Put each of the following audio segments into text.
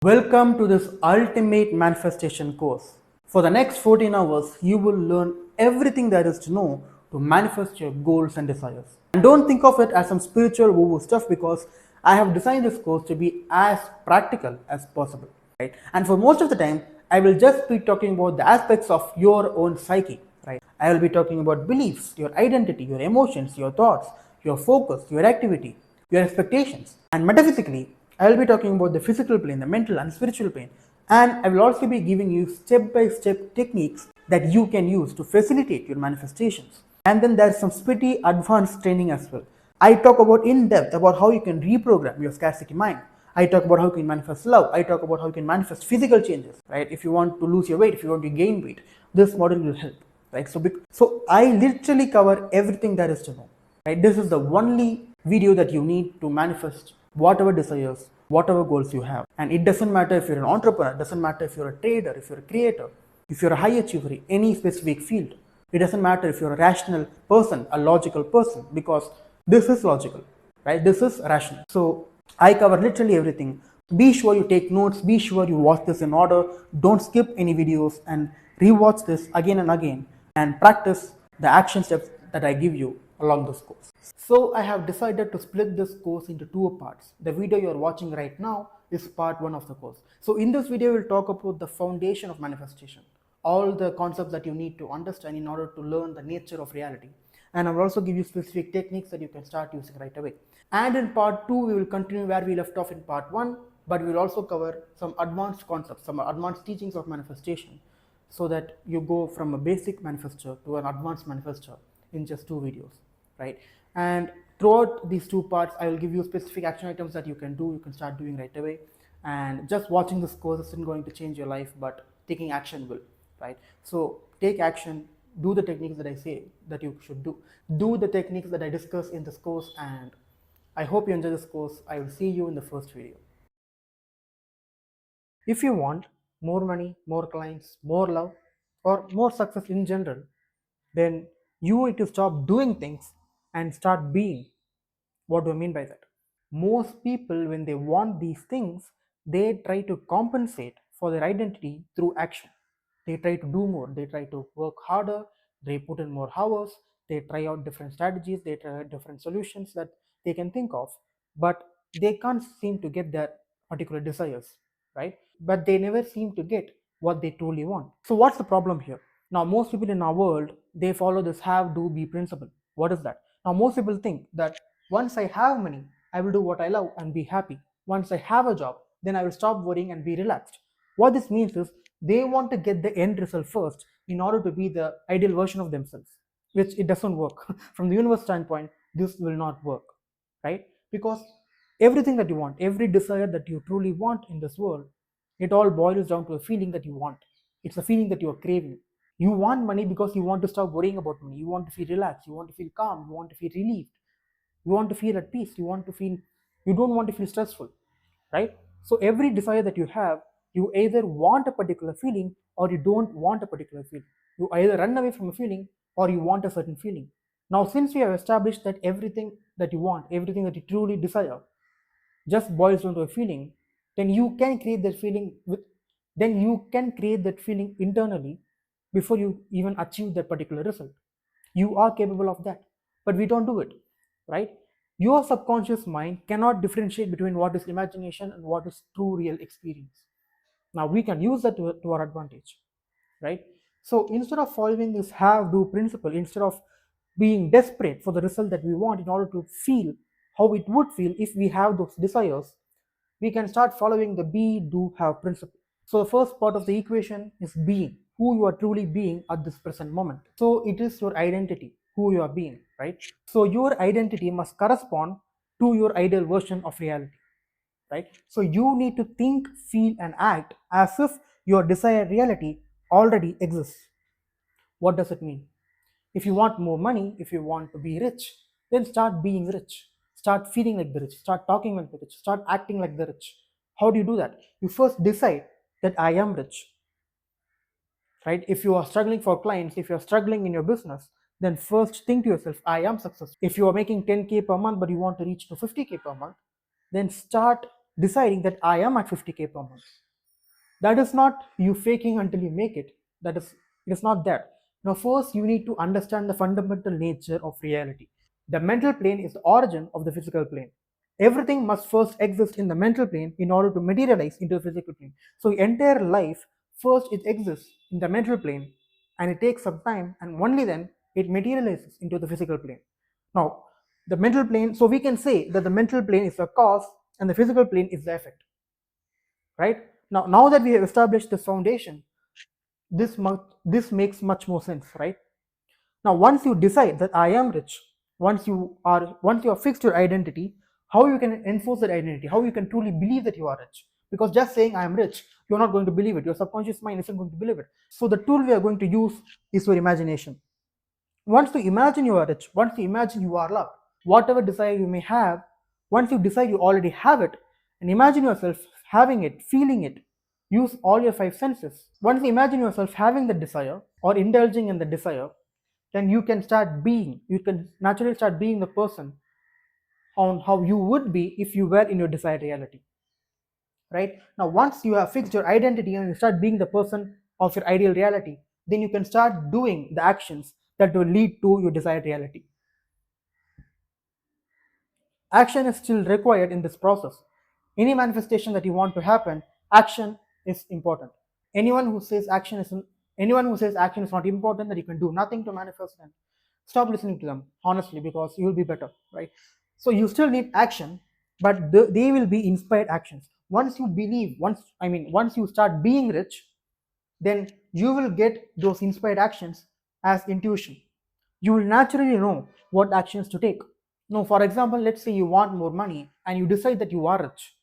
Welcome to this ultimate manifestation course. For the next 14 hours, you will learn everything there is to know to manifest your goals and desires. And don't think of it as some spiritual woo-woo stuff because I have designed this course to be as practical as possible. Right? And for most of the time, I will just be talking about the aspects of your own psyche. Right? I will be talking about beliefs, your identity, your emotions, your thoughts, your focus, your activity, your expectations. And metaphysically, I will be talking about the physical plane, the mental and spiritual plane. And I will also be giving you step by step techniques that you can use to facilitate your manifestations. And then there's some pretty advanced training as well. I talk about in depth about how you can reprogram your scarcity mind. I talk about how you can manifest love. I talk about how you can manifest physical changes, right? If you want to lose your weight, if you want to gain weight, this model will help, right? So I literally cover everything there is to know, right? This is the only video that you need to manifest whatever desires, whatever goals you have. And it doesn't matter if you're an entrepreneur, it doesn't matter if you're a trader, if you're a creator, if you're a high achiever in any specific field. It doesn't matter if you're a rational person, a logical person, because this is logical, right? This is rational. So I cover literally everything. Be sure you take notes, be sure you watch this in order, don't skip any videos, and rewatch this again and again and practice the action steps that I give you along this course. So I have decided to split this course into two parts. The video you are watching right now is part 1 of the course. So in this video we'll talk about the foundation of manifestation, all the concepts that you need to understand in order to learn the nature of reality. And I will also give you specific techniques that you can start using right away. And in part 2 we will continue where we left off in part 1, but we will also cover some advanced concepts, some advanced teachings of manifestation, so that you go from a basic manifestor to an advanced manifestor in just 2 videos, right? And throughout these 2 parts I will give you specific action items that you can do, you can start doing right away. And just watching this course isn't going to change your life, but taking action will, right? So take action, do the techniques that I say that you should do the techniques that I discuss in this course. And I hope you enjoy this course. I will see you in the first video. If you want more money, more clients, more love, or more success in general, then you need to stop doing things and start being. What do I mean by that? Most people, when they want these things, they try to compensate for their identity through action. They try to do more, they try to work harder, they put in more hours, they try out different strategies, they try out different solutions that they can think of, but they can't seem to get their particular desires, right? But they never seem to get what they truly want. So what's the problem here? Now most people in our world, they follow this have, do, be principle. What is that? Now most people think that once I have money, I will do what I love and be happy. Once I have a job, then I will stop worrying and be relaxed. What this means is they want to get the end result first in order to be the ideal version of themselves, which it doesn't work. From the universe standpoint, this will not work, right? Because everything that you want, every desire that you truly want in this world, it all boils down to a feeling that you want. It's a feeling that you are craving. You want money because you want to stop worrying about money. You want to feel relaxed. You want to feel calm. You want to feel relieved. You want to feel at peace. You don't want to feel stressful, right? So every desire that you have, you either want a particular feeling or you don't want a particular feeling. You either run away from a feeling or you want a certain feeling. Now, since we have established that everything that you want, everything that you truly desire, just boils down to a feeling, then you can create that feeling internally before you even achieve that particular result. You are capable of that, but we don't do it, right? Your subconscious mind cannot differentiate between what is imagination and what is true real experience. Now we can use that to our advantage, right? So instead of following this have do principle, instead of being desperate for the result that we want in order to feel how it would feel if we have those desires, we can start following the be do have principle. So the first part of the equation is being, who you are truly being at this present moment. So it is your identity, who you are being, right? So your identity must correspond to your ideal version of reality, right? So you need to think, feel, and act as if your desired reality already exists. What does it mean? If you want more money, if you want to be rich, then start being rich. Start feeling like the rich. Start talking like the rich. Start acting like the rich. How do you do that? You first decide that I am rich, right? If you are struggling for clients, if you're struggling in your business, then first think to yourself, I am successful. If you are making 10K per month, but you want to reach to 50K per month, then start deciding that I am at 50K per month. That is not you faking until you make it. That is, it is not that. Now, first, you need to understand the fundamental nature of reality. The mental plane is the origin of the physical plane. Everything must first exist in the mental plane in order to materialize into the physical plane. So, entire life, first it exists in the mental plane and it takes some time, and only then it materializes into the physical plane. Now, the mental plane, so we can say that the mental plane is the cause and the physical plane is the effect, right? Now that we have established this foundation, this makes much more sense, right? Now, once you decide that I am rich, once you have fixed your identity, how you can enforce that identity, how you can truly believe that you are rich. Because just saying I am rich, you're not going to believe it. Your subconscious mind isn't going to believe it. So the tool we are going to use is your imagination. Once you imagine you are rich, once you imagine you are loved, whatever desire you may have, once you decide you already have it, and imagine yourself having it, feeling it, use all your five senses. Once you imagine yourself having the desire or indulging in the desire, then you can start being, you can naturally start being the person on how you would be if you were in your desired reality. Right? Now, once you have fixed your identity and you start being the person of your ideal reality, then you can start doing the actions that will lead to your desired reality. Action is still required in this process. Any manifestation that you want to happen, action is important. Anyone who says action is anyone who says action is not important, that you can do nothing to manifest them, stop listening to them, honestly, because you will be better, right? So you still need action, but they will be inspired actions. Once you believe, once you start being rich, then you will get those inspired actions as intuition. You will naturally know what actions to take. Now, for example, let's say you want more money and you decide that you are rich.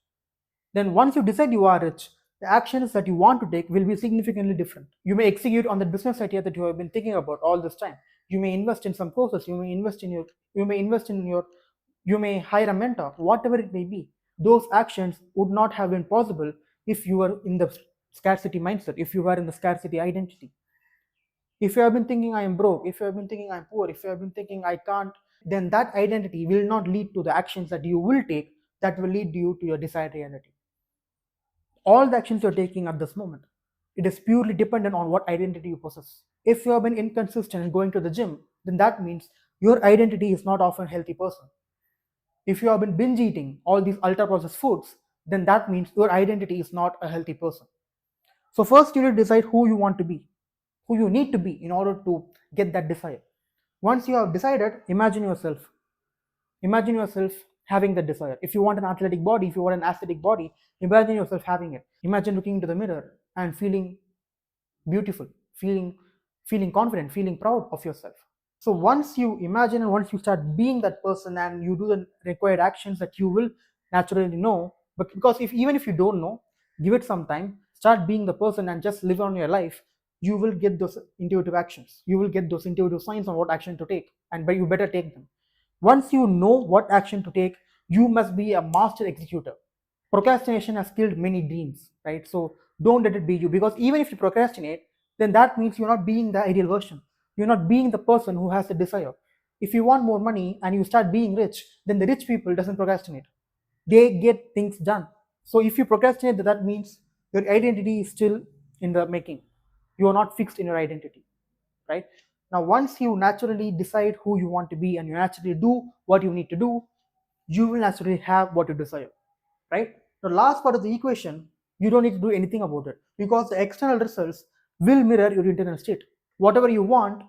Then once you decide you are rich, the actions that you want to take will be significantly different. You may execute on the business idea that you have been thinking about all this time. You may invest in some courses, you may hire a mentor, whatever it may be. Those actions would not have been possible if you were in the scarcity mindset, if you were in the scarcity identity. If you have been thinking I am broke, if you have been thinking I'm poor, if you have been thinking I can't, then that identity will not lead to the actions that you will take that will lead you to your desired reality. All the actions you're taking at this moment, it is purely dependent on what identity you possess. If you have been inconsistent in going to the gym, then that means your identity is not of a healthy person. If you have been binge eating all these ultra processed foods, then that means your identity is not a healthy person. So first you need to decide who you want to be, who you need to be in order to get that desire. Once you have decided, imagine yourself having that desire. If you want an athletic body, if you want an aesthetic body, imagine yourself having it. Imagine looking into the mirror and feeling beautiful, feeling confident, feeling proud of yourself. So once you imagine and once you start being that person and you do the required actions, that you will naturally know. But because even if you don't know, give it some time, start being the person and just live on your life, you will get those intuitive actions, you will get those intuitive signs on what action to take, and but you better take them. Once you know what action to take, you must be a master executor. Procrastination has killed many dreams, right? So don't let it be you, because even if you procrastinate, then that means you're not being the ideal version. You're not being the person who has the desire. If you want more money and you start being rich, then the rich people doesn't procrastinate. They get things done. So if you procrastinate, that means your identity is still in the making. You are not fixed in your identity, right? Now, once you naturally decide who you want to be and you naturally do what you need to do, you will naturally have what you desire, right? The last part of the equation, you don't need to do anything about it, because the external results will mirror your internal state. Whatever you want,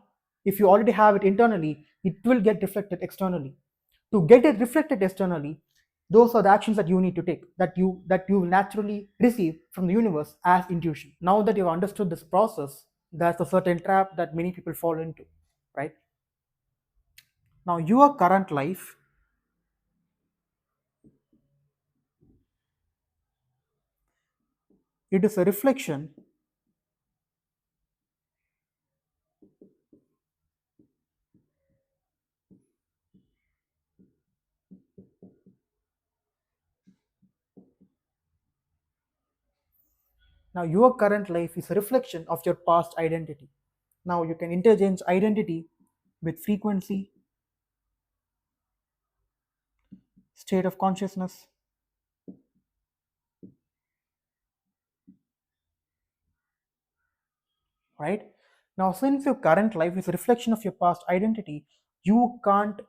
if you already have it internally, it will get reflected externally. To get it reflected externally, those are the actions that you need to take, that you will naturally receive from the universe as intuition. Now that you've understood this process, there's a certain trap that many people fall into, right? Now, your current life, it is a reflection. Now, your current life is a reflection of your past identity. Now, you can interchange identity with frequency, state of consciousness, right? Now, since your current life is a reflection of your past identity, you can't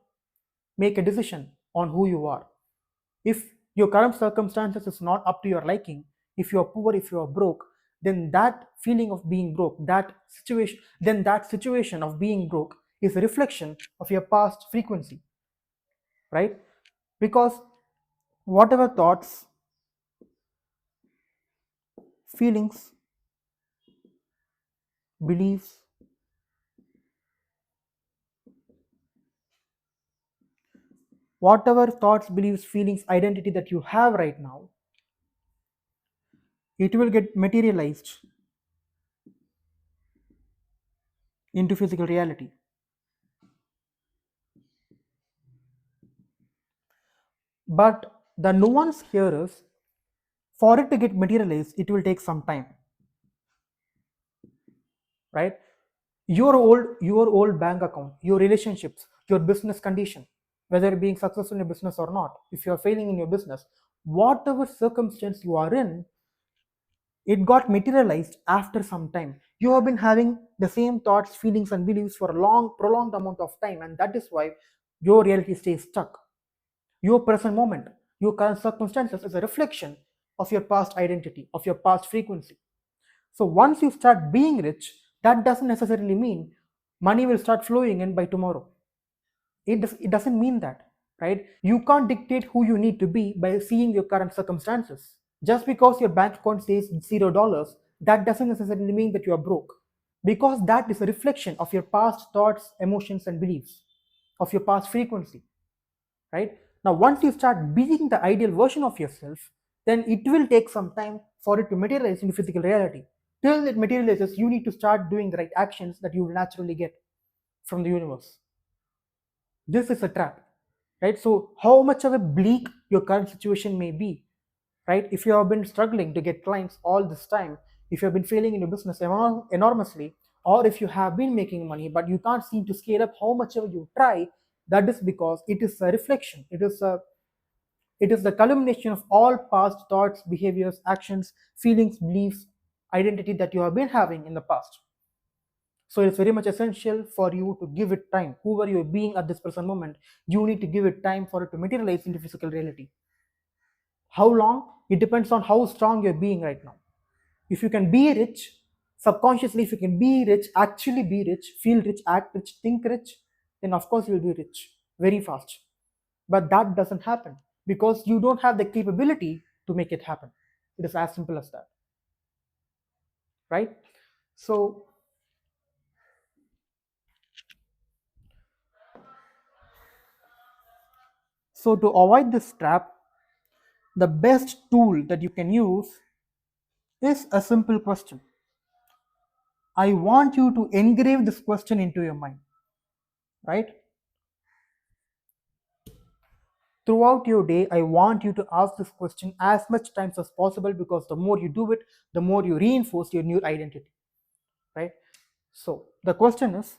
make a decision on who you are. If your current circumstances is not up to your liking, if you are poor, if you are broke, then that feeling of being broke, that situation of being broke is a reflection of your past frequency, right? Because whatever thoughts, feelings, beliefs, whatever thoughts, beliefs, feelings, identity that you have right now, it will get materialized into physical reality. But the nuance here is, for it to get materialized, it will take some time, right? Your old bank account, your relationships, your business condition, whether being successful in your business or not, if you are failing in your business, whatever circumstance you are in, it got materialized after some time. You have been having the same thoughts, feelings, and beliefs for a long, prolonged amount of time, and that is why your reality stays stuck. Your present moment, your current circumstances is a reflection of your past identity, of your past frequency. So once you start being rich, that doesn't necessarily mean money will start flowing in by tomorrow. It doesn't mean that, right? You can't dictate who you need to be by seeing your current circumstances. Just because your bank account says $0, that doesn't necessarily mean that you are broke. Because that is a reflection of your past thoughts, emotions, and beliefs, of your past frequency, right? Now, once you start being the ideal version of yourself, then it will take some time for it to materialize into physical reality. Till it materializes, you need to start doing the right actions that you will naturally get from the universe. This is a trap, right? So, how much of a bleak your current situation may be, right? If you have been struggling to get clients all this time, if you have been failing in your business enormously, or if you have been making money but you can't seem to scale up how much ever you try, that is because it is a reflection. It is the culmination of all past thoughts, behaviors, actions, feelings, beliefs, identity that you have been having in the past. So it's very much essential for you to give it time. Whoever you're being at this present moment, you need to give it time for it to materialize into physical reality. How long? It depends on how strong you're being right now. If you can be rich, subconsciously, if you can be rich, actually be rich, feel rich, act rich, think rich, then of course you'll be rich very fast. But that doesn't happen because you don't have the capability to make it happen. It is as simple as that, right? So, so to avoid this trap, the best tool that you can use is a simple question. I want you to engrave this question into your mind, right? Throughout your day, I want you to ask this question as much times as possible because the more you do it, the more you reinforce your new identity, right? So the question is,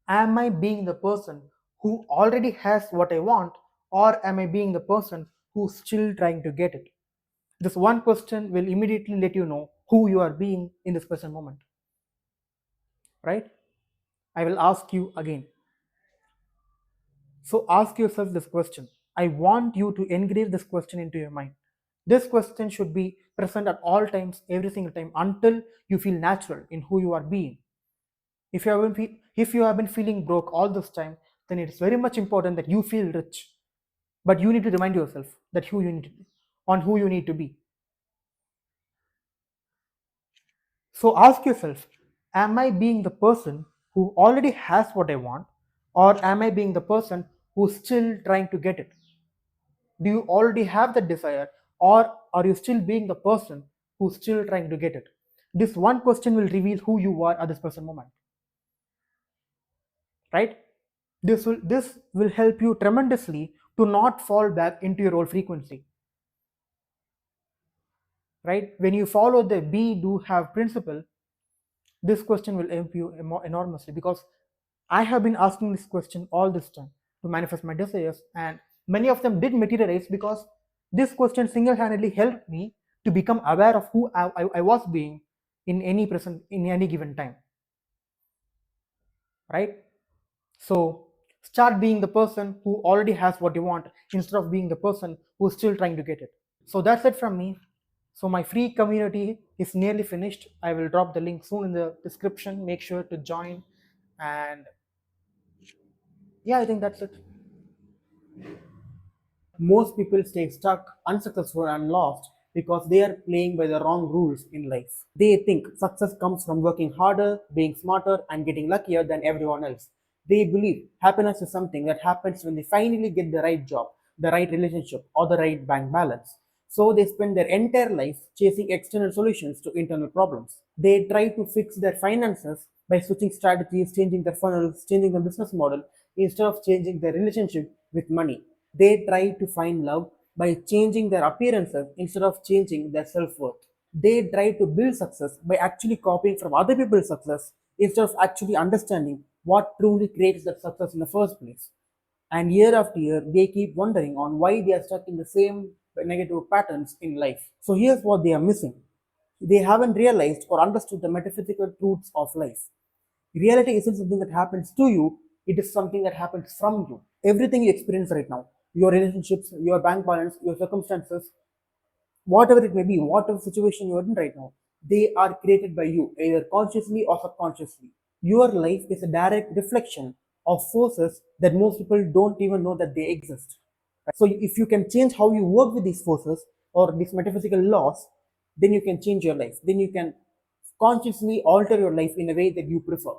am I being the person who already has what I want, or am I being the person who's still trying to get it? This one question will immediately let you know who you are being in this present moment, right? I will ask you again. So ask yourself this question. I want you to engrave this question into your mind. This question should be present at all times, every single time, until you feel natural in who you are being. If you have been feeling broke all this time, then it is very much important that you feel rich. But you need to remind yourself that who you need to be, on who you need to be. So ask yourself, am I being the person who already has what I want, or am I being the person who's still trying to get it? Do you already have that desire, or are you still being the person who's still trying to get it? This one question will reveal who you are at this present moment, right? This will help you tremendously to not fall back into your old frequency, right? When you follow the be, do, have principle, this question will help you enormously, because I have been asking this question all this time to manifest my desires, and many of them did materialize because this question single-handedly helped me to become aware of who I was being in any given time, right? So start being the person who already has what you want instead of being the person who's still trying to get it. So that's it from me. So my free community is nearly finished. I will drop the link soon in the description. Make sure to join. And yeah, I think that's it. Most people stay stuck, unsuccessful, and lost because they are playing by the wrong rules in life. They think success comes from working harder, being smarter, and getting luckier than everyone else. They believe happiness is something that happens when they finally get the right job, the right relationship, or the right bank balance. So they spend their entire life chasing external solutions to internal problems. They try to fix their finances by switching strategies, changing their funnels, changing the business model instead of changing their relationship with money. They try to find love by changing their appearances instead of changing their self worth. They try to build success by actually copying from other people's success instead of actually understanding what truly creates that success in the first place. And year after year, they keep wondering on why they are stuck in the same negative patterns in life. So here's what they are missing. They haven't realized or understood the metaphysical truths of life. Reality isn't something that happens to you, it is something that happens from you. Everything you experience right now, your relationships, your bank balance, your circumstances, whatever it may be, whatever situation you are in right now, they are created by you, either consciously or subconsciously. Your life is a direct reflection of forces that most people don't even know that they exist. So if you can change how you work with these forces or these metaphysical laws, then you can change your life. Then you can consciously alter your life in a way that you prefer.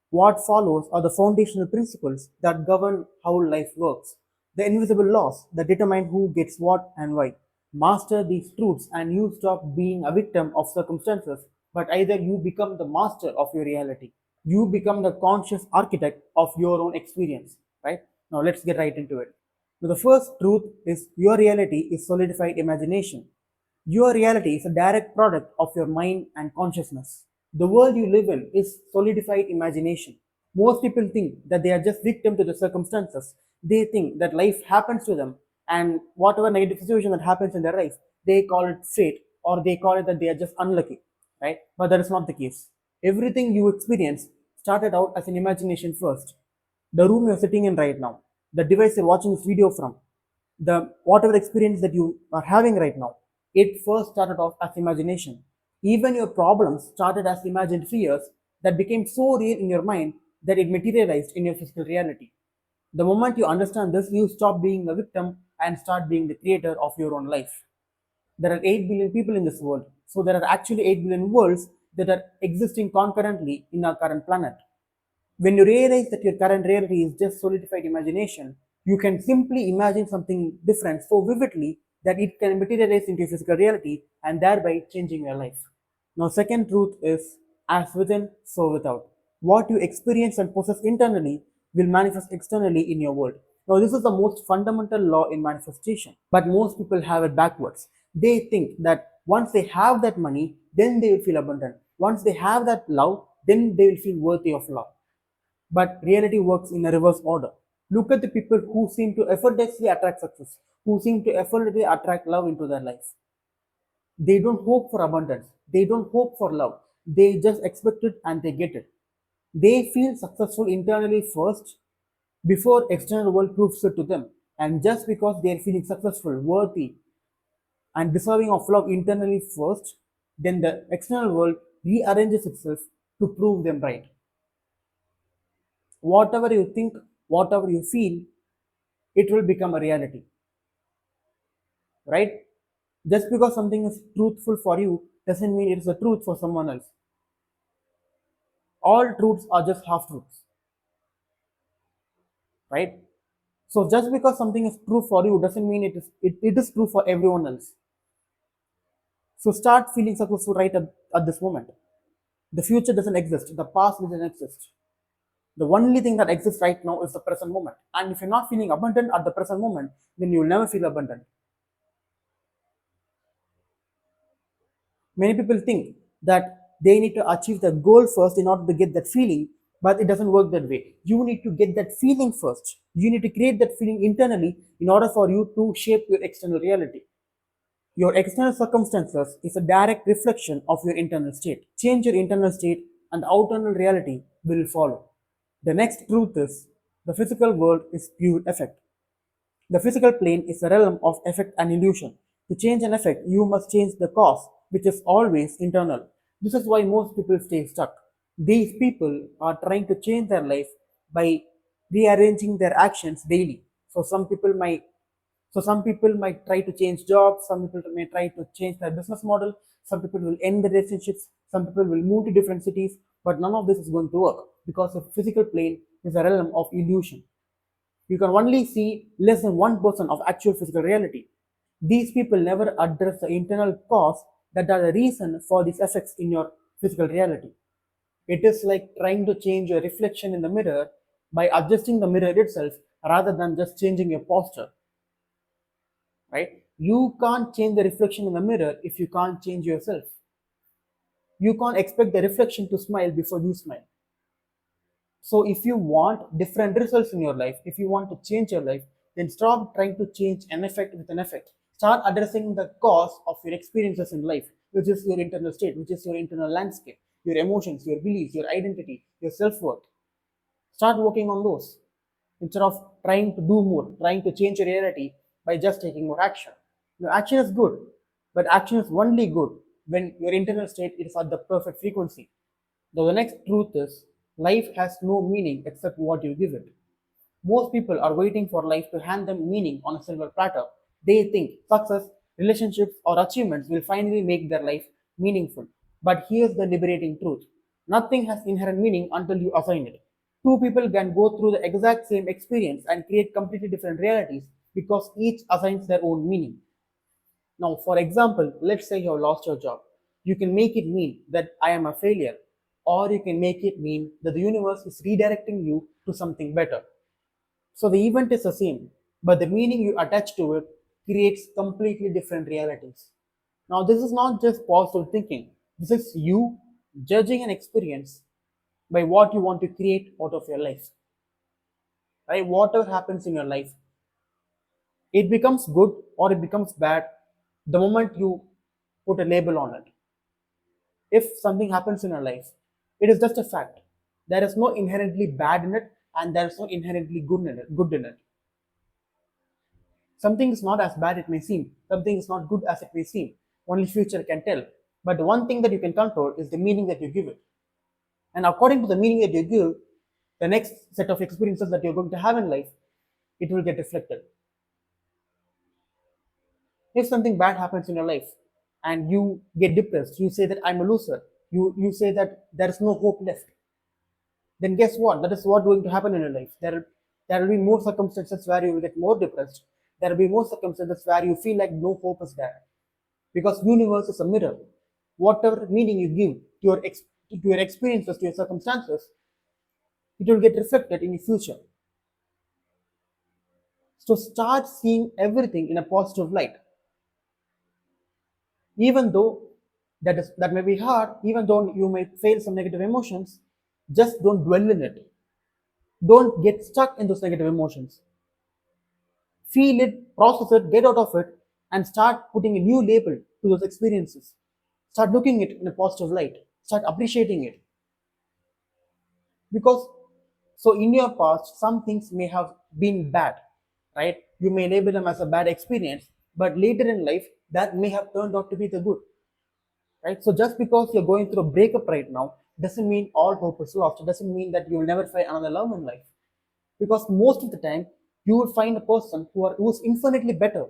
What follows are the foundational principles that govern how life works, the invisible laws that determine who gets what and why. Master these truths and you stop being a victim of circumstances, but either you become the master of your reality. You become the conscious architect of your own experience, right? Now let's get right into it. Now, the first truth is your reality is solidified imagination. Your reality is a direct product of your mind and consciousness. The world you live in is solidified imagination. Most people think that they are just victim to the circumstances. They think that life happens to them, and whatever negative situation that happens in their life, they call it fate, or they call it that they are just unlucky, right? But that is not the case. Everything you experience started out as an imagination first. The room you're sitting in right now, the device you're watching this video from, the whatever experience that you are having right now, it first started off as imagination. Even your problems started as imagined fears that became so real in your mind that it materialized in your physical reality. The moment you understand this, you stop being a victim and start being the creator of your own life. There are 8 billion people in this world, so there are actually 8 billion worlds that are existing concurrently in our current planet. When you realize that your current reality is just solidified imagination, you can simply imagine something different so vividly that it can materialize into physical reality and thereby changing your life. Now, second truth is as within, so without. What you experience and possess internally will manifest externally in your world. Now, this is the most fundamental law in manifestation, but most people have it backwards. They think that once they have that money, then they will feel abundant. Once they have that love, then they will feel worthy of love. But reality works in a reverse order. Look at the people who seem to effortlessly attract success, who seem to effortlessly attract love into their life. They don't hope for abundance, they don't hope for love, they just expect it and they get it. They feel successful internally first before external world proves it to them. And just because they are feeling successful, worthy, and deserving of love internally first, then the external world rearranges itself to prove them right. Whatever you think, whatever you feel, it will become a reality, right? Just because something is truthful for you doesn't mean it is the truth for someone else. All truths are just half truths, right? So just because something is true for you doesn't mean it is true for everyone else. So start feeling successful right at this moment. The future doesn't exist. The past doesn't exist. The only thing that exists right now is the present moment. And if you're not feeling abundant at the present moment, then you will never feel abundant. Many people think that they need to achieve the goal first in order to get that feeling, but it doesn't work that way. You need to get that feeling first. You need to create that feeling internally in order for you to shape your external reality. Your external circumstances is a direct reflection of your internal state. Change your internal state, and the outer reality will follow. The next truth is the physical world is pure effect. The physical plane is a realm of effect and illusion. To change an effect, you must change the cause, which is always internal. This is why most people stay stuck. These people are trying to change their life by rearranging their actions daily. So some people might try to change jobs, some people may try to change their business model, some people will end the relationships, some people will move to different cities, but none of this is going to work because the physical plane is a realm of illusion. You can only see less than 1% of actual physical reality. These people never address the internal cause that are the reason for these effects in your physical reality. It is like trying to change your reflection in the mirror by adjusting the mirror itself rather than just changing your posture, right? You can't change the reflection in the mirror if you can't change yourself. You can't expect the reflection to smile before you smile. So if you want different results in your life, if you want to change your life, then stop trying to change an effect with an effect. Start addressing the cause of your experiences in life, which is your internal state, which is your internal landscape, your emotions, your beliefs, your identity, your self-worth. Start working on those instead of trying to do more, trying to change your reality by just taking more action. Your action is good, but action is only good when your internal state is at the perfect frequency. Now, the next truth is life has no meaning except what you give it. Most people are waiting for life to hand them meaning on a silver platter. They think success, relationships, or achievements will finally make their life meaningful. But here's the liberating truth: nothing has inherent meaning until you assign it. Two people can go through the exact same experience and create completely different realities because each assigns their own meaning. Now, for example, let's say you have lost your job. You can make it mean that I am a failure, or you can make it mean that the universe is redirecting you to something better. So the event is the same, but the meaning you attach to it creates completely different realities. Now, this is not just positive thinking, this is you judging an experience by what you want to create out of your life. Right? Whatever happens in your life, it becomes good or it becomes bad the moment you put a label on it. If something happens in your life, it is just a fact. There is no inherently bad in it, and there is no inherently good in it. Something is not as bad it may seem. Something is not good as it may seem. Only future can tell. But the one thing that you can control is the meaning that you give it. And according to the meaning that you give, the next set of experiences that you're going to have in life, it will get reflected. If something bad happens in your life and you get depressed, you say that I'm a loser, you say that there is no hope left, then guess what? That is what going to happen in your life. There will be more circumstances where you will get more depressed. There will be more circumstances where you feel like no hope is there. Because universe is a mirror. Whatever meaning you give to your experiences, to your circumstances, it will get reflected in your future. So start seeing everything in a positive light. Even though that may be hard, even though you may feel some negative emotions, just don't dwell in it. Don't get stuck in those negative emotions. Feel it, process it, get out of it, and start putting a new label to those experiences. Start looking at it in a positive light. Start appreciating it. Because so in your past, some things may have been bad, right? You may label them as a bad experience, but later in life, that may have turned out to be the good, right? So just because you're going through a breakup right now doesn't mean all hope is lost. It doesn't mean that you'll never find another love in life, because most of the time you will find a person who's infinitely better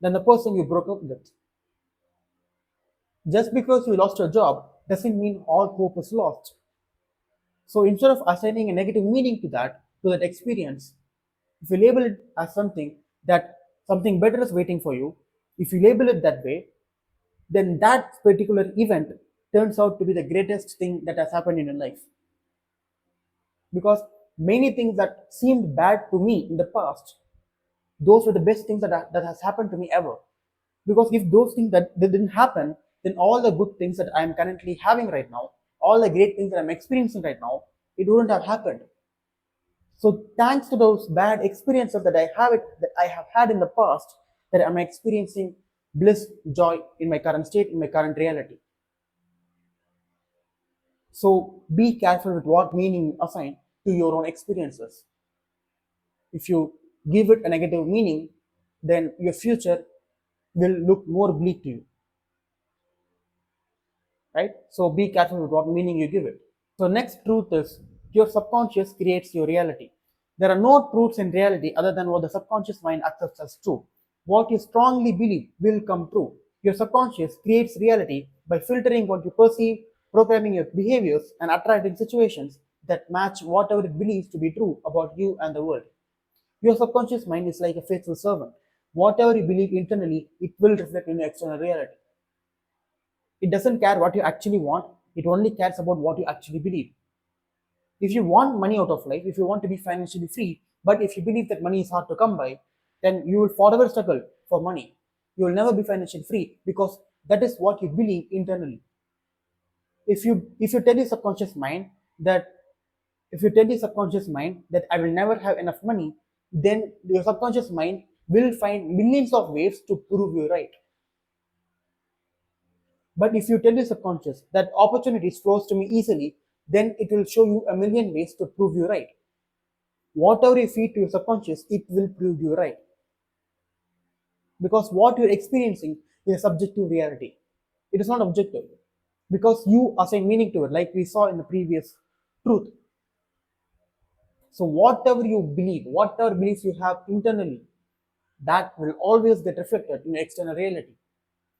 than the person you broke up with. Just because you lost your job doesn't mean all hope is lost. So instead of assigning a negative meaning to that experience, if you label it as something that something better is waiting for you, if you label it that way, then that particular event turns out to be the greatest thing that has happened in your life. Because many things that seemed bad to me in the past, those were the best things that has happened to me ever. Because if those things that didn't happen, then all the good things that I'm currently having right now, all the great things that I'm experiencing right now, it wouldn't have happened. So thanks to those bad experiences that I have had in the past, that I'm experiencing bliss, joy in my current state, in my current reality. So be careful with what meaning you assign to your own experiences. If you give it a negative meaning, then your future will look more bleak to you, right? So be careful with what meaning you give it. So next truth is your subconscious creates your reality. There are no truths in reality other than what the subconscious mind accepts as true. What you strongly believe will come true. Your subconscious creates reality by filtering what you perceive, programming your behaviors, and attracting situations that match whatever it believes to be true about you and the world. Your subconscious mind is like a faithful servant. Whatever you believe internally, it will reflect in your external reality. It doesn't care what you actually want, it only cares about what you actually believe. If you want money out of life, if you want to be financially free, but if you believe that money is hard to come by, then you will forever struggle for money. You will never be financially free because that is what you believe internally. If you tell your subconscious mind that if you tell your subconscious mind that I will never have enough money, then your subconscious mind will find millions of ways to prove you right. But if you tell your subconscious that opportunities flows to me easily, then it will show you a million ways to prove you right. Whatever you feed to your subconscious, it will prove you right. Because what you're experiencing is a subjective reality. It is not objective. Because you assign meaning to it, like we saw in the previous truth. So whatever you believe, whatever beliefs you have internally, that will always get reflected in external reality.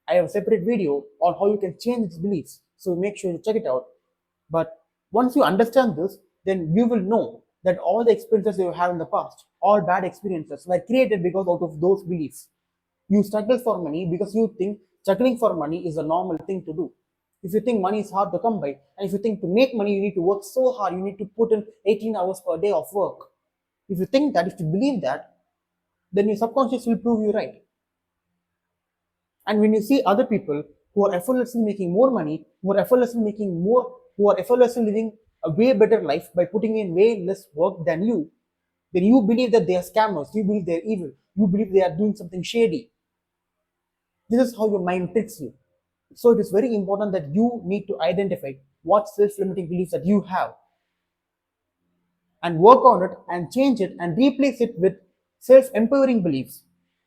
I have a separate video on how you can change these beliefs, so make sure you check it out. But once you understand this, then you will know that all the experiences you have in the past, all bad experiences, were created because out of those beliefs. You struggle for money because you think struggling for money is a normal thing to do. If you think money is hard to come by, and if you think to make money you need to work so hard, you need to put in 18 hours per day of work. If you think that, if you believe that, then your subconscious will prove you right. And when you see other people who are effortlessly making more money, who are effortlessly living a way better life by putting in way less work than you, then you believe that they are scammers, you believe they are evil, you believe they are doing something shady. This is how your mind tricks you. So it is very important that you need to identify what self-limiting beliefs that you have and work on it and change it and replace it with self-empowering beliefs,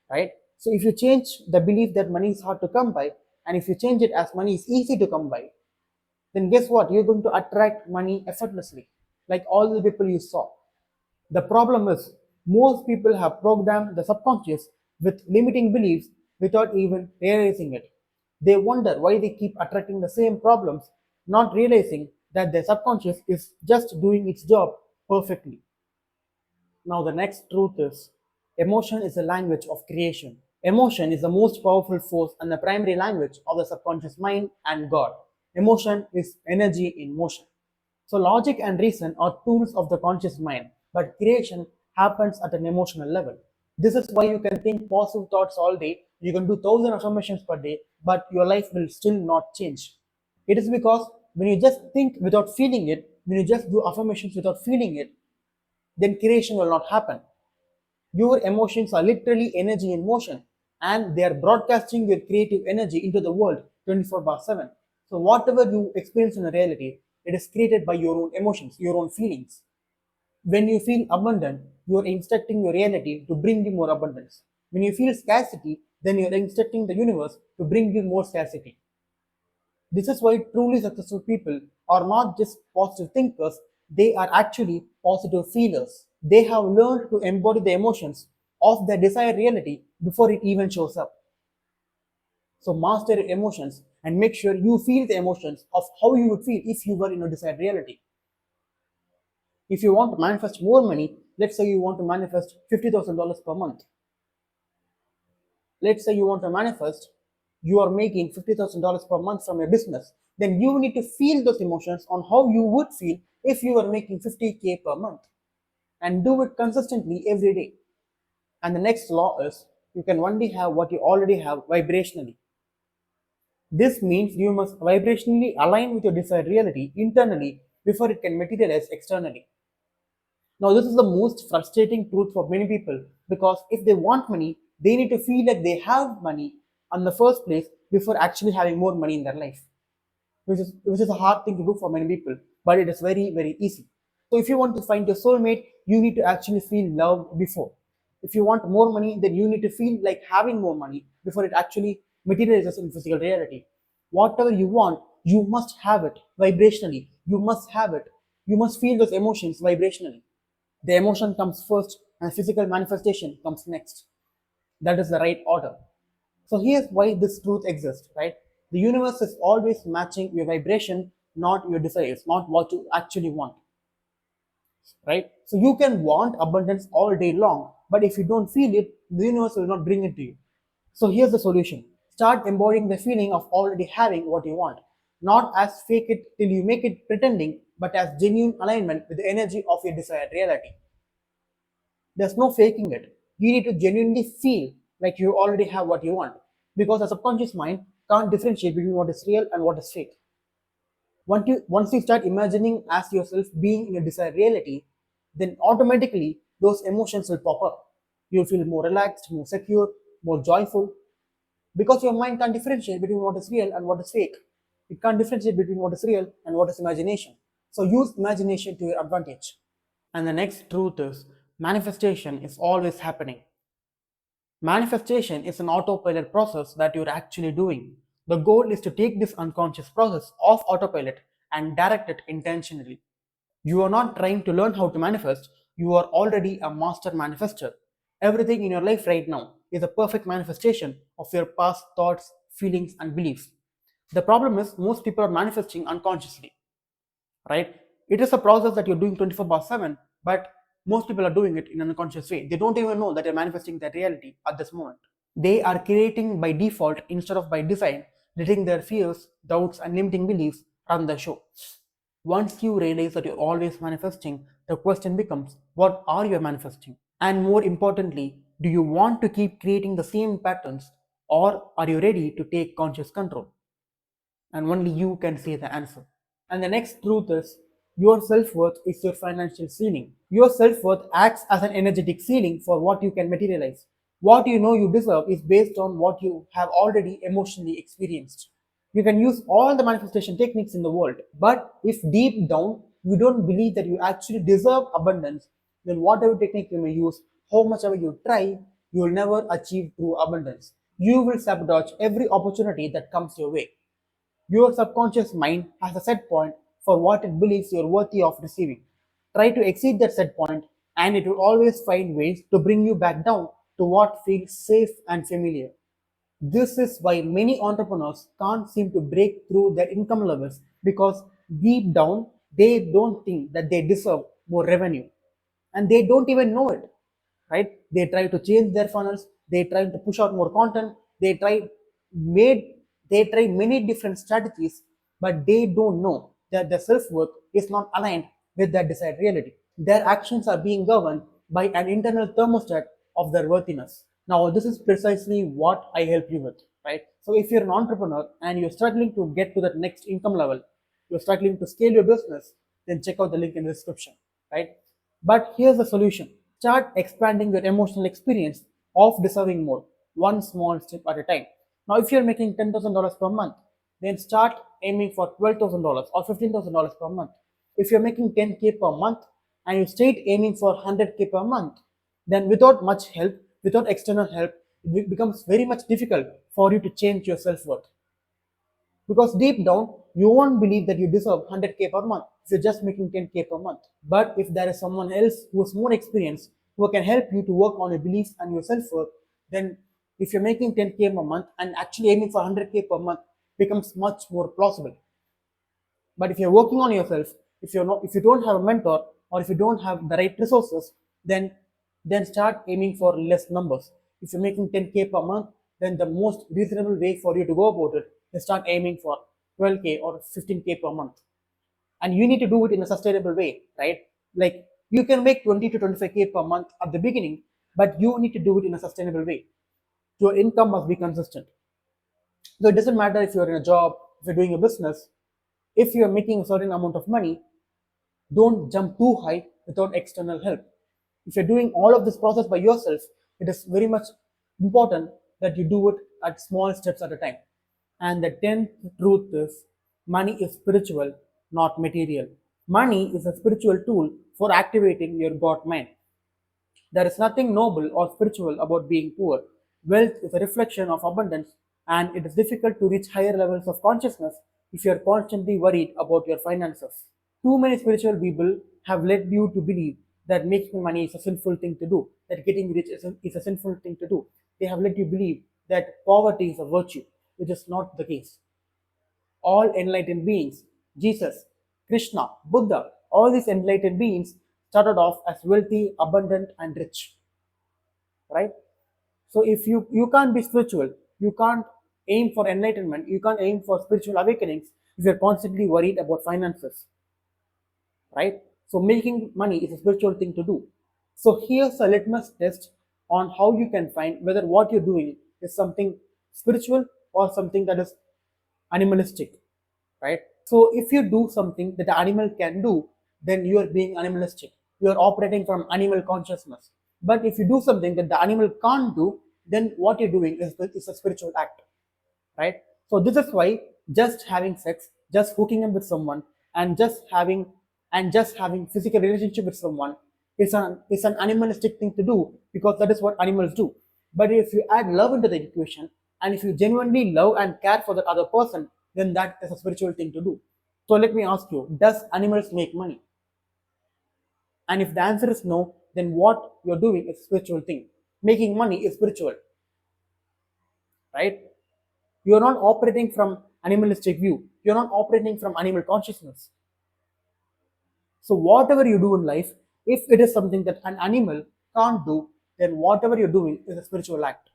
right? So if you change the belief that money is hard to come by, and if you change it as money is easy to come by, then guess what? You're going to attract money effortlessly, like all the people you saw. The problem is most people have programmed the subconscious with limiting beliefs without even realizing it. They wonder why they keep attracting the same problems, not realizing that their subconscious is just doing its job perfectly. Now, the next truth is emotion is the language of creation. Emotion is the most powerful force and the primary language of the subconscious mind and God. Emotion is energy in motion. So, logic and reason are tools of the conscious mind, but creation happens at an emotional level. This is why you can think positive thoughts all day, you can do 1,000 affirmations per day, but your life will still not change. It is because when you just think without feeling it, when you just do affirmations without feeling it, then creation will not happen. Your emotions are literally energy in motion, and they are broadcasting your creative energy into the world 24/7. So, whatever you experience in reality, it is created by your own emotions, your own feelings. When you feel abundant, you are instructing your reality to bring you more abundance. When you feel scarcity, then you are instructing the universe to bring you more scarcity. This is why truly successful people are not just positive thinkers, they are actually positive feelers. They have learned to embody the emotions of their desired reality before it even shows up. So, master your emotions and make sure you feel the emotions of how you would feel if you were in a desired reality. If you want to manifest more money, let's say you want to manifest $50,000 per month. Let's say you want to manifest, you are making $50,000 per month from your business. Then you need to feel those emotions on how you would feel if you were making 50K per month, and do it consistently every day. And the next law is you can only have what you already have vibrationally. This means you must vibrationally align with your desired reality internally before it can materialize externally. Now, this is the most frustrating truth for many people, because if they want money, they need to feel like they have money in the first place before actually having more money in their life, which is a hard thing to do for many people, but it is very easy. So if you want to find your soulmate, you need to actually feel love before. If you want more money, then you need to feel like having more money before it actually materializes in physical reality. Whatever you want, you must have it vibrationally. You must have it. You must feel those emotions vibrationally. The emotion comes first and physical manifestation comes next. That is the right order. So here's why this truth exists, right? The universe is always matching your vibration, not your desires, not what you actually want, right? So you can want abundance all day long, but if you don't feel it, the universe will not bring it to you. So here's the solution. Start embodying the feeling of already having what you want, not as fake it till you make it pretending, but as genuine alignment with the energy of your desired reality. There's no faking it. You need to genuinely feel like you already have what you want, because the subconscious mind can't differentiate between what is real and what is fake. Once you start imagining as yourself being in a desired reality, then automatically those emotions will pop up. You'll feel more relaxed, more secure, more joyful, because your mind can't differentiate between what is real and what is fake. It can't differentiate between what is real and what is imagination. So use imagination to your advantage. And the next truth is manifestation is always happening. Manifestation is an autopilot process that you're actually doing. The goal is to take this unconscious process off autopilot and direct it intentionally. You are not trying to learn how to manifest, you are already a master manifester. Everything in your life right now is a perfect manifestation of your past thoughts, feelings, and beliefs. The problem is most people are manifesting unconsciously, right? It is a process that you're doing 24/7, but most people are doing it in an unconscious way. They don't even know that they're manifesting that reality at this moment. They are creating by default instead of by design, letting their fears, doubts, and limiting beliefs run the show. Once you realize that you're always manifesting, the question becomes, what are you manifesting? And more importantly, do you want to keep creating the same patterns, or are you ready to take conscious control? And only you can say the answer. And the next truth is your self worth is your financial ceiling. Your self worth acts as an energetic ceiling for what you can materialize. What you know you deserve is based on what you have already emotionally experienced. You can use all the manifestation techniques in the world, but if deep down you don't believe that you actually deserve abundance, then whatever technique you may use, how much ever you try, you will never achieve true abundance. You will sabotage every opportunity that comes your way. Your subconscious mind has a set point for what it believes you're worthy of receiving. Try to exceed that set point, and it will always find ways to bring you back down to what feels safe and familiar. This is why many entrepreneurs can't seem to break through their income levels, because deep down they don't think that they deserve more revenue, and they don't even know it, right? They try to change their funnels, they try to push out more content, made they try many different strategies, but they don't know that their self-worth is not aligned with their desired reality. Their actions are being governed by an internal thermostat of their worthiness. Now, this is precisely what I help you with, right? So, if you're an entrepreneur and you're struggling to get to that next income level, you're struggling to scale your business, then check out the link in the description, right? But here's the solution. Start expanding your emotional experience of deserving more, one small step at a time. Now, if you're making $10,000 per month, then start aiming for $12,000 or $15,000 per month. If you're making 10K per month and you start aiming for 100K per month, then without much help, without external help, it becomes very much difficult for you to change your self worth. Because deep down, you won't believe that you deserve 100K per month if you're just making 10K per month. But if there is someone else who is more experienced, who can help you to work on your beliefs and your self worth, then if you're making 10K per month and actually aiming for 100K per month becomes much more plausible. But if you're working on yourself, if you don't have a mentor or if you don't have the right resources, then start aiming for less numbers. If you're making 10K per month, then the most reasonable way for you to go about it is start aiming for 12K or 15K per month. And you need to do it in a sustainable way, right? Like, you can make 20 to 25K per month at the beginning, but you need to do it in a sustainable way. Your income must be consistent. So it doesn't matter if you're in a job, if you're doing a business, if you're making a certain amount of money, don't jump too high without external help. If you're doing all of this process by yourself, it is very much important that you do it at small steps at a time. And the 10th truth is, money is spiritual, not material. Money is a spiritual tool for activating your God mind. There is nothing noble or spiritual about being poor. Wealth is a reflection of abundance, and it is difficult to reach higher levels of consciousness if you are constantly worried about your finances. Too many spiritual people have led you to believe that making money is a sinful thing to do, that getting rich is a sinful thing to do. They have led you believe that poverty is a virtue, which is not the case. All enlightened beings, Jesus, Krishna, Buddha, all these enlightened beings started off as wealthy, abundant, and rich, right? So if you can't be spiritual, you can't aim for enlightenment, you can't aim for spiritual awakenings if you're constantly worried about finances, right? So making money is a spiritual thing to do. So here's a litmus test on how you can find whether what you're doing is something spiritual or something that is animalistic, right? So if you do something that the animal can do, then you are being animalistic. You are operating from animal consciousness. But if you do something that the animal can't do, then what you're doing is a spiritual act, right? So this is why just having sex, just hooking up with someone, and just having physical relationship with someone is an animalistic thing to do, because that is what animals do. But if you add love into the equation, and if you genuinely love and care for that other person, then that is a spiritual thing to do. So let me ask you, does animals make money? And if the answer is no, then what you're doing is a spiritual thing. Making money is spiritual, right? You're not operating from animalistic view. You're not operating from animal consciousness. So whatever you do in life, if it is something that an animal can't do, then whatever you're doing is a spiritual act.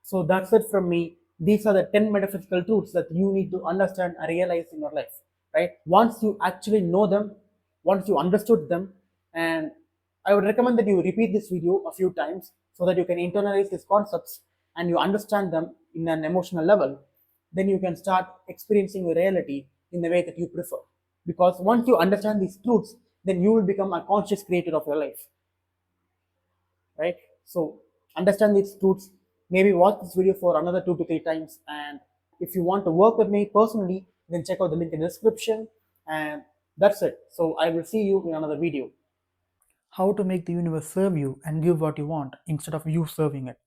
So that's it from me. These are the 10 metaphysical truths that you need to understand and realize in your life, right? Once you actually know them, once you understood them, and I would recommend that you repeat this video a few times so that you can internalize these concepts and you understand them in an emotional level. Then you can start experiencing reality in the way that you prefer. Because once you understand these truths, then you will become a conscious creator of your life, right? So understand these truths. Maybe watch this video for another 2 to 3 times. And if you want to work with me personally, then check out the link in the description. And that's it. So I will see you in another video. How to make the universe serve you and give what you want instead of you serving it.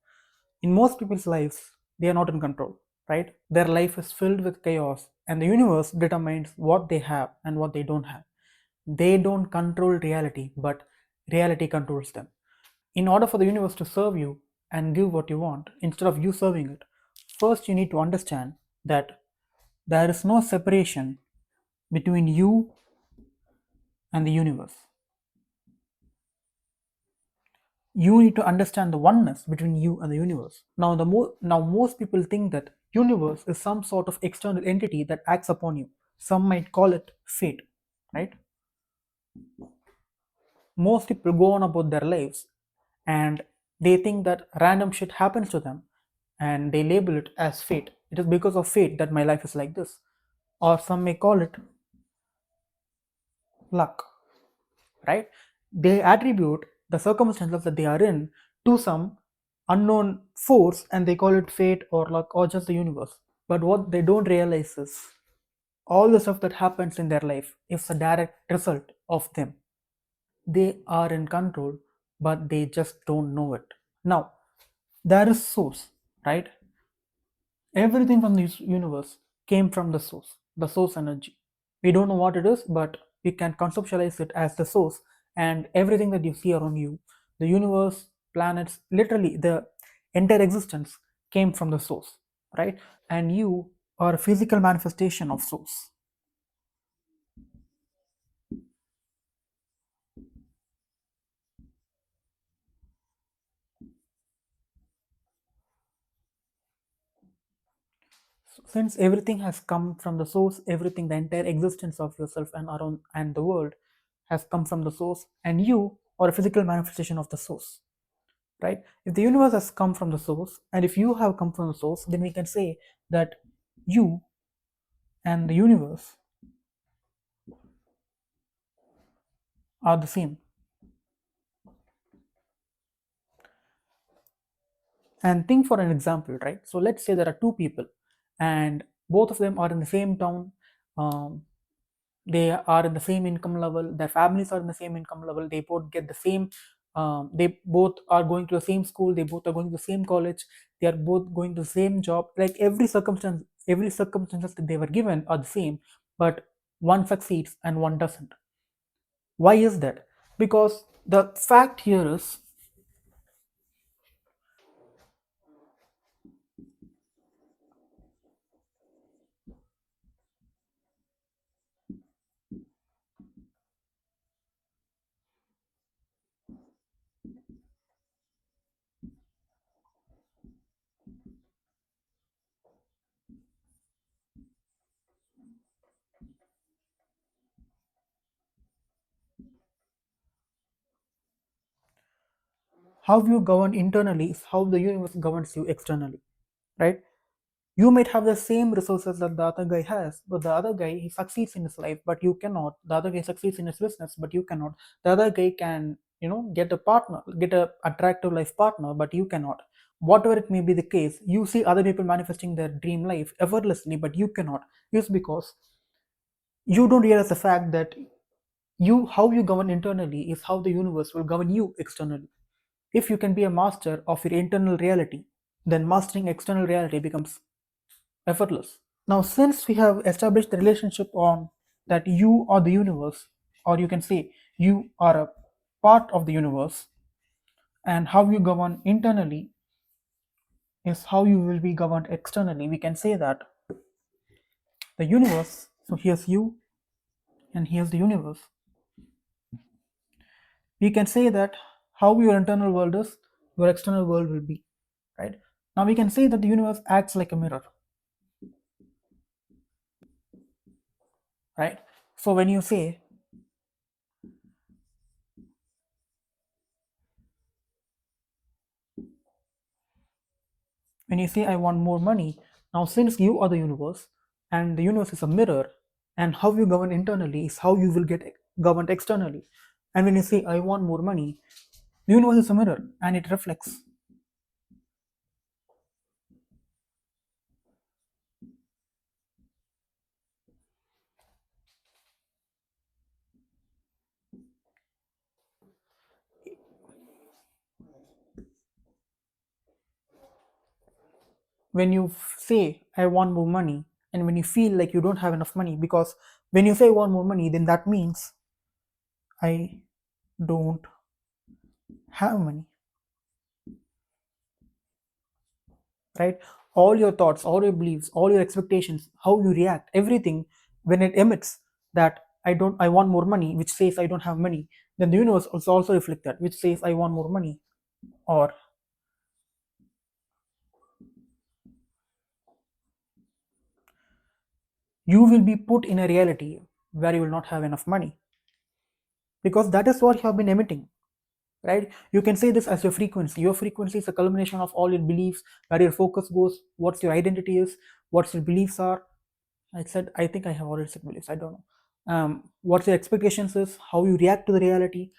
In most people's lives, they are not in control, right? Their life is filled with chaos, and the universe determines what they have and what they don't have. They don't control reality, but reality controls them. In order for the universe to serve you and give what you want instead of you serving it, first you need to understand that there is no separation between you and the universe. You need to understand the oneness between you and the universe. Now most people think that universe is some sort of external entity that acts upon you. Some might call it fate, right? Most people go on about their lives and they think that random shit happens to them and they label it as fate. It is because of fate that my life is like this. Or some may call it luck, right? They attribute the circumstances that they are in to some unknown force and they call it fate or luck or just the universe. But what they don't realize is all the stuff that happens in their life is a direct result of them. They are in control, but they just don't know it. Now, there is source, right? Everything from this universe came from the source energy. We don't know what it is, but we can conceptualize it as the source. And everything that you see around you, the universe, planets, literally the entire existence came from the source, right? And you are a physical manifestation of source. Since everything has come from the source, everything, the entire existence of yourself and around and the world has come from the source, and you are a physical manifestation of the source, right? If the universe has come from the source, and if you have come from the source, then we can say that you and the universe are the same. And think for an example, right? So let's say there are two people, and both of them are in the same town. um, they are in the same income level, their families are in the same income level, they both get the same, they both are going to the same school, they both are going to the same college, they are both going to the same job, like every circumstances that they were given are the same, but one succeeds and one doesn't. Why is that? Because the fact here is, how you govern internally is how the universe governs you externally, right? You might have the same resources that the other guy has, but the other guy, he succeeds in his life, but you cannot. The other guy succeeds in his business, but you cannot. The other guy can, get a partner, get a attractive life partner, but you cannot. Whatever it may be the case, you see other people manifesting their dream life effortlessly, but you cannot. It's because you don't realize the fact that you how you govern internally is how the universe will govern you externally. If you can be a master of your internal reality, then mastering external reality becomes effortless. Now, since we have established the relationship on that you are the universe, or you can say you are a part of the universe, and how you govern internally is how you will be governed externally, we can say that the universe, so here's you and here's the universe. We can say that how your internal world is, your external world will be, right? Now, we can say that the universe acts like a mirror, right? So, when you say I want more money, now since you are the universe and the universe is a mirror, and how you govern internally is how you will get governed externally. And when you say I want more money, the universe is a mirror and it reflects. When you say I want more money, and when you feel like you don't have enough money, because when you say I want more money, then that means I don't have money, right? All your thoughts, all your beliefs, all your expectations, how you react, everything, when it emits that I want more money, which says I don't have money, then the universe also reflect that, which says I want more money. Or you will be put in a reality where you will not have enough money, because that is what you have been emitting, right? You can say this as your frequency. Your frequency is a culmination of all your beliefs, where your focus goes, what your identity is, what your beliefs are. I think I have already said beliefs, I don't know. What your expectations is, how you react to the reality,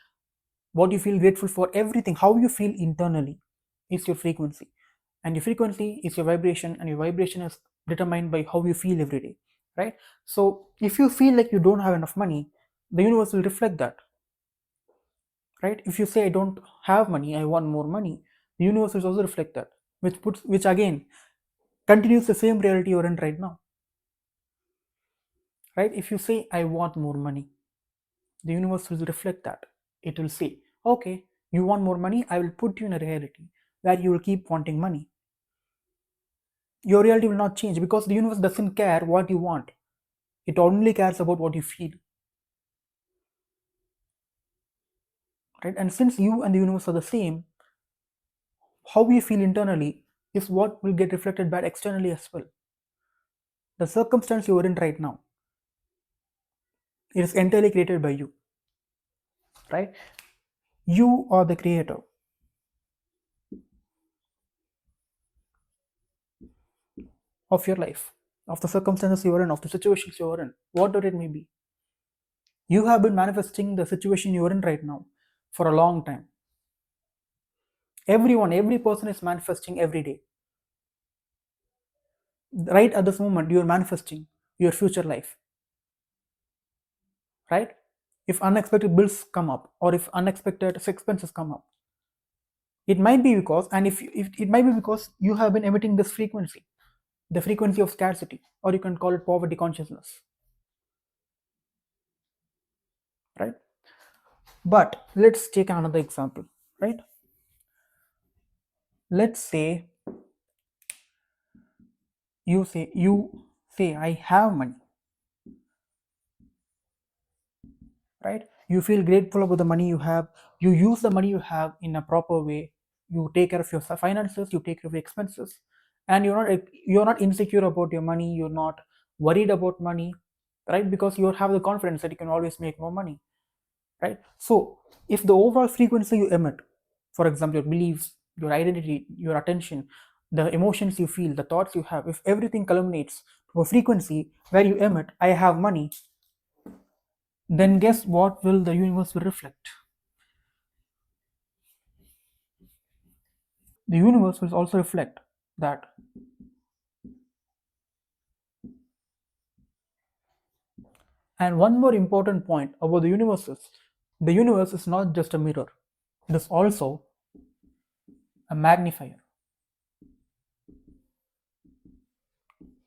what you feel grateful for, everything, how you feel internally is your frequency. And your frequency is your vibration, and your vibration is determined by how you feel every day, right? So if you feel like you don't have enough money, the universe will reflect that, right? If you say I don't have money, I want more money, the universe will also reflect that, which again continues the same reality you're in right now, right? If you say I want more money, the universe will reflect that. It will say, okay, you want more money, I will put you in a reality where you will keep wanting money. Your reality will not change, because the universe doesn't care what you want, it only cares about what you feel, right? And since you and the universe are the same, how you feel internally is what will get reflected back externally as well. The circumstance you are in right now, it is entirely created by you, right? You are the creator of your life, of the circumstances you are in, of the situations you are in, whatever it may be. You have been manifesting the situation you are in right now for a long time. Everyone, every person is manifesting every day. Right at this moment, you are manifesting your future life, right? If unexpected bills come up or if unexpected expenses come up, it might be because, and if it might be because you have been emitting this frequency, the frequency of scarcity, or you can call it poverty consciousness, right? But let's take another example, right? Let's say you say I have money, right? You feel grateful about the money you have. You use the money you have in a proper way. You take care of your finances, you take care of your expenses, and you're not insecure about your money. You're not worried about money, right? Because you have the confidence that you can always make more money, right? So if the overall frequency you emit, for example your beliefs, your identity, your attention, the emotions you feel, the thoughts you have, if everything culminates to a frequency where you emit I have money, then guess what will the universe will reflect? The universe will also reflect that. And one more important point about the universe is, the universe is not just a mirror, it is also a magnifier.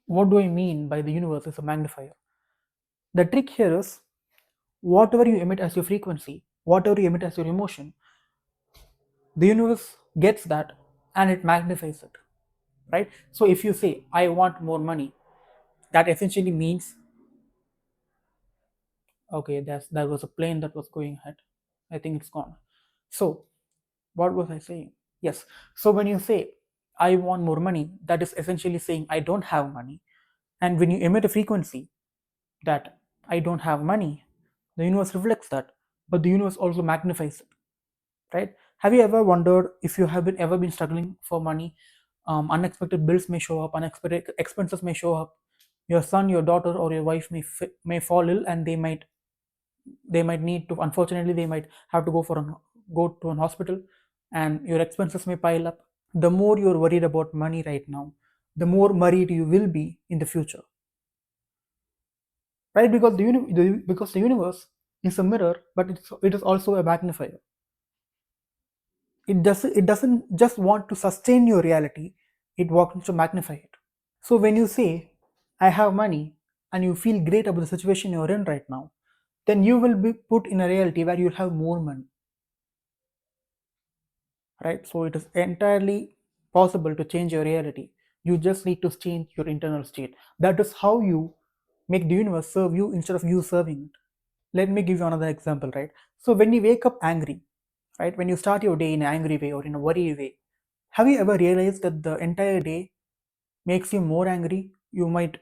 What do I mean by the universe is a magnifier? The trick here is, whatever you emit as your frequency, whatever you emit as your emotion, the universe gets that and it magnifies it, right? So if you say I want more money, that essentially means, okay, there was a plane that was going ahead, I think it's gone. So what was I saying? Yes, so when you say I want more money, that is essentially saying I don't have money. And when you emit a frequency that I don't have money, the universe reflects that, but the universe also magnifies it, right? Have you ever wondered if you have ever been struggling for money? Unexpected bills may show up, unexpected expenses may show up. Your son, your daughter, or your wife may fall ill, and they might need to. Unfortunately, they might have to go to an hospital, and your expenses may pile up. The more you're worried about money right now, the more worried you will be in the future, right? Because because the universe is a mirror, but it is also a magnifier. It doesn't just want to sustain your reality, it wants to magnify it. So when you say I have money and you feel great about the situation you're in right now, then you will be put in a reality where you'll have more money, right? So it is entirely possible to change your reality. You just need to change your internal state. That is how you make the universe serve you instead of you serving it. Let me give you another example, right? So when you wake up angry, right, when you start your day in an angry way or in a worried way, have you ever realized that the entire day makes you more angry? You might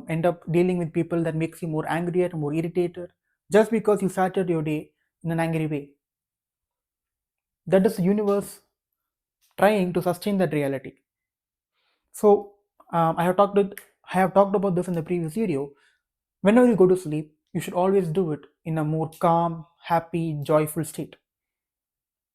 end up dealing with people that makes you more angrier, more irritated, just because you started your day in an angry way. That is the universe trying to sustain that reality. So I have talked about this in the previous video. Whenever you go to sleep, you should always do it in a more calm, happy, joyful state,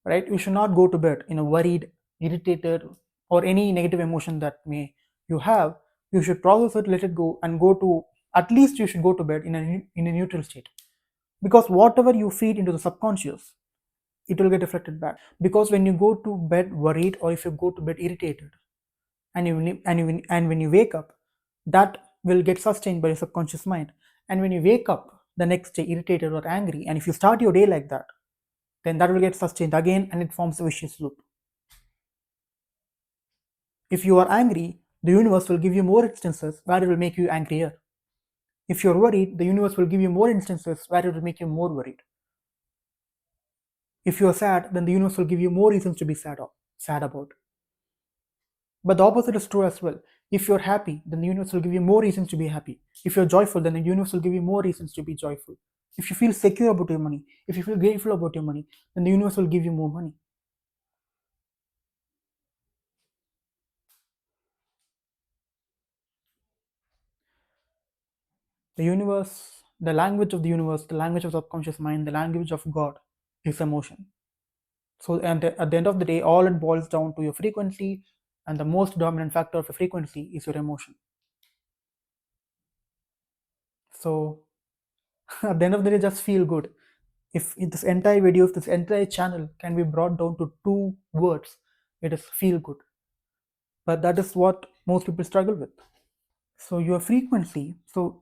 right? You should not go to bed in a worried, irritated, or any negative emotion that may you have. You should process it, let it go, and go to, at least you should go to bed in a neutral state, because whatever you feed into the subconscious, it will get reflected back. Because when you go to bed worried, or if you go to bed irritated, and when you wake up, that will get sustained by your subconscious mind. And when you wake up the next day irritated or angry, and if you start your day like that, then that will get sustained again, and it forms a vicious loop. If you are angry, the universe will give you more instances where it will make you angrier. If you're worried, the universe will give you more instances where it will make you more worried. If you're sad, then the universe will give you more reasons to be sad about. But the opposite is true as well. If you're happy, then the universe will give you more reasons to be happy. If you're joyful, then the universe will give you more reasons to be joyful. If you feel secure about your money, if you feel grateful about your money, then the universe will give you more money. The universe, the language of the universe, the language of the subconscious mind, the language of God is emotion. So, and at the end of the day, all it boils down to your frequency, and the most dominant factor of your frequency is your emotion. So, at the end of the day, just feel good. If this entire video, if this entire channel can be brought down to two words, it is feel good. But that is what most people struggle with. So, your frequency, so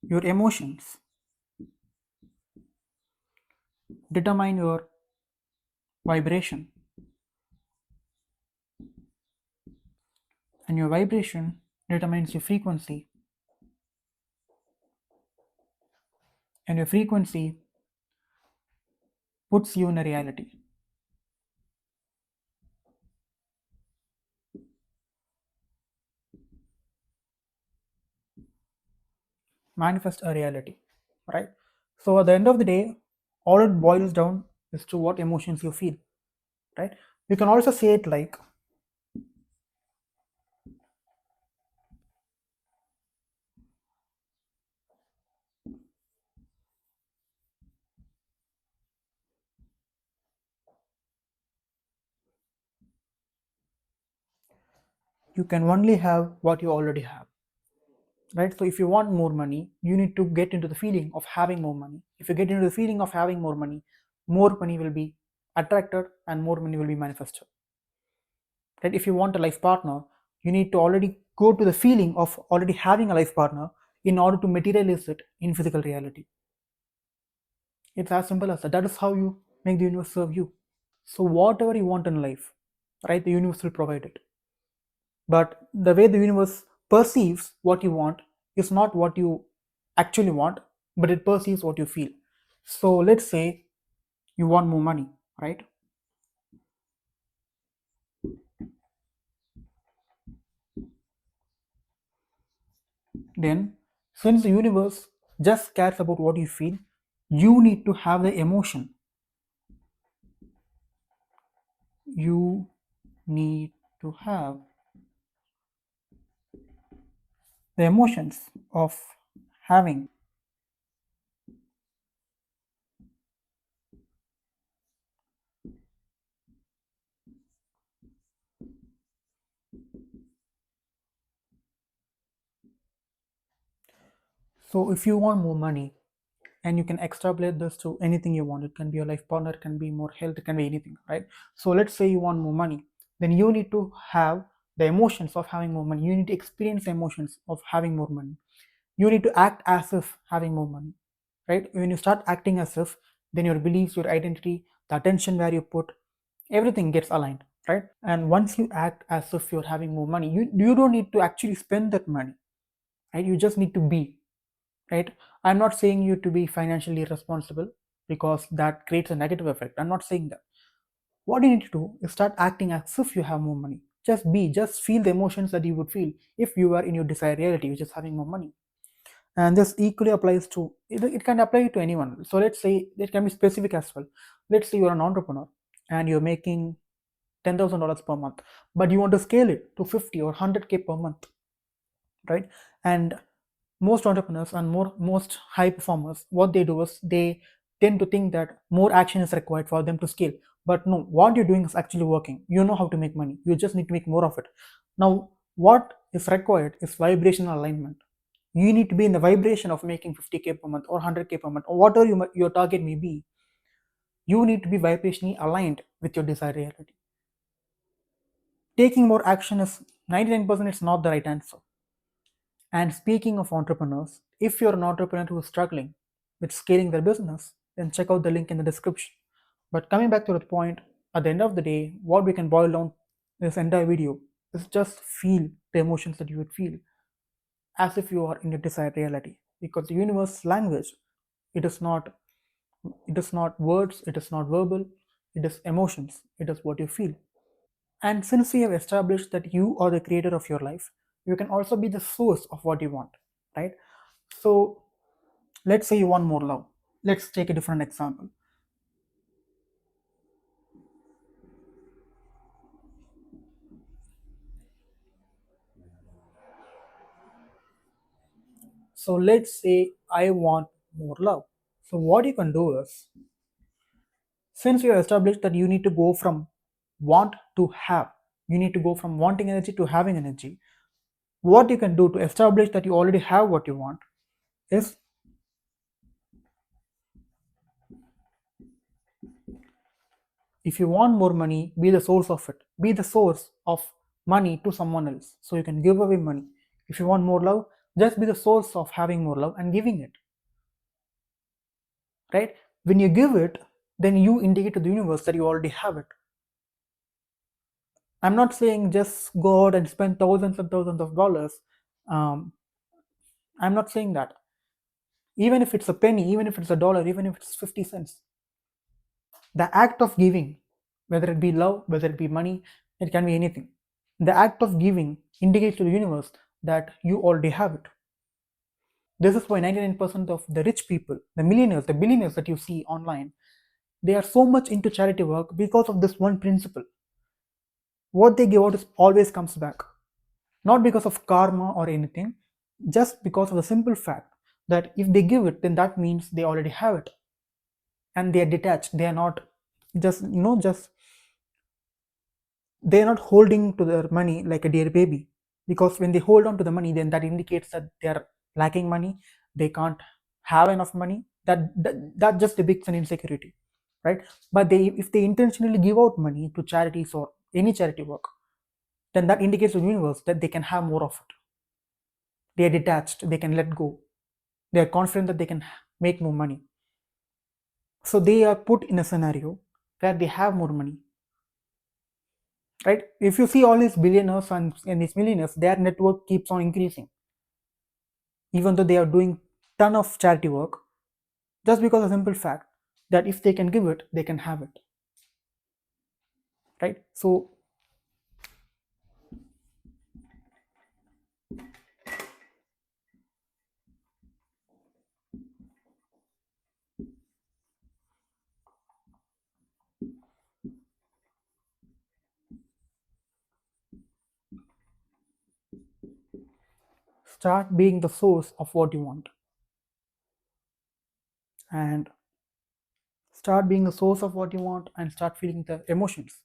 your emotions determine your vibration, and your vibration determines your frequency, and your frequency puts you in a reality. Manifest a reality, right? So at the end of the day, all it boils down is to what emotions you feel, right? You can also say it like, you can only have what you already have, right? So if you want more money, you need to get into the feeling of having more money. If you get into the feeling of having more money will be attracted and more money will be manifested, right? If you want a life partner, you need to already go to the feeling of already having a life partner in order to materialize it in physical reality. It's as simple as that. That is how you make the universe serve you. So whatever you want in life, right, the universe will provide it. But the way the universe perceives what you want is not what you actually want, but it perceives what you feel. So let's say you want more money, right? Then, since the universe just cares about what you feel, you need to have the emotion. You need to have the emotions of having. So if you want more money, and you can extrapolate this to anything you want, it can be your life partner, it can be more health, it can be anything, right? So let's say you want more money, then you need to have the emotions of having more money. You need to experience the emotions of having more money. You need to act as if having more money, right? When you start acting as if, then your beliefs, your identity, the attention where you put, everything gets aligned, right? And once you act as if you're having more money, you don't need to actually spend that money, right? You just need to be, right? I'm not saying you to be financially responsible, because that creates a negative effect. I'm not saying that. What you need to do is start acting as if you have more money. Just feel the emotions that you would feel if you were in your desired reality, which is having more money. And this equally applies to it can apply to anyone. So let's say it can be specific as well. Let's say you're an entrepreneur and you're making $10,000 per month, but you want to scale it to 50 or 100K per month, right? And most entrepreneurs and most high performers, what they do is they tend to think that more action is required for them to scale. But no, what you're doing is actually working. You know how to make money, you just need to make more of it. Now what is required is vibrational alignment. You need to be in the vibration of making 50K per month or 100K per month, or whatever your target may be. You need to be vibrationally aligned with your desired reality. Taking more action is 99% it's not the right answer. And speaking of entrepreneurs, if you're an entrepreneur who is struggling with scaling their business, then check out the link in the description. But coming back to the point, at the end of the day, what we can boil down this entire video is just feel the emotions that you would feel as if you are in your desired reality. Because the universe language, it is not words, it is not verbal, it is emotions, it is what you feel. And since we have established that you are the creator of your life, you can also be the source of what you want, right? So let's say you want more love. Let's take a different example. So let's say I want more love. So what you can do is, since you have established that you need to go from want to have, you need to go from wanting energy to having energy. What you can do to establish that you already have what you want is, if you want more money, be the source of it. Be the source of money to someone else. So you can give away money. If you want more love, just be the source of having more love and giving it. Right? When you give it, then you indicate to the universe that you already have it. I'm not saying just go out and spend thousands and thousands of dollars. Um, I'm not saying that. Even if it's a penny, even if it's a dollar, even if it's 50 cents, the act of giving, whether it be love, whether it be money, it can be anything. The act of giving indicates to the universe that you already have it. This is why 99% of the rich people, the millionaires, the billionaires that you see online, they are so much into charity work because of this one principle. What they give out is always comes back. Not because of karma or anything, just because of the simple fact that if they give it, then that means they already have it. And they are detached. They are not just, just they are not holding to their money like a dear baby, because when they hold on to the money, then that indicates that they are lacking money, they can't have enough money, that just depicts an insecurity, right? But they, if they intentionally give out money to charities or any charity work, then that indicates to the universe that they can have more of it. They are detached, they can let go, they are confident that they can make more money. So they are put in a scenario where they have more money, right? If you see all these billionaires and these millionaires, their network keeps on increasing, even though they are doing ton of charity work, just because of the simple fact that if they can give it, they can have it, right? So start being the source of what you want, and start being the source of what you want, and start feeling the emotions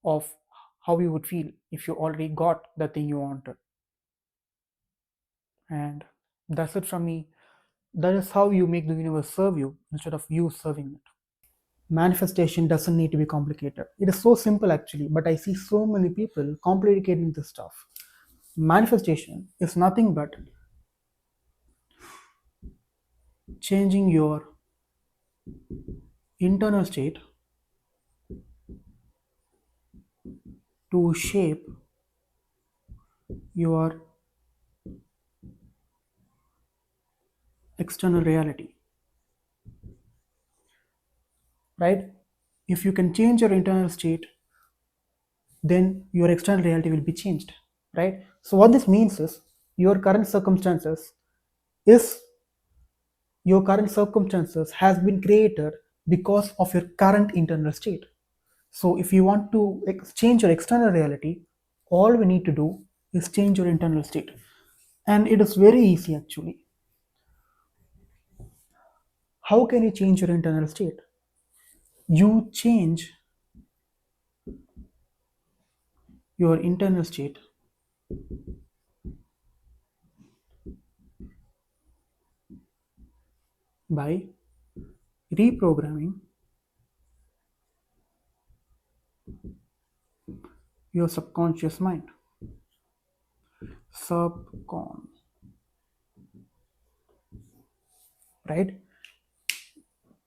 of how you would feel if you already got the thing you wanted. And that's it from me. That is how you make the universe serve you instead of you serving it. Manifestation doesn't need to be complicated. It is so simple actually, but I see so many people complicating this stuff. Manifestation is nothing but changing your internal state to shape your external reality, right? If you can change your internal state, then your external reality will be changed, right? So what this means is your current circumstances is your current circumstances has been created because of your current internal state. So if you want to change your external reality, all we need to do is change your internal state. And it is very easy actually. How can you change your internal state? You change your internal state by reprogramming your subconscious mind. Subcon, right?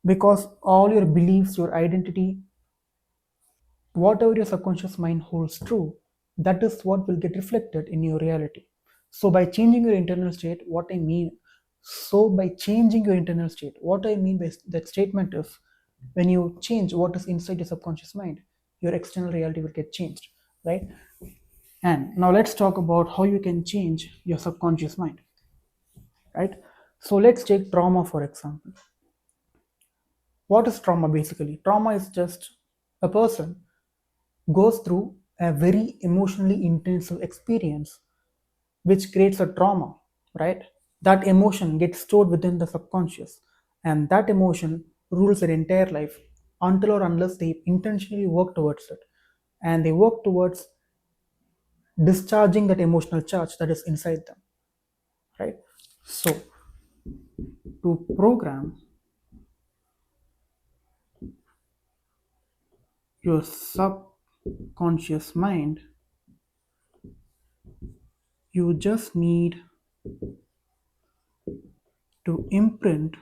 Because all your beliefs, your identity, whatever your subconscious mind holds true, that is what will get reflected in your reality. So by changing your internal state, what I mean, so by changing your internal state, what I mean by that statement is, when you change what is inside your subconscious mind, your external reality will get changed, right? And now let's talk about how you can change your subconscious mind, right? So let's take trauma for example. What is trauma basically? Trauma is just a person goes through a very emotionally intensive experience which creates a trauma, right? That emotion gets stored within the subconscious, and that emotion rules their entire life until or unless they intentionally work towards it. And they work towards discharging that emotional charge that is inside them, right? So, to program your subconscious mind, you just need to imprint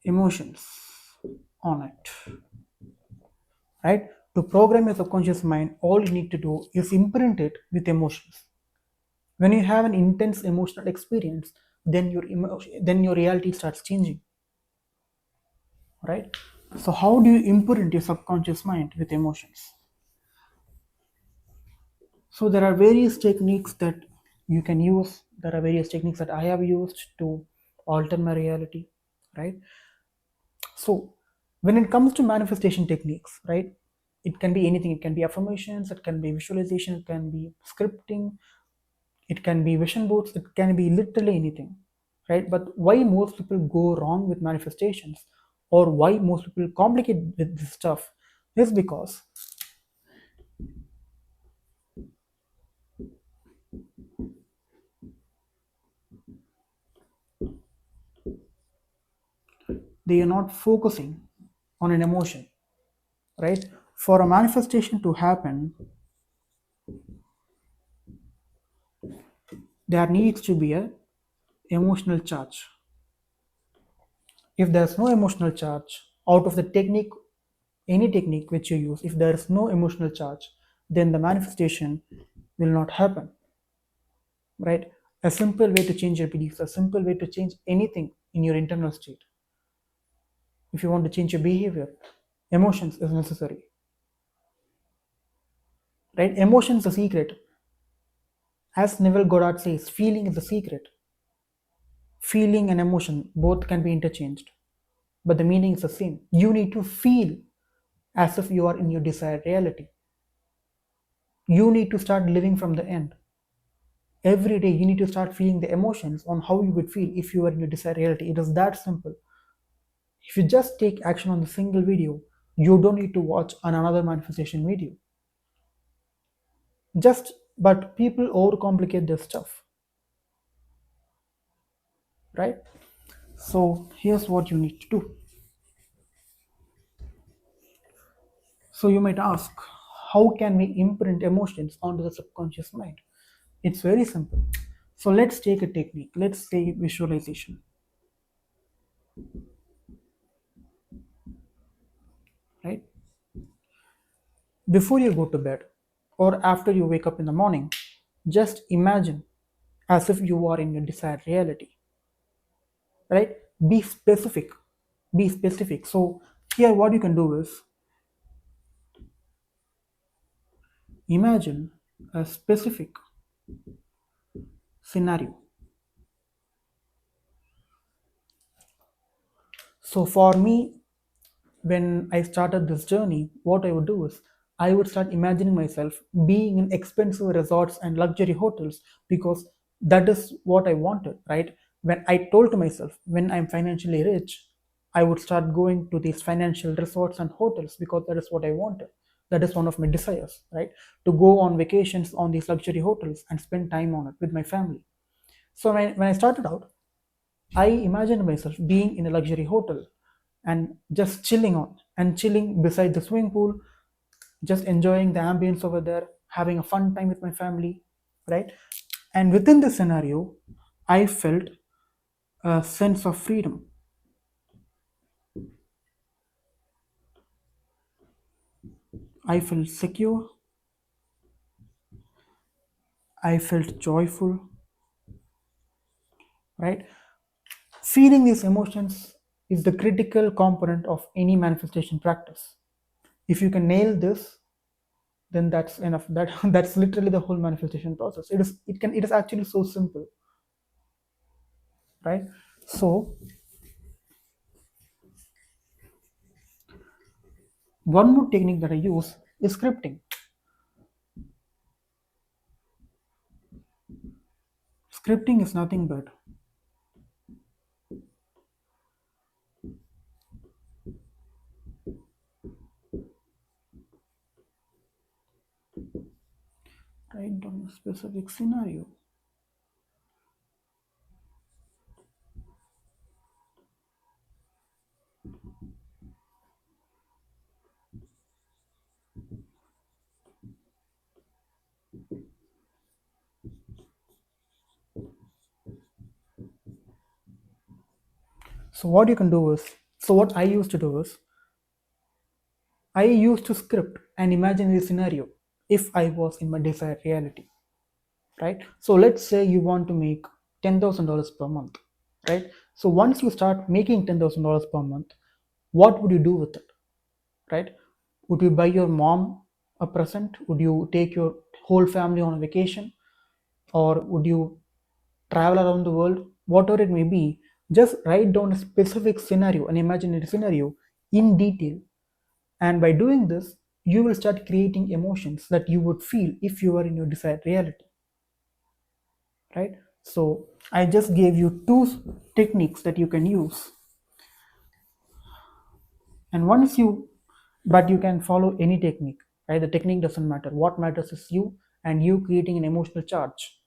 emotions on it, right? To program your subconscious mind, all you need to do is imprint it with emotions. When you have an intense emotional experience, then then your reality starts changing, right? So how do you imprint your subconscious mind with emotions? So there are various techniques that you can use. There are various techniques that I have used to alter my reality, right? So when it comes to manifestation techniques, right, it can be anything. It can be affirmations, it can be visualization, it can be scripting, it can be vision boards, it can be literally anything, right? But why most people go wrong with manifestations, or why most people complicate with this stuff, is because they are not focusing on an emotion, right? For a manifestation to happen, there needs to be a emotional charge. If there's no emotional charge out of the technique, any technique which you use, if there is no emotional charge, then the manifestation will not happen, right? A simple way to change your beliefs, a simple way to change anything in your internal state. If you want to change your behavior, emotions is necessary, right? Emotions is the secret. As Neville Goddard says, feeling is the secret. Feeling and emotion both can be interchanged, but the meaning is the same. You need to feel as if you are in your desired reality. You need to start living from the end. Every day, you need to start feeling the emotions on how you would feel if you were in your desired reality. It is that simple. If you just take action on the single video, you don't need to watch another manifestation video. But people overcomplicate this stuff, right? So here's what you need to do. So you might ask, how can we imprint emotions onto the subconscious mind? It's very simple. So let's take a technique. Let's say visualization, right? Before you go to bed or after you wake up in the morning, just imagine as if you are in your desired reality, right? Be specific. Be specific. So here what you can do is imagine a specific scenario. So for me, when I started this journey, what I would do is I would start imagining myself being in expensive resorts and luxury hotels because that is what I wanted, right? When I told to myself, when I'm financially rich, I would start going to these financial resorts and hotels because that is what I wanted. That is one of my desires, right? To go on vacations on these luxury hotels and spend time on it with my family. So when I started out, I imagined myself being in a luxury hotel and just chilling beside the swimming pool, just enjoying the ambience over there, having a fun time with my family, right? And within the scenario, I felt a sense of freedom. I felt secure, I felt joyful, right? Feeling these emotions is the critical component of any manifestation practice. If you can nail this, then that's enough. That that's literally the whole manifestation process. It is actually so simple, right? So one more technique that I use is scripting. Scripting is nothing but write down a specific scenario. So what you can do is, so what I used to do is, I used to script an imaginary scenario if I was in my desired reality, right? So let's say you want to make $10,000 per month, right? So once you start making $10,000 per month, what would you do with it, right? Would you buy your mom a present? Would you take your whole family on a vacation? Or would you travel around the world? Whatever it may be, just write down a specific scenario, an imaginary scenario in detail. And by doing this, you will start creating emotions that you would feel if you were in your desired reality, right? So I just gave you two techniques that you can use. And once you, but you can follow any technique, right? The technique doesn't matter. What matters is you, and you creating an emotional charge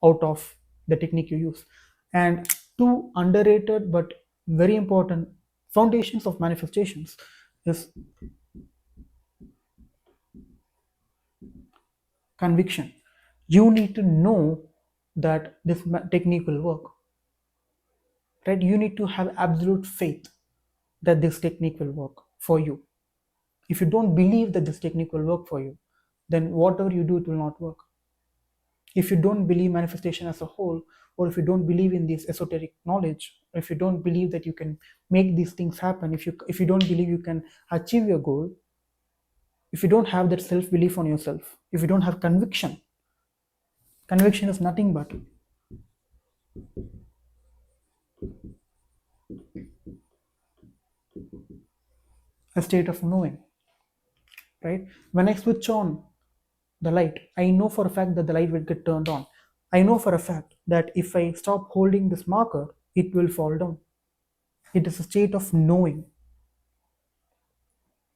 out of the technique you use. And two underrated but very important foundations of manifestations is conviction. You need to know that this technique will work, right? You need to have absolute faith that this technique will work for you. If you don't believe that this technique will work for you, then whatever you do, it will not work. If you don't believe manifestation as a whole, or if you don't believe in this esoteric knowledge, or if you don't believe that you can make these things happen, if you don't believe you can achieve your goal, if you don't have that self belief on yourself, if you don't have conviction, conviction is nothing but a state of knowing, right? When I switch on the light, I know for a fact that the light will get turned on. I know for a fact that if I stop holding this marker, it will fall down. It is a state of knowing,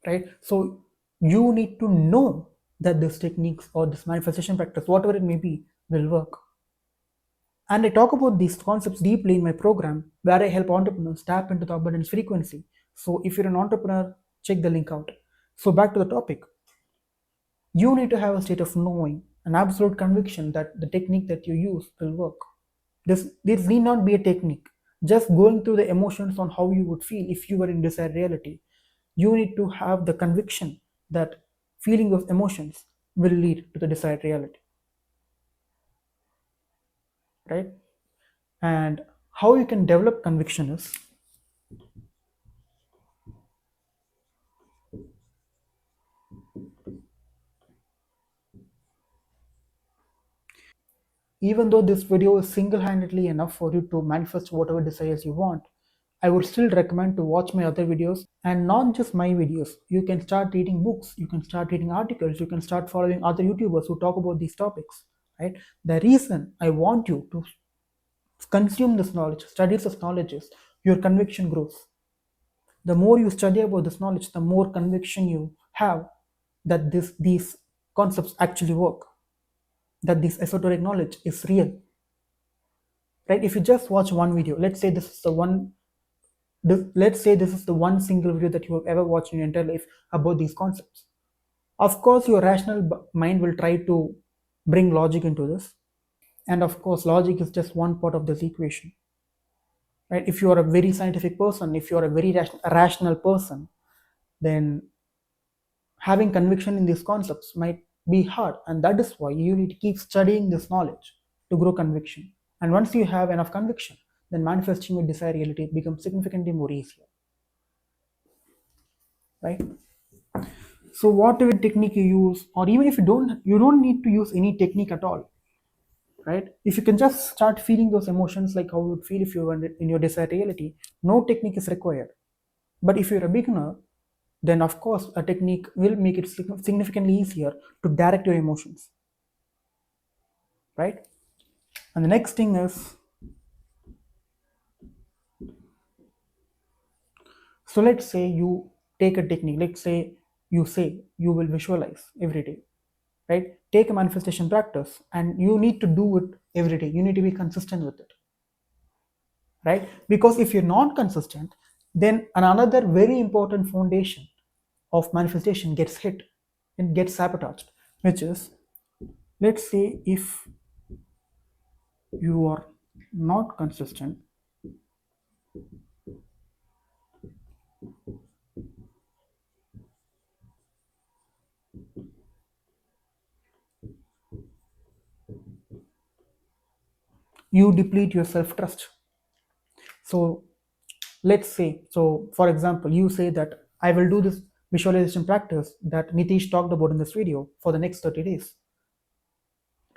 right? So you need to know that this techniques or this manifestation practice, whatever it may be, will work. And I talk about these concepts deeply in my program, where I help entrepreneurs tap into the abundance frequency. So if you're an entrepreneur, check the link out. So back to the topic. You need to have a state of knowing, an absolute conviction that the technique that you use will work. This need not be a technique. Just going through the emotions on how you would feel if you were in desired reality. You need to have the conviction that feeling of emotions will lead to the desired reality, right? And how you can develop conviction is, even though this video is single-handedly enough for you to manifest whatever desires you want, I would still recommend to watch my other videos, and not just my videos. You can start reading books, you can start reading articles, you can start following other YouTubers who talk about these topics, right? The reason I want you to consume this knowledge, study this knowledge is your conviction grows. The more you study about this knowledge, the more conviction you have that these concepts actually work, that this esoteric knowledge is real, right? If you just watch one video, let's say this is the one single video that you have ever watched in your entire life about these concepts. Of course, your rational mind will try to bring logic into this, and of course, logic is just one part of this equation, right? If you are a very scientific person, if you are a very rational person, then having conviction in these concepts might be hard, and that is why you need to keep studying this knowledge to grow conviction. And once you have enough conviction, then manifesting your desired reality becomes significantly more easier, right? So whatever technique you use, or even if you don't need to use any technique at all, right? If you can just start feeling those emotions like how you would feel if you were in your desired reality, no technique is required. But if you're a beginner, then of course a technique will make it significantly easier to direct your emotions, right? And the next thing is, so let's say you take a technique, let's say you will visualize every day, right? Take a manifestation practice and you need to do it every day. You need to be consistent with it, right? Because if you're not consistent, then another very important foundation of manifestation gets hit and gets sabotaged, which is, let's say if you are not consistent, you deplete your self trust. So let's say, so for example, you say that I will do this visualization practice that Nitish talked about in this video for the next 30 days,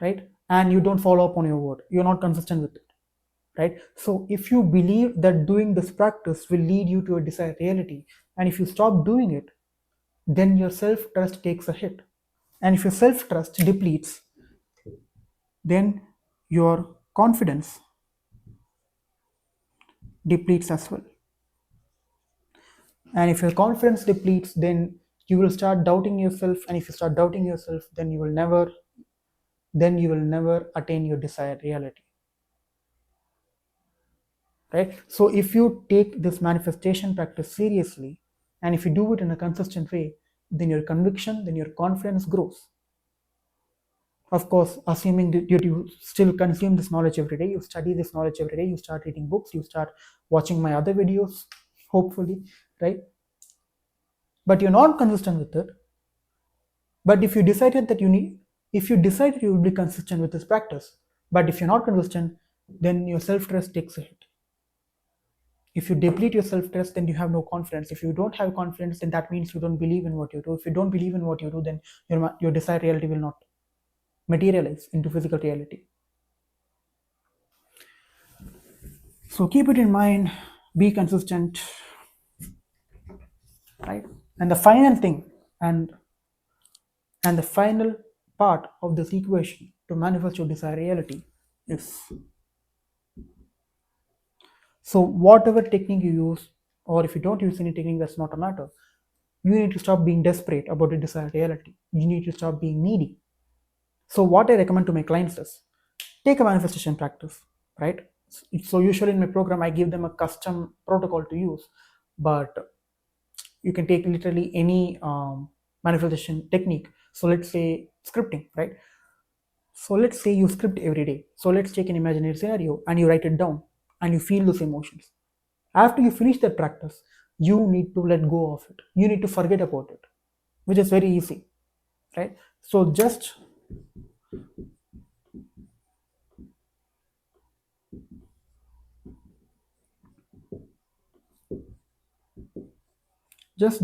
right? And you don't follow up on your word, you're not consistent with it, right? So if you believe that doing this practice will lead you to a desired reality, and if you stop doing it, then your self trust takes a hit. And if your self trust depletes, then your confidence depletes as well. And if your confidence depletes, then you will start doubting yourself. And if you start doubting yourself, then you will never attain your desired reality, right? So if you take this manifestation practice seriously, and if you do it in a consistent way, then your conviction, then your confidence grows. Of course, assuming that you still consume this knowledge every day, you study this knowledge every day, you start reading books, you start watching my other videos, hopefully, right? But you're not consistent with it. But if you decided that you need, if you decided you will be consistent with this practice, but if you're not consistent, then your self-trust takes a hit. If you deplete your self-trust, then you have no confidence. If you don't have confidence, then that means you don't believe in what you do. If you don't believe in what you do, then your desired reality will not materialize into physical reality. So keep it in mind, be consistent, right? And the final thing, and the final part of this equation to manifest your desired reality is, so whatever technique you use, or if you don't use any technique, that's not a matter. You need to stop being desperate about your desired reality. You need to stop being needy. So what I recommend to my clients is, take a manifestation practice, right? So usually in my program, I give them a custom protocol to use, but you can take literally any manifestation technique. So let's say scripting, right? So let's say you script every day. So let's take an imaginary scenario and you write it down and you feel those emotions. After you finish that practice, you need to let go of it. You need to forget about it, which is very easy, right? So just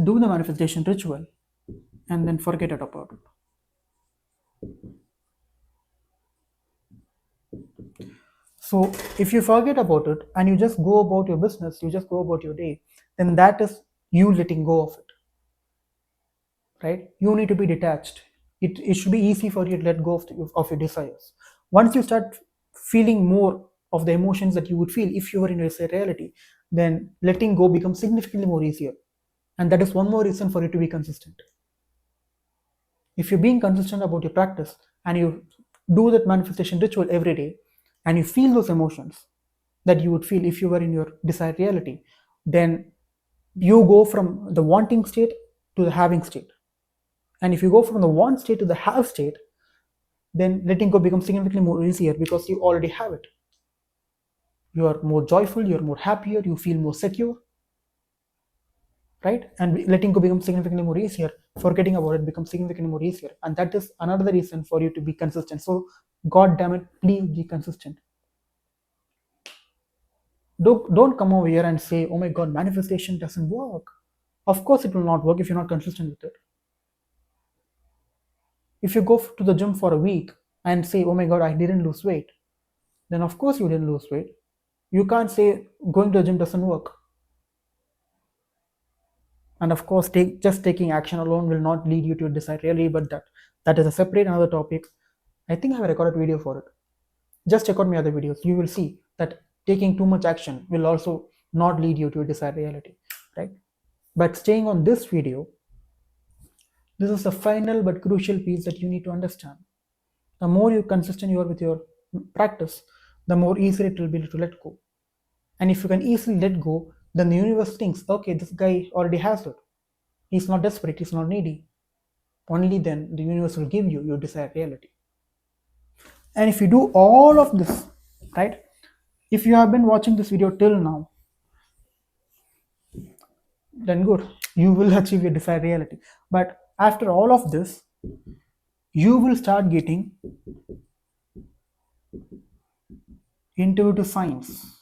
do the manifestation ritual and then forget it about it. So if you forget about it and you just go about your business, you just go about your day, then that is you letting go of it, right? You need to be detached. It should be easy for you to let go of your desires. Once you start feeling more of the emotions that you would feel if you were in a reality, then letting go becomes significantly more easier. And that is one more reason for you to be consistent. If you're being consistent about your practice and you do that manifestation ritual every day and you feel those emotions that you would feel if you were in your desired reality, then you go from the wanting state to the having state. And if you go from the want state to the have state, then letting go becomes significantly more easier because you already have it. You are more joyful, you're more happier, you feel more secure, right? And letting go becomes significantly more easier. Forgetting about it becomes significantly more easier. And that is another reason for you to be consistent. So, God damn it, please be consistent. Don't come over here and say, oh my God, manifestation doesn't work. Of course, it will not work if you're not consistent with it. If you go to the gym for a week and say, oh my god, I didn't lose weight, then of course you didn't lose weight. You can't say going to the gym doesn't work. And of course, just taking action alone will not lead you to your desired reality, but that is a separate another topic. I think I have a recorded video for it. Just check out my other videos. You will see that taking too much action will also not lead you to your desired reality, right? But staying on this video, this is the final but crucial piece that you need to understand. The more you consistent you are with your practice, the more easy it will be to let go. And if you can easily let go, then the universe thinks, okay, this guy already has it. He's not desperate, he's not needy. Only then the universe will give you your desired reality. And if you do all of this, right? If you have been watching this video till now, then good, you will achieve your desired reality. But after all of this, you will start getting intuitive signs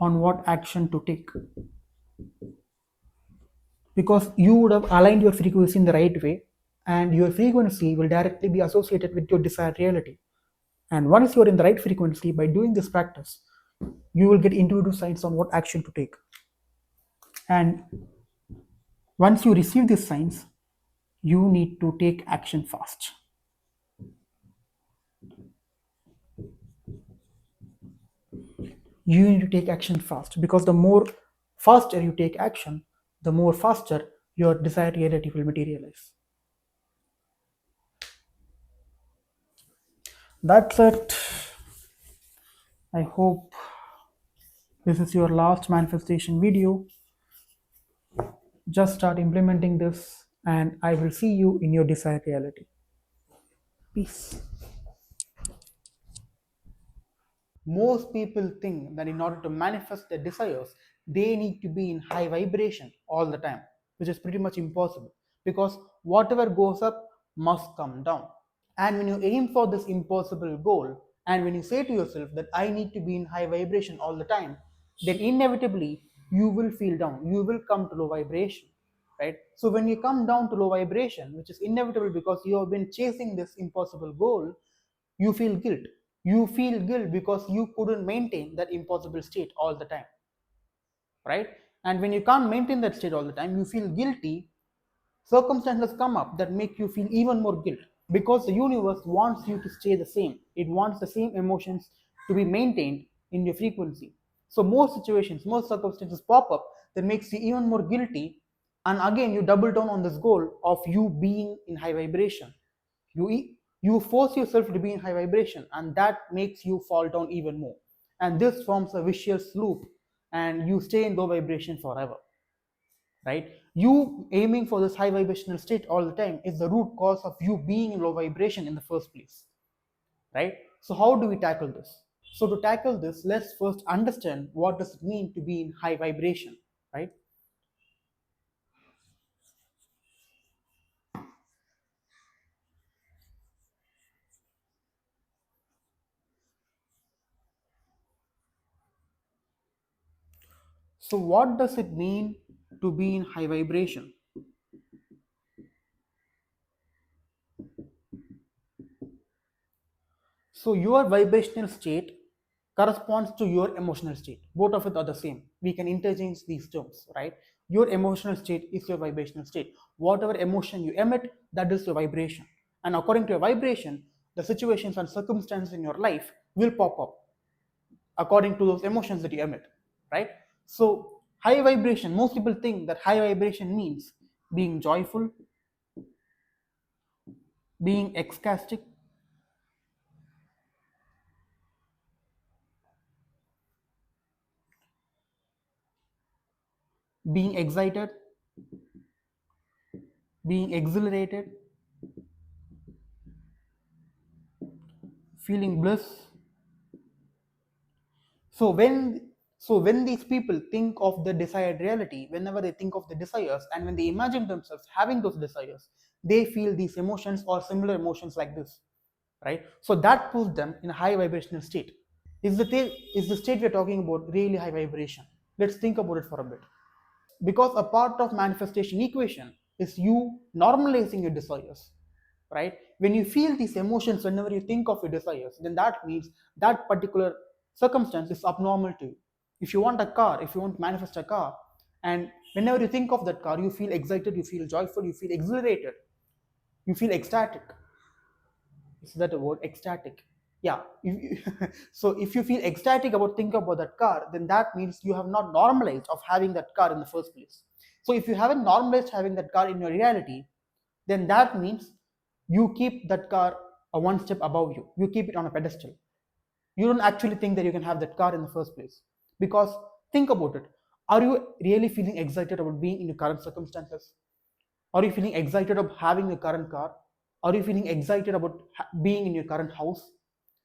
on what action to take, because you would have aligned your frequency in the right way, and your frequency will directly be associated with your desired reality. And once you're in the right frequency, by doing this practice, you will get intuitive signs on what action to take. And once you receive these signs, you need to take action fast. You need to take action fast, because the more faster you take action, the more faster your desired reality will materialize. That's it. I hope this is your last manifestation video. Just start implementing this, and I will see you in your desired reality. Peace. Most people think that in order to manifest their desires, they need to be in high vibration all the time, which is pretty much impossible, because whatever goes up must come down. And when you aim for this impossible goal, and when you say to yourself that I need to be in high vibration all the time, then inevitably you will feel down. You will come to low vibration, right? So when you come down to low vibration, which is inevitable because you have been chasing this impossible goal, you feel guilt. You feel guilt because you couldn't maintain that impossible state all the time, right? And when you can't maintain that state all the time, you feel guilty. Circumstances come up that make you feel even more guilt, because the universe wants you to stay the same. It wants the same emotions to be maintained in your frequency. So most situations, most circumstances pop up that makes you even more guilty, and again you double down on this goal of you being in high vibration. You force yourself to be in high vibration, and that makes you fall down even more, and this forms a vicious loop, and you stay in low vibration forever, right? You aiming for this high vibrational state all the time is the root cause of you being in low vibration in the first place, right? So how do we tackle this? So to tackle this, let's first understand what does it mean to be in high vibration, right? So what does it mean to be in high vibration? So your vibrational state corresponds to your emotional state. Both of it are the same. We can interchange these terms, right? Your emotional state is your vibrational state. Whatever emotion you emit, that is your vibration. And according to your vibration, the situations and circumstances in your life will pop up according to those emotions that you emit, right? So high vibration, most people think that high vibration means being joyful, being ecstatic, being excited, being exhilarated, feeling bliss. So when these people think of the desired reality, whenever they think of the desires and when they imagine themselves having those desires, they feel these emotions or similar emotions like this, right? So that puts them in a high vibrational state. Is the state we're talking about really high vibration? Let's think about it for a bit. because a part of manifestation equation is you normalizing your desires, right? When you feel these emotions whenever you think of your desires, then that means that particular circumstance is abnormal to you. If you want a car, if you want to manifest a car, and whenever you think of that car, you feel excited, you feel joyful, you feel exhilarated, you feel ecstatic. Is that a word? Ecstatic. Yeah. So if you feel ecstatic about thinking about that car, then that means you have not normalized of having that car in the first place. So if you haven't normalized having that car in your reality, then that means you keep that car a one step above you. You keep it on a pedestal. You don't actually think that you can have that car in the first place. Because think about it. Are you really feeling excited about being in your current circumstances? Are you feeling excited about having your current car? Are you feeling excited about being in your current house?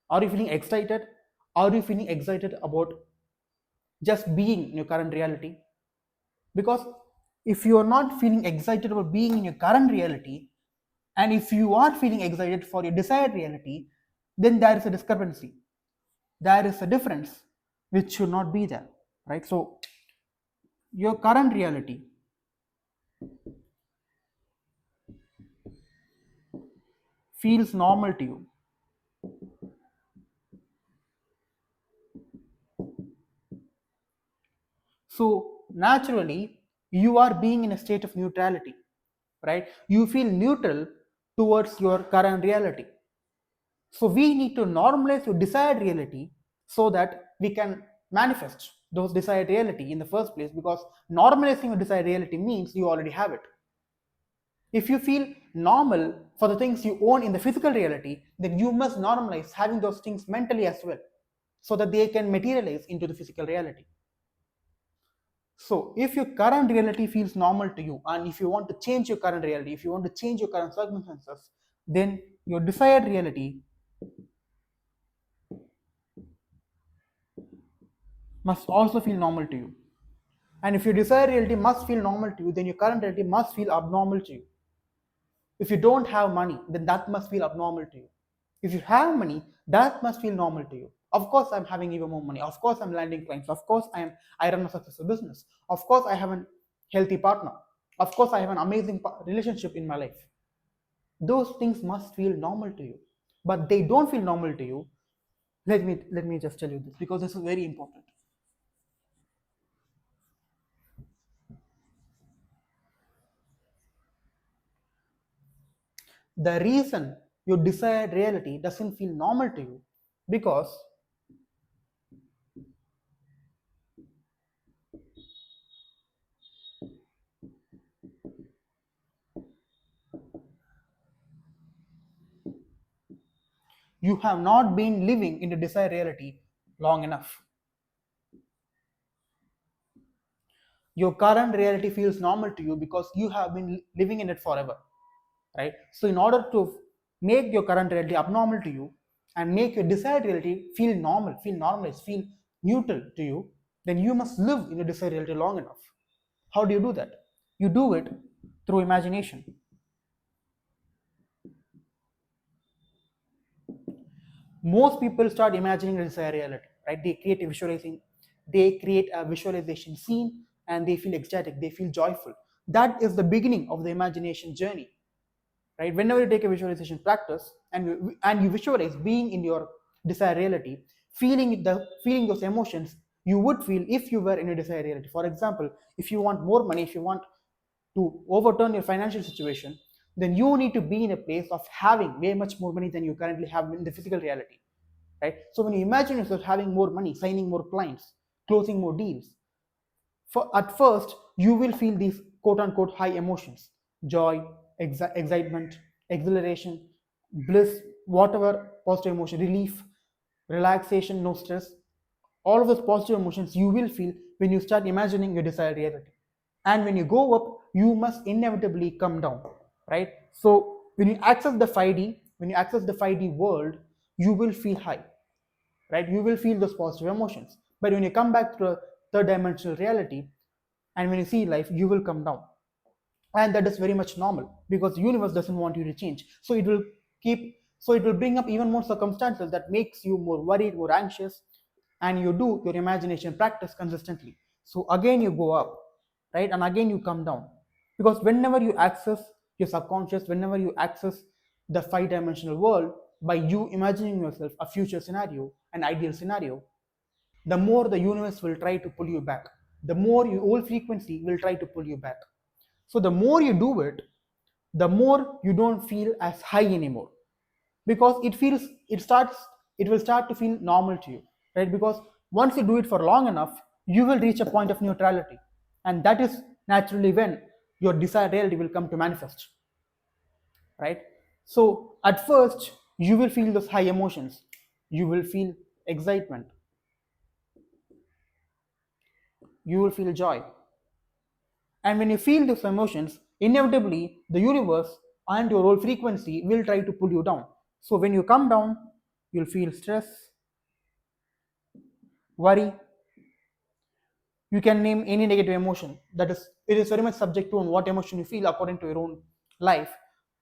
Are you feeling excited? Are you feeling excited about just being in your current reality? Because if you are not feeling excited about being in your current reality, and if you are feeling excited for your desired reality, then there is a discrepancy. There is a difference which should not be there, right? So, your current reality feels normal to you. So naturally, you are being in a state of neutrality, right? You feel neutral towards your current reality. So we need to normalize your desired reality so that we can manifest those desired reality in the first place, because normalizing your desired reality means you already have it. If you feel normal for the things you own in the physical reality, then you must normalize having those things mentally as well so that they can materialize into the physical reality. So, if your current reality feels normal to you, and if you want to change your current reality, if you want to change your current circumstances, then your desired reality must also feel normal to you. And if your desired reality must feel normal to you, then your current reality must feel abnormal to you. If you don't have money, then that must feel abnormal to you. If you have money, that must feel normal to you. Of course, I'm having even more money. Of course, I'm landing clients. Of course, I run a successful business. Of course, I have a healthy partner. Of course, I have an amazing relationship in my life. Those things must feel normal to you, but they don't feel normal to you. Let me just tell you this, because this is very important. The reason your desired reality doesn't feel normal to you, because you have not been living in the desired reality long enough. Your current reality feels normal to you because you have been living in it forever, right? So in order to make your current reality abnormal to you and make your desired reality feel normal, feel normalized, feel neutral to you, then you must live in your desired reality long enough. How do you do that? You do it through imagination. Most people start imagining a desired reality, right? They create a visualization scene, and they feel ecstatic, they feel joyful. That is the beginning of the imagination journey, right? Whenever you take a visualization practice and you visualize being in your desired reality, feeling those emotions you would feel if you were in your desired reality. For example, if you want more money, if you want to overturn your financial situation, then you need to be in a place of having way much more money than you currently have in the physical reality, right? So when you imagine yourself having more money, signing more clients, closing more deals, for at first you will feel these quote unquote high emotions: joy, excitement, exhilaration, bliss, whatever positive emotion, relief, relaxation, no stress. All of those positive emotions you will feel when you start imagining your desired reality. And when you go up, you must inevitably come down, right? So when you access the 5D, when you access the 5D world, you will feel high, right? You will feel those positive emotions. But when you come back to a third dimensional reality, and when you see life, you will come down. And that is very much normal, because the universe doesn't want you to change. So it will bring up even more circumstances that makes you more worried, more anxious, and you do your imagination practice consistently. So again you go up. right? And again you come down. Because whenever you access your subconscious, whenever you access the five-dimensional world by you imagining yourself a future scenario, an ideal scenario, the more the universe will try to pull you back. The more your old frequency will try to pull you back. So the more you do it, the more you don't feel as high anymore, because it will start to feel normal to you, right? Because once you do it for long enough, you will reach a point of neutrality, and that is naturally when your desired reality will come to manifest, right? So at first you will feel those high emotions, you will feel excitement, you will feel joy. And when you feel those emotions, inevitably the universe and your whole frequency will try to pull you down. So when you come down, you'll feel stress, worry. You can name any negative emotion. That is, it is very much subject to on what emotion you feel according to your own life.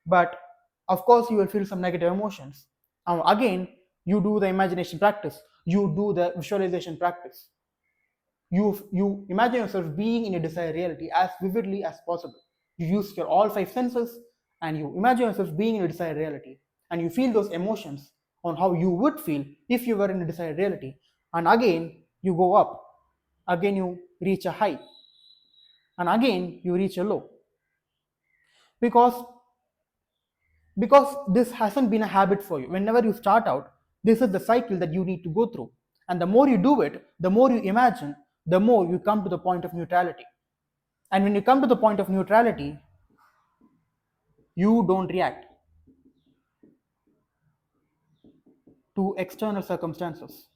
But of course, you will feel some negative emotions. Now, again, you do the imagination practice, you do the visualization practice. You imagine yourself being in your desired reality as vividly as possible. You use your all five senses and you imagine yourself being in a desired reality, and you feel those emotions on how you would feel if you were in a desired reality. And again you go up, again you reach a high, and again you reach a low. Because because this hasn't been a habit for you. Whenever you start out, this is the cycle that you need to go through, and the more you do it, the more you imagine, the more you come to the point of neutrality. And when you come to the point of neutrality, you don't react to external circumstances.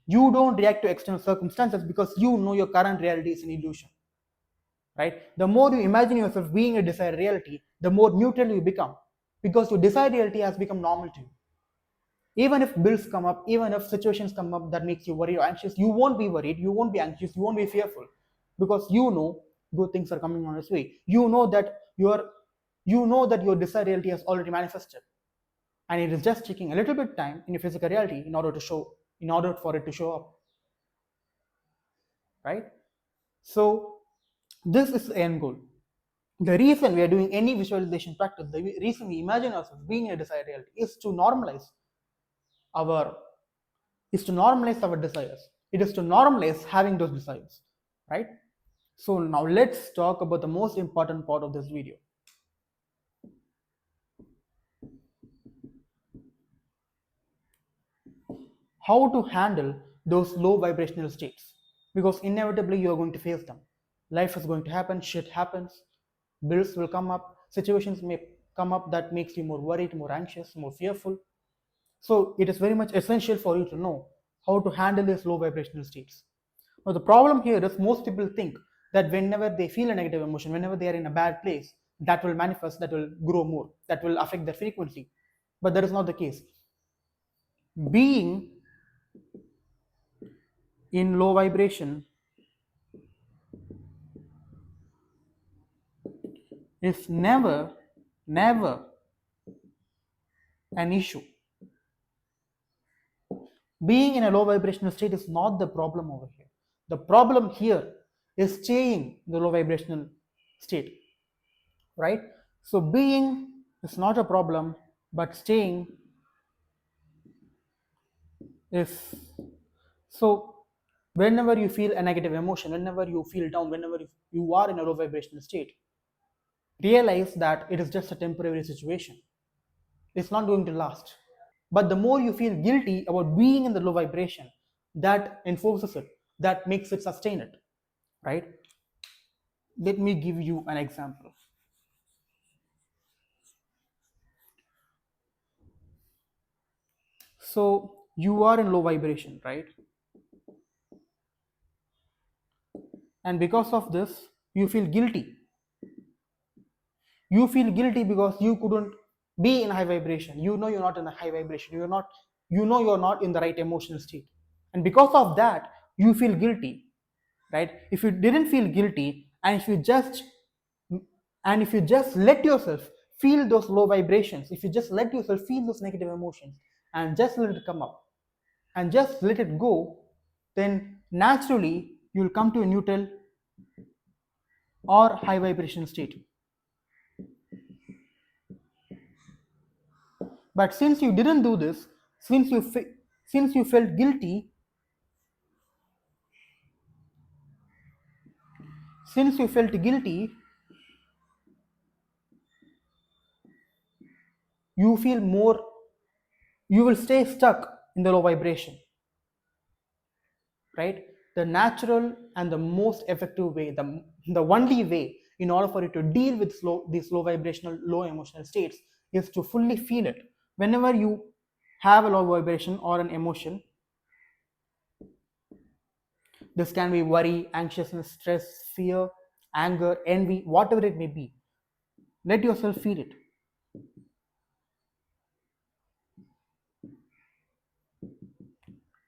You don't react to external circumstances because you know your current reality is an illusion, right? The more you imagine yourself being a desired reality, the more neutral you become, because your desired reality has become normal to you. Even if bills come up, even if situations come up that makes you worried or anxious, you won't be worried, you won't be anxious, you won't be fearful, because you know good things are coming on its way. You know that your desired reality has already manifested, and it is just taking a little bit time in your physical reality in order for it to show up, right? So this is the end goal. The reason we are doing any visualization practice, the reason we imagine ourselves being in a desired reality, our is to normalize our desires. It is to normalize having those desires, right? So now let's talk about the most important part of this video. How to handle those low vibrational states, because inevitably you are going to face them. Life is going to happen, shit happens, bills will come up, situations may come up that makes you more worried, more anxious, more fearful. So it is very much essential for you to know how to handle these low vibrational states. Now the problem here is most people think that whenever they feel a negative emotion, whenever they are in a bad place, that will manifest, that will grow more, that will affect their frequency. But that is not the case. Being in low vibration is never an issue. Being in a low vibrational state is not the problem over here. The problem here is staying in the low vibrational state, right? So being is not a problem, but staying is. So whenever you feel a negative emotion, whenever you feel down, whenever you are in a low vibrational state, realize that it is just a temporary situation. It's not going to last. But the more you feel guilty about being in the low vibration, that enforces it, that makes it sustain it, right? Let me give you an example. So you are in low vibration, right? And because of this, you feel guilty. You feel guilty because you couldn't be in high vibration. You know you're not in a high vibration. You're not in the right emotional state. And because of that, you feel guilty, right? If you didn't feel guilty, and if you just let yourself feel those low vibrations, if you just let yourself feel those negative emotions and just let it come up, and just let it go, then naturally you'll come to a neutral or high vibration state. But since you didn't do this, since you since you felt guilty, since you felt guilty, you feel more, you will stay stuck in the low vibration, right? The natural and the most effective way, the only way in order for you to deal with these low vibrational, low emotional states is to fully feel it. Whenever you have a low vibration or an emotion, this can be worry, anxiousness, stress, fear, anger, envy, whatever it may be. Let yourself feel it.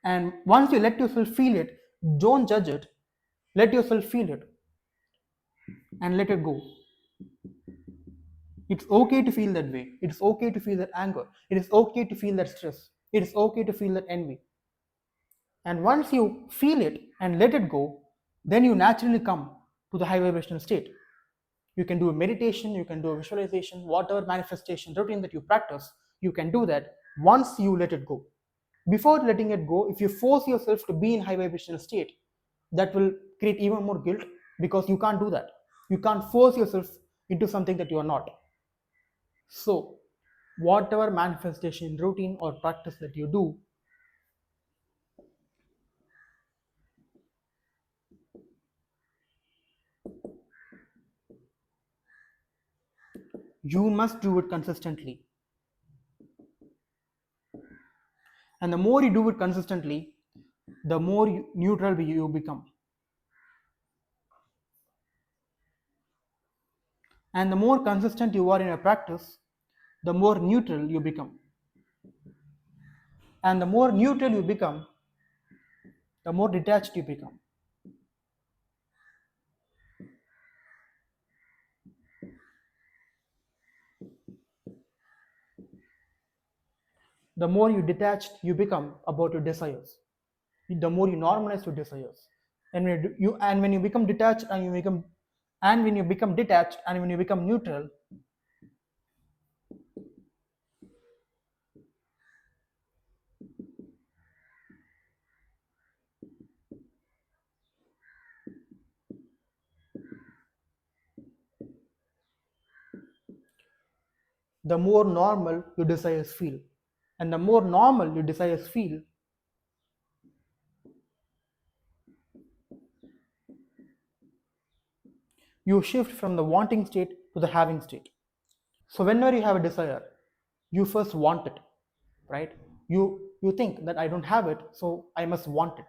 And once you let yourself feel it, don't judge it. Let yourself feel it and let it go. It's okay to feel that way. It's okay to feel that anger. It is okay to feel that stress. It is okay to feel that envy. And once you feel it and let it go, then you naturally come to the high vibrational state. You can do a meditation, you can do a visualization, whatever manifestation routine that you practice, you can do that once you let it go. Before letting it go, if you force yourself to be in high vibrational state, that will create even more guilt, because you can't do that. You can't force yourself into something that you are not. So whatever manifestation routine or practice that you do, you must do it consistently. And the more you do it consistently, the more neutral you become. And the more consistent you are in a practice, the more neutral you become. And the more neutral you become, the more detached you become. The more you detached you become about your desires, the more you normalize your desires. And when you become detached and you become and when you become detached and when you become neutral, the more normal your desires feel. And the more normal your desires feel, you shift from the wanting state to the having state. So whenever you have a desire, you first want it, right? You think that I don't have it, so I must want it.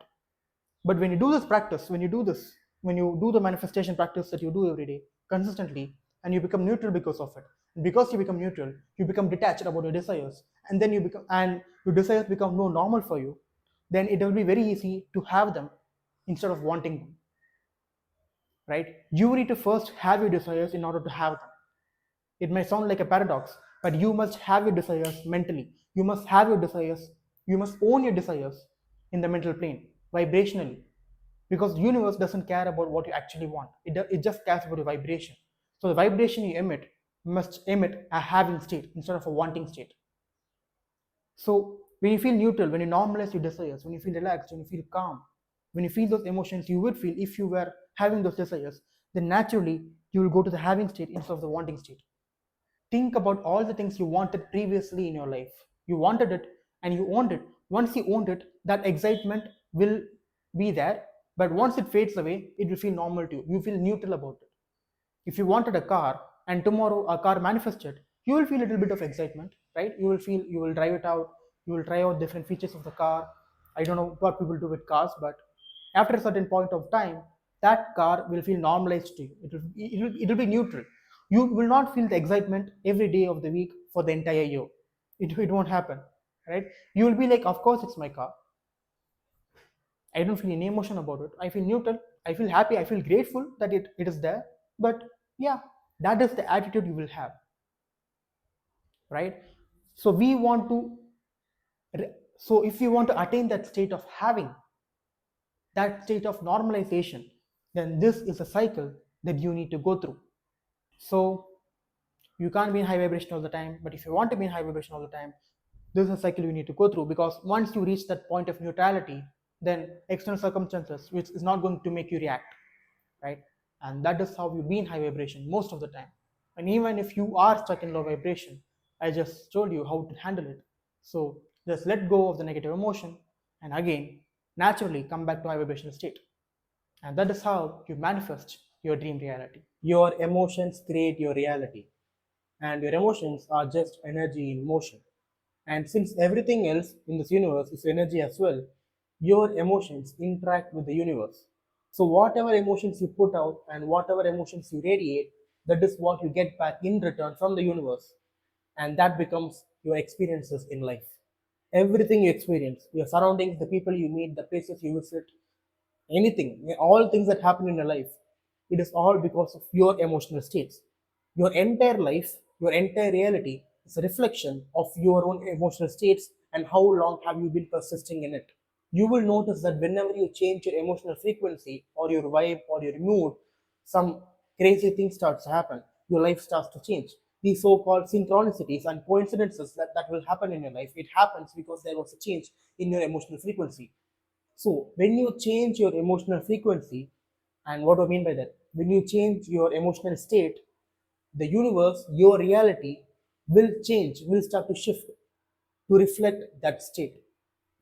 But when you do this practice, when you do the manifestation practice that you do every day consistently, and you become neutral because of it, and because you become neutral, you become detached about your desires, and then your desires become more normal for you, then it will be very easy to have them instead of wanting them, right? You need to first have your desires in order to have them. It may sound like a paradox, but you must have your desires mentally. You must have your desires. You must own your desires in the mental plane, vibrationally. Because the universe doesn't care about what you actually want. It just cares about your vibration. So the vibration you emit must emit a having state instead of a wanting state. So when you feel neutral, when you normalize your desires, when you feel relaxed, when you feel calm, when you feel those emotions you would feel if you were having those desires, then naturally you will go to the having state instead of the wanting state. Think about all the things you wanted previously in your life. You wanted it and you owned it. Once you owned it, that excitement will be there, but once it fades away, it will feel normal to you. You feel neutral about it. If you wanted a car and tomorrow a car manifested, you will feel a little bit of excitement, right? You will drive it out, you will try out different features of the car. I don't know what people do with cars, but after a certain point of time, that car will feel normalized to you. It will be neutral. You will not feel the excitement every day of the week for the entire year. It won't happen, right? You will be like, of course it's my car. I don't feel any emotion about it. I feel neutral. I feel happy. I feel grateful that it is there. But yeah, that is the attitude you will have, right? So we want to So if you want to attain that state of having, that state of normalization, then this is a cycle that you need to go through. So you can't be in high vibration all the time, but if you want to be in high vibration all the time, this is a cycle you need to go through, because once you reach that point of neutrality, then external circumstances, which is not going to make you react, right? And that is how you be in high vibration most of the time. And even if you are stuck in low vibration, I just told you how to handle it. So just let go of the negative emotion and again naturally come back to high vibrational state. And that is how you manifest your dream reality. Your emotions create your reality, and your emotions are just energy in motion. And since everything else in this universe is energy as well, your emotions interact with the universe. So, whatever emotions you put out and whatever emotions you radiate, that is what you get back in return from the universe. And that becomes your experiences in life. Everything you experience, your surroundings, the people you meet, the places you visit, anything, all things that happen in your life, it is all because of your emotional states. Your entire life, your entire reality is a reflection of your own emotional states and how long have you been persisting in it. You will notice that whenever you change your emotional frequency or your vibe or your mood, some crazy thing starts to happen. Your life starts to change. These so-called synchronicities and coincidences that will happen in your life, it happens because there was a change in your emotional frequency. So when you change your emotional frequency, and what do I mean by that? When you change your emotional state, the universe, your reality will change, will start to shift to reflect that state,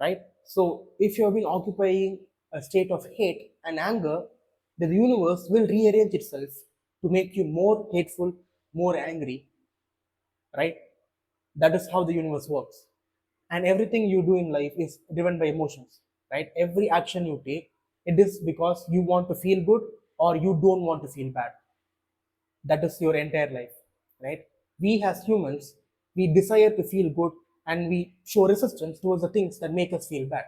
right? So if you have been occupying a state of hate and anger, the universe will rearrange itself to make you more hateful, more angry, right? That is how the universe works. And everything you do in life is driven by emotions, right? Every action you take, it is because you want to feel good or you don't want to feel bad. That is your entire life, right? We as humans, we desire to feel good, and we show resistance towards the things that make us feel bad.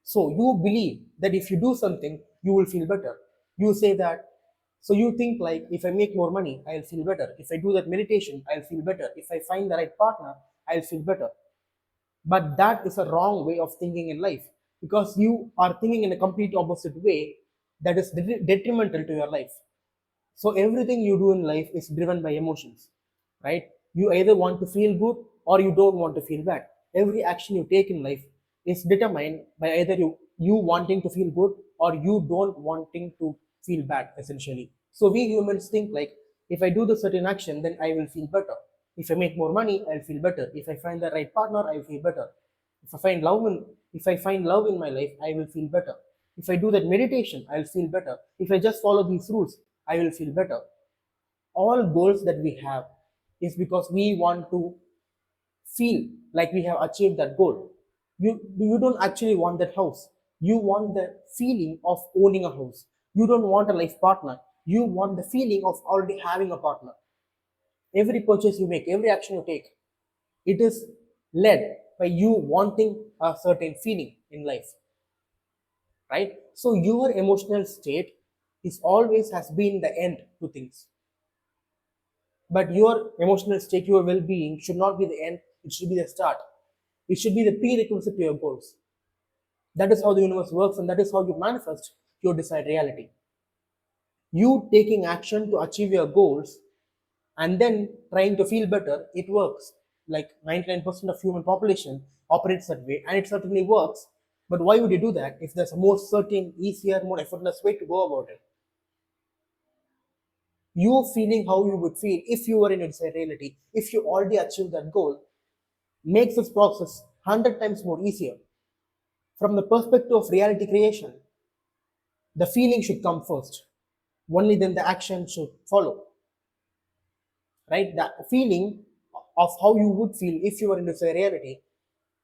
So you believe that if you do something you will feel better. You say that, so you think like, if I make more money I'll feel better, if I do that meditation I'll feel better, if I find the right partner I'll feel better. But that is a wrong way of thinking in life, because you are thinking in a complete opposite way that is detrimental to your life. So everything you do in life is driven by emotions, right? You either want to feel good or you don't want to feel bad. Every action you take in life is determined by either you wanting to feel good or you don't wanting to feel bad, essentially. So we humans think like, if I do the certain action, then I will feel better. If I make more money, I'll feel better. If I find the right partner, I'll feel better. If I find love in if I find love in my life, I will feel better. If I do that meditation, I'll feel better. If I just follow these rules, I will feel better. All goals that we have is because we want to feel like we have achieved that goal. You don't actually want that house. You want the feeling of owning a house. You don't want a life partner. You want the feeling of already having a partner. Every purchase you make, every action you take, it is led by you wanting a certain feeling in life, right? So your emotional state is always has been the end to things. But your emotional state, your well-being should not be the end, it should be the start. It should be the prerequisite to your goals. That is how the universe works, and that is how you manifest your desired reality. You taking action to achieve your goals and then trying to feel better, it works. Like 99% of human population operates that way, and it certainly works. But why would you do that if there's a more certain, easier, more effortless way to go about it? You feeling how you would feel if you were in your desired reality, if you already achieved that goal, makes this process 100 times more easier. From the perspective of reality creation, the feeling should come first. Only then the action should follow. Right? The feeling of how you would feel if you were in this reality,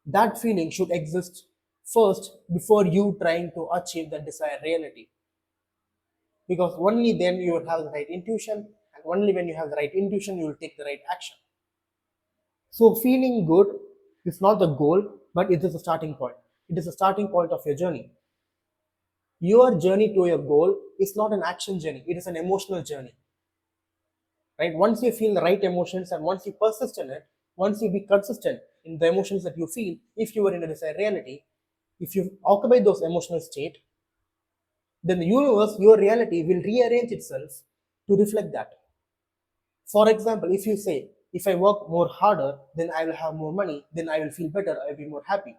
that feeling should exist first before you trying to achieve the desired reality. Because only then you will have the right intuition, and only when you have the right intuition, you will take the right action. So feeling good is not the goal, but it is a starting point. It is a starting point of your journey. Your journey to your goal is not an action journey, it is an emotional journey. Right? Once you feel the right emotions and once you persist in it, once you be consistent, in the emotions that you feel if you were in a desired reality. If you occupy those emotional state, then the universe, your reality, will rearrange itself to reflect that. For example, if you say, if I work more harder, then I will have more money, then I will feel better, I will be more happy.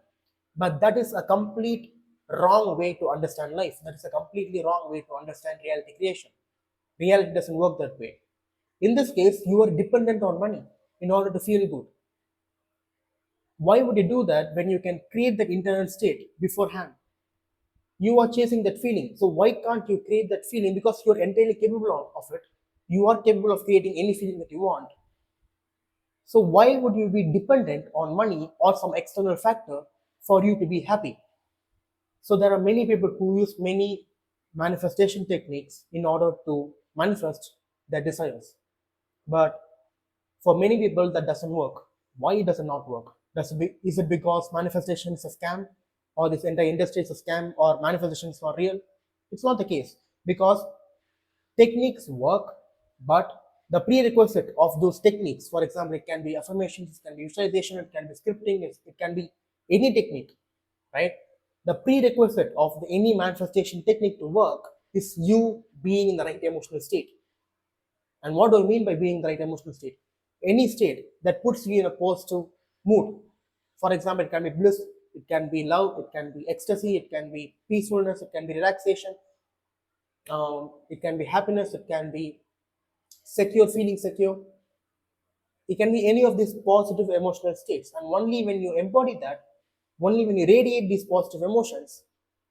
But that is a complete wrong way to understand life. That is a completely wrong way to understand reality creation. Reality doesn't work that way. In this case, you are dependent on money in order to feel good. Why would you do that when you can create that internal state beforehand? You are chasing that feeling. So why can't you create that feeling? Because you're entirely capable of it. You are capable of creating any feeling that you want. So why would you be dependent on money or some external factor for you to be happy? So there are many people who use many manifestation techniques in order to manifest their desires. But for many people that doesn't work. Why does it not work? Is it because manifestation is a scam, or this entire industry is a scam, or manifestation is not real? It's not the case, because techniques work, but the prerequisite of those techniques, for example, it can be affirmations, it can be visualization, it can be scripting, it can be any technique, right? The prerequisite of any manifestation technique to work is you being in the right emotional state. And what do I mean by being in the right emotional state? Any state that puts you in a positive mood. For example, it can be bliss, it can be love, it can be ecstasy, it can be peacefulness, it can be relaxation, it can be happiness, it can be secure, feeling secure. It can be any of these positive emotional states. And only when you embody that, only when you radiate these positive emotions,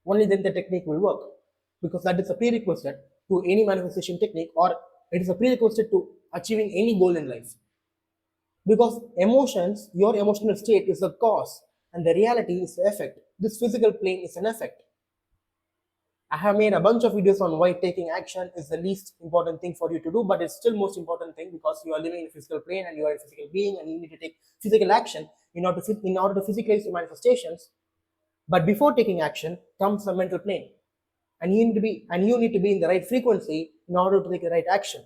only then the technique will work. Because that is a prerequisite to any manifestation technique, or it is a prerequisite to achieving any goal in life. Because emotions, your emotional state is the cause, and the reality is the effect. This physical plane is an effect. I have made a bunch of videos on why taking action is the least important thing for you to do, but it's still most important thing, because you are living in a physical plane and you are a physical being, and you need to take physical action in order to physicalize your manifestations. But before taking action comes a mental plane, and you need to be in the right frequency in order to take the right action.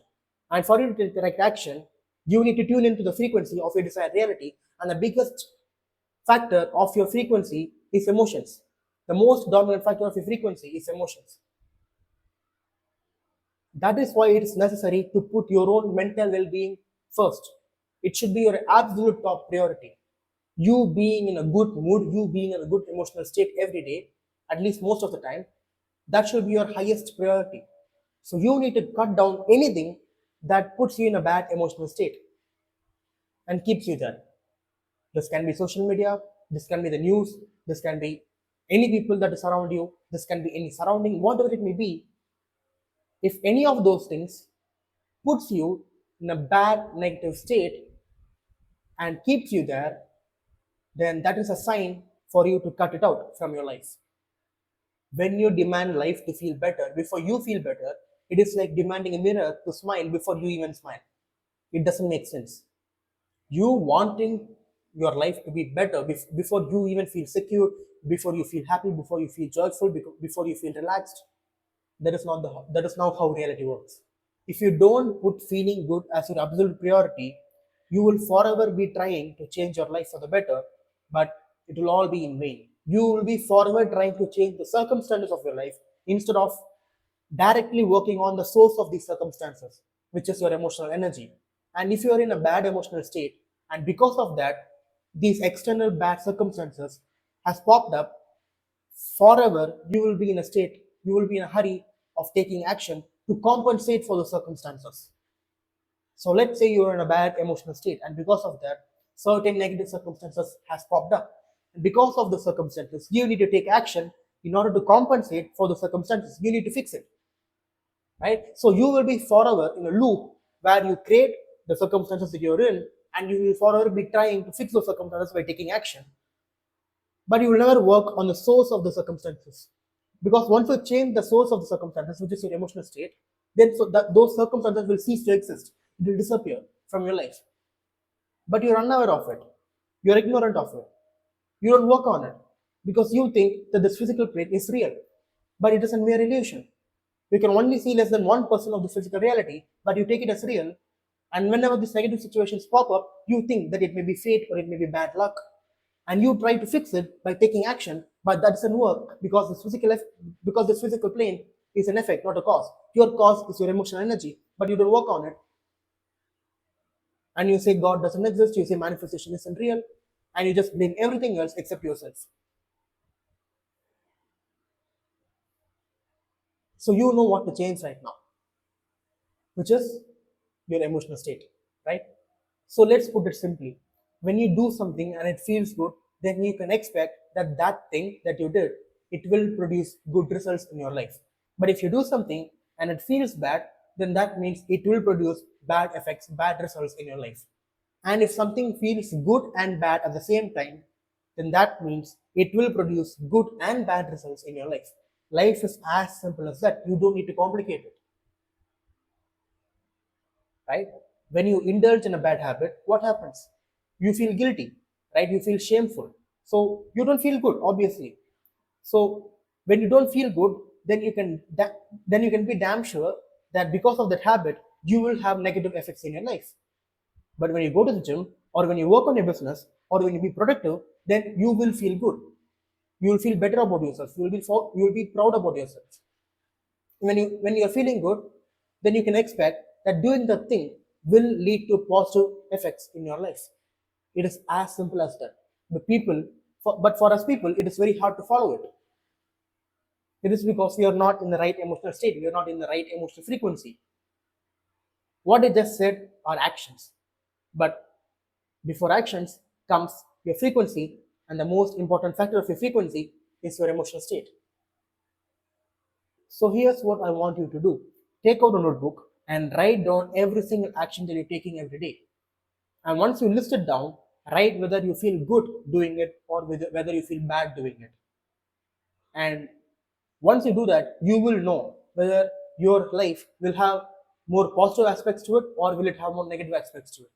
And for you to take the right action, you need to tune into the frequency of your desired reality. And the biggest factor of your frequency is emotions. The most dominant factor of your frequency is emotions. That is why it is necessary to put your own mental well-being first. It should be your absolute top priority. You being in a good mood, you being in a good emotional state every day, at least most of the time, that should be your highest priority. So you need to cut down anything that puts you in a bad emotional state and keeps you there. This can be social media, this can be the news, this can be any people that is around you, this can be any surrounding, whatever it may be. If any of those things puts you in a bad negative state and keeps you there, then that is a sign for you to cut it out from your life. When you demand life to feel better before you feel better, it is like demanding a mirror to smile before you even smile. It doesn't make sense. You wanting your life to be better before you even feel secure, before you feel happy, before you feel joyful, before you feel relaxed. That is not how reality works. If you don't put feeling good as your absolute priority, you will forever be trying to change your life for the better, but it will all be in vain. You will be forever trying to change the circumstances of your life instead of directly working on the source of these circumstances, which is your emotional energy. And if you are in a bad emotional state, and because of that, these external bad circumstances has popped up, forever you will be in a state, you will be in a hurry of taking action to compensate for the circumstances. So let's say you are in a bad emotional state, and because of that, certain negative circumstances has popped up. And because of the circumstances, you need to take action in order to compensate for the circumstances. You need to fix it, right? So you will be forever in a loop where you create the circumstances that you're in, and you will forever be trying to fix those circumstances by taking action. But you will never work on the source of the circumstances. Because once you change the source of the circumstances, which is your emotional state, then those circumstances will cease to exist. It will disappear from your life. But you're unaware of it. You're ignorant of it. You don't work on it because you think that this physical plane is real. But it is a mere illusion. You can only see less than 1% of the physical reality, but you take it as real. And whenever these negative situations pop up, you think that it may be fate or it may be bad luck. and you try to fix it by taking action, but that doesn't work because this physical plane is an effect, not a cause. Your cause is your emotional energy, but you don't work on it, and you say God doesn't exist, you say manifestation isn't real, and you just blame everything else except yourself. So you know what to change right now, which is your emotional state, right? So let's put it simply. When you do something and it feels good, then you can expect that that thing that you did, it will produce good results in your life. But if you do something and it feels bad, then that means it will produce bad effects, bad results in your life. And if something feels good and bad at the same time, then that means it will produce good and bad results in your life. Life is as simple as that. You don't need to complicate it, right? When you indulge in a bad habit, what happens? You feel guilty, right? You feel shameful. So you don't feel good, obviously. So when you don't feel good, then then you can be damn sure that because of that habit, you will have negative effects in your life. But when you go to the gym, or when you work on your business, or when you be productive, then you will feel good. You will feel better about yourself. You will be proud about yourself. When you are feeling good, then you can expect that doing the thing will lead to positive effects in your life. It is as simple as that. But for us people, it is very hard to follow it. It is because we are not in the right emotional state. We are not in the right emotional frequency. What I just said are actions, but before actions comes your frequency, and the most important factor of your frequency is your emotional state. So here's what I want you to do. Take out a notebook and write down every single action that you're taking every day. And once you list it down, write whether you feel good doing it or whether you feel bad doing it. And once you do that, you will know whether your life will have more positive aspects to it or will it have more negative aspects to it.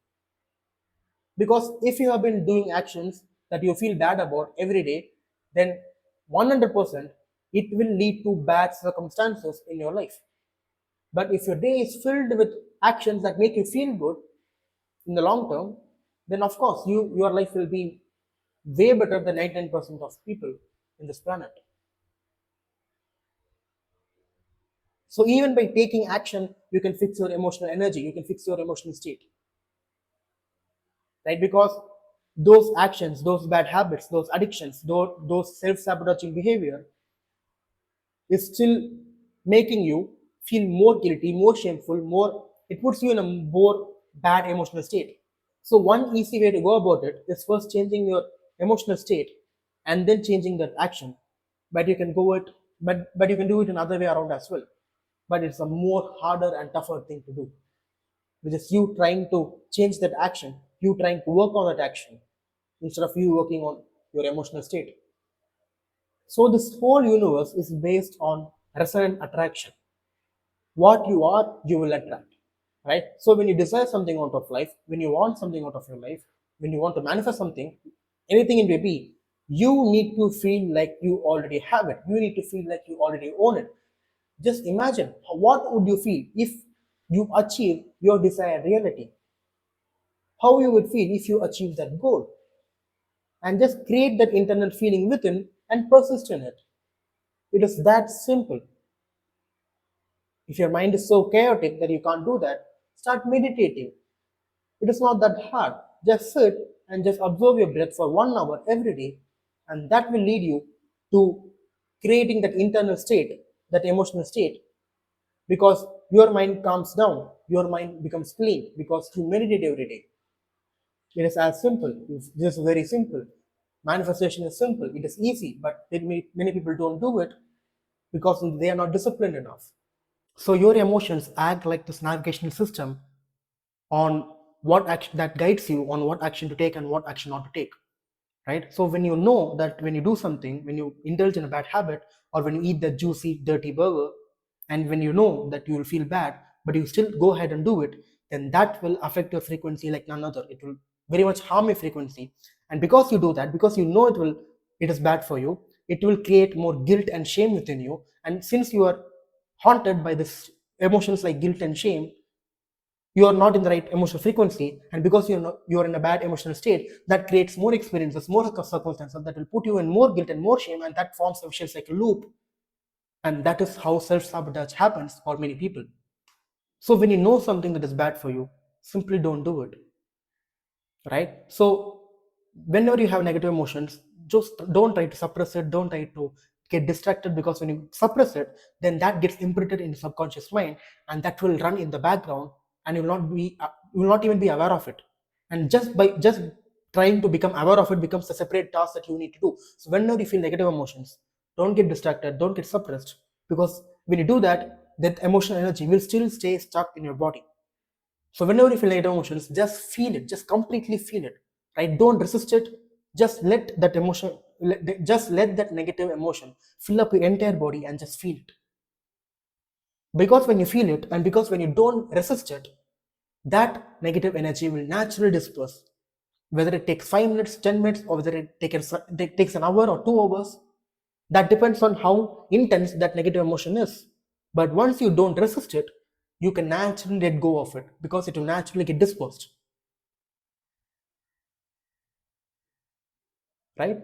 Because if you have been doing actions that you feel bad about every day, then 100% it will lead to bad circumstances in your life. But if your day is filled with actions that make you feel good in the long term, then of course your life will be way better than 99% of people in this planet. So even by taking action, you can fix your emotional energy, you can fix your emotional state, right? Because those actions, those bad habits, those addictions, those self-sabotaging behavior is still making you feel more guilty, more shameful, more, it puts you in a more bad emotional state. So one easy way to go about it is first changing your emotional state and then changing that action. But you can go it, but you can do it another way around as well. But it's a more harder and tougher thing to do, which is you trying to change that action, you trying to work on that action instead of you working on your emotional state. So this whole universe is based on resonant attraction. What you are, you will attract, right? So when you desire something out of life, when you want something out of your life, when you want to manifest something, anything it may be, you need to feel like you already have it. You need to feel like you already own it. Just imagine what would you feel if you achieve your desired reality, how you would feel if you achieve that goal, and just create that internal feeling within and persist in it. It is that simple. If your mind is so chaotic that you can't do that, start meditating. It is not that hard. Just sit and just observe your breath for 1 hour every day, and that will lead you to creating that internal state, that emotional state, because your mind calms down, your mind becomes clean because you meditate every day. It is as simple, it's just very simple. Manifestation is simple, it is easy, but many people don't do it because they are not disciplined enough. So your emotions act like this navigational system on what action that guides you on what action to take and what action not to take, right? So when you know that when you do something, when you indulge in a bad habit, or when you eat that juicy dirty burger, and when you know that you will feel bad but you still go ahead and do it, then that will affect your frequency like none other. It will very much harm your frequency, and because you do that, because you know it is bad for you, it will create more guilt and shame within you. And since you are haunted by this emotions like guilt and shame, you are not in the right emotional frequency, and because you're in a bad emotional state, that creates more experiences, more circumstances that will put you in more guilt and more shame, and that forms a vicious cycle loop. And that is how self-sabotage happens for many people. So when you know something that is bad for you, simply don't do it, right? So whenever you have negative emotions, just don't try to suppress it, don't try to get distracted, because when you suppress it, then that gets imprinted in the subconscious mind, and that will run in the background, and you will not even be aware of it. And just trying to become aware of it becomes a separate task that you need to do. So whenever you feel negative emotions, don't get distracted, don't get suppressed, because when you do that, that emotional energy will still stay stuck in your body. So whenever you feel negative emotions, just feel it, just completely feel it, right? Don't resist it. Just let that emotion, just let that negative emotion fill up your entire body and just feel it. Because when you feel it, and because when you don't resist it, that negative energy will naturally disperse. Whether it takes 5 minutes, 10 minutes, or whether it takes an hour or 2 hours, that depends on how intense that negative emotion is. But once you don't resist it, you can naturally let go of it, because it will naturally get dispersed, right?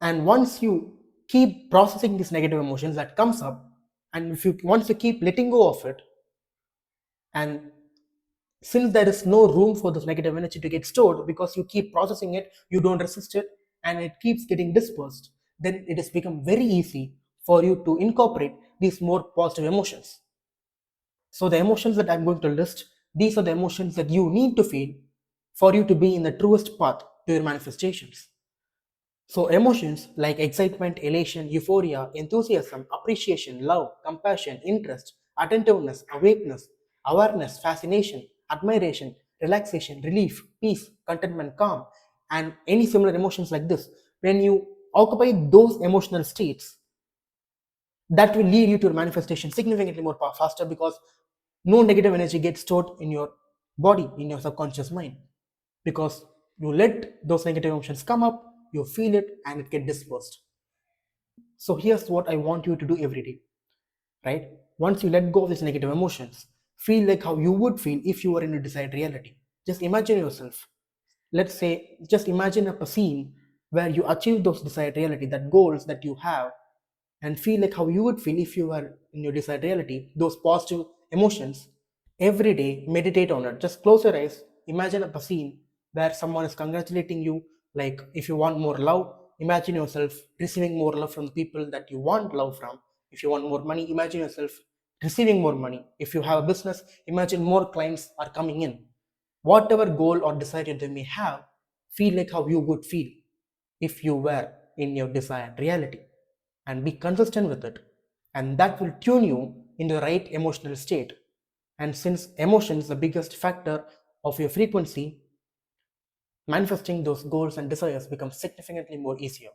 And once you keep processing these negative emotions that comes up, and if you once you keep letting go of it, and since there is no room for this negative energy to get stored, because you keep processing it, you don't resist it, and it keeps getting dispersed, then it has become very easy for you to incorporate these more positive emotions. So the emotions that I'm going to list, these are the emotions that you need to feel for you to be in the truest path to your manifestations. So emotions like excitement, elation, euphoria, enthusiasm, appreciation, love, compassion, interest, attentiveness, awakeness, awareness, fascination, admiration, relaxation, relief, peace, contentment, calm, and any similar emotions like this, when you occupy those emotional states, that will lead you to manifestation significantly more faster, because no negative energy gets stored in your body, in your subconscious mind, because you let those negative emotions come up, you feel it, and it get dispersed. So here's what I want you to do every day, right? Once you let go of these negative emotions, feel like how you would feel if you were in a desired reality. Just imagine yourself, let's say, just imagine a scene where you achieve those desired reality, that goals that you have, and feel like how you would feel if you were in your desired reality, those positive emotions. Every day, meditate on it. Just close your eyes. Imagine a scene where someone is congratulating you. Like if you want more love, imagine yourself receiving more love from the people that you want love from. If you want more money, imagine yourself receiving more money. If you have a business, imagine more clients are coming in. Whatever goal or desire you may have, feel like how you would feel if you were in your desired reality, and be consistent with it, and that will tune you in the right emotional state. And since emotion is the biggest factor of your frequency, manifesting those goals and desires becomes significantly more easier,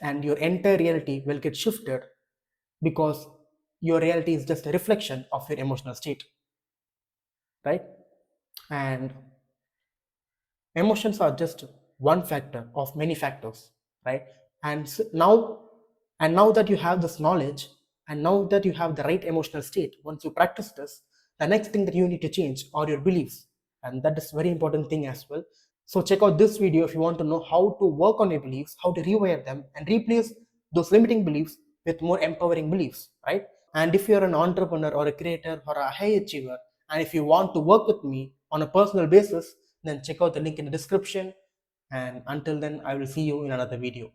and your entire reality will get shifted, because your reality is just a reflection of your emotional state, right? And emotions are just one factor of many factors, right? And now that you have this knowledge, and now that you have the right emotional state, once you practice this, the next thing that you need to change are your beliefs, and that is very important thing as well. So check out this video if you want to know how to work on your beliefs, how to rewire them and replace those limiting beliefs with more empowering beliefs, right? And if you're an entrepreneur or a creator or a high achiever, and if you want to work with me on a personal basis, then check out the link in the description. And until then, I will see you in another video.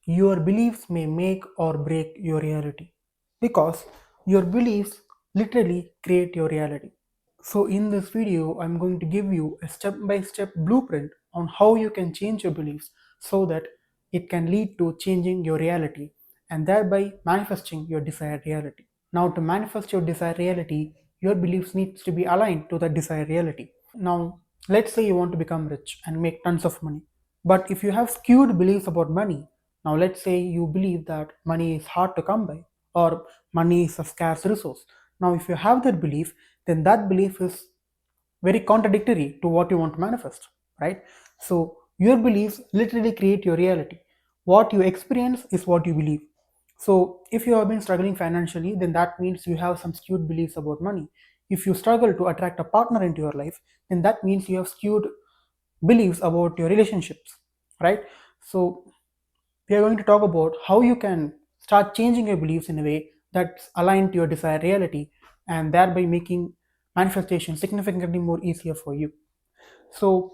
Your beliefs may make or break your reality, because your beliefs literally create your reality. So in this video, I'm going to give you a step-by-step blueprint on how you can change your beliefs so that it can lead to changing your reality and thereby manifesting your desired reality. Now, to manifest your desired reality, your beliefs needs to be aligned to the desired reality. Now, let's say you want to become rich and make tons of money. But if you have skewed beliefs about money, now let's say you believe that money is hard to come by or money is a scarce resource. Now, if you have that belief, then that belief is very contradictory to what you want to manifest, right? So, your beliefs literally create your reality. What you experience is what you believe. So if you have been struggling financially, then that means you have some skewed beliefs about money. If you struggle to attract a partner into your life, then that means you have skewed beliefs about your relationships, right? So we are going to talk about how you can start changing your beliefs in a way that's aligned to your desired reality, and thereby making manifestation significantly more easier for you. So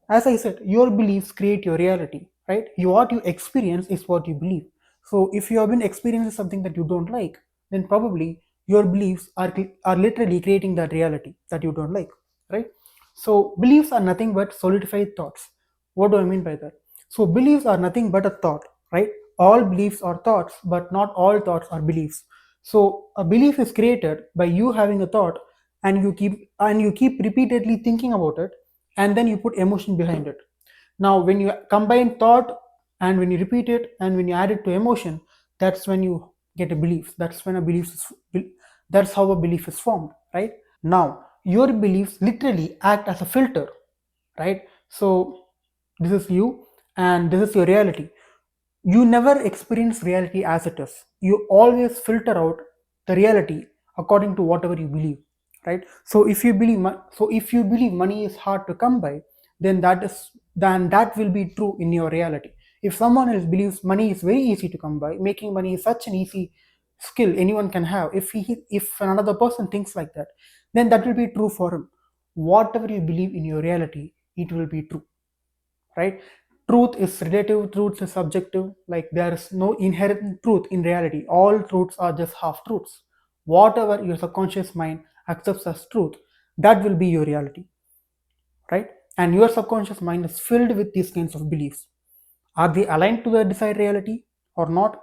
as I said, your beliefs create your reality, right? What you experience is what you believe. So if you have been experiencing something that you don't like, then probably your beliefs are literally creating that reality that you don't like, right? So beliefs are nothing but solidified thoughts. What do I mean by that? So beliefs are nothing but a thought, right? All beliefs are thoughts, but not all thoughts are beliefs. So a belief is created by you having a thought, and you keep repeatedly thinking about it, and then you put emotion behind it. Now when you combine thought, and when you repeat it, and when you add it to emotion, that's when you get a belief. That's how a belief is formed, right? Now your beliefs literally act as a filter, right? So this is you, and this is your reality. You never experience reality as it is. You always filter out the reality according to whatever you believe, right? So if you believe money is hard to come by, then that will be true in your reality. If someone else believes money is very easy to come by, making money is such an easy skill anyone can have, if another person thinks like that, then that will be true for him. Whatever you believe in your reality, it will be true, right? Truth is relative, truth is subjective. Like there is no inherent truth in reality. All truths are just half truths. Whatever your subconscious mind accepts as truth, that will be your reality, right? And your subconscious mind is filled with these kinds of beliefs. Are they aligned to the desired reality or not?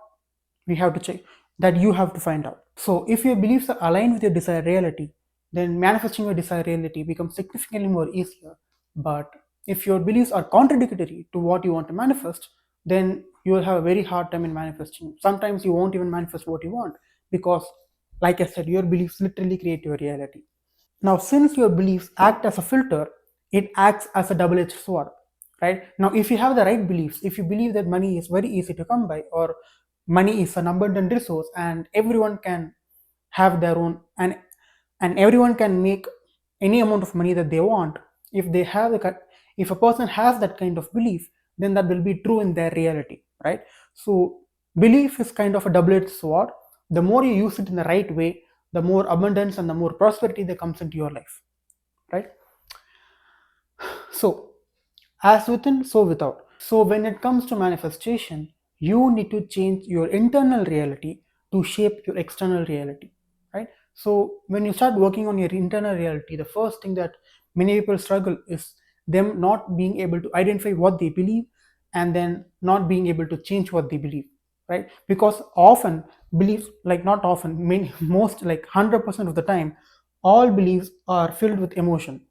We have to check. That you have to find out. So if your beliefs are aligned with your desired reality, then manifesting your desired reality becomes significantly more easier. But if your beliefs are contradictory to what you want to manifest, then you will have a very hard time in manifesting. Sometimes you won't even manifest what you want, because, like I said, your beliefs literally create your reality. Now, since your beliefs act as a filter, it acts as a double-edged sword, right? Now, if you have the right beliefs, if you believe that money is very easy to come by, or money is an abundant resource, and everyone can have their own, and everyone can make any amount of money that they want, if they have if a person has that kind of belief, then that will be true in their reality, right? So belief is kind of a double-edged sword. The more you use it in the right way, the more abundance and the more prosperity that comes into your life, right? So as within, so without. So when it comes to manifestation, you need to change your internal reality to shape your external reality, right? So when you start working on your internal reality, the first thing that many people struggle is them not being able to identify what they believe, and then not being able to change what they believe, right? Because often beliefs, like not often, many, most, like 100% of the time, all beliefs are filled with emotion,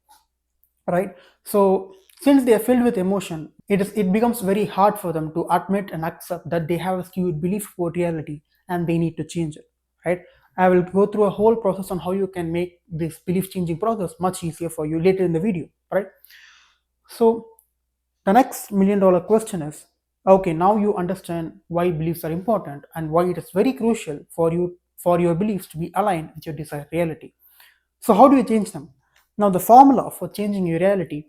right? So since they are filled with emotion, it becomes very hard for them to admit and accept that they have a skewed belief about reality, and they need to change it, right? I will go through a whole process on how you can make this belief changing process much easier for you later in the video, right? So the next $1 million question is, okay, now you understand why beliefs are important and why it is very crucial for your beliefs to be aligned with your desired reality. So how do you change them? Now the formula for changing your reality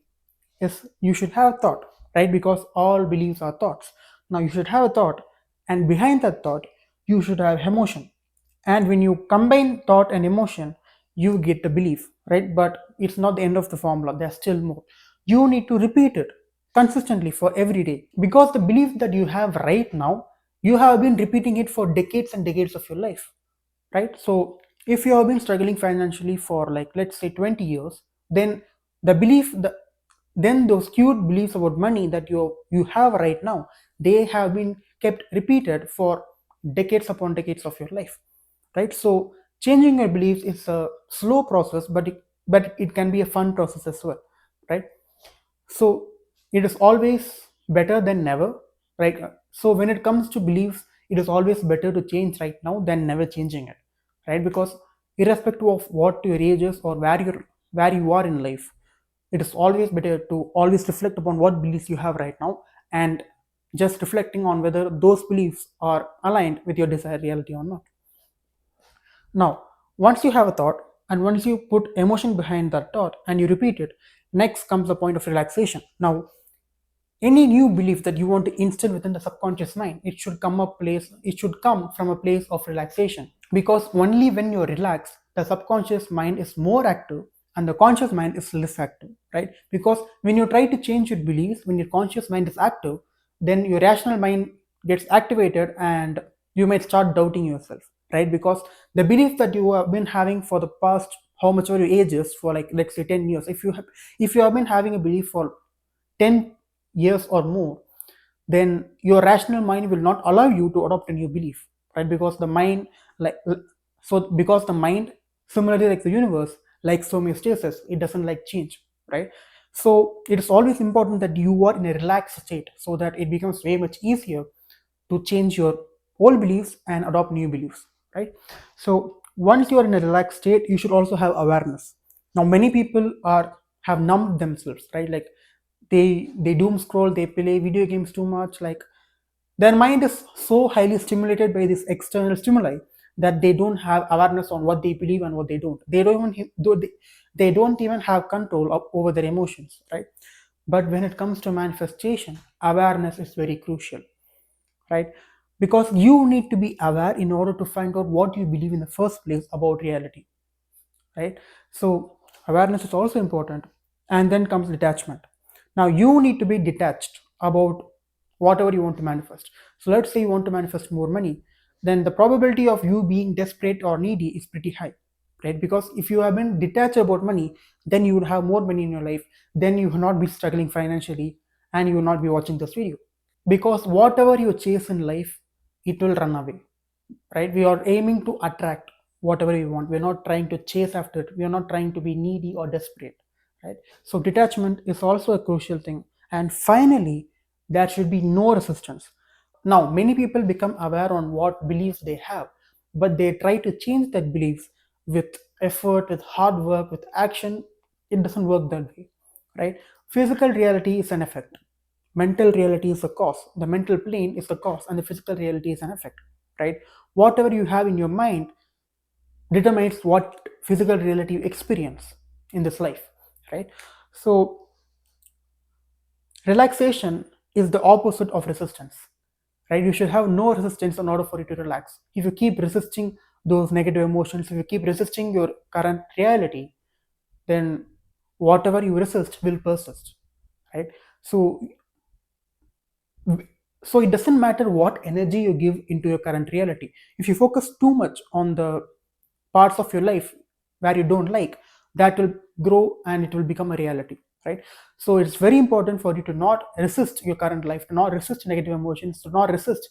is you should have thought, right? Because all beliefs are thoughts. Now you should have a thought, and behind that thought, you should have emotion. And when you combine thought and emotion, you get the belief, right? But it's not the end of the formula, there's still more. You need to repeat it consistently for every day, because the belief that you have right now, you have been repeating it for decades and decades of your life, right? So if you have been struggling financially for, like, let's say 20 years, then the belief the then those skewed beliefs about money that you have right now, they have been kept repeated for decades upon decades of your life, right? So changing your beliefs is a slow process, but it can be a fun process as well, right? So it is always better than never, right? So when it comes to beliefs, it is always better to change right now than never changing it, right? Because irrespective of what your age is, or where you are in life, it is always better to always reflect upon what beliefs you have right now, and just reflecting on whether those beliefs are aligned with your desired reality or not. Now, once you have a thought and once you put emotion behind that thought and you repeat it, next comes the point of relaxation. Now, any new belief that you want to instill within the subconscious mind, it should come from a place of relaxation, because only when you're relaxed the subconscious mind is more active and the conscious mind is less active, right? Because when you try to change your beliefs, when your conscious mind is active, then your rational mind gets activated and you might start doubting yourself, right? Because the belief that you have been having for the past, how much are your ages, for like let's say 10 years, if you have been having a belief for 10 years or more, then your rational mind will not allow you to adopt a new belief, right? Because the mind, like, because the mind, similarly like the universe, likes homeostasis, it doesn't like change, right? So it is always important that you are in a relaxed state so that it becomes way much easier to change your old beliefs and adopt new beliefs, right? So once you are in a relaxed state, you should also have awareness. Now many people are have numbed themselves, right? Like they doom scroll, they play video games too much, like their mind is so highly stimulated by this external stimuli that they don't have awareness on what they believe and what they don't. They don't even they don't even have control over their emotions, right? But when it comes to manifestation, awareness is very crucial, right? Because you need to be aware in order to find out what you believe in the first place about reality, right? So awareness is also important. And then comes detachment. Now you need to be detached about whatever you want to manifest. So let's say you want to manifest more money, then the probability of you being desperate or needy is pretty high, right? Because if you have been detached about money, then you would have more money in your life, then you will not be struggling financially, and you will not be watching this video. Because whatever you chase in life, it will run away, right? We are aiming to attract whatever we want. We're not trying to chase after it. We are not trying to be needy or desperate, right? So detachment is also a crucial thing. And finally, there should be no resistance. Now many people become aware on what beliefs they have, but they try to change that beliefs with effort, with hard work, with action. It doesn't work that way, right? Physical reality is an effect, mental reality is the cause, the mental plane is the cause, and the physical reality is an effect, right? Whatever you have in your mind determines what physical reality you experience in this life, right? So relaxation is the opposite of resistance, right? You should have no resistance in order for you to relax. If you keep resisting those negative emotions, if you keep resisting your current reality, then whatever you resist will persist, right? So so it doesn't matter what energy you give into your current reality. If you focus too much on the parts of your life where you don't like, that will grow and it will become a reality, right? So it's very important for you to not resist your current life, to not resist negative emotions, to not resist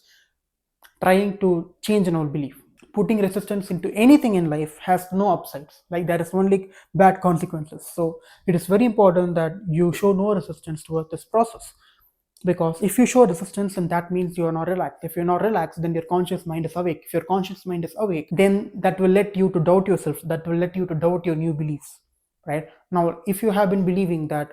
trying to change an old belief. Putting resistance into anything in life has no upsides, like there is only bad consequences. So it is very important that you show no resistance towards this process, because if you show resistance, then that means you are not relaxed. If you're not relaxed, then your conscious mind is awake. If your conscious mind is awake, then that will let you to doubt yourself, that will let you to doubt your new beliefs, right? Now if you have been believing that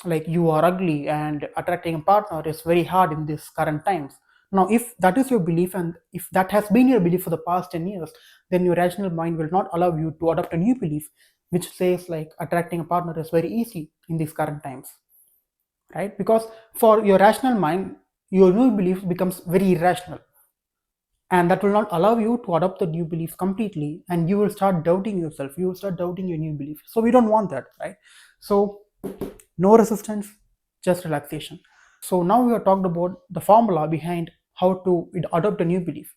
like you are ugly and attracting a partner is very hard in these current times, now if that is your belief and if that has been your belief for the past 10 years, then your rational mind will not allow you to adopt a new belief which says like attracting a partner is very easy in these current times, right? Because for your rational mind, your new belief becomes very irrational, and that will not allow you to adopt the new belief completely, and you will start doubting yourself, you will start doubting your new belief. So we don't want that, right? So no resistance, just relaxation. So now we have talked about the formula behind how to adopt a new belief,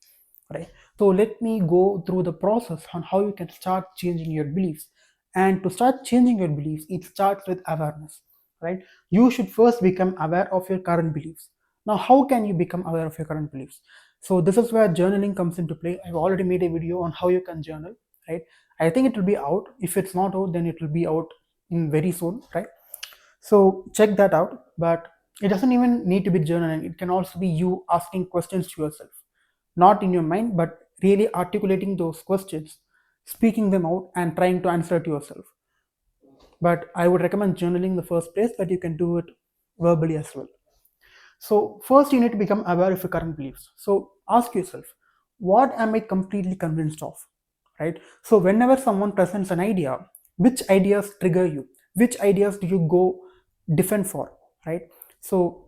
right? So let me go through the process on how you can start changing your beliefs. And to start changing your beliefs, it starts with awareness, right? You should first become aware of your current beliefs. Now how can you become aware of your current beliefs? So this is where journaling comes into play. I've already made a video on how you can journal, right? I think it will be out. If it's not out, then it will be out in very soon, right? So check that out. But it doesn't even need to be journaling. It can also be you asking questions to yourself, not in your mind, but really articulating those questions, speaking them out, and trying to answer to yourself. But I would recommend journaling in the first place, but you can do it verbally as well. So first you need to become aware of your current beliefs. So ask yourself, what am I completely convinced of? Right? So whenever someone presents an idea, which ideas trigger you? Which ideas do you go defend for? Right? So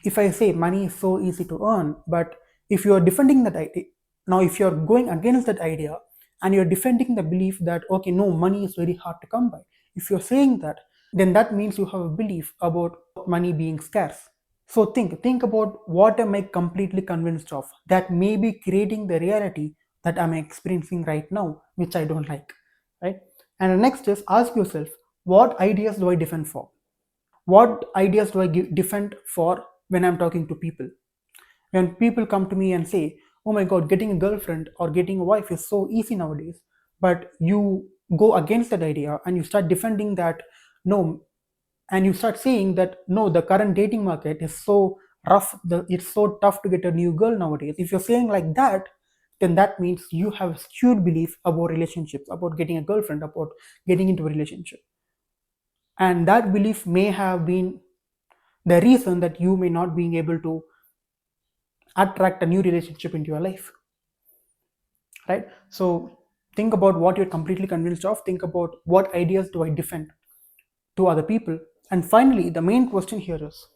if I say money is so easy to earn, but if you are defending that idea, now if you are going against that idea and you're defending the belief that okay, no, money is very hard to come by, if you're saying that, then that means you have a belief about money being scarce. So think about, what am I completely convinced of that may be creating the reality that I'm experiencing right now, which I don't like, right? And the next is, ask yourself, what ideas do I defend for? What ideas do I defend for when I'm talking to people? When people come to me and say, oh my god, getting a girlfriend or getting a wife is so easy nowadays, but you go against that idea and you start defending that, no, and you start saying that no, the current dating market is so rough, it's so tough to get a new girl nowadays. If you're saying like that, then that means you have a skewed belief about relationships, about getting a girlfriend, about getting into a relationship. And that belief may have been the reason that you may not being able to attract a new relationship into your life, right? So think about what you're completely convinced of, think about what ideas do I defend to other people. And finally, the main question here is,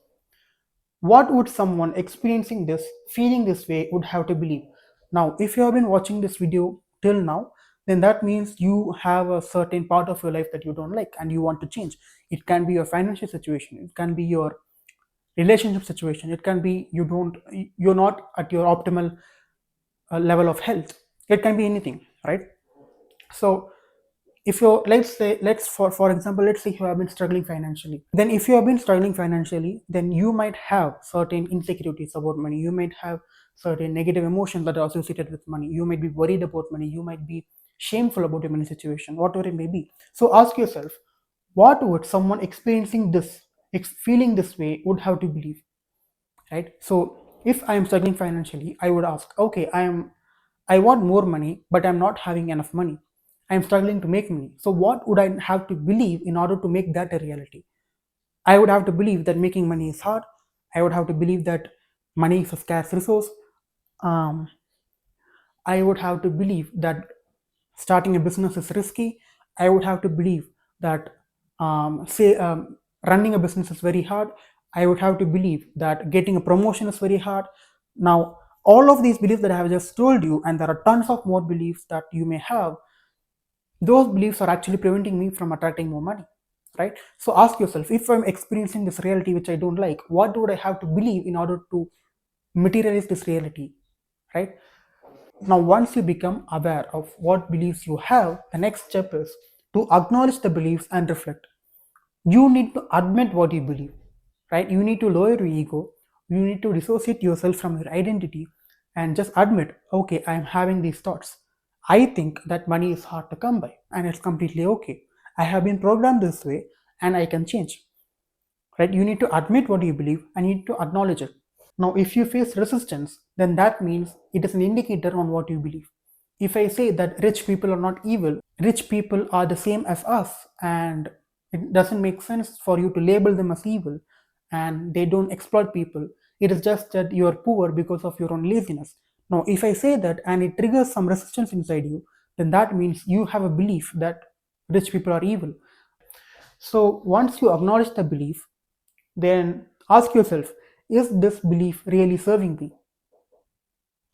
what would someone experiencing this, feeling this way, would have to believe? Now if you have been watching this video till now, then that means you have a certain part of your life that you don't like and you want to change. It can be your financial situation, it can be your relationship situation, it can be you're not at your optimal level of health, it can be anything, right? So if you're, let's say, let's for example, let's say you have been struggling financially, then if you have been struggling financially, then you might have certain insecurities about money, you might have certain negative emotions that are associated with money, you might be worried about money, you might be shameful about your money situation, whatever it may be. So ask yourself, what would someone experiencing this, feeling this way, would have to believe, right? So if I am struggling financially, I would ask, okay, I want more money, but I'm not having enough money, I'm struggling to make money. So what would I have to believe in order to make that a reality? I would have to believe that making money is hard, I would have to believe that money is a scarce resource, um, I would have to believe that starting a business is risky. I would have to believe that, say, running a business is very hard. I would have to believe that getting a promotion is very hard. Now, all of these beliefs that I have just told you, and there are tons of more beliefs that you may have, those beliefs are actually preventing me from attracting more money, right? So ask yourself, if I'm experiencing this reality which I don't like, what would I have to believe in order to materialize this reality, right? Now, once you become aware of what beliefs you have, the next step is to acknowledge the beliefs and reflect. You need to admit what you believe, right? You need to lower your ego. You need to dissociate yourself from your identity and just admit, okay, I am having these thoughts. I think that money is hard to come by, and it's completely okay. I have been programmed this way and I can change, right? You need to admit what you believe and you need to acknowledge it. Now, if you face resistance, then that means it is an indicator on what you believe. If I say that rich people are not evil, rich people are the same as us, and it doesn't make sense for you to label them as evil and they don't exploit people, it is just that you are poor because of your own laziness. Now, if I say that and it triggers some resistance inside you, then that means you have a belief that rich people are evil. So, once you acknowledge the belief, then ask yourself, is this belief really serving me?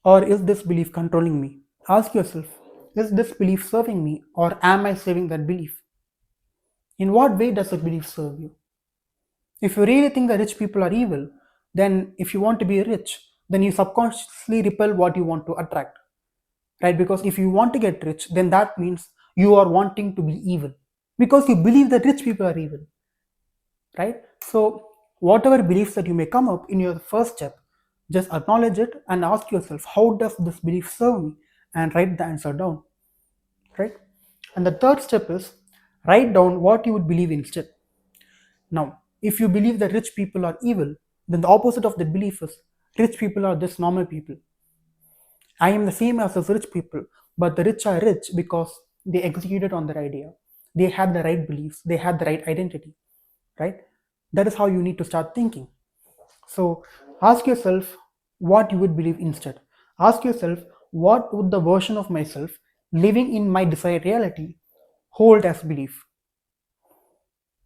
Or is this belief controlling me? Ask yourself, is this belief serving me or am I serving that belief? In what way does the belief serve you? If you really think that rich people are evil, then if you want to be rich, then you subconsciously repel what you want to attract, right? Because if you want to get rich, then that means you are wanting to be evil because you believe that rich people are evil, right? So, whatever beliefs that you may come up in your first step, just acknowledge it and ask yourself, how does this belief serve me? And write the answer down, right? And the third step is, write down what you would believe instead. Now, if you believe that rich people are evil, then the opposite of that belief is, rich people are just normal people. I am the same as those rich people, but the rich are rich because they executed on their idea. They had the right beliefs, they had the right identity, right? That is how you need to start thinking. So ask yourself what you would believe instead. Ask yourself what would the version of myself living in my desired reality hold as belief.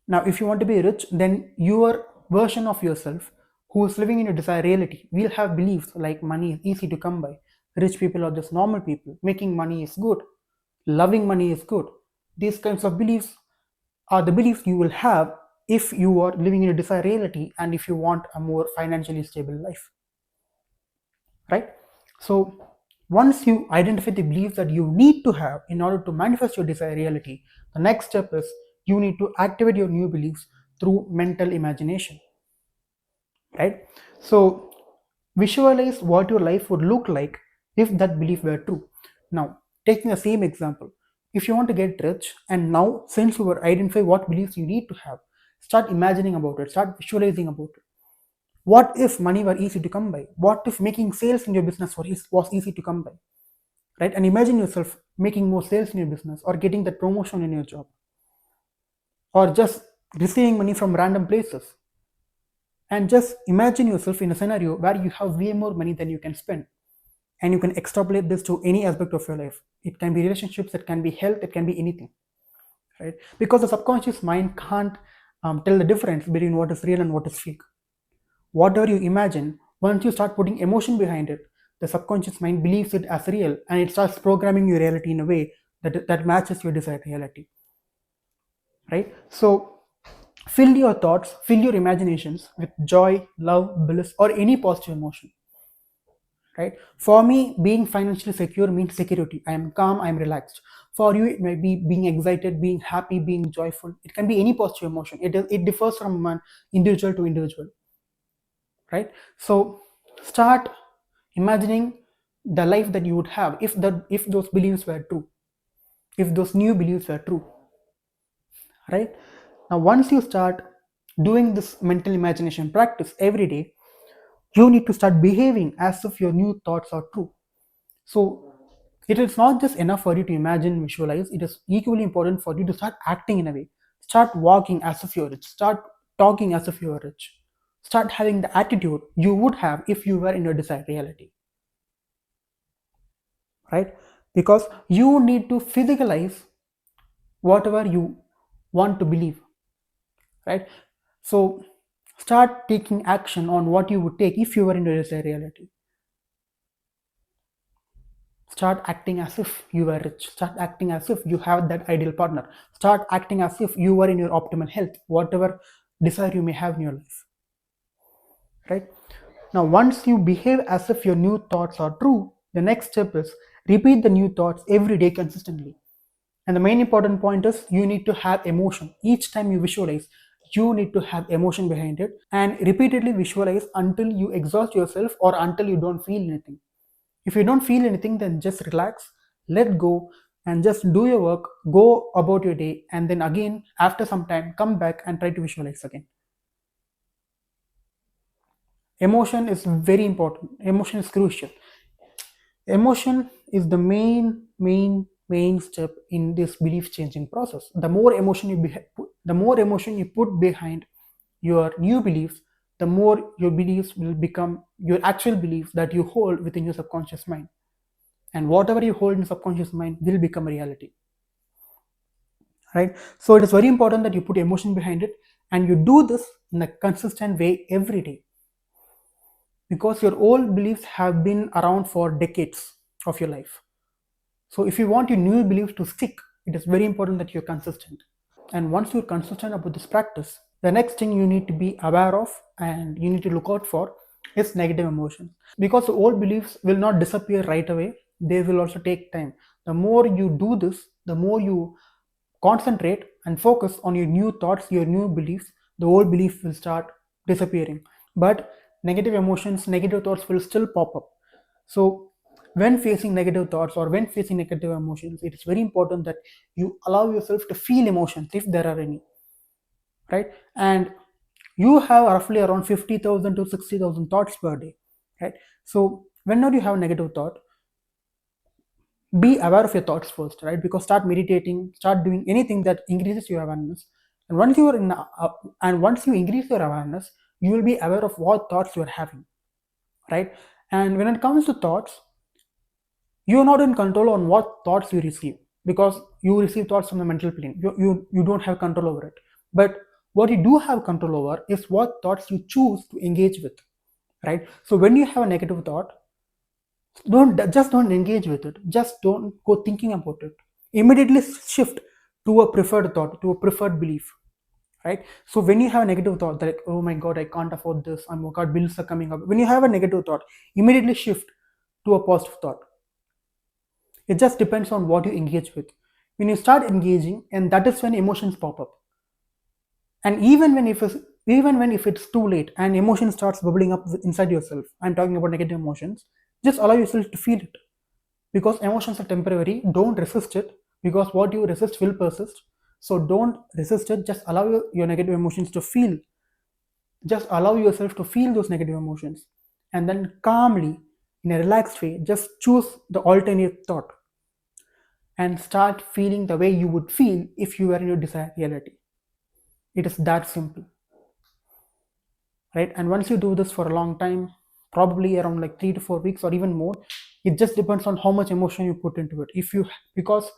Now, if you want to be rich, then your version of yourself who is living in a desired reality will have beliefs like money is easy to come by, rich people are just normal people, making money is good, loving money is good. These kinds of beliefs are the beliefs you will have if you are living in a desired reality and if you want a more financially stable life, right? So, once you identify the beliefs that you need to have in order to manifest your desired reality, the next step is you need to activate your new beliefs through mental imagination, right? So, visualize what your life would look like if that belief were true. Now, taking the same example, if you want to get rich, and now since you were identify what beliefs you need to have, start imagining about it, start visualizing about it. What if money were easy to come by? What if making sales in your business was easy to come by? Right? And imagine yourself making more sales in your business or getting that promotion in your job or just receiving money from random places. And just imagine yourself in a scenario where you have way more money than you can spend. And you can extrapolate this to any aspect of your life. It can be relationships, it can be health, it can be anything. Right? Because the subconscious mind can't tell the difference between what is real and what is fake. Whatever you imagine, once you start putting emotion behind it, the subconscious mind believes it as real and it starts programming your reality in a way that matches your desired reality. Right? So fill your thoughts, fill your imaginations with joy, love, bliss, or any positive emotion. Right? For me, being financially secure means security. I am calm, I am relaxed. For you, it might be being excited, being happy, being joyful. It can be any positive emotion. It differs from one individual to individual. Right? So start imagining the life that you would have if those beliefs were true, if those new beliefs were true, right? Now once you start doing this mental imagination practice every day, you need to start behaving as if your new thoughts are true. So it is not just enough for you to imagine, visualize, it is equally important for you to start acting in a way. Start walking as if you're rich, start talking as if you're rich, start having the attitude you would have if you were in your desired reality, right? Because you need to physicalize whatever you want to believe, right? So start taking action on what you would take if you were in your desired reality. Start acting as if you were rich. Start acting as if you have that ideal partner. Start acting as if you were in your optimal health, whatever desire you may have in your life, right? Now once you behave as if your new thoughts are true, the next step is repeat the new thoughts every day consistently. And the main important point is you need to have emotion. Each time you visualize, you need to have emotion behind it and repeatedly visualize until you exhaust yourself or until you don't feel anything. If you don't feel anything, then just relax, let go, and just do your work, go about your day, and then again, after some time, come back and try to visualize again. Emotion is very important, emotion is crucial. Emotion is the main step in this belief changing process. The more emotion you put behind your new beliefs, the more your beliefs will become your actual beliefs that you hold within your subconscious mind, and whatever you hold in subconscious mind will become a reality, right? So it is very important that you put emotion behind it and you do this in a consistent way every day, because your old beliefs have been around for decades of your life. So if you want your new beliefs to stick, it is very important that you're consistent. And once you're consistent about this practice, the next thing you need to be aware of and you need to look out for is negative emotions. Because the old beliefs will not disappear right away, they will also take time. The more you do this, the more you concentrate and focus on your new thoughts, your new beliefs, the old belief will start disappearing. But negative emotions, negative thoughts will still pop up. So when facing negative thoughts or when facing negative emotions, it is very important that you allow yourself to feel emotions if there are any, right? And you have roughly around 50,000 to 60,000 thoughts per day, right? So whenever you have a negative thought, be aware of your thoughts first, right? Because start meditating, start doing anything that increases your awareness. And once you increase your awareness, You will be aware of what thoughts you are having, right? And when it comes to thoughts, you are not in control on what thoughts you receive, because you receive thoughts from the mental plane. You don't have control over it. But what you do have control over is what thoughts you choose to engage with, right? So when you have a negative thought, don't engage with it. Just don't go thinking about it. Immediately shift to a preferred thought, to a preferred belief, right? So when you have a negative thought, like, oh my god, I can't afford this, I'm, oh god, bills are coming up. When you have a negative thought, immediately shift to a positive thought. It just depends on what you engage with. When you start engaging, and that is when emotions pop up. And even when if it's too late and emotion starts bubbling up inside yourself, I'm talking about negative emotions, just allow yourself to feel it, because emotions are temporary. Don't resist it, because what you resist will persist. So don't resist it. Just allow your negative emotions to feel. Just allow yourself to feel those negative emotions, and then calmly, in a relaxed way, just choose the alternate thought and start feeling the way you would feel if you were in your desired reality. It is that simple, right? And once you do this for a long time, probably around like 3 to 4 weeks or even more, it just depends on how much emotion you put into it. If you, because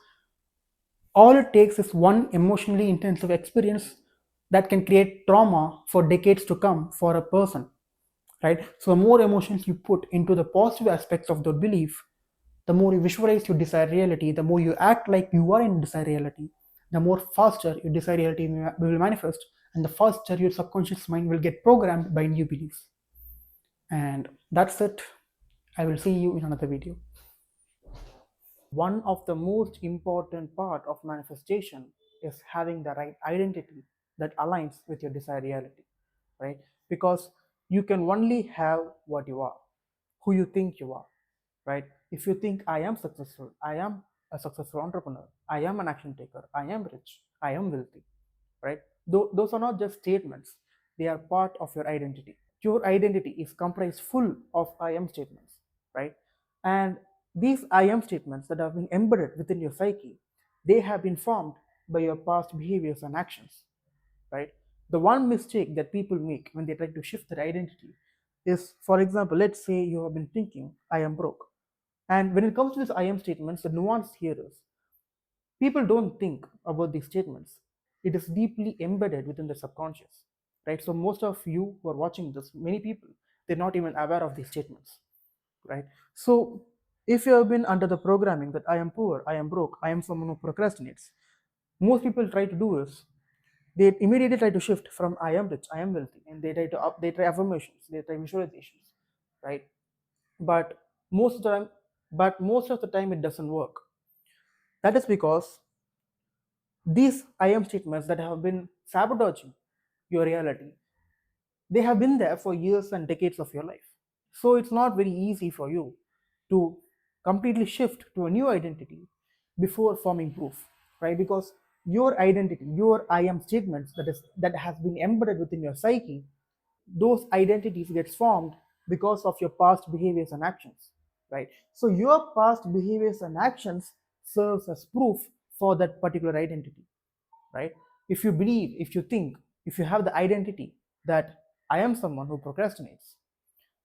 all it takes is one emotionally intensive experience that can create trauma for decades to come for a person, right? So the more emotions you put into the positive aspects of the belief, the more you visualize your desired reality, the more you act like you are in desired reality, the more faster your desired reality will manifest, and the faster your subconscious mind will get programmed by new beliefs. And that's it. I will see you in another video. One of the most important part of manifestation is having the right identity that aligns with your desired reality, right? Because you can only have what you are, who you think you are, right? If you think I am successful, I am a successful entrepreneur, I am an action taker, I am rich, I am wealthy, right? Those are not just statements, they are part of your identity. Your identity is comprised full of I am statements, right? And these I am statements that have been embedded within your psyche, they have been formed by your past behaviors and actions, right? The one mistake that people make when they try to shift their identity is, for example, let's say you have been thinking, I am broke. And when it comes to these I am statements, the nuance here is people don't think about these statements. It is deeply embedded within the subconscious, right? So most of you who are watching this, many people, they're not even aware of these statements, right? So if you have been under the programming that I am poor, I am broke, I am someone who procrastinates, most people try to do is they immediately try to shift from I am rich, I am wealthy, and they try affirmations, they try visualizations, right? But most of the time, it doesn't work. That is because these I am statements that have been sabotaging your reality, they have been there for years and decades of your life. So it's not very easy for you to completely shift to a new identity before forming proof, right? Because your identity, your I am statements that has been embedded within your psyche, those identities gets formed because of your past behaviors and actions, right? So your past behaviors and actions serves as proof for that particular identity, right? If you believe, if you think, if you have the identity that I am someone who procrastinates,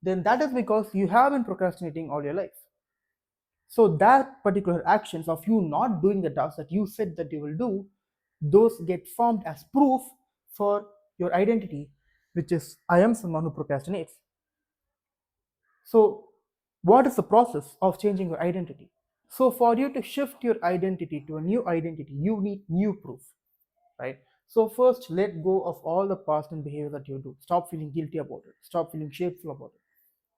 then that is because you have been procrastinating all your life. So that particular actions of you not doing the task that you said that you will do, those get formed as proof for your identity, which is I am someone who procrastinates. So what is the process of changing your identity? So for you to shift your identity to a new identity, you need new proof, right? So first, let go of all the past and behavior that you do. Stop feeling guilty about it. Stop feeling shameful about it,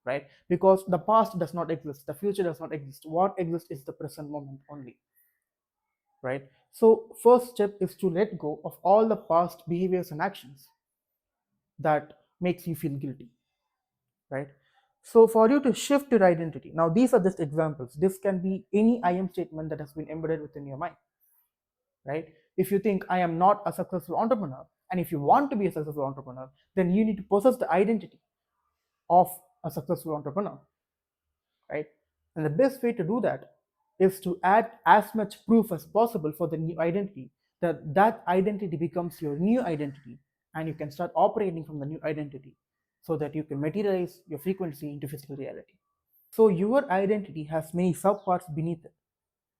right? Because the past does not exist, the future does not exist. What exists is the present moment only, right? So first step is to let go of all the past behaviors and actions that makes you feel guilty, right? So for you to shift your identity, now these are just examples. This can be any I am statement that has been embedded within your mind, right? If you think I am not a successful entrepreneur, and if you want to be a successful entrepreneur, then you need to possess the identity of a successful entrepreneur, right? And the best way to do that is to add as much proof as possible for the new identity, that that identity becomes your new identity, and you can start operating from the new identity. so that you can materialize your frequency into physical reality. So your identity has many subparts beneath it,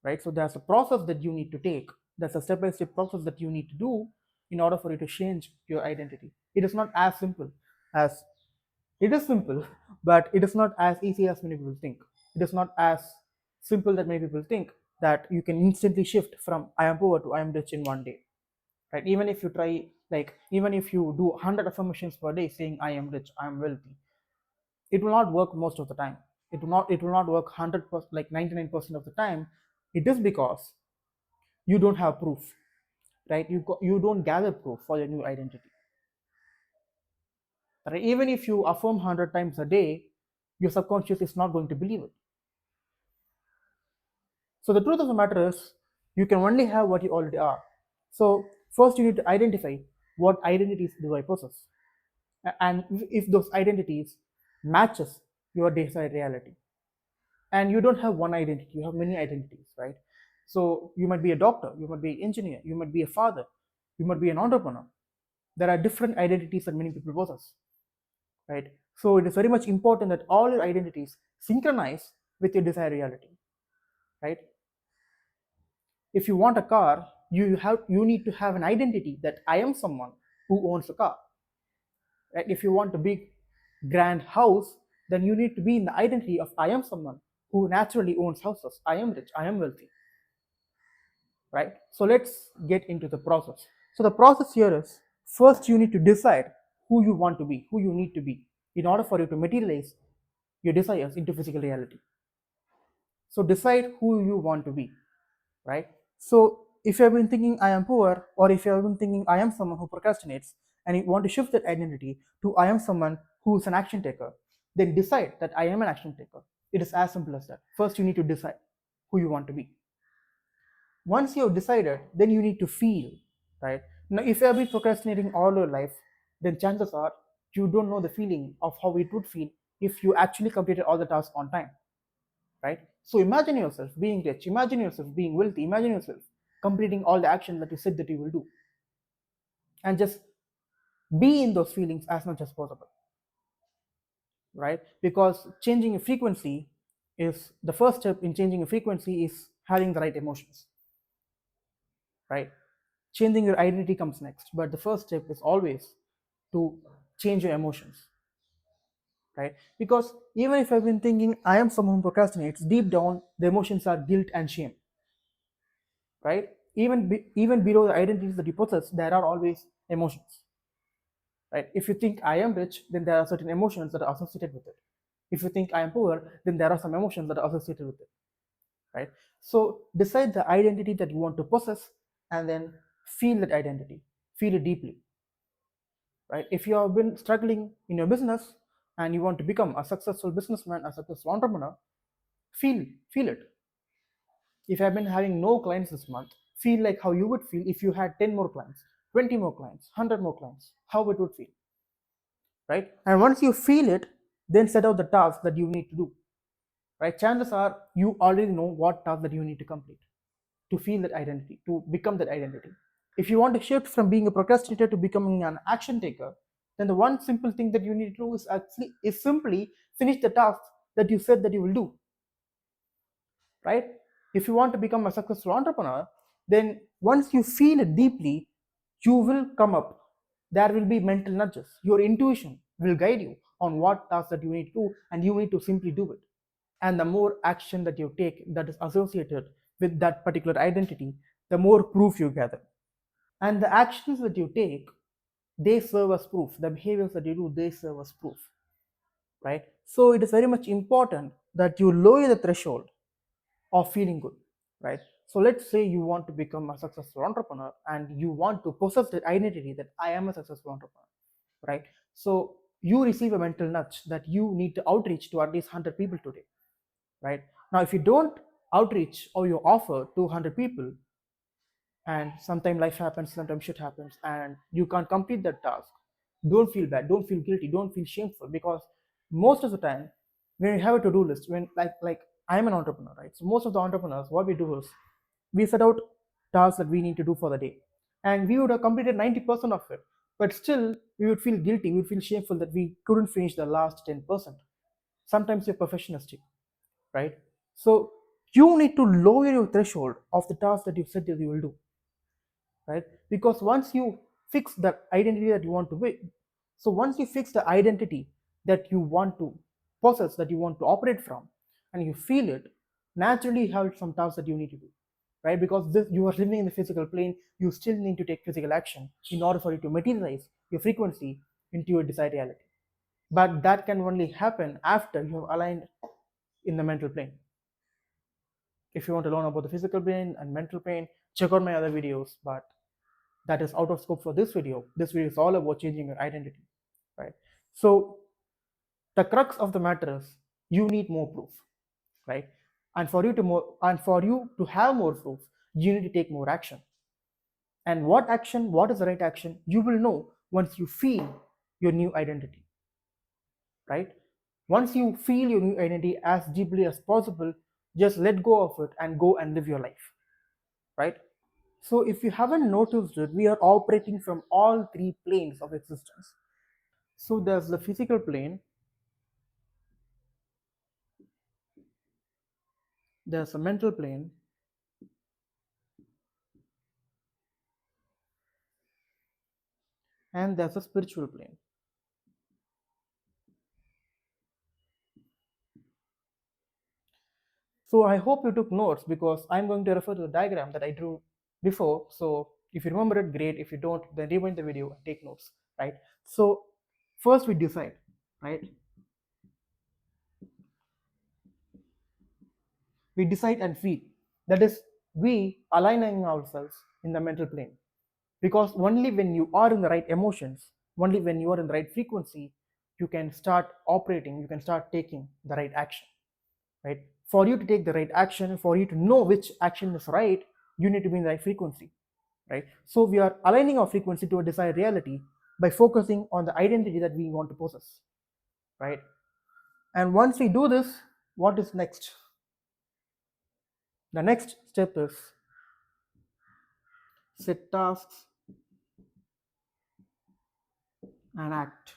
right? So there's a process that you need to take. There's a step-by-step process that you need to do in order for you to change your identity. It is not as simple as it is simple, but it is not as easy as many people think. It is not as simple that many people think that you can instantly shift from I am poor to I am rich in one day, right? Even if you try, like, even if you do 100 affirmations per day saying I am rich, I am wealthy, it will not work most of the time. It will not work 100%, like 99% of the time. It is because you don't have proof, right? You don't gather proof for your new identity, right? Even if you affirm 100 times a day, your subconscious is not going to believe it. So the truth of the matter is, you can only have what you already are. So first you need to identify what identities do I possess, and if those identities matches your desired reality. And you don't have one identity, you have many identities, right? So you might be a doctor, you might be an engineer, you might be a father, you might be an entrepreneur. There are different identities that many people possess, right? So it is very much important that all your identities synchronize with your desired reality, right? If you want a car, you need to have an identity that I am someone who owns a car, right? If you want a big grand house, then you need to be in the identity of I am someone who naturally owns houses, I am rich, I am wealthy, right? So let's get into the process. So the process here is, first you need to decide who you want to be, who you need to be in order for you to materialize your desires into physical reality. So decide who you want to be, right? So if you have been thinking I am poor, or if you have been thinking I am someone who procrastinates, and you want to shift that identity to I am someone who is an action taker, then decide that I am an action taker. It is as simple as that. First you need to decide who you want to be. Once you have decided, then you need to feel, right? Now if you have been procrastinating all your life, then chances are you don't know the feeling of how it would feel if you actually completed all the tasks on time, right? So imagine yourself being rich, imagine yourself being wealthy, imagine yourself completing all the actions that you said that you will do, and just be in those feelings as much as possible, right? Because changing a frequency is the first step in changing a frequency is having the right emotions, right? Changing your identity comes next, but the first step is always to change your emotions, right? Because even if I've been thinking I am someone who procrastinates, deep down the emotions are guilt and shame, right? Even below the identities that you possess, there are always emotions, right? If you think I am rich, then there are certain emotions that are associated with it. If you think I am poor, then there are some emotions that are associated with it, right? So decide the identity that you want to possess, and then feel that identity, feel it deeply, right? If you have been struggling in your business and you want to become a successful businessman, a successful entrepreneur, feel it. If you have been having no clients this month, feel like how you would feel if you had 10 more clients, 20 more clients, 100 more clients, how it would feel, right? And once you feel it, then set out the tasks that you need to do, right? Chances are you already know what task that you need to complete to feel that identity, to become that identity. If you want to shift from being a procrastinator to becoming an action taker, then the one simple thing that you need to do is simply finish the task that you said that you will do, right? If you want to become a successful entrepreneur, then once you feel it deeply, you will come up. There will be mental nudges. Your intuition will guide you on what task that you need to do, and you need to simply do it. And the more action that you take that is associated with that particular identity, the more proof you gather. And the actions that you take, they serve as proof. The behaviors that you do, they serve as proof, right? So it is very much important that you lower the threshold of feeling good, right? So let's say you want to become a successful entrepreneur and you want to possess the identity that I am a successful entrepreneur, right? So you receive a mental nudge that you need to outreach to at least 100 people today, right? Now if you don't outreach or you offer to 100 people, and sometimes life happens, sometimes shit happens, and you can't complete that task, don't feel bad, don't feel guilty, don't feel shameful, because most of the time when you have a to-do list, when like I'm an entrepreneur, right? So most of the entrepreneurs, what we do is we set out tasks that we need to do for the day, and we would have completed 90% of it, But still, we would feel guilty, we would feel shameful that we couldn't finish the last 10%. Sometimes you're perfectionistic, right? So you need to lower your threshold of the task that you said that you will do, right? Because once you fix the identity that you want to be, so once you fix the identity that you want to possess, that you want to operate from, and you feel it, naturally you have some tasks that you need to do, right? Because this, you are living in the physical plane, you still need to take physical action in order for you to materialize your frequency into your desired reality. But that can only happen after you have aligned in the mental plane. If you want to learn about the physical plane and mental plane, check out my other videos, but that is out of scope for this video. This video is all about changing your identity, right? So the crux of the matter is you need more proof, right? And for you to have more proof, you need to take more action. And what action, what is the right action, you will know once you feel your new identity, right? Once you feel your new identity as deeply as possible, just let go of it and go and live your life, right? So if you haven't noticed it, we are operating from all three planes of existence. So there's the physical plane, there's a mental plane, and there's a spiritual plane. So I hope you took notes because I'm going to refer to the diagram that I drew before. So if you remember it, great. If you don't, then rewind the video and take notes, right? So first we decide, right? We decide and feel. That is, we aligning ourselves in the mental plane. Because only when you are in the right emotions, only when you are in the right frequency, you can start operating, you can start taking the right action, right? For you to take the right action, for you to know which action is right, you need to be in the right frequency, right? So we are aligning our frequency to a desired reality by focusing on the identity that we want to possess, right? And once we do this, what is next? The next step is set tasks and act,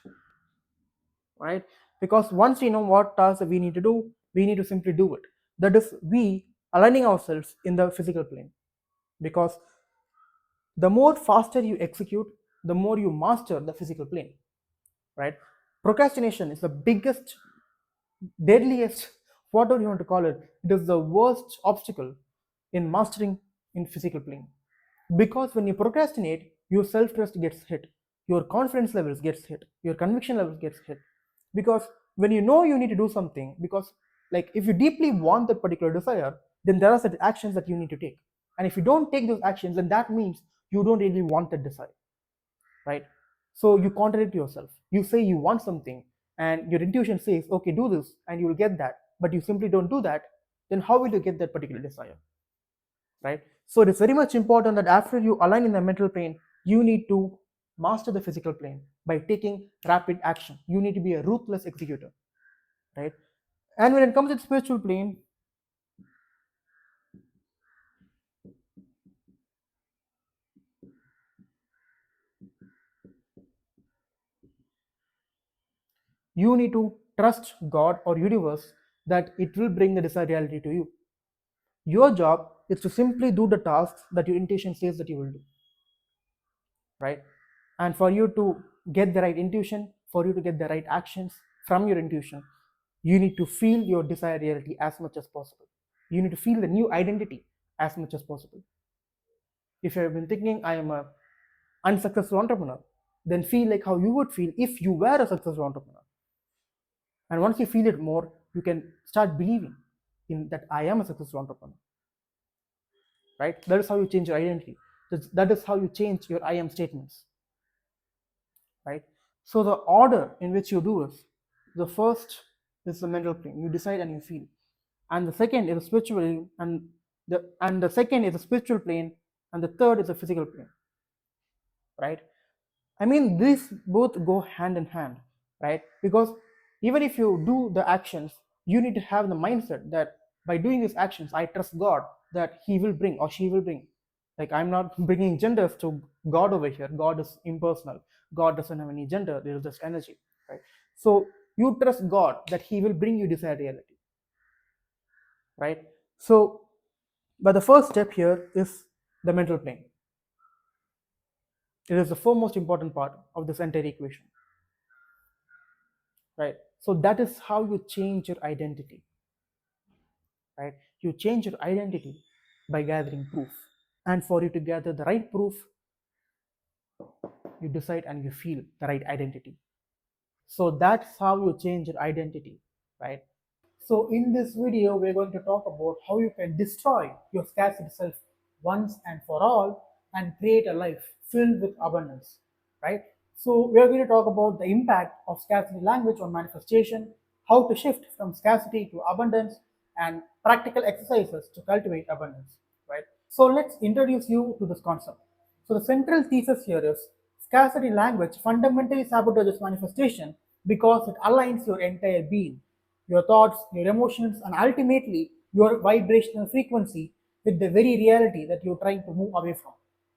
right? Because once we know what tasks we need to do, we need to simply do it. That is, we aligning ourselves in the physical plane. Because the more faster you execute, the more you master the physical plane, right? Procrastination is the biggest, deadliest, whatever you want to call it, it is the worst obstacle in mastering in physical plane. Because when you procrastinate, your self-trust gets hit, your confidence levels gets hit, your conviction levels gets hit. Because when you know you need to do something, because like if you deeply want that particular desire, then there are certain actions that you need to take. And if you don't take those actions, then that means you don't really want that desire, right? So you contradict yourself. You say you want something, and your intuition says, okay, do this, and you will get that, but you simply don't do that, then how will you get that particular desire, right? So it is very much important that after you align in the mental plane, you need to master the physical plane by taking rapid action. You need to be a ruthless executor, right? And when it comes to the spiritual plane, you need to trust God or universe that it will bring the desired reality to you. Your job is to simply do the tasks that your intuition says that you will do, right? And for you to get the right intuition, for you to get the right actions from your intuition, you need to feel your desired reality as much as possible. You need to feel the new identity as much as possible. If you have been thinking, I am a unsuccessful entrepreneur, then feel like how you would feel if you were a successful entrepreneur. And once you feel it more, you can start believing in that I am a successful entrepreneur, right? That is how you change your identity. That is how you change your I am statements, right? So the order in which you do is, the first is the mental plane. You decide and you feel, and the second is the spiritual, and the second is the spiritual plane, and the third is the physical plane, right? I mean, these both go hand in hand, right? Because even if you do the actions, you need to have the mindset that by doing these actions, I trust God that He will bring or she will bring. Like, I'm not bringing genders to God over here. God is impersonal. God doesn't have any gender. There is just energy, right? So you trust God that He will bring you desired reality, right? So, but the first step here is the mental plane. It is the foremost important part of this entire equation, right? So that is how you change your identity, right? You change your identity by gathering proof. And for you to gather the right proof, you decide and you feel the right identity. So that's how you change your identity, right? So in this video, we're going to talk about how you can destroy your scarcity self once and for all and create a life filled with abundance, right? So we're going to talk about the impact of scarcity language on manifestation, how to shift from scarcity to abundance, and practical exercises to cultivate abundance, right? So let's introduce you to this concept. So the central thesis here is scarcity language fundamentally sabotages manifestation because it aligns your entire being, your thoughts, your emotions, and ultimately your vibrational frequency with the very reality that you're trying to move away from,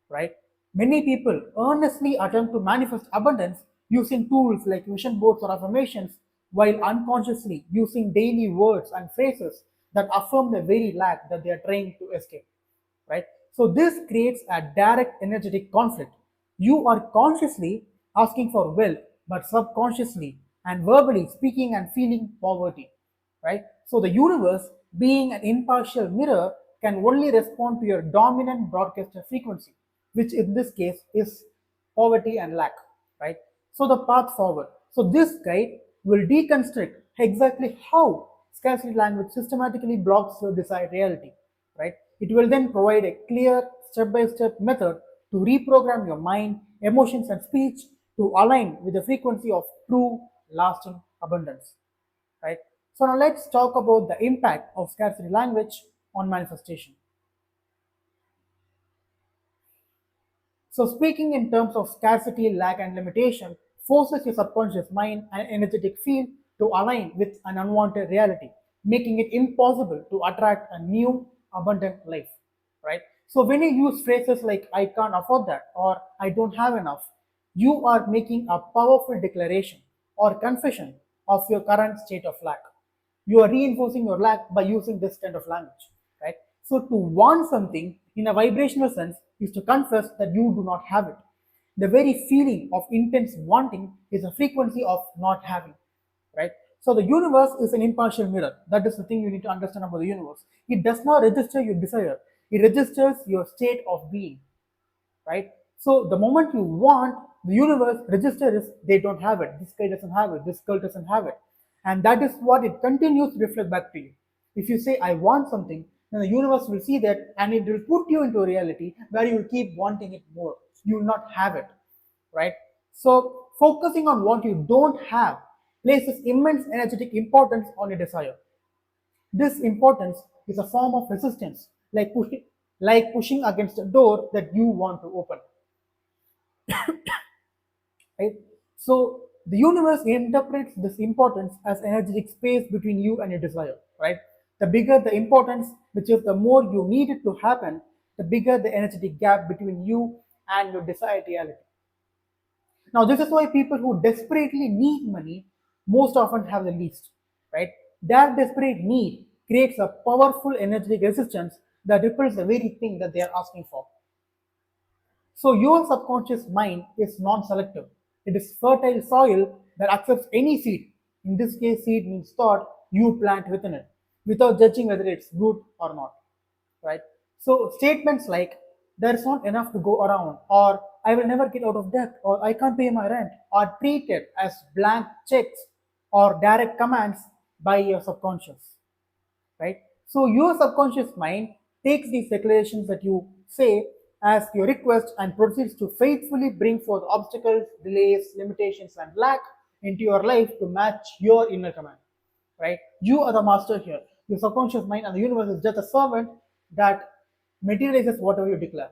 right? Many people earnestly attempt to manifest abundance using tools like vision boards or affirmations, while unconsciously using daily words and phrases that affirm the very lack that they are trying to escape, right? So this creates a direct energetic conflict. You are consciously asking for wealth, but subconsciously and verbally speaking and feeling poverty, right? So the universe, being an impartial mirror, can only respond to your dominant broadcaster frequency, which in this case is poverty and lack, right? So the path forward. So this guide will deconstruct exactly how scarcity language systematically blocks your desired reality, right? It will then provide a clear step-by-step method to reprogram your mind, emotions, and speech to align with the frequency of true, lasting abundance, right? So now let's talk about the impact of scarcity language on manifestation. So, speaking in terms of scarcity, lack, and limitation forces your subconscious mind and energetic field to align with an unwanted reality, making it impossible to attract a new, abundant life. Right? So, when you use phrases like I can't afford that or I don't have enough, you are making a powerful declaration or confession of your current state of lack. You are reinforcing your lack by using this kind of language, right? So to want something in a vibrational sense is to confess that you do not have it. The very feeling of intense wanting is a frequency of not having, right? So the universe is an impartial mirror. That is the thing you need to understand about the universe. It does not register your desire, it registers your state of being, right? So the moment you want, the universe registers they don't have it. This guy doesn't have it. This girl doesn't have it, and that is what it continues to reflect back to you. If you say I want something, then the universe will see that and it will put you into a reality where you will keep wanting it more. You will not have it, right? So focusing on what you don't have places immense energetic importance on your desire. This importance is a form of resistance, like pushing against a door that you want to open, right? So the universe interprets this importance as energetic space between you and your desire, right? The bigger the importance, which is the more you need it to happen, the bigger the energetic gap between you and your desired reality. Now, this is why people who desperately need money most often have the least, right? That desperate need creates a powerful energetic resistance that repels the very thing that they are asking for. So, your subconscious mind is non selective. It is fertile soil that accepts any seed. In this case, seed means thought you plant within it without judging whether it's good or not, right? So statements like there's not enough to go around, or I will never get out of debt, or I can't pay my rent, are treated as blank checks or direct commands by your subconscious, right? So your subconscious mind takes these declarations that you say as your request and proceeds to faithfully bring forth obstacles, delays, limitations, and lack into your life to match your inner command, right? You are the master here. Your subconscious mind and the universe is just a servant that materializes whatever you declare,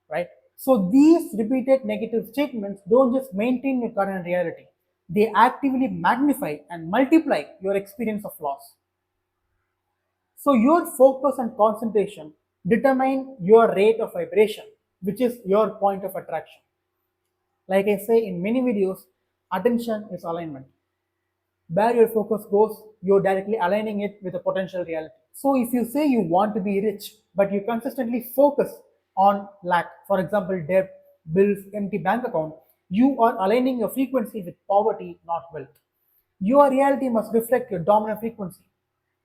right? So these repeated negative statements don't just maintain your current reality, they actively magnify and multiply your experience of loss. So your focus and concentration determine your rate of vibration, which is your point of attraction. Like I say in many videos, attention is alignment. Where your focus goes, you're directly aligning it with a potential reality. So if you say you want to be rich, but you consistently focus on lack, for example, debt, bills, empty bank account, you are aligning your frequency with poverty, not wealth. Your reality must reflect your dominant frequency,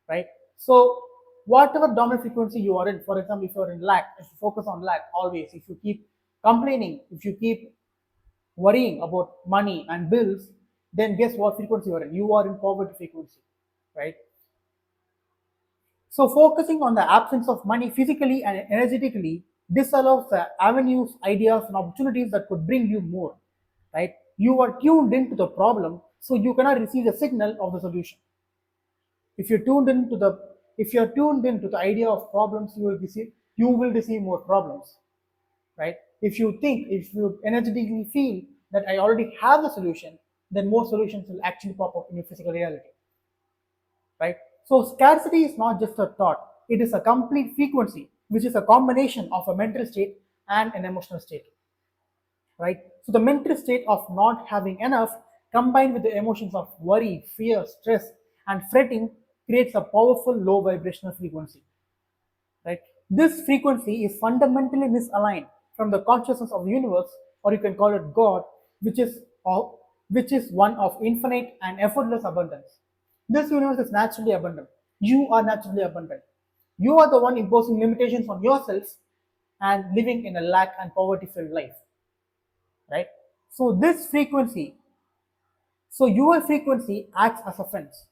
right? So whatever dominant frequency you are in, for example, if you're in lack, if you focus on lack always, if you keep complaining, if you keep worrying about money and bills, then guess what frequency you are in? You are in poverty frequency, right? So focusing on the absence of money physically and energetically disallows the avenues, ideas, and opportunities that could bring you more, right? You are tuned into the problem, so you cannot receive the signal of the solution. If you're tuned into the if you're tuned into the idea of problems, you will receive more problems, right? If you energetically feel that I already have the solution, then more solutions will actually pop up in your physical reality, right? So scarcity is not just a thought, it is a complete frequency, which is a combination of a mental state and an emotional state, right? So the mental state of not having enough combined with the emotions of worry, fear, stress, and fretting creates a powerful low vibrational frequency, right? This frequency is fundamentally misaligned from the consciousness of the universe, or you can call it God, which is which is one of infinite and effortless abundance. This universe is naturally abundant. You are naturally abundant. You are the one imposing limitations on yourself and living in a lack and poverty filled life, right? So this frequency, so your frequency acts as a fence.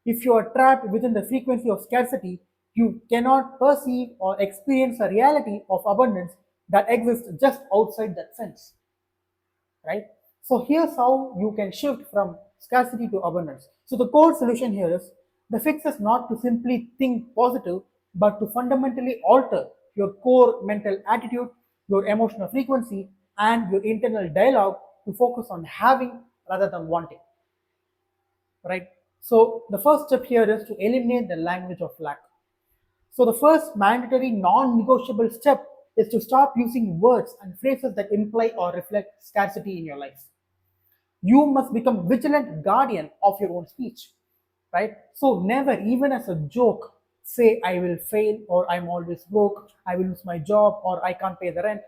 If you are trapped within the frequency of scarcity, you cannot perceive or experience a reality of abundance that exists just outside that fence, right? So here's how you can shift from scarcity to abundance. So the core solution here is the fix is not to simply think positive, but to fundamentally alter your core mental attitude, your emotional frequency, and your internal dialogue to focus on having rather than wanting, right? So the first step here is to eliminate the language of lack. So the first mandatory non-negotiable step is to stop using words and phrases that imply or reflect scarcity in your life. You must become vigilant guardian of your own speech, right? So never, even as a joke, say I will fail, or I'm always broke, I will lose my job, or I can't pay the rent.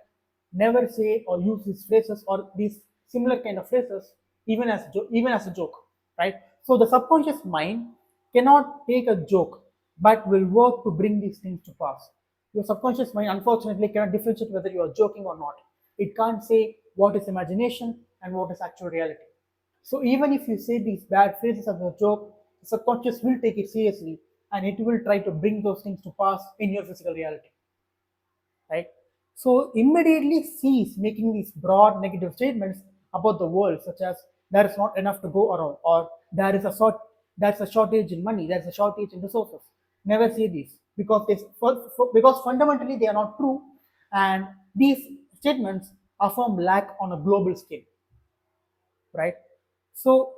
Never say or use these phrases or these similar kind of phrases even as a joke, right? So the subconscious mind cannot take a joke but will work to bring these things to pass. Your subconscious mind unfortunately cannot differentiate whether you are joking or not. It can't say what is imagination and what is actual reality. So even if you say these bad phrases as a joke, the subconscious will take it seriously and it will try to bring those things to pass in your physical reality, right? So immediately cease making these broad negative statements about the world, such as there is not enough to go around, or there's a shortage in money, there's a shortage in resources. Never say these because because fundamentally they are not true, and these statements affirm lack on a global scale, right? So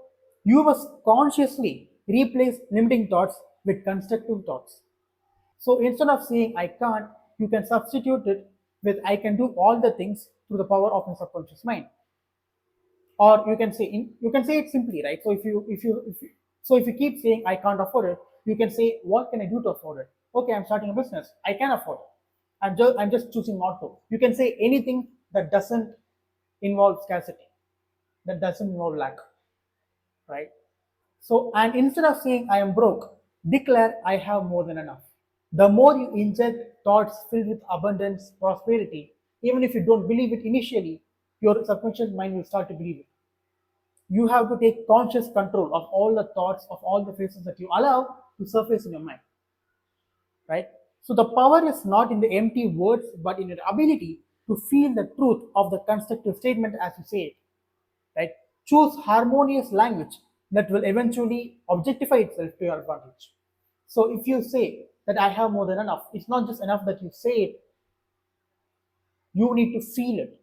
you must consciously replace limiting thoughts with constructive thoughts. So instead of saying I can't, you can substitute it with I can do all the things through the power of my subconscious mind. Or you can say it simply, right? So if you keep saying I can't afford it, you can say what can I do to afford it? Okay, I'm starting a business. I can afford it. I'm just choosing not to. You can say anything that doesn't involve scarcity, that doesn't involve lack, right? So, and instead of saying I am broke, declare I have more than enough. The more you inject thoughts filled with abundance, prosperity, even if you don't believe it initially, your subconscious mind will start to believe it. You have to take conscious control of all the thoughts, of all the phrases that you allow to surface in your mind, right? So the power is not in the empty words, but in your ability to feel the truth of the constructive statement as you say it, right? Choose harmonious language that will eventually objectify itself to your advantage. So if you say that I have more than enough, it's not just enough that you say it, you need to feel it,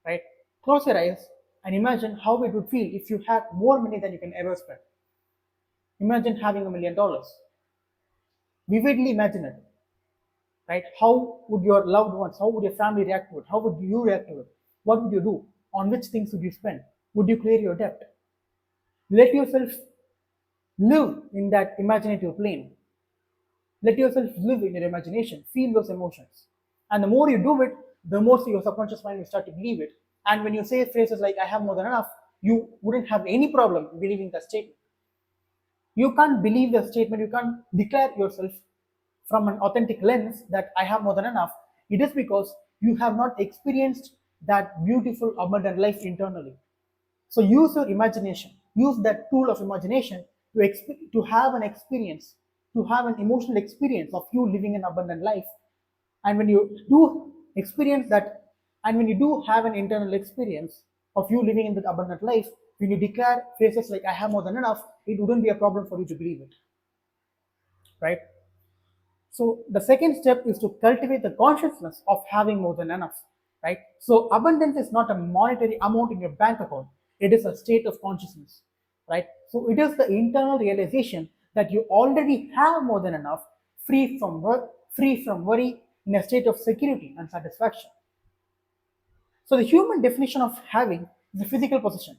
right? Close your eyes and imagine how it would feel if you had more money than you can ever spend. Imagine having $1 million. Vividly imagine it, right? How would your loved ones, how would your family react to it? How would you react to it? What would you do? On which things would you spend? Would you clear your debt? Let yourself live in that imaginative plane. Let yourself live in your imagination. Feel those emotions. And the more you do it, the more your subconscious mind will start to believe it. And when you say phrases like, I have more than enough, you wouldn't have any problem believing that statement. You can't believe the statement, you can't declare yourself from an authentic lens that I have more than enough. It is because you have not experienced that beautiful, abundant life internally. So use your imagination, use that tool of imagination to have an experience, to have an emotional experience of you living an abundant life. And when you do experience that, and when you do have an internal experience of you living in that abundant life, when you declare phrases like I have more than enough, it wouldn't be a problem for you to believe it, right? So the second step is to cultivate the consciousness of having more than enough, right? So abundance is not a monetary amount in your bank account. It is a state of consciousness, right? So it is the internal realization that you already have more than enough, free from work, free from worry, in a state of security and satisfaction. So the human definition of having is a physical possession.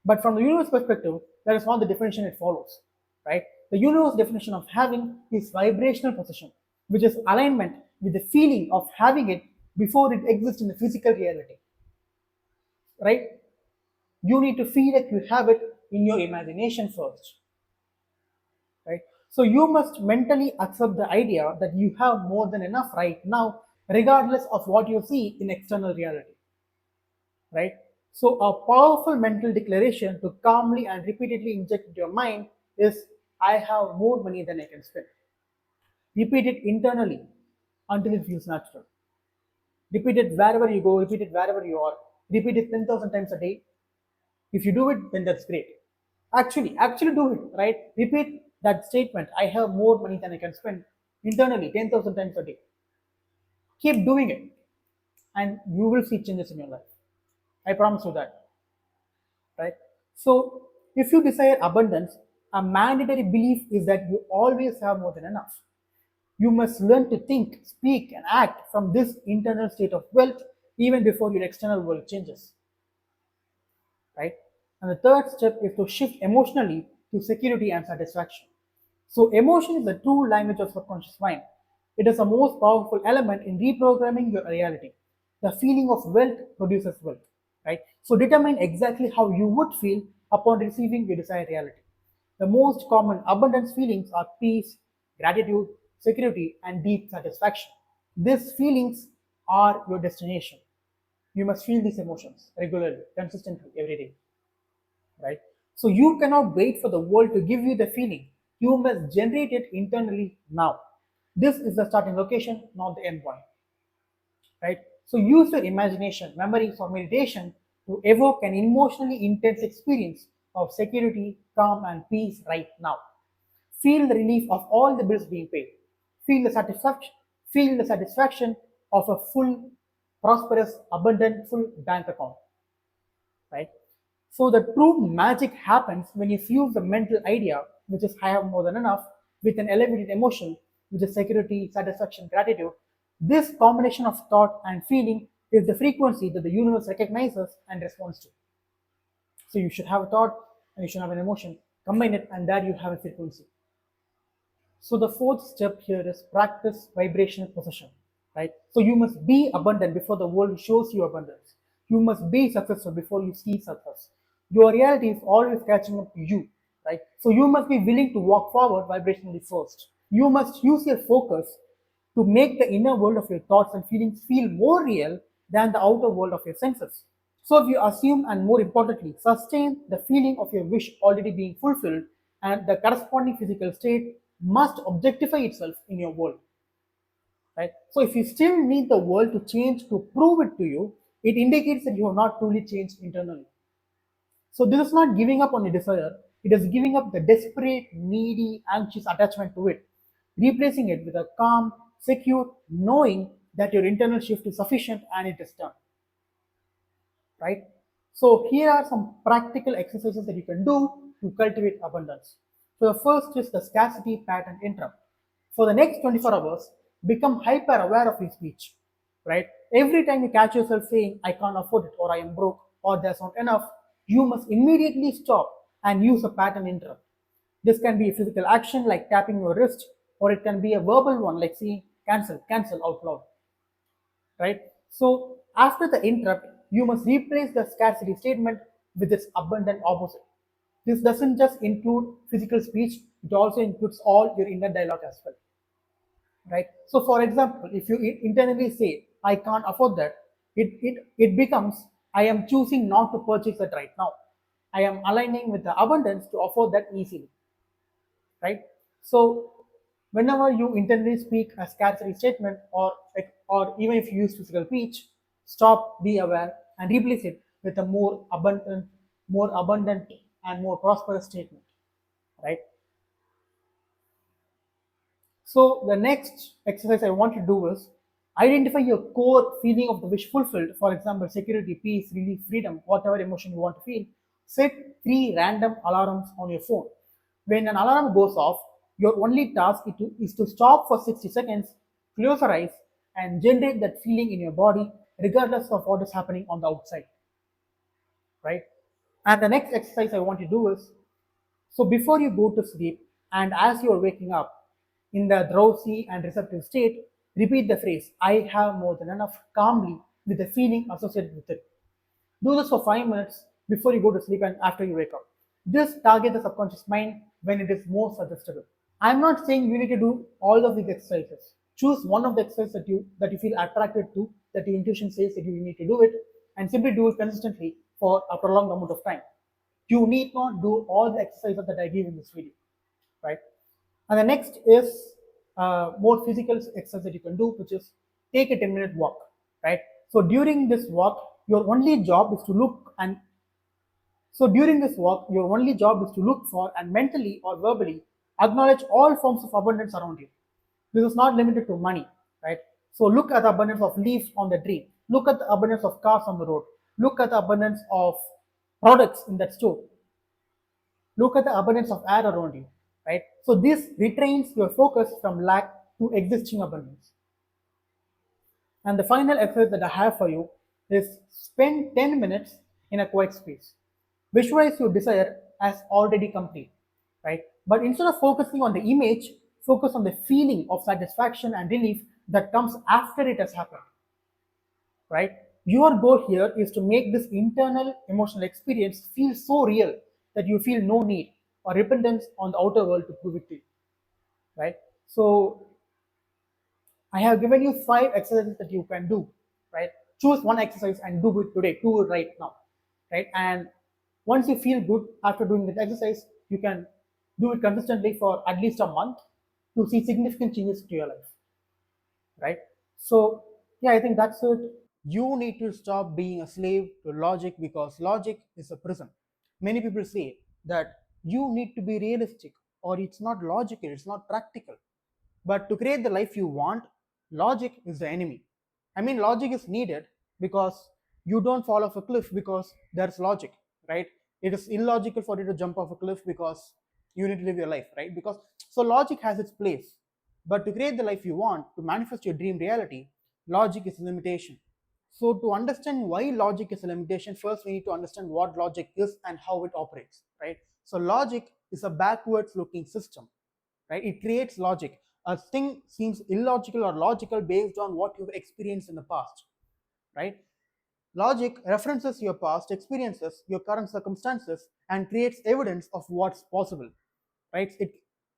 But from the universe perspective, that is not the definition it follows, right? The universe definition of having is vibrational possession, which is alignment with the feeling of having it before it exists in the physical reality, right? You need to feel like you have it in your imagination first, right? So you must mentally accept the idea that you have more than enough right now, regardless of what you see in external reality, right? So a powerful mental declaration to calmly and repeatedly inject into your mind is, I have more money than I can spend. Repeat it internally until it feels natural. Repeat it wherever you go, repeat it wherever you are. Repeat it 10,000 times a day. If you do it, then that's great. Actually do it, right? Repeat that statement, I have more money than I can spend, internally 10,000 times a day. Keep doing it, and you will see changes in your life. I promise you that, right? So, if you desire abundance, a mandatory belief is that you always have more than enough. You must learn to think, speak, and act from this internal state of wealth even before your external world changes, right? And the third step is to shift emotionally to security and satisfaction. So, emotion is the true language of subconscious mind. It is the most powerful element in reprogramming your reality. The feeling of wealth produces wealth, right? So, determine exactly how you would feel upon receiving your desired reality. The most common abundance feelings are peace, gratitude, security, and deep satisfaction. These feelings are your destination. You must feel these emotions regularly, consistently, every day, right? So you cannot wait for the world to give you the feeling. You must generate it internally now. This is the starting location, not the end point, right? So use your imagination, memories, or meditation to evoke an emotionally intense experience of security, calm, and peace right now. Feel the relief of all the bills being paid. Feel the satisfaction. Feel the satisfaction of a full, prosperous, abundant, full bank account, right? So the true magic happens when you fuse the mental idea, which is I have more than enough, with an elevated emotion, which is security, satisfaction, gratitude. This combination of thought and feeling is the frequency that the universe recognizes and responds to. So you should have a thought and you should have an emotion. Combine it, and there you have a frequency. So the fourth step here is practice vibrational possession, right? So you must be abundant before the world shows you abundance. You must be successful before you see success. Your reality is always catching up to you, right? So you must be willing to walk forward vibrationally first. You must use your focus to make the inner world of your thoughts and feelings feel more real than the outer world of your senses. So if you assume and more importantly, sustain the feeling of your wish already being fulfilled, and the corresponding physical state must objectify itself in your world, right? So if you still need the world to change to prove it to you, it indicates that you have not truly changed internally. So this is not giving up on your desire, it is giving up the desperate, needy, anxious attachment to it, replacing it with a calm, secure knowing that your internal shift is sufficient and it is done, right? So here are some practical exercises that you can do to cultivate abundance. So the first is the scarcity pattern interrupt. For the next 24 hours, become hyper aware of your speech, right? Every time you catch yourself saying, I can't afford it, or I am broke, or there's not enough, you must immediately stop and use a pattern interrupt. This can be a physical action like tapping your wrist, or it can be a verbal one like saying, cancel, cancel out loud, right? So after the interrupt, you must replace the scarcity statement with its abundant opposite. This doesn't just include physical speech, it also includes all your inner dialogue as well, right? So for example, if you internally say, I can't afford that, it becomes, I am choosing not to purchase it right now. I am aligning with the abundance to afford that easily, right? So whenever you internally speak a scarcity statement, or even if you use physical speech, stop, be aware, and replace it with a more abundant and more prosperous statement, right? So the next exercise I want to do is identify your core feeling of the wish fulfilled. For example, security, peace, relief, freedom, whatever emotion you want to feel. Set 3 random alarms on your phone. When an alarm goes off, your only task is to stop for 60 seconds, close your eyes, and generate that feeling in your body, regardless of what is happening on the outside, right? And the next exercise I want to do is, so before you go to sleep and as you are waking up in the drowsy and receptive state, repeat the phrase, I have more than enough calmly with the feeling associated with it. Do this for 5 minutes before you go to sleep and after you wake up. This targets the subconscious mind when it is most suggestible. I'm not saying you need to do all of these exercises. Choose one of the exercises that you feel attracted to, that your intuition says that you need to do it, and simply do it consistently for a prolonged amount of time. You need not do all the exercises that I give in this video, right? And the next is more physical exercise that you can do, which is take a 10-minute walk, right? So during this walk, your only job is to look and so during this walk, your only job is to look for and mentally or verbally acknowledge all forms of abundance around you. This is not limited to money, right? So look at the abundance of leaves on the tree. Look at the abundance of cars on the road. Look at the abundance of products in that store. Look at the abundance of air around you, right? So this retrains your focus from lack to existing abundance. And the final exercise that I have for you is spend 10 minutes in a quiet space. Visualize your desire as already complete, right? But instead of focusing on the image, focus on the feeling of satisfaction and relief that comes after it has happened, right? Your goal here is to make this internal emotional experience feel so real that you feel no need or dependence on the outer world to prove it to you, right? So I have given you 5 exercises that you can do, right? Choose one exercise and do it today, do it right now, right? And once you feel good after doing that exercise, you can do it consistently for at least a month to see significant changes to your life, right? So, yeah, I think that's it. You need to stop being a slave to logic because logic is a prison. Many people say that you need to be realistic or it's not logical, it's not practical. But to create the life you want, logic is the enemy. I mean, logic is needed because you don't fall off a cliff because there's logic, right? It is illogical for you to jump off a cliff because you need to live your life, right? Because so logic has its place. But to create the life you want, to manifest your dream reality, logic is a limitation. So, to understand why logic is a limitation, first we need to understand what logic is and how it operates, right? So, logic is a backwards looking system, right? It creates logic. A thing seems illogical or logical based on what you've experienced in the past, right? Logic references your past experiences, your current circumstances, and creates evidence of what's possible, right?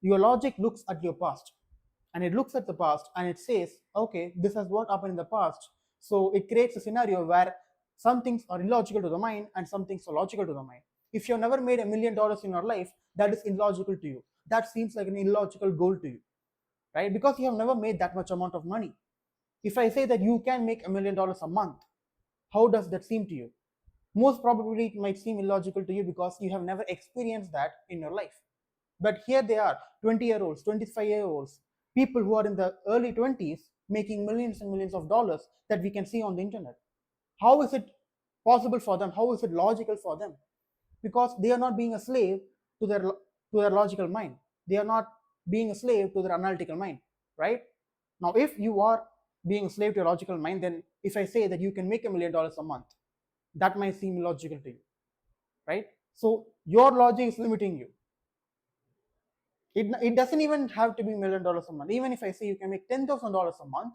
Your logic looks at your past, and it looks at the past and it says, okay, this has what happened in the past. So it creates a scenario where some things are illogical to the mind and some things are logical to the mind. If you've never made $1 million in your life, that is illogical to you. That seems like an illogical goal to you, right? Because you have never made that much amount of money. If I say that you can make $1 million a month, how does that seem to you? Most probably, it might seem illogical to you because you have never experienced that in your life. But here they are, 20-year-olds, 25-year-olds, people who are in the early 20s making millions and millions of dollars that we can see on the internet. How is it possible for them? How is it logical for them? Because they are not being a slave to their logical mind. They are not being a slave to their analytical mind, right? Now, if you are being a slave to your logical mind, then if I say that you can make $1 million a month, that might seem illogical to you, right? So your logic is limiting you. It doesn't even have to be $1 million a month. Even if I say you can make $10,000 a month,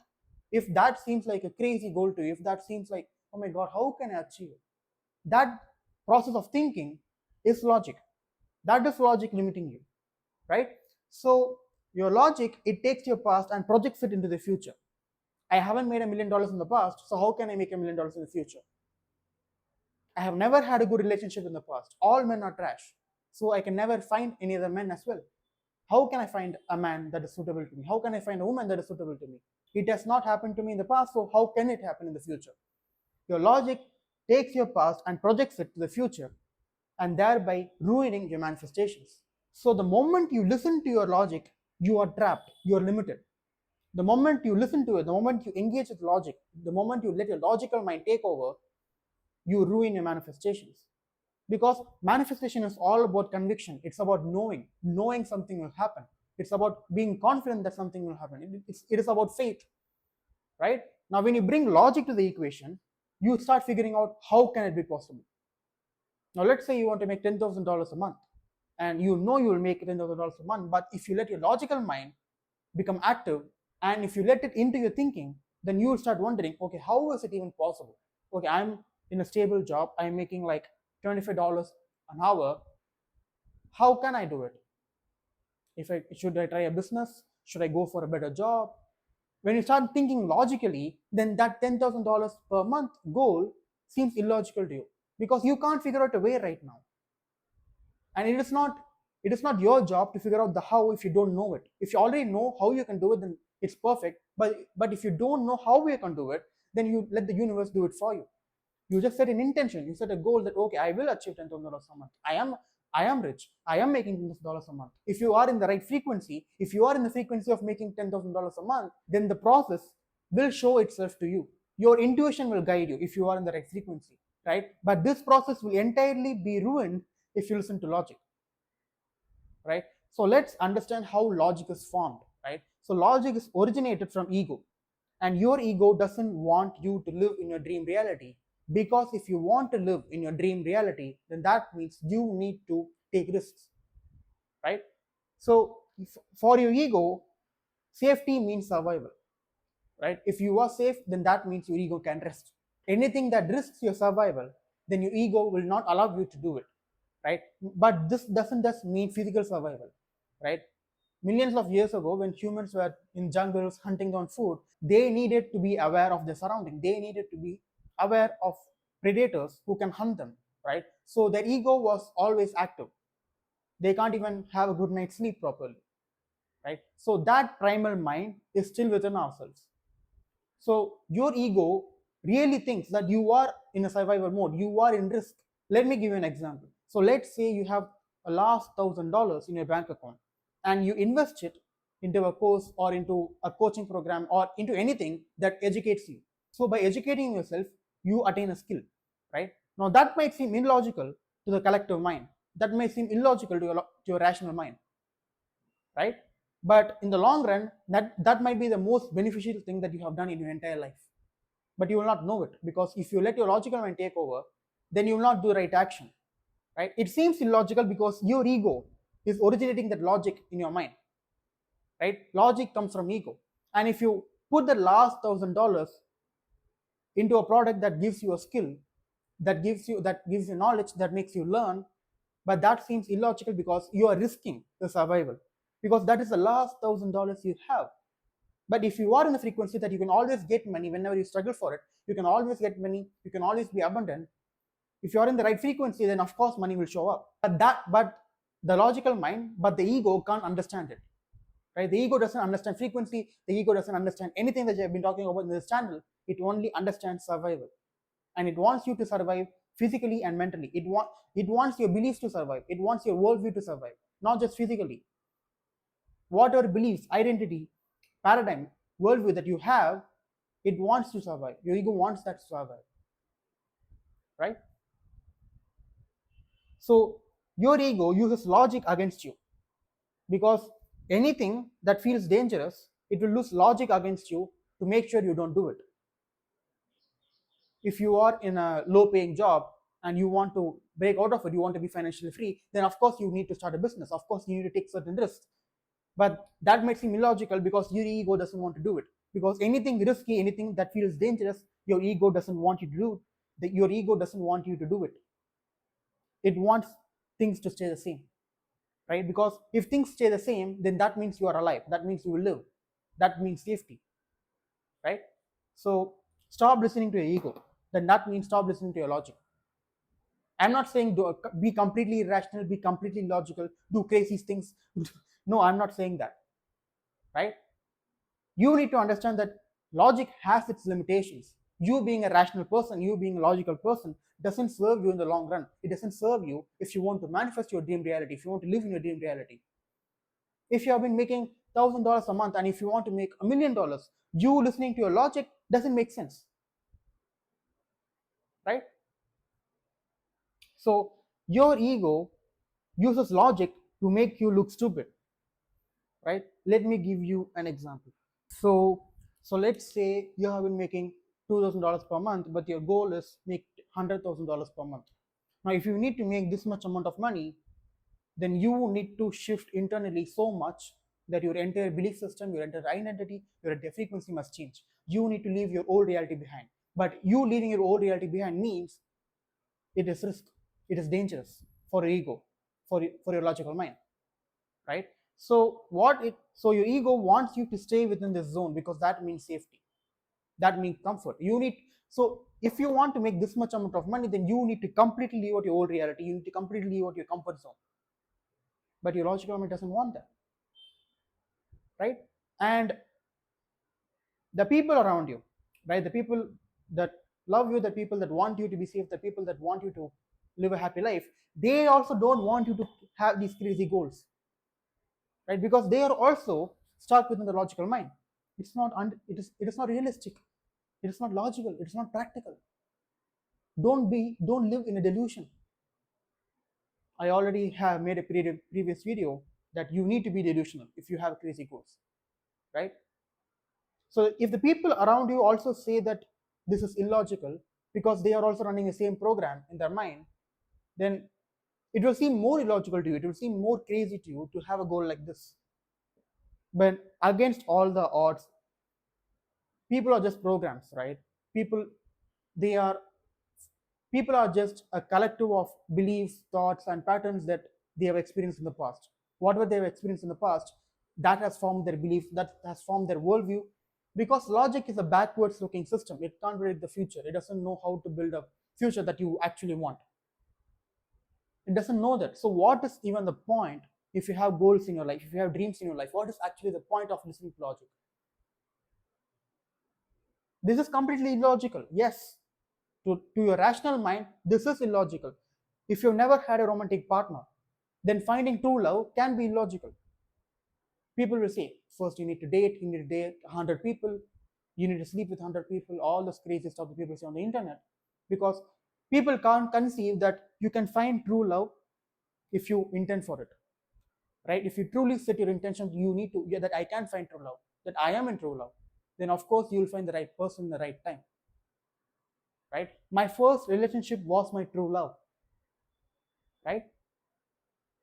if that seems like a crazy goal to you, if that seems like, oh my God, how can I achieve it? That process of thinking is logic. That is logic limiting you, right? So your logic, it takes your past and projects it into the future. I haven't made $1 million in the past, so how can I make $1 million in the future? I have never had a good relationship in the past. All men are trash. So I can never find any other men as well. How can I find a man that is suitable to me? How can I find a woman that is suitable to me? It has not happened to me in the past, so how can it happen in the future? Your logic takes your past and projects it to the future, and thereby ruining your manifestations. So the moment you listen to your logic, you are trapped, you are limited. The moment you listen to it, the moment you engage with logic, the moment you let your logical mind take over, you ruin your manifestations. Because manifestation is all about conviction. It's about knowing something will happen. It's about being confident that something will happen. It is about faith, right? Now, when you bring logic to the equation, you start figuring out how can it be possible. Now, let's say you want to make $10,000 a month, and you know you will make $10,000 a month, but if you let your logical mind become active, and if you let it into your thinking, then you will start wondering, okay, how is it even possible? Okay, I'm in a stable job, I'm making like $25 an hour. How can I do it? If I should I try a business? Should I go for a better job? When you start thinking logically, then that $10,000 per month goal seems illogical to you because you can't figure out a way right now. And it is not your job to figure out the how if you don't know it. If you already know how you can do it, then it's perfect. But if you don't know how you can do it, then you let the universe do it for you. You just set an intention. You set a goal that okay, I will achieve $10,000 a month. I am rich. I am making $10,000 a month. If you are in the right frequency, if you are in the frequency of making $10,000 a month, then the process will show itself to you. Your intuition will guide you if you are in the right frequency, right? But this process will entirely be ruined if you listen to logic, right? So let's understand how logic is formed, right? So logic is originated from ego, and your ego doesn't want you to live in your dream reality, because if you want to live in your dream reality, then that means you need to take risks, right? So for your ego, safety means survival, right? If you are safe, then that means your ego can rest. Anything that risks your survival, then your ego will not allow you to do it, right? But this doesn't just mean physical survival, right? Millions of years ago, when humans were in jungles hunting down food, they needed to be aware of their surrounding. They needed to be aware of predators who can hunt them, right? So their ego was always active. They can't even have a good night's sleep properly, right? So that primal mind is still within ourselves. So your ego really thinks that you are in a survival mode, you are in risk. Let me give you an example. So let's say you have a last $1,000 in your bank account and you invest it into a course or into a coaching program or into anything that educates you. So by educating yourself, you attain a skill, right? Now that might seem illogical to the collective mind. That may seem illogical to your rational mind, right? But in the long run, that might be the most beneficial thing that you have done in your entire life. But you will not know it, because if you let your logical mind take over, then you will not do the right action, right? It seems illogical because your ego is originating that logic in your mind, right? Logic comes from ego. And if you put the last $1,000 into a product that gives you a skill, that gives you knowledge, that makes you learn, but that seems illogical because you are risking the survival, because that is the last $1,000 you have. But if you are in the frequency that you can always get money whenever you struggle for it, you can always get money, you can always be abundant. If you are in the right frequency, then of course money will show up. But the logical mind, but the ego can't understand it, right? The ego doesn't understand frequency. The ego doesn't understand anything that I've been talking about in this channel. It only understands survival, and it wants you to survive physically and mentally. It wants your beliefs to survive. It wants your worldview to survive, not just physically. Whatever beliefs, identity, paradigm, worldview that you have, it wants to survive. Your ego wants that to survive, right? So your ego uses logic against you, because anything that feels dangerous It will use logic against you to make sure you don't do it. If you are in a low paying job and you want to break out of it, you want to be financially free, then of course you need to start a business. Of course you need to take certain risks. But that makes seem illogical because your ego doesn't want to do it. Because anything risky, anything that feels dangerous, your ego doesn't want you to do. Your ego doesn't want you to do it. It wants things to stay the same, right? Because if things stay the same, then that means you are alive. That means you will live. That means safety, right? So stop listening to your ego. Then that means stop listening to your logic. I'm not saying be completely irrational, be completely logical, do crazy things. No, I'm not saying that, right? You need to understand that logic has its limitations. You being a rational person, you being a logical person, doesn't serve you in the long run. It doesn't serve you if you want to manifest your dream reality, if you want to live in your dream reality. If you have been making $1,000 a month and if you want to make $1,000,000, you listening to your logic doesn't make sense, right? So your ego uses logic to make you look stupid, right? Let me give you an example. So let's say you have been making $2,000 per month, but your goal is make $100,000 per month. Now, if you need to make this much amount of money, then you need to shift internally so much that your entire belief system, your entire identity, your entire frequency must change. You need to leave your old reality behind. But you leaving your old reality behind means it is risk, it is dangerous for your ego, for your logical mind, right? So your ego wants you to stay within this zone because that means safety, that means comfort. You need, so if you want to make this much amount of money, then you need to completely leave out your old reality, you need to completely leave out your comfort zone. But your logical mind doesn't want that, right? And the people around you, right, the people that love you, the people that want you to be safe, the people that want you to live a happy life, they also don't want you to have these crazy goals, right? Because they are also stuck within the logical mind. It is not realistic, it is not logical, it is not practical. Don't live in a delusion. I already have made a previous video that you need to be delusional if you have crazy goals, right? So if the people around you also say that this is illogical because they are also running the same program in their mind, then it will seem more illogical to you, it will seem more crazy to you to have a goal like this. But against all the odds, people are just programs, right? people they are People are just a collective of beliefs, thoughts, and patterns that they have experienced in the past. Whatever they have experienced in the past, that has formed their belief, that has formed their worldview. Because logic is a backwards looking system, it can't predict the future, it doesn't know how to build a future that you actually want. It doesn't know that. So what is even the point? If you have goals in your life, if you have dreams in your life, what is actually the point of listening to logic? This is completely illogical. Yes, to your rational mind, this is illogical. If you've never had a romantic partner, then finding true love can be illogical. People will say, first you need to date 100 people, you need to sleep with 100 people, all this crazy stuff that people say on the internet. Because people can't conceive that you can find true love if you intend for it, right? If you truly set your intention, you need to, yeah, that I can find true love, that I am in true love, then of course you will find the right person in the right time, right? My first relationship was my true love, right?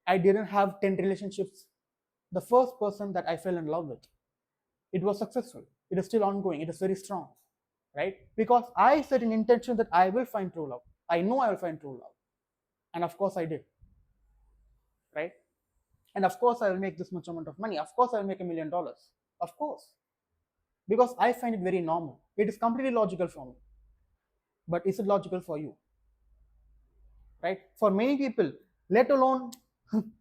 I didn't have 10 relationships. The first person that I fell in love with, it was successful. It is still ongoing. It is very strong, right? Because I set an intention that I will find true love. I know I will find true love. And of course I did, right? And of course I will make this much amount of money. Of course I will make $1,000,000. Of course. Because I find it very normal. It is completely logical for me. But is it logical for you? Right? For many people, let alone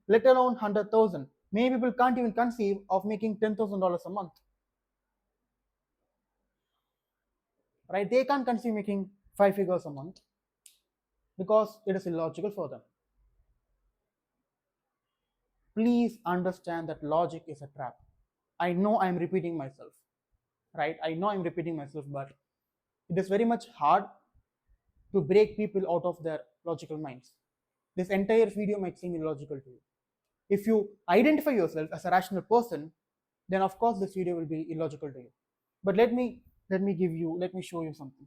let alone 100,000, many people can't even conceive of making $10,000 a month, right? They can't conceive making 5 figures a month because it is illogical for them. Please understand that logic is a trap. I know I'm repeating myself, right? I know I'm repeating myself, but it is very much hard to break people out of their logical minds. This entire video might seem illogical to you. If you identify yourself as a rational person, then of course this video will be illogical to you. But let me show you something.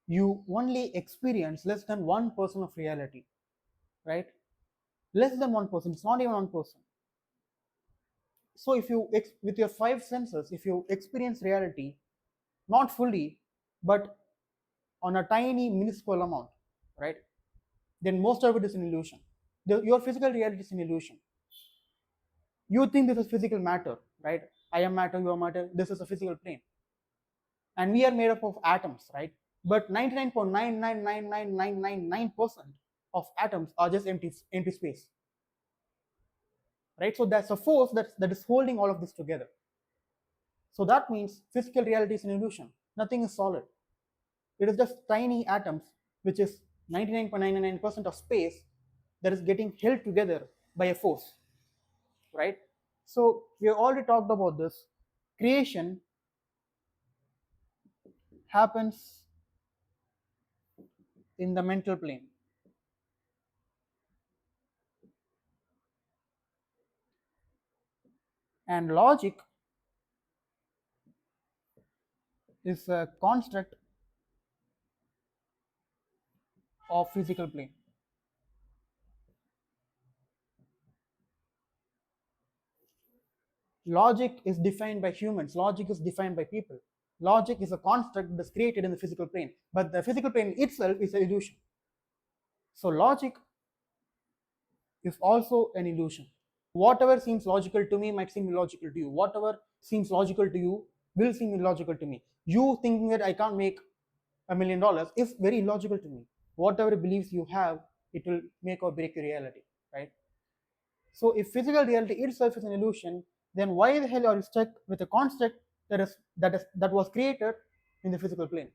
You only experience less than 1% of reality, right? Less than 1%, it's not even 1%. So if you with your five senses, if you experience reality not fully, but on a tiny minuscule amount, right, then most of it is an illusion. Your physical reality is an illusion. You think this is physical matter, right? I am matter, you are matter, this is a physical plane, and we are made up of atoms, right? But 99.9999999% of atoms are just empty space, right? So that's a force that is holding all of this together. So that means physical reality is an illusion. Nothing is solid. It is just tiny atoms, which is 99.999% of space that is getting held together by a force, right? So we have already talked about this. Creation happens in the mental plane, and logic is a construct of physical plane. Logic is defined by humans. Logic is defined by people. Logic is a construct that's created in the physical plane, but the physical plane itself is an illusion. So logic is also an illusion. Whatever seems logical to me might seem illogical to you. Whatever seems logical to you will seem illogical to me. You thinking that I can't make $1 million is very illogical to me. Whatever beliefs you have, it will make or break your reality, right? So if physical reality itself is an illusion, then why the hell are you stuck with a construct that was created in the physical plane?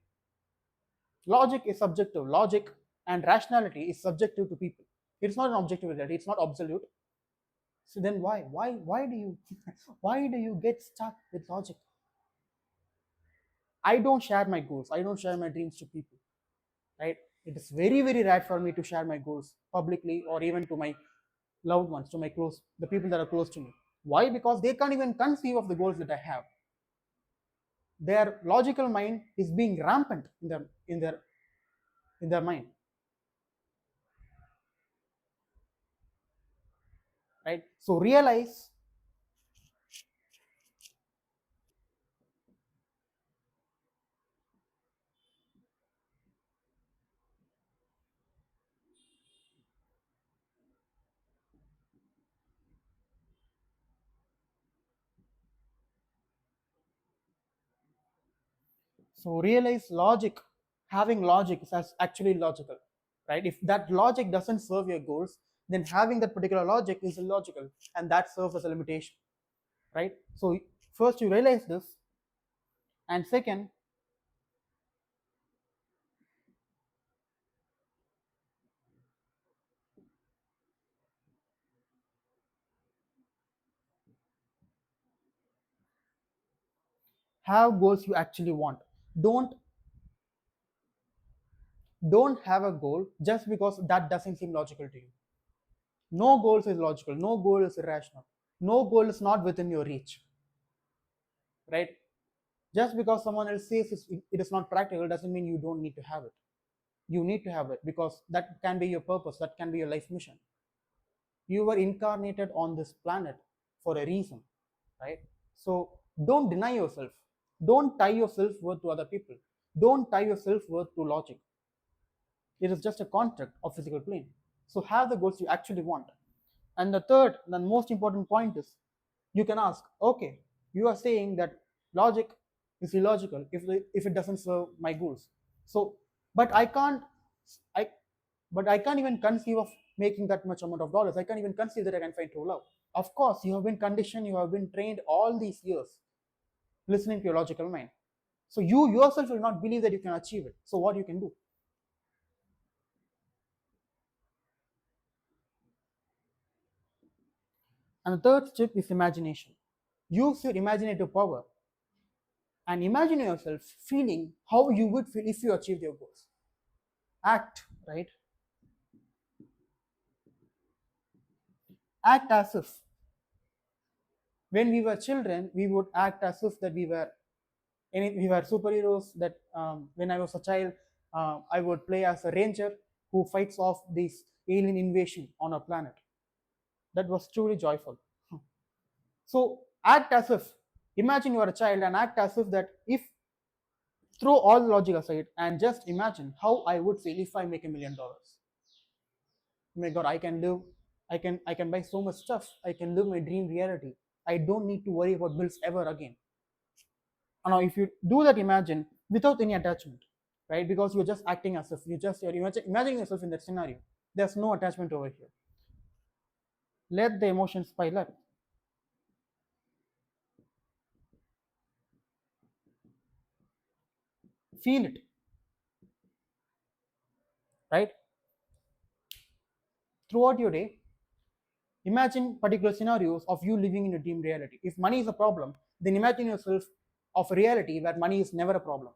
Logic is subjective. Logic and rationality is subjective to people. It's not an objective reality. It's not absolute. So then why do you why do you get stuck with logic? I don't share my goals. I don't share my dreams to people, right? It is very, very rare for me to share my goals publicly or even to my loved ones, to my the people that are close to me. Why? Because they can't even conceive of the goals that I have. Their logical mind is being rampant in their mind, right? So realize. So realize logic, having logic is actually logical, right? If that logic doesn't serve your goals, then having that particular logic is illogical, and that serves as a limitation, right? So first you realize this, and second, have goals you actually want. Don't don't have a goal just because that doesn't seem logical to you. No goals is logical. No goal is irrational. No goal is not within your reach, right? Just because someone else says it is not practical doesn't mean you don't need to have it. You need to have it because that can be your purpose, that can be your life mission. You were incarnated on this planet for a reason, right? So don't deny yourself. Don't tie your self-worth to other people. Don't tie your self-worth to logic. It is just a construct of physical plane. So have the goals you actually want. And the third, the most important point is, you can ask, okay, you are saying that logic is illogical if it doesn't serve my goals. So, but I, but I can't even conceive of making that much amount of dollars. I can't even conceive that I can find true love. Of course, you have been conditioned, you have been trained all these years listening to your logical mind. So you yourself will not believe that you can achieve it. So what you can do? And the third step is imagination. Use your imaginative power and imagine yourself feeling how you would feel if you achieved your goals. Act, right? Act as if When we were children, we would act as if that we were superheroes. That when I was a child, I would play as a ranger who fights off this alien invasion on our planet. That was truly joyful. So act as if, imagine you are a child and act as if that if throw all logic aside and just imagine how I would feel if I make $1 million. Oh my God, I can buy so much stuff. I can live my dream reality. I don't need to worry about bills ever again. Now, if you do that, imagine without any attachment, right? Because you're just acting as if you're imagining yourself in that scenario. There's no attachment over here. Let the emotions pile up. Feel it, right? Throughout your day, imagine particular scenarios of you living in a dream reality. If money is a problem, then imagine yourself of a reality where money is never a problem.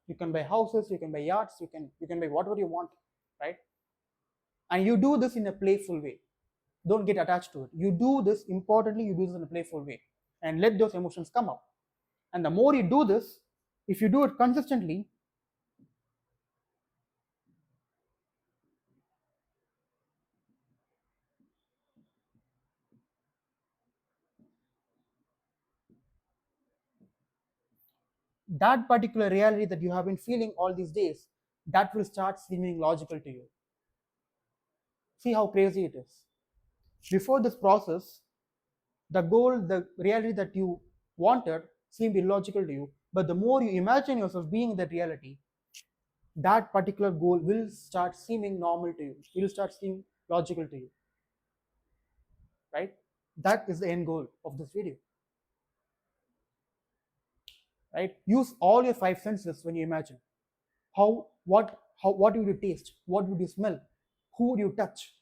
You can buy houses, you can buy yachts, you can buy whatever you want, right? And you do this in a playful way. Don't get attached to it. You do this, importantly, you do this in a playful way and let those emotions come up. And the more you do this, if you do it consistently, that particular reality that you have been feeling all these days, that will start seeming logical to you. See how crazy it is. Before this process, the goal, the reality that you wanted seemed illogical to you. But the more you imagine yourself being in that reality, that particular goal will start seeming normal to you. It will start seeming logical to you, right? That is the end goal of this video, right? Use all your five senses when you imagine. What would you taste? What would you smell? Who would you touch?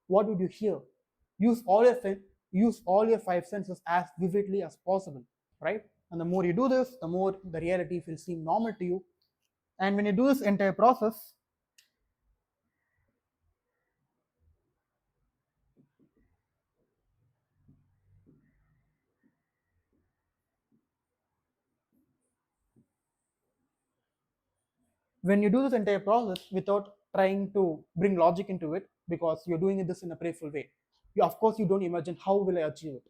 What would you hear? Use all your use all your five senses as vividly as possible, right? And the more you do this, the more the reality will seem normal to you. And when you do this entire process, when you do this entire process without trying to bring logic into it, because you're doing this in a playful way, you, of course, you don't imagine how will I achieve it,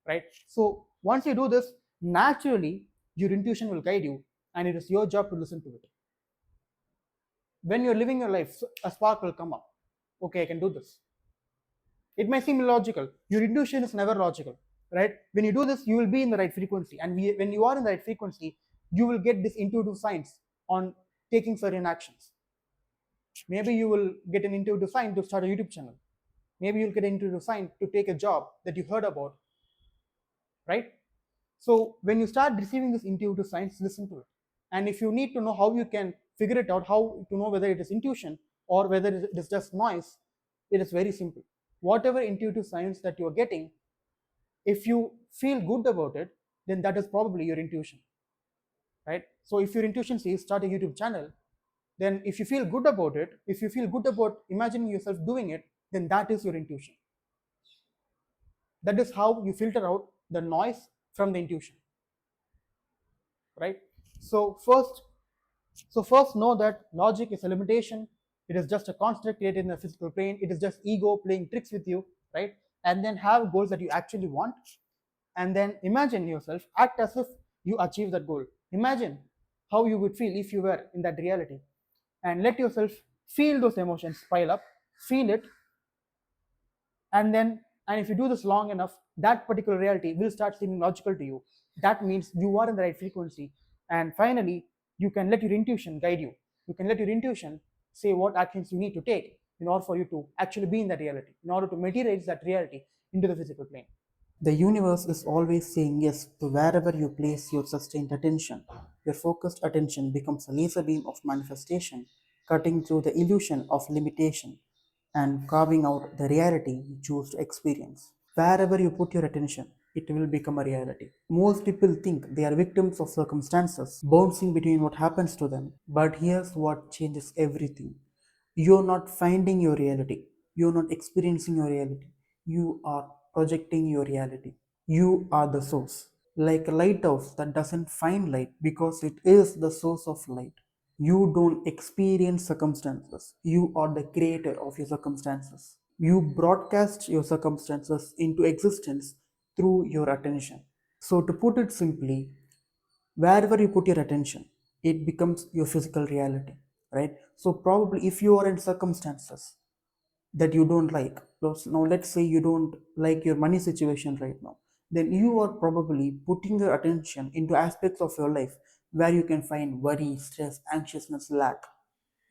right? So once you do this, naturally your intuition will guide you, and it is your job to listen to it. When you're living your life, a spark will come up. Okay, I can do this. It may seem illogical. Your intuition is never logical, right? When you do this, you will be in the right frequency, and when you are in the right frequency, you will get this intuitive signs on taking certain actions. Maybe you will get an intuitive sign to start a YouTube channel. Maybe you'll get an intuitive sign to take a job that you heard about, right? So when you start receiving this intuitive signs, listen to it. And if you need to know how you can figure it out, how to know whether it is intuition or whether it is just noise, it is very simple. Whatever intuitive signs that you are getting, if you feel good about it, then that is probably your intuition, right? So if your intuition says start a YouTube channel, then if you feel good about it, if you feel good about imagining yourself doing it, then that is your intuition. That is how you filter out the noise from the intuition, right? So first know that logic is a limitation. It is just a construct created in the physical plane. It is just ego playing tricks with you, right? And then have goals that you actually want, and then imagine yourself, act as if you achieve that goal. Imagine how you would feel if you were in that reality, and let yourself feel those emotions pile up. Feel it, and if you do this long enough, that particular reality will start seeming logical to you. That means you are in the right frequency. And finally, you can let your intuition guide you. You can let your intuition say what actions you need to take in order for you to actually be in that reality, in order to materialize that reality into the physical plane. The universe is always saying yes to wherever you place your sustained attention. Your focused attention becomes a laser beam of manifestation, cutting through the illusion of limitation and carving out the reality you choose to experience. Wherever you put your attention, it will become a reality. Most people think they are victims of circumstances, bouncing between what happens to them. But here's what changes everything. You're not finding your reality, you're not experiencing your reality, you are projecting your reality. You are the source. Like a lighthouse that doesn't find light because it is the source of light. You don't experience circumstances. You are the creator of your circumstances. You broadcast your circumstances into existence through your attention. So, to put it simply, wherever you put your attention, it becomes your physical reality, right? So, probably if you are in circumstances that you don't like, now let's say you don't like your money situation right now, then you are probably putting your attention into aspects of your life where you can find worry, stress, anxiousness, lack,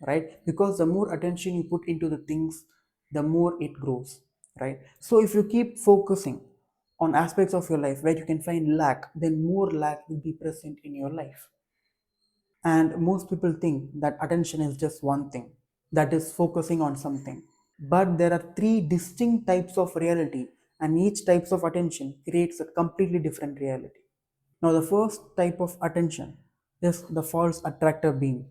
right? Because the more attention you put into the things, the more it grows, right? So if you keep focusing on aspects of your life where you can find lack, then more lack will be present in your life. And most people think that attention is just one thing, that is focusing on something. But there are three distinct types of reality, and each types of attention creates a completely different reality. Now, the first type of attention is the false attractor beam,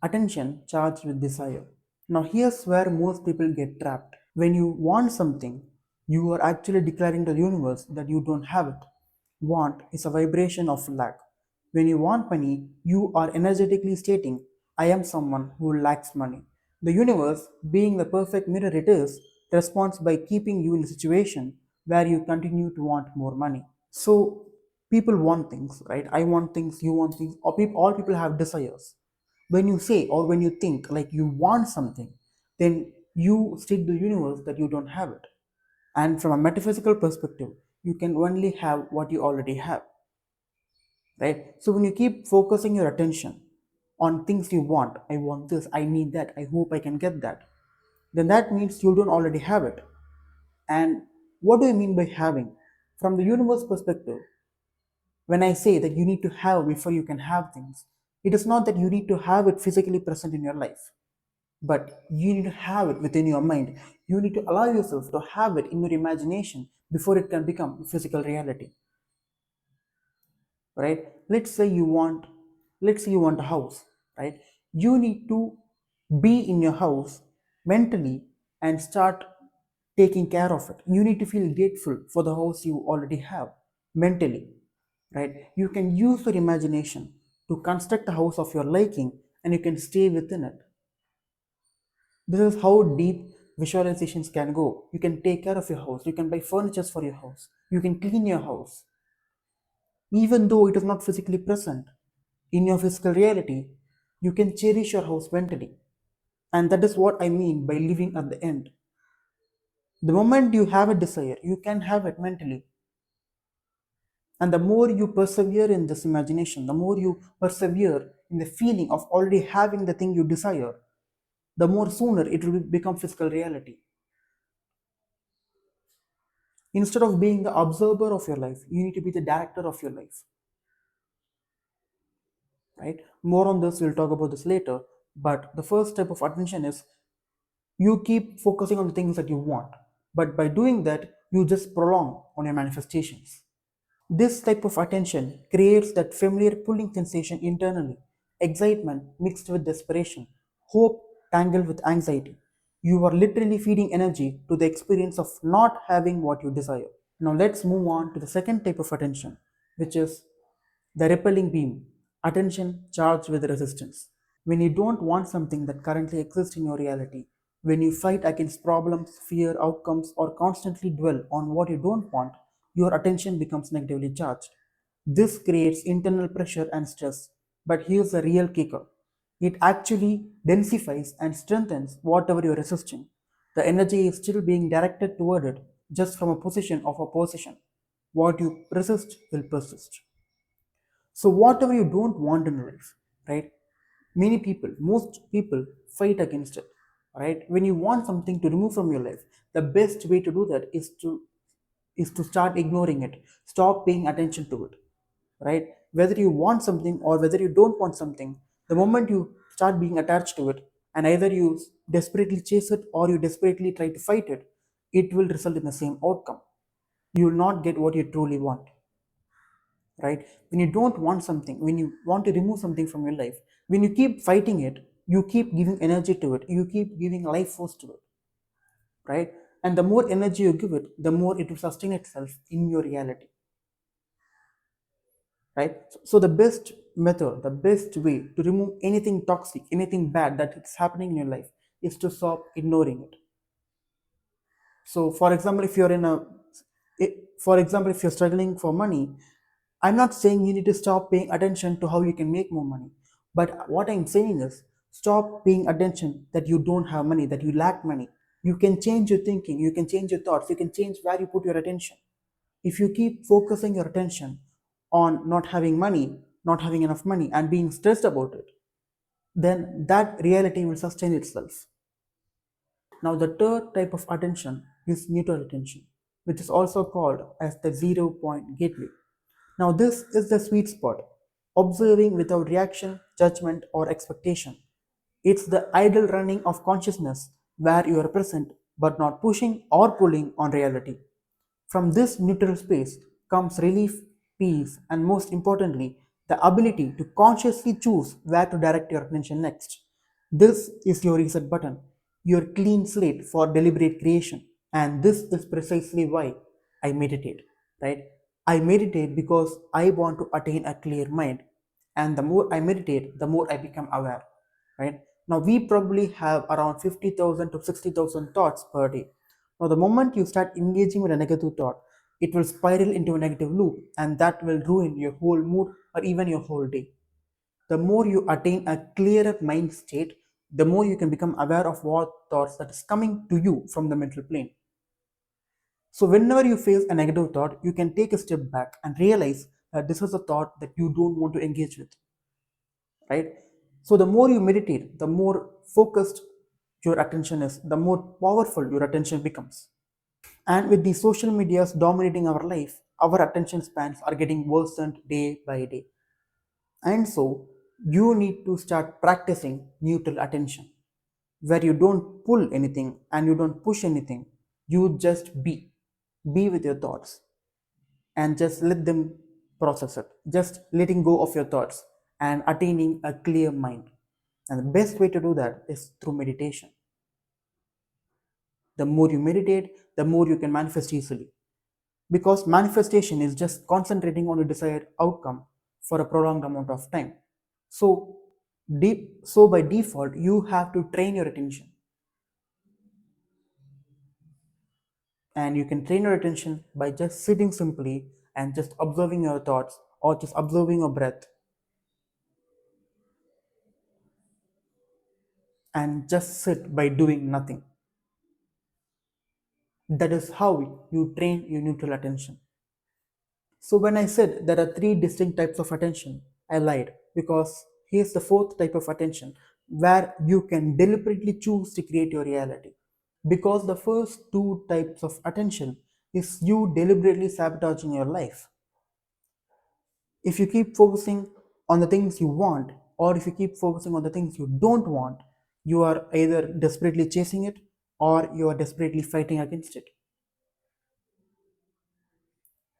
attention charged with desire. Now, here's where most people get trapped. When you want something, you are actually declaring to the universe that you don't have it. Want is a vibration of lack. When you want money, you are energetically stating, I am someone who lacks money. The universe, being the perfect mirror it is, responds by keeping you in a situation where you continue to want more money. So people want things, right? I want things, you want things, or people, all people have desires. When you say or when you think like you want something, then you state the universe that you don't have it. And from a metaphysical perspective, you can only have what you already have, right? So when you keep focusing your attention on things you want, I want this, I need that, I hope I can get that, then that means you don't already have it. And what do I mean by having? From the universe perspective, when I say that you need to have before you can have things, it is not that you need to have it physically present in your life, but you need to have it within your mind. You need to allow yourself to have it in your imagination before it can become physical reality, right? Let's say you want a house, right? You need to be in your house mentally and start taking care of it. You need to feel grateful for the house you already have mentally, right? You can use your imagination to construct a house of your liking, and you can stay within it. This is how deep visualizations can go. You can take care of your house, you can buy furniture for your house, you can clean your house even though it is not physically present in your physical reality. You can cherish your house mentally, and that is what I mean by living at the end. The moment you have a desire, you can have it mentally. And the more you persevere in this imagination, the more you persevere in the feeling of already having the thing you desire, the more sooner it will become physical reality. Instead of being the observer of your life, you need to be the director of your life, right? More on this, we'll talk about this later. But the first step of attention is you keep focusing on the things that you want. But by doing that, you just prolong on your manifestations. This type of attention creates that familiar pulling sensation internally, excitement mixed with desperation, hope tangled with anxiety. You are literally feeding energy to the experience of not having what you desire. Now, let's move on to the second type of attention, which is the repelling beam, attention charged with resistance. When you don't want something that currently exists in your reality, when you fight against problems, fear outcomes, or constantly dwell on what you don't want, your attention becomes negatively charged. This creates internal pressure and stress. But here's the real kicker, it actually densifies and strengthens whatever you're resisting. The energy is still being directed toward it, just from a position of opposition. What you resist will persist. So whatever you don't want in life, right? Most people fight against it, right? When you want something to remove from your life, the best way to do that is to start ignoring it. Stop paying attention to it, right? Whether you want something or whether you don't want something, the moment you start being attached to it, and either you desperately chase it or you desperately try to fight it, it will result in the same outcome. You will not get what you truly want, right? When you don't want something, when you want to remove something from your life, when you keep fighting it, you keep giving energy to it, you keep giving life force to it, right? And the more energy you give it, the more it will sustain itself in your reality. right? So the best method, the best way to remove anything toxic, anything bad that is happening in your life is to stop ignoring it. So for example, if you're in a for example, if you're struggling for money, I'm not saying you need to stop paying attention to how you can make more money. But what I'm saying is stop paying attention that you don't have money, that you lack money. You can change your thinking, you can change your thoughts, you can change where you put your attention. If you keep focusing your attention on not having money, not having enough money, and being stressed about it, then that reality will sustain itself. Now, the third type of attention is neutral attention, which is also called as the 0 point gateway. Now, this is the sweet spot, observing without reaction, judgment, or expectation. It's the idle running of consciousness where you are present but not pushing or pulling on reality. From this neutral space comes relief, peace, and most importantly, the ability to consciously choose where to direct your attention next. This is your reset button, your clean slate for deliberate creation. And this is precisely why I meditate, right? I meditate because I want to attain a clear mind. And the more I meditate, the more I become aware, right? Now, we probably have around 50,000 to 60,000 thoughts per day. Now, the moment you start engaging with a negative thought, it will spiral into a negative loop, and that will ruin your whole mood or even your whole day. The more you attain a clearer mind state, the more you can become aware of what thoughts that is coming to you from the mental plane. So, whenever you face a negative thought, you can take a step back and realize that this is a thought that you don't want to engage with, right? So, the more you meditate, the more focused your attention is, the more powerful your attention becomes. And with the social medias dominating our life, our attention spans are getting worsened day by day. And so, you need to start practicing neutral attention, where you don't pull anything and you don't push anything. You just be. Be with your thoughts and just let them process it. Just letting go of your thoughts and attaining a clear mind. And the best way to do that is through meditation. The more you meditate, the more you can manifest easily. Because manifestation is just concentrating on a desired outcome for a prolonged amount of time. So, so by default, you have to train your attention, and you can train your attention by just sitting simply and just observing your thoughts or just observing your breath and just sit by doing nothing. That is how you train your neutral attention. So when I said there are three distinct types of attention, I lied because here's the fourth type of attention where you can deliberately choose to create your reality. Because the first two types of attention is you deliberately sabotaging your life. If you keep focusing on the things you want, or if you keep focusing on the things you don't want, you are either desperately chasing it or you are desperately fighting against it,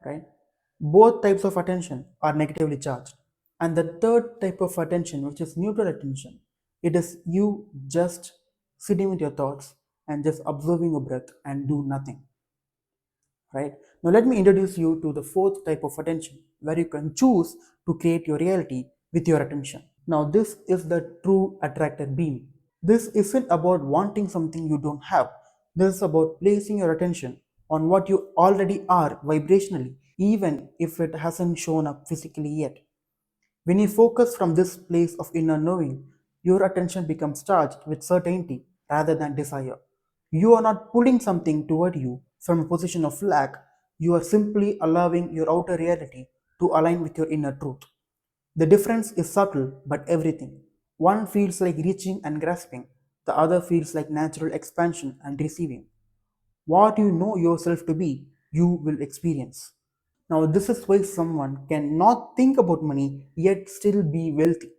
right? Both types of attention are negatively charged. And the third type of attention, which is neutral attention, it is you just sitting with your thoughts and just observing your breath and do nothing, right? Now, let me introduce you to the fourth type of attention where you can choose to create your reality with your attention. Now, this is the true attractor beam. This isn't about wanting something you don't have. This is about placing your attention on what you already are vibrationally, even if it hasn't shown up physically yet. When you focus from this place of inner knowing, your attention becomes charged with certainty rather than desire. You are not pulling something toward you from a position of lack, you are simply allowing your outer reality to align with your inner truth. The difference is subtle but everything. One feels like reaching and grasping, the other feels like natural expansion and receiving. What you know yourself to be, you will experience. Now, this is why someone cannot think about money yet still be wealthy,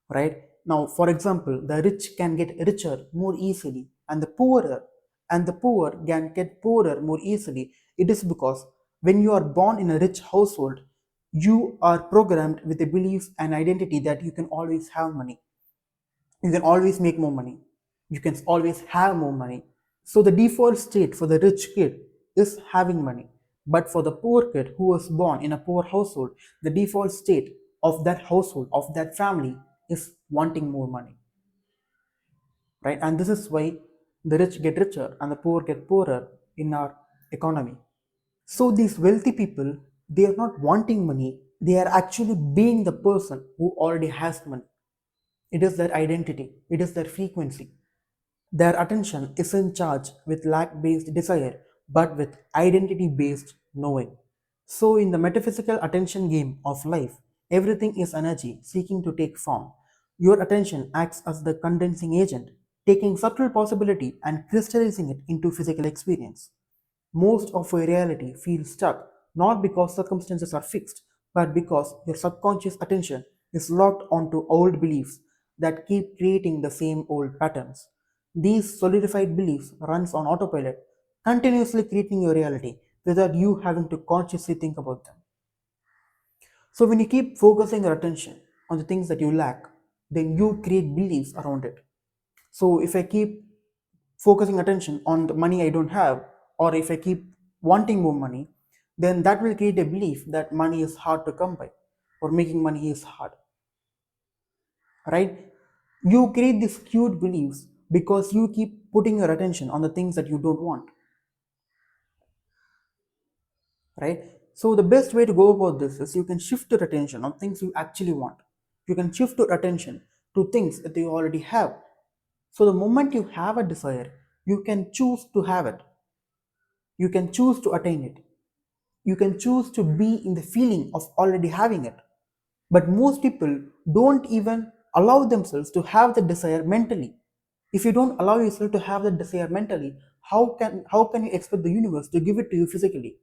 right? Now, for example, the rich can get richer more easily, and the poor can get poorer more easily. It is because when you are born in a rich household, you are programmed with the beliefs and identity that you can always have money, you can always make more money, you can always have more money. So the default state for the rich kid is having money. But for the poor kid who was born in a poor household, the default state of that household, of that family, is wanting more money, right? And this is why the rich get richer and the poor get poorer in our economy. So these wealthy people, they are not wanting money, they are actually being the person who already has money. It is their identity, it is their frequency. Their attention isn't charged with lack based desire, but with identity based knowing. So, in the metaphysical attention game of life, everything is energy seeking to take form. Your attention acts as the condensing agent, taking subtle possibility and crystallizing it into physical experience. Most of your reality feels stuck, not because circumstances are fixed, but because your subconscious attention is locked onto old beliefs that keep creating the same old patterns. These solidified beliefs runs on autopilot, continuously creating your reality without you having to consciously think about them. So when you keep focusing your attention on the things that you lack, then you create beliefs around it. So if I keep focusing attention on the money I don't have, or if I keep wanting more money, then that will create a belief that money is hard to come by, or making money is hard, right? You create these skewed beliefs because you keep putting your attention on the things that you don't want, right? So the best way to go about this is you can shift your attention on things you actually want. You can shift your attention to things that you already have. So the moment you have a desire, you can choose to have it. You can choose to attain it. You can choose to be in the feeling of already having it. But most people don't even allow themselves to have the desire mentally. If you don't allow yourself to have the desire mentally, how can you expect the universe to give it to you physically?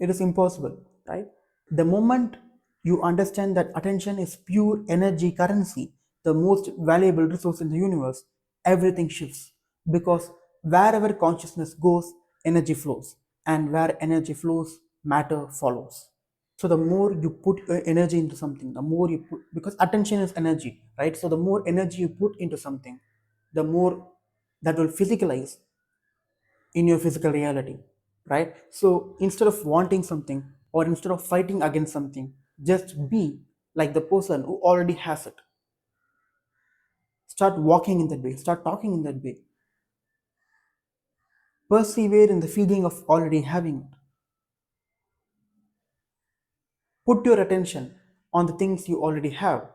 It is impossible, right? The moment you understand that attention is pure energy currency, the most valuable resource in the universe, everything shifts. Because wherever consciousness goes, energy flows. And where energy flows, matter follows. So the more you put energy into something, the more you put, because attention is energy, right? So the more energy you put into something, the more that will physicalize in your physical reality, right? So instead of wanting something, or instead of fighting against something, just be like the person who already has it. Start walking in that way, start talking in that way, persevere in the feeling of already having it. Put your attention on the things you already have.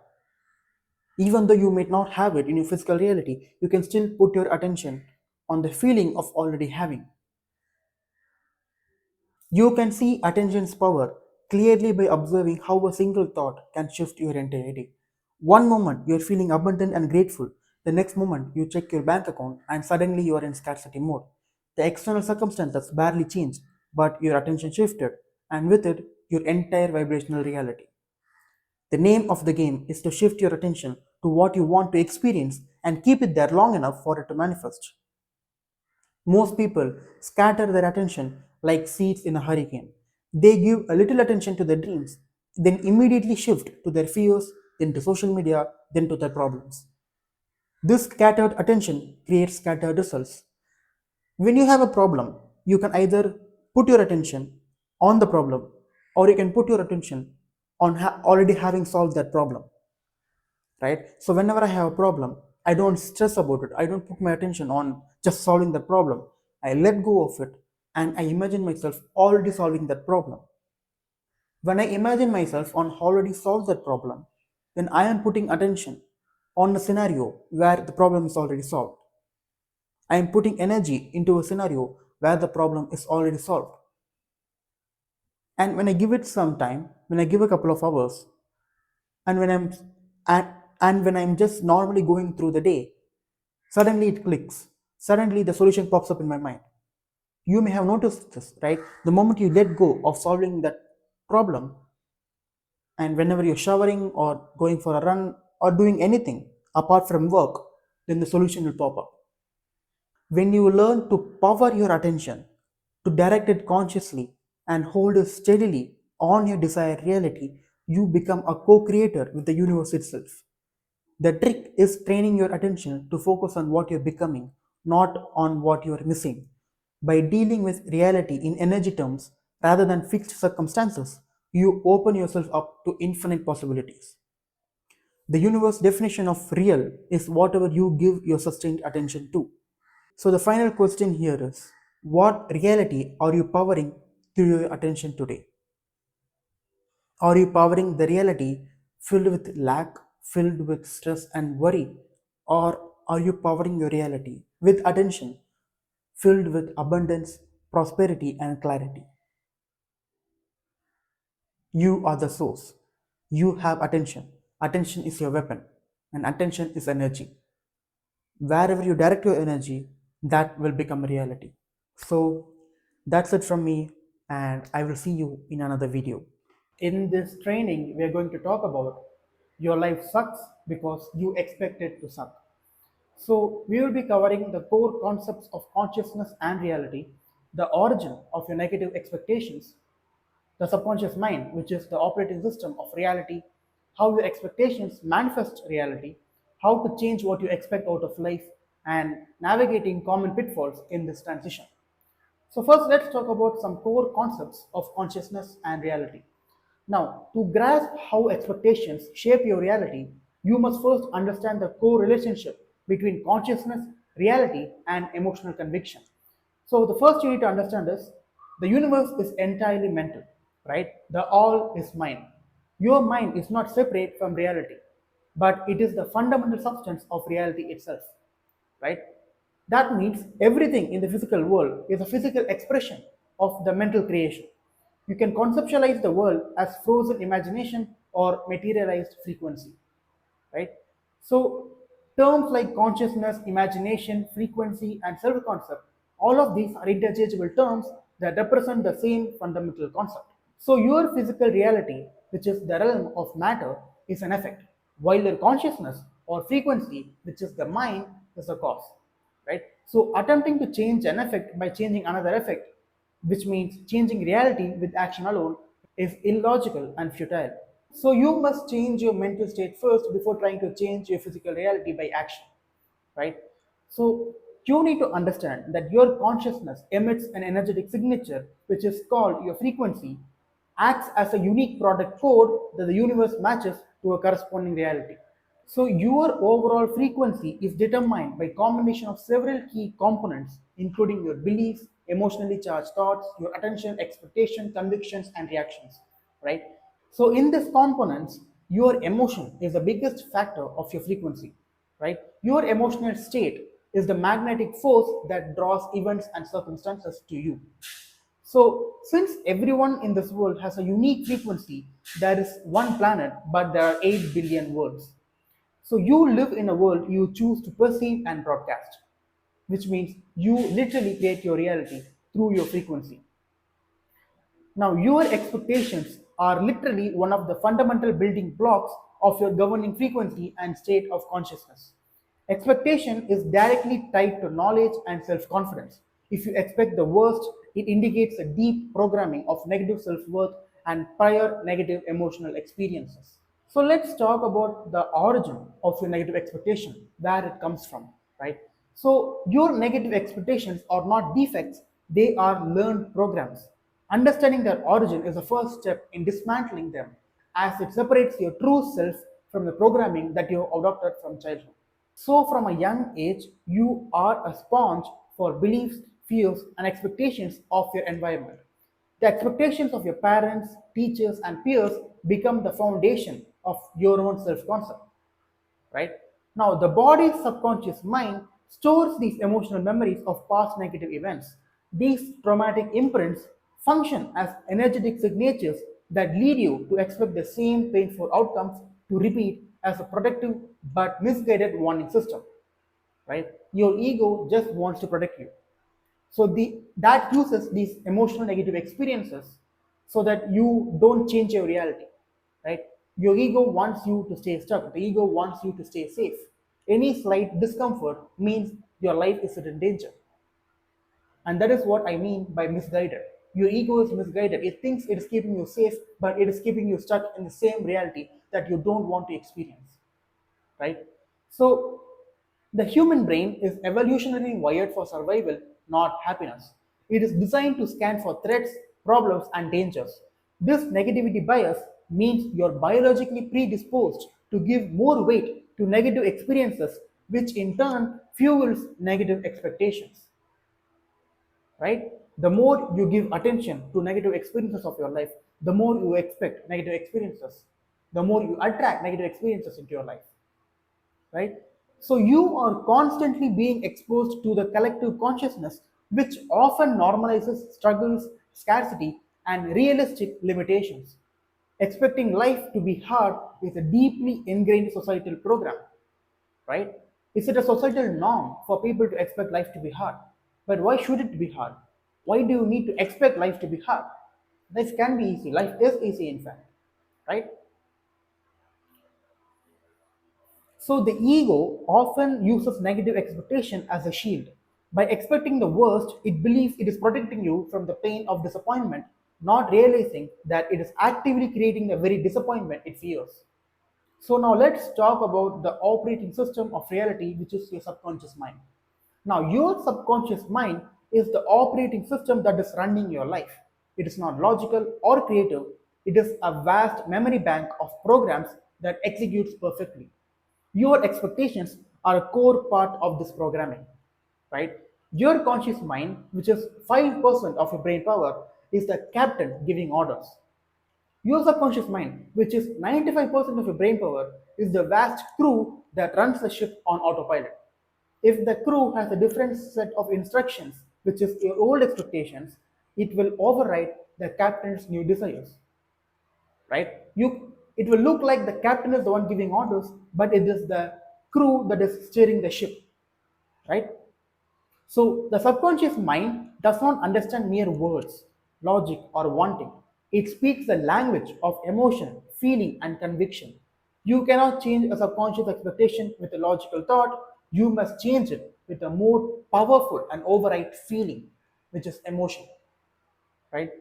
Even though you may not have it in your physical reality, you can still put your attention on the feeling of already having. You can see attention's power clearly by observing how a single thought can shift your entire day. One moment you're feeling abundant and grateful, the next moment you check your bank account and suddenly you are in scarcity mode. The external circumstances barely changed, but your attention shifted, and with it, your entire vibrational reality. The name of the game is to shift your attention to what you want to experience and keep it there long enough for it to manifest. Most people scatter their attention like seeds in a hurricane. They give a little attention to their dreams, then immediately shift to their fears, then to social media, then to their problems. This scattered attention creates scattered results. When you have a problem, you can either put your attention on the problem, or you can put your attention on already having solved that problem, right? So whenever I have a problem, I don't stress about it, I don't put my attention on just solving the problem. I let go of it, and I imagine myself already solving that problem. When I imagine myself on already solved that problem, then I am putting attention on a scenario where the problem is already solved. I am putting energy into a scenario where the problem is already solved. And when I give it some time, when I give a couple of hours, and when I'm and, and when I'm just normally going through the day, suddenly it clicks. Suddenly the solution pops up in my mind. You may have noticed this, right? The moment you let go of solving that problem, and whenever you're showering or going for a run or doing anything apart from work, then the solution will pop up. When you learn to power your attention, to direct it consciously, and hold it steadily on your desired reality, you become a co creator with the universe itself. The trick is training your attention to focus on what you're becoming, not on what you're missing. By dealing with reality in energy terms rather than fixed circumstances, you open yourself up to infinite possibilities. The universe definition of real is whatever you give your sustained attention to. So the final question here is, what reality are you powering through your attention today? Are you powering the reality filled with lack, filled with stress and worry? Or are you powering your reality with attention filled with abundance, prosperity, and clarity? You are the source. You have attention. Attention is your weapon, and attention is energy. Wherever you direct your energy, that will become a reality. So that's it from me, and I will see you in another video. In this training, we are going to talk about your life sucks because you expect it to suck. So, we will be covering the core concepts of consciousness and reality, the origin of your negative expectations, the subconscious mind, which is the operating system of reality, how your expectations manifest reality, how to change what you expect out of life, and navigating common pitfalls in this transition. So, first, let's talk about some core concepts of consciousness and reality. Now, to grasp how expectations shape your reality, you must first understand the core relationship between consciousness, reality, and emotional conviction. So, the first you need to understand is the universe is entirely mental, right? The all is mind. Your mind is not separate from reality, but it is the fundamental substance of reality itself, right? That means everything in the physical world is a physical expression of the mental creation. You can conceptualize the world as frozen imagination or materialized frequency, right? So, terms like consciousness, imagination, frequency, and self concept, all of these are interchangeable terms that represent the same fundamental concept. So, your physical reality, which is the realm of matter, is an effect, while your consciousness or frequency, which is the mind, is the cause. Right? So, attempting to change an effect by changing another effect, which means changing reality with action alone, is illogical and futile. So, you must change your mental state first before trying to change your physical reality by action, right? So you need to understand that your consciousness emits an energetic signature, which is called your frequency, acts as a unique product code that the universe matches to a corresponding reality. So your overall frequency is determined by combination of several key components, including your beliefs, emotionally charged thoughts, your attention, expectation, convictions, and reactions, right? So in these components, your emotion is the biggest factor of your frequency, right? Your emotional state is the magnetic force that draws events and circumstances to you. So since everyone in this world has a unique frequency, there is one planet, but there are 8 billion worlds. So you live in a world you choose to perceive and broadcast, which means you literally create your reality through your frequency. Now, your expectations are literally one of the fundamental building blocks of your governing frequency and state of consciousness. Expectation is directly tied to knowledge and self confidence. If you expect the worst, it indicates a deep programming of negative self worth and prior negative emotional experiences. So let's talk about the origin of your negative expectation, where it comes from, right? So your negative expectations are not defects, they are learned programs. Understanding their origin is the first step in dismantling them, as it separates your true self from the programming that you adopted from childhood. So, from a young age, you are a sponge for beliefs, fears, and expectations of your environment. The expectations of your parents, teachers, and peers become the foundation of your own self concept, right? Now, the body's subconscious mind stores these emotional memories of past negative events. These traumatic imprints function as energetic signatures that lead you to expect the same painful outcomes to repeat as a protective but misguided warning system, right? Your ego just wants to protect you. So that uses these emotional negative experiences so that you don't change your reality, right? Your ego wants you to stay stuck. The ego wants you to stay safe. Any slight discomfort means your life is in danger. And that is what I mean by misguided. Your ego is misguided. It thinks it is keeping you safe, but it is keeping you stuck in the same reality that you don't want to experience, right? So, the human brain is evolutionarily wired for survival, not happiness. It is designed to scan for threats, problems, and dangers. This negativity bias means you're biologically predisposed to give more weight to negative experiences, which in turn fuels negative expectations, right? The more you give attention to negative experiences of your life, the more you expect negative experiences, the more you attract negative experiences into your life, right? So you are constantly being exposed to the collective consciousness, which often normalizes struggles, scarcity, and realistic limitations. Expecting life to be hard is a deeply ingrained societal program, right? Is it a societal norm for people to expect life to be hard? But why should it be hard? Why do you need to expect life to be hard? Life can be easy. Life is easy, in fact, right? So the ego often uses negative expectation as a shield. By expecting the worst, it believes it is protecting you from the pain of disappointment, not realizing that it is actively creating the very disappointment it fears. So now let's talk about the operating system of reality, which is your subconscious mind. Now, your subconscious mind is the operating system that is running your life. It is not logical or creative. It is a vast memory bank of programs that executes perfectly. Your expectations are a core part of this programming, right? Your conscious mind, which is 5% of your brain power, is the captain giving orders. Your subconscious mind, which is 95% of your brain power, is the vast crew that runs the ship on autopilot. If the crew has a different set of instructions, which is your old expectations, it will override the captain's new desires, right? It will look like the captain is the one giving orders, but it is the crew that is steering the ship, right? So the subconscious mind does not understand mere words, logic, or wanting. It speaks the language of emotion, feeling, and conviction. You cannot change a subconscious expectation with a logical thought. You must change it with a more powerful and override feeling, which is emotion, right?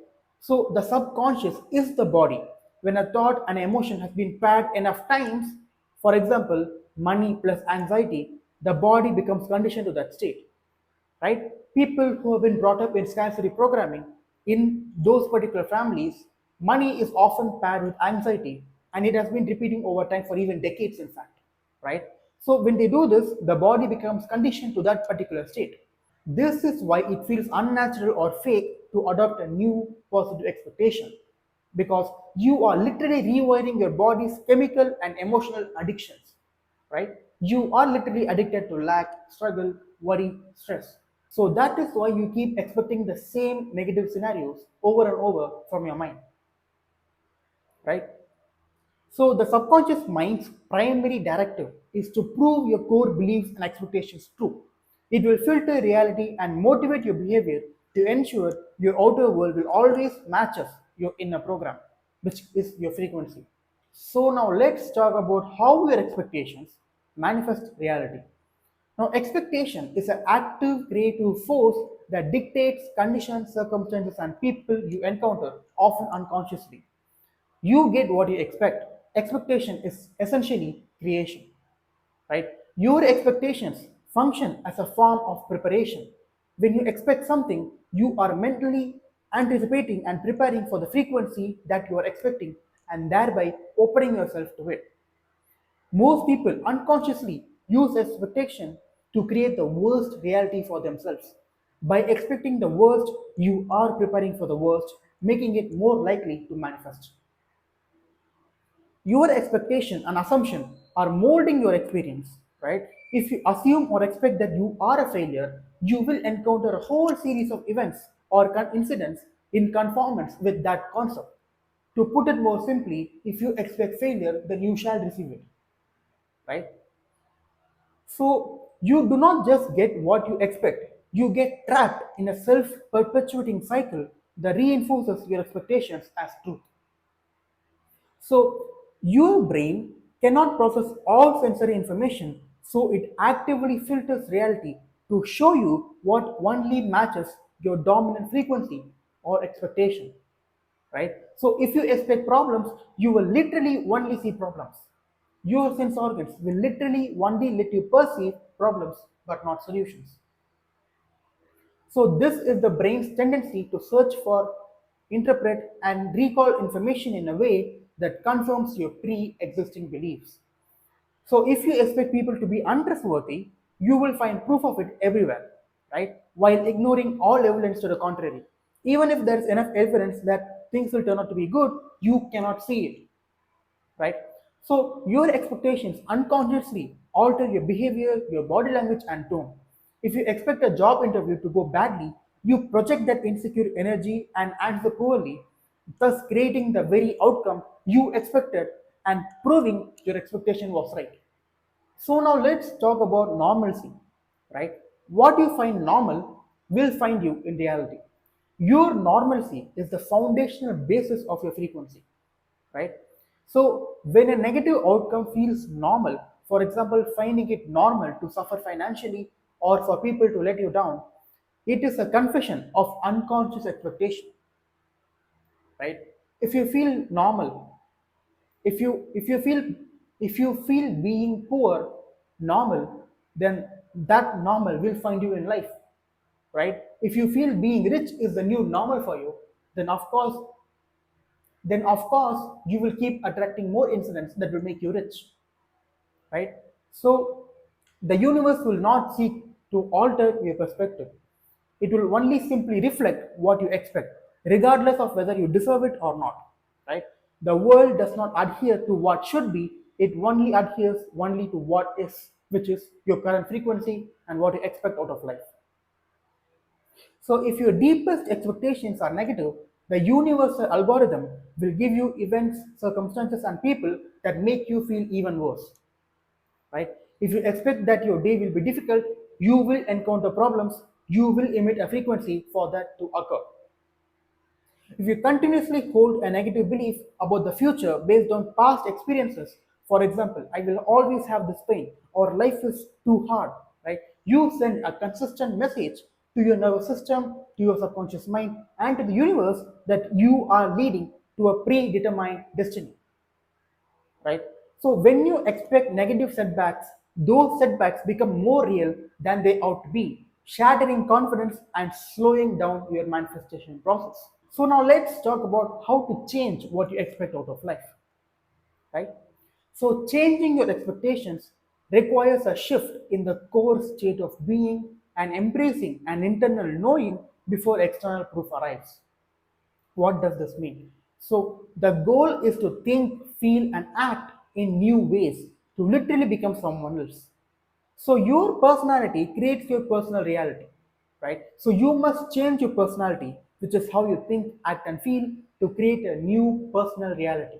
So the subconscious is the body. When a thought and emotion has been paired enough times, for example, money plus anxiety, the body becomes conditioned to that state, right? People who have been brought up in scarcity programming, in those particular families, money is often paired with anxiety, and it has been repeating over time for even decades, in fact, right? So when they do this, the body becomes conditioned to that particular state. This is why it feels unnatural or fake to adopt a new positive expectation, because you are literally rewiring your body's chemical and emotional addictions, right? You are literally addicted to lack, struggle, worry, stress. So that is why you keep expecting the same negative scenarios over and over from your mind, right? So the subconscious mind's primary directive is to prove your core beliefs and expectations true. It will filter reality and motivate your behavior to ensure your outer world will always matches your inner program, which is your frequency. So now let's talk about how your expectations manifest reality. Now, expectation is an active creative force that dictates conditions, circumstances, and people you encounter, often unconsciously. You get what you expect. Expectation is essentially creation, right? Your expectations function as a form of preparation. When you expect something, you are mentally anticipating and preparing for the frequency that you are expecting, and thereby opening yourself to it. Most people unconsciously use expectation to create the worst reality for themselves. By expecting the worst, you are preparing for the worst, making it more likely to manifest. Your expectation and assumption are molding your experience, right? If you assume or expect that you are a failure, you will encounter a whole series of events or incidents in conformance with that concept. To put it more simply, if you expect failure, then you shall receive it, right? So you do not just get what you expect, you get trapped in a self perpetuating cycle that reinforces your expectations as truth. So your brain cannot process all sensory information, so it actively filters reality to show you what only matches your dominant frequency or expectation. Right? So if you expect problems, you will literally only see problems. Your sense organs will literally only let you perceive problems but not solutions. So this is the brain's tendency to search for, interpret, and recall information in a way that confirms your pre-existing beliefs. So if you expect people to be untrustworthy, you will find proof of it everywhere, right? While ignoring all evidence to the contrary. Even if there's enough evidence that things will turn out to be good, you cannot see it, right? So your expectations unconsciously alter your behavior, your body language, and tone. If you expect a job interview to go badly, you project that insecure energy and answer poorly, thus creating the very outcome you expected and proving your expectation was right. So now let's talk about normalcy, right? What you find normal will find you in reality. Your normalcy is the foundational basis of your frequency, right? So when a negative outcome feels normal, for example, finding it normal to suffer financially or for people to let you down, it is a confession of unconscious expectation, right? If you feel normal, if you feel being poor normal, then that normal will find you in life, right? If you feel being rich is the new normal for you, then of course you will keep attracting more incidents that will make you rich, right? So the universe will not seek to alter your perspective. It will only simply reflect what you expect, regardless of whether you deserve it or not, right? The world does not adhere to what should be, it only adheres only to what is, which is your current frequency and what you expect out of life. So if your deepest expectations are negative, the universal algorithm will give you events, circumstances, and people that make you feel even worse, right? If you expect that your day will be difficult, you will encounter problems, you will emit a frequency for that to occur. If you continuously hold a negative belief about the future based on past experiences, for example, I will always have this pain or life is too hard, right? You send a consistent message to your nervous system, to your subconscious mind, and to the universe that you are leading to a predetermined destiny, right? So when you expect negative setbacks, those setbacks become more real than they ought to be, shattering confidence and slowing down your manifestation process. So now let's talk about how to change what you expect out of life, right? So changing your expectations requires a shift in the core state of being and embracing an internal knowing before external proof arrives. What does this mean? So the goal is to think, feel, and act in new ways to literally become someone else. So your personality creates your personal reality, right? So you must change your personality, which is how you think, act, and feel, to create a new personal reality.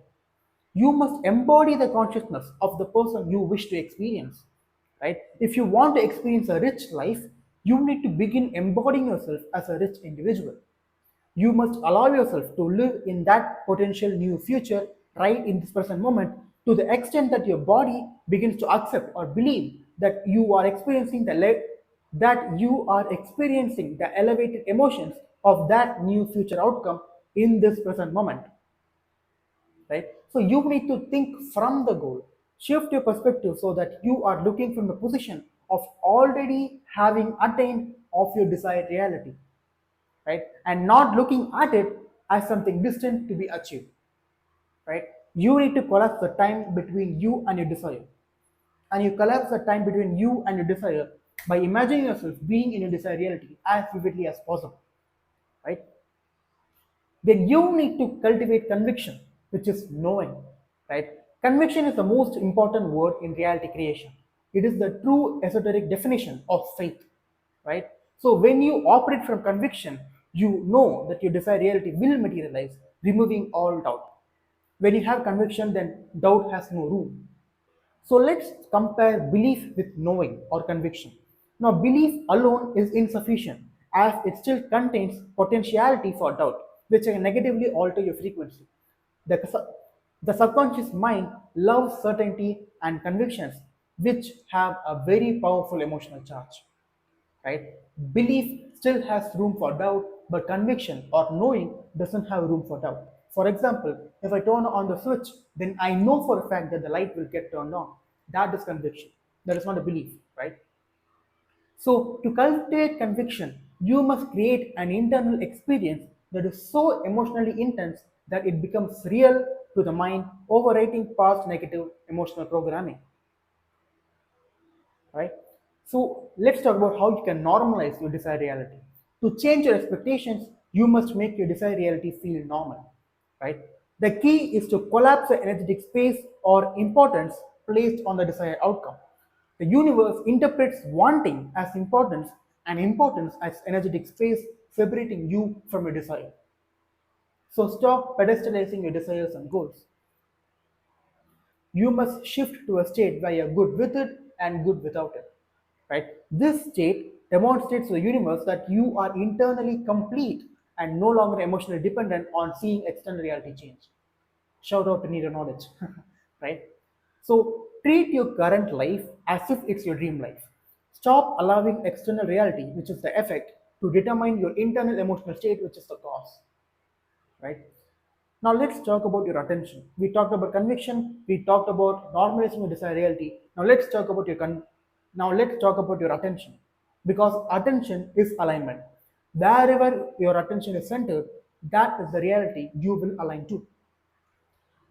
You must embody the consciousness of the person you wish to experience, right? If you want to experience a rich life, you need to begin embodying yourself as a rich individual. You must allow yourself to live in that potential new future right in this present moment, to the extent that your body begins to accept or believe that you are experiencing the elevated emotions of that new future outcome in this present moment, right? So you need to think from the goal, shift your perspective so that you are looking from the position of already having attained of your desired reality, right? And not looking at it as something distant to be achieved, right? You need to collapse the time between you and your desire. And you collapse the time between you and your desire by imagining yourself being in your desired reality as vividly as possible, right? Then you need to cultivate conviction, which is knowing, right? Conviction is the most important word in reality creation. It is the true esoteric definition of faith, right? So when you operate from conviction, you know that your desired reality will materialize, removing all doubt. When you have conviction, then doubt has no room. So let's compare belief with knowing or conviction. Now, belief alone is insufficient as it still contains potentiality for doubt, which can negatively alter your frequency. The, the subconscious mind loves certainty and convictions, which have a very powerful emotional charge, right? Belief still has room for doubt, but conviction or knowing doesn't have room for doubt. For example, if I turn on the switch, then I know for a fact that the light will get turned on. That is conviction. That is not a belief, right? So to cultivate conviction, You must create an internal experience that is so emotionally intense that it becomes real to the mind, overwriting past negative emotional programming. Right? So let's talk about how you can normalize your desired reality. To change your expectations, you must make your desired reality feel normal. Right? The key is to collapse the energetic space or importance placed on the desired outcome. The universe interprets wanting as importance and importance as energetic space, separating you from your desire. So stop pedestalizing your desires and goals. You must shift to a state where you're good with it and good without it. Right? This state demonstrates to the universe that you are internally complete and no longer emotionally dependent on seeing external reality change. Shout out to Need Knowledge. Right? So treat your current life as if it's your dream life. Stop allowing external reality, which is the effect, to determine your internal emotional state, which is the cause. Right? Now let's talk about your attention. We talked about conviction. We talked about normalizing your desired reality. Now let's talk about your attention, because attention is alignment. Wherever your attention is centered, that is the reality you will align to.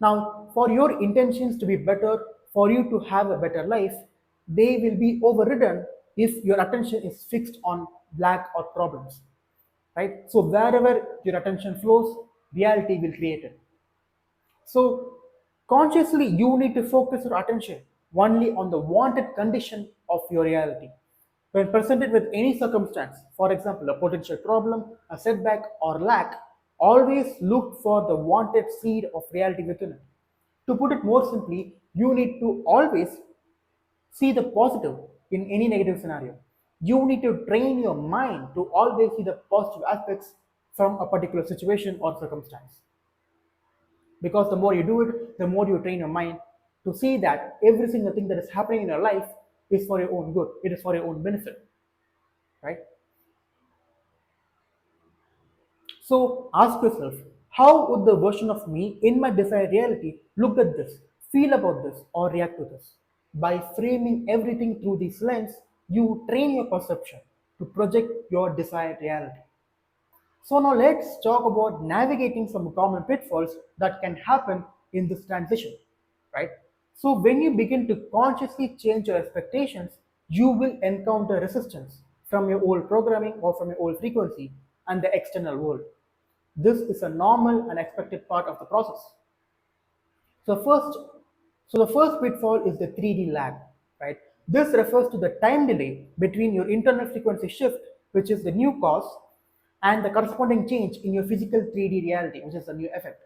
Now, for your intentions to be better, for you to have a better life, they will be overridden if your attention is fixed on lack or problems. Right? So wherever your attention flows, reality will create it. So, consciously, you need to focus your attention only on the wanted condition of your reality. When presented with any circumstance, for example, a potential problem, a setback, or lack, always look for the wanted seed of reality within it. To put it more simply, you need to always see the positive in any negative scenario. You need to train your mind to always see the positive aspects from a particular situation or circumstance, because the more you do it, the more you train your mind to see that every single thing that is happening in your life is for your own good, it is for your own benefit. Right? So ask yourself, how would the version of me in my desired reality look at this, feel about this, or react to this? By framing everything through this lens, you train your perception to project your desired reality. So now let's talk about navigating some common pitfalls that can happen in this transition, right? So when you begin to consciously change your expectations, you will encounter resistance from your old programming or from your old frequency and the external world. This is a normal and expected part of the process. So first, so the first pitfall is the 3D lag, right? This refers to the time delay between your internal frequency shift, which is the new cause, and the corresponding change in your physical 3D reality, which is the new effect.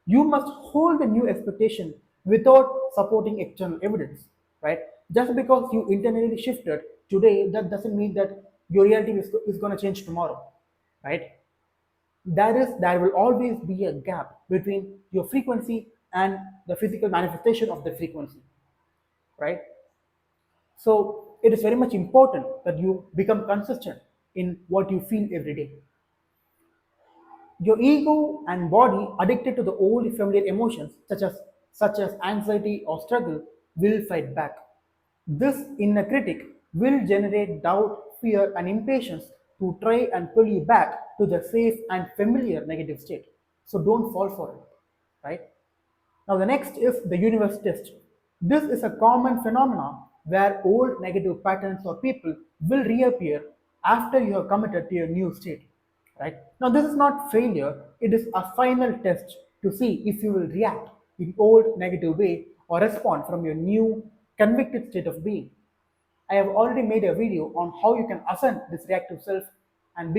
You must hold the new expectation without supporting external evidence, right? Just because you internally shifted today, that doesn't mean that your reality is going to change tomorrow, right? There will always be a gap between your frequency and the physical manifestation of the frequency, right? So it is very much important that you become consistent in what you feel every day. Your ego and body addicted to the old familiar emotions such as anxiety or struggle will fight back. This inner critic will generate doubt, fear, and impatience to try and pull you back to the safe and familiar negative state. So don't fall for it, right? Now the next is the universe test. This is a common phenomenon where old negative patterns or people will reappear after you have committed to your new state. Right? Now this is not failure, it is a final test to see if you will react in old negative way or respond from your new convicted state of being. I have already made a video on how you can ascend this reactive self and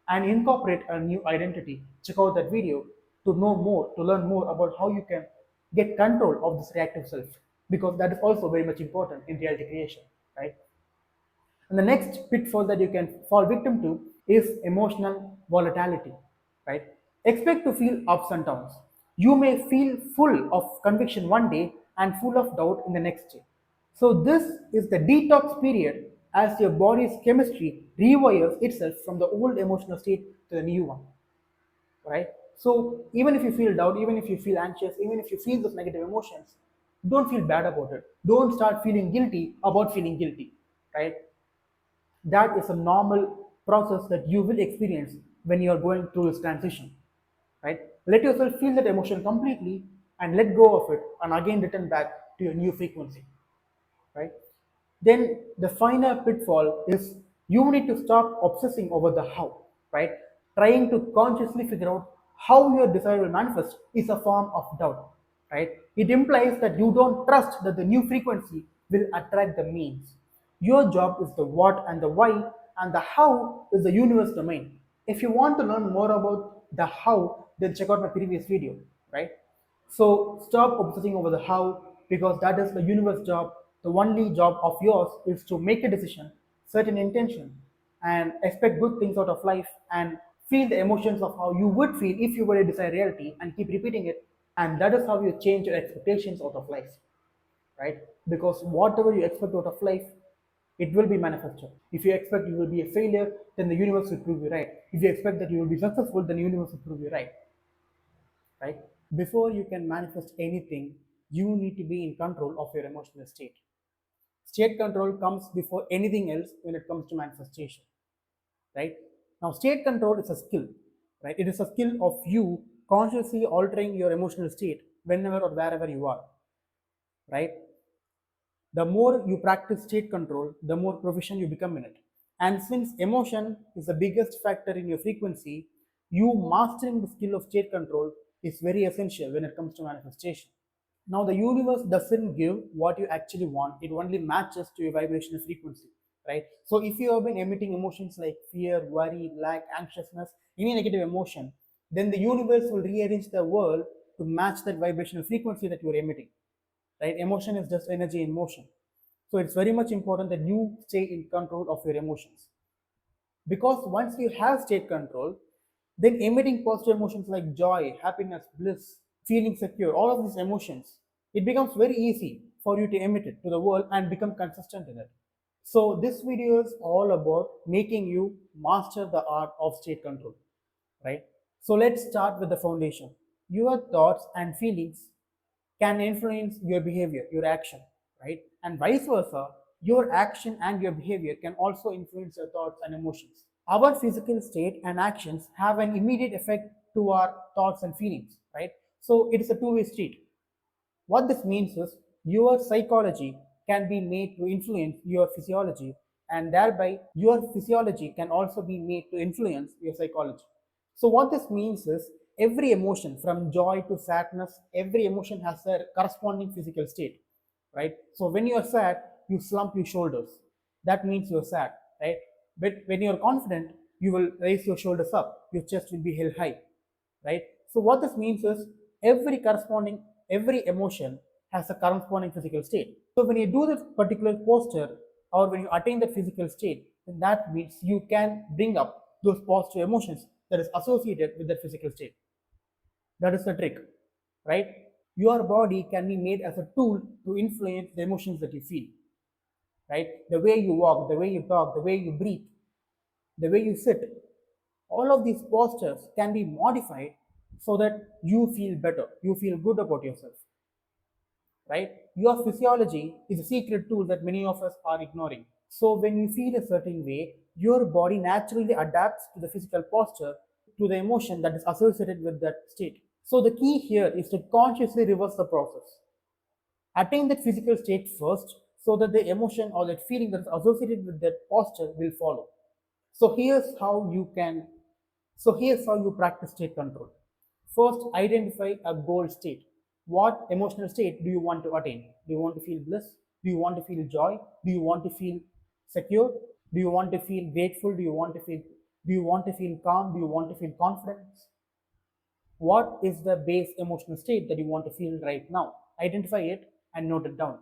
and incorporate a new identity. Check out that video to know more, to learn more about how you can get control of this reactive self, because that is also very much important in reality creation, right? And the next pitfall that you can fall victim to is emotional volatility, right? Expect to feel ups and downs. You may feel full of conviction one day and full of doubt in the next day. So, this is the detox period as your body's chemistry rewires itself from the old emotional state to the new one, right? So, even if you feel doubt, even if you feel anxious, even if you feel those negative emotions, don't feel bad about it. Don't start feeling guilty about feeling guilty, right? That is a normal process that you will experience when you are going through this transition, right? Let yourself feel that emotion completely and let go of it and again return back to your new frequency, right? Then the final pitfall is you need to stop obsessing over the how, right? Trying to consciously figure out how your desire will manifest is a form of doubt, right? It implies that you don't trust that the new frequency will attract the means. Your job is the what and the why, and the how is the universe domain. If you want to learn more about the how, then check out my previous video, right? So stop obsessing over the how because that is the universe job. The only job of yours is to make a decision, set an intention, and expect good things out of life and feel the emotions of how you would feel if you were a desired reality and keep repeating it. And that is how you change your expectations out of life, right? Because whatever you expect out of life, it will be manifested. If you expect you will be a failure, then the universe will prove you right. If you expect that you will be successful, then the universe will prove you right, right? Before you can manifest anything, you need to be in control of your emotional state. State control comes before anything else when it comes to manifestation, right? Now, state control is a skill, right? It is a skill of you consciously altering your emotional state whenever or wherever you are, right? The more you practice state control, the more proficient you become in it. And since emotion is the biggest factor in your frequency, you mastering the skill of state control is very essential when it comes to manifestation. Now, the universe doesn't give what you actually want, it only matches to your vibrational frequency, right? So, if you have been emitting emotions like fear, worry, lack, anxiousness, any negative emotion, then the universe will rearrange the world to match that vibrational frequency that you are emitting, right? Emotion is just energy in motion. So, it's very much important that you stay in control of your emotions because once you have state control, then emitting positive emotions like joy, happiness, bliss, feeling secure, all of these emotions, it becomes very easy for you to emit it to the world and become consistent in it. So this video is all about making you master the art of state control, right? So let's start with the foundation. Your thoughts and feelings can influence your behavior, your action, right? And vice versa, your action and your behavior can also influence your thoughts and emotions. Our physical state and actions have an immediate effect to our thoughts and feelings, right? So it is a two-way street. What this means is your psychology can be made to influence your physiology, and thereby your physiology can also be made to influence your psychology. So, what this means is every emotion from joy to sadness, every emotion has a corresponding physical state, right? So, when you're sad, you slump your shoulders. That means you're sad, right? But when you're confident, you will raise your shoulders up, your chest will be held high, right? So what this means is every emotion has a corresponding physical state. So when you do this particular posture or when you attain that physical state, then that means you can bring up those positive emotions that is associated with that physical state. That is the trick, right? Your body can be made as a tool to influence the emotions that you feel, right? The way you walk, the way you talk, the way you breathe, the way you sit, all of these postures can be modified so that you feel better, you feel good about yourself, right? Your physiology is a secret tool that many of us are ignoring. So when you feel a certain way, your body naturally adapts to the physical posture, to the emotion that is associated with that state. So the key here is to consciously reverse the process. Attain that physical state first so that the emotion or that feeling that is associated with that posture will follow. So here's how you can, so here's how you practice state control. First, identify a goal state. What emotional state do you want to attain? Do you want to feel bliss? Do you want to feel joy? Do you want to feel secure? Do you want to feel grateful? Do you want to feel calm? Do you want to feel confidence? What is the base emotional state that you want to feel right now? Identify it and note it down.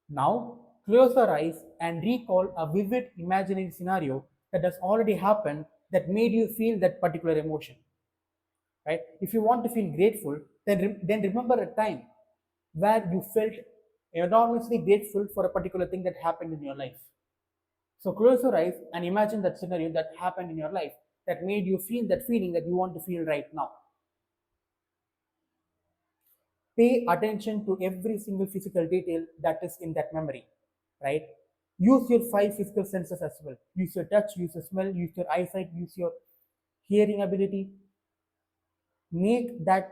Now, close your eyes and recall a vivid imaginary scenario that has already happened that made you feel that particular emotion. Right? If you want to feel grateful, then remember a time where you felt enormously grateful for a particular thing that happened in your life. So close your eyes and imagine that scenario that happened in your life that made you feel that feeling that you want to feel right now. Pay attention to every single physical detail that is in that memory, right? Use your five physical senses as well. Use your touch, use your smell, use your eyesight, use your hearing ability. Make that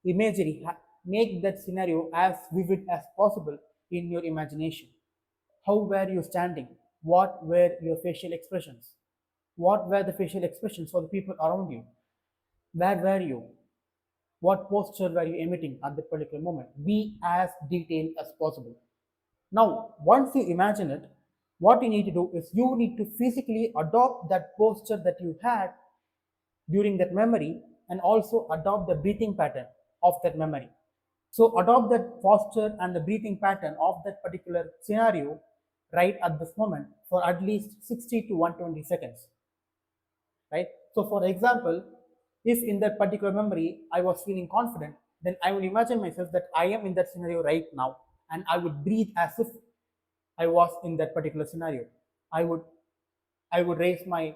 imagery, make that scenario as vivid as possible in your imagination. How were you standing? What were your facial expressions? What were the facial expressions for the people around you? Where were you? What posture were you emitting at that particular moment? Be as detailed as possible. Now, once you imagine it, what you need to do is you need to physically adopt that posture that you had during that memory and also adopt the breathing pattern of that memory. So, adopt that posture and the breathing pattern of that particular scenario right at this moment for at least 60 to 120 seconds, right? So, for example, if in that particular memory I was feeling confident, then I would imagine myself that I am in that scenario right now and I would breathe as if I was in that particular scenario. I would I would raise my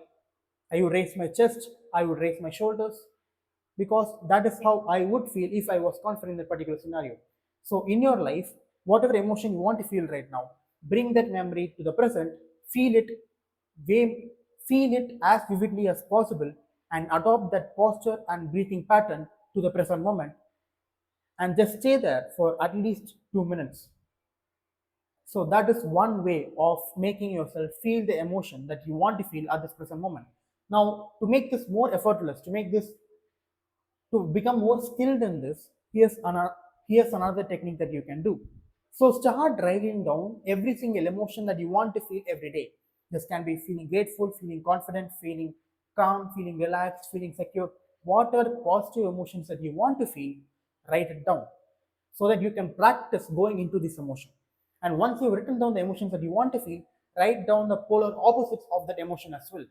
I would raise my chest, I would raise my shoulders because that is how I would feel if I was confident in that particular scenario. So in your life, whatever emotion you want to feel right now, bring that memory to the present, feel it, feel it as vividly as possible, and adopt that posture and breathing pattern to the present moment, and just stay there for at least 2 minutes. So that is one way of making yourself feel the emotion that you want to feel at this present moment. Now, to make this more effortless, to become more skilled in this, here's another technique that you can do. So start writing down every single emotion that you want to feel every day. This can be feeling grateful, feeling confident, feeling calm, feeling relaxed, feeling secure. Whatever positive emotions that you want to feel, write it down so that you can practice going into this emotion. And once you've written down the emotions that you want to feel, write down the polar opposites of that emotion as well,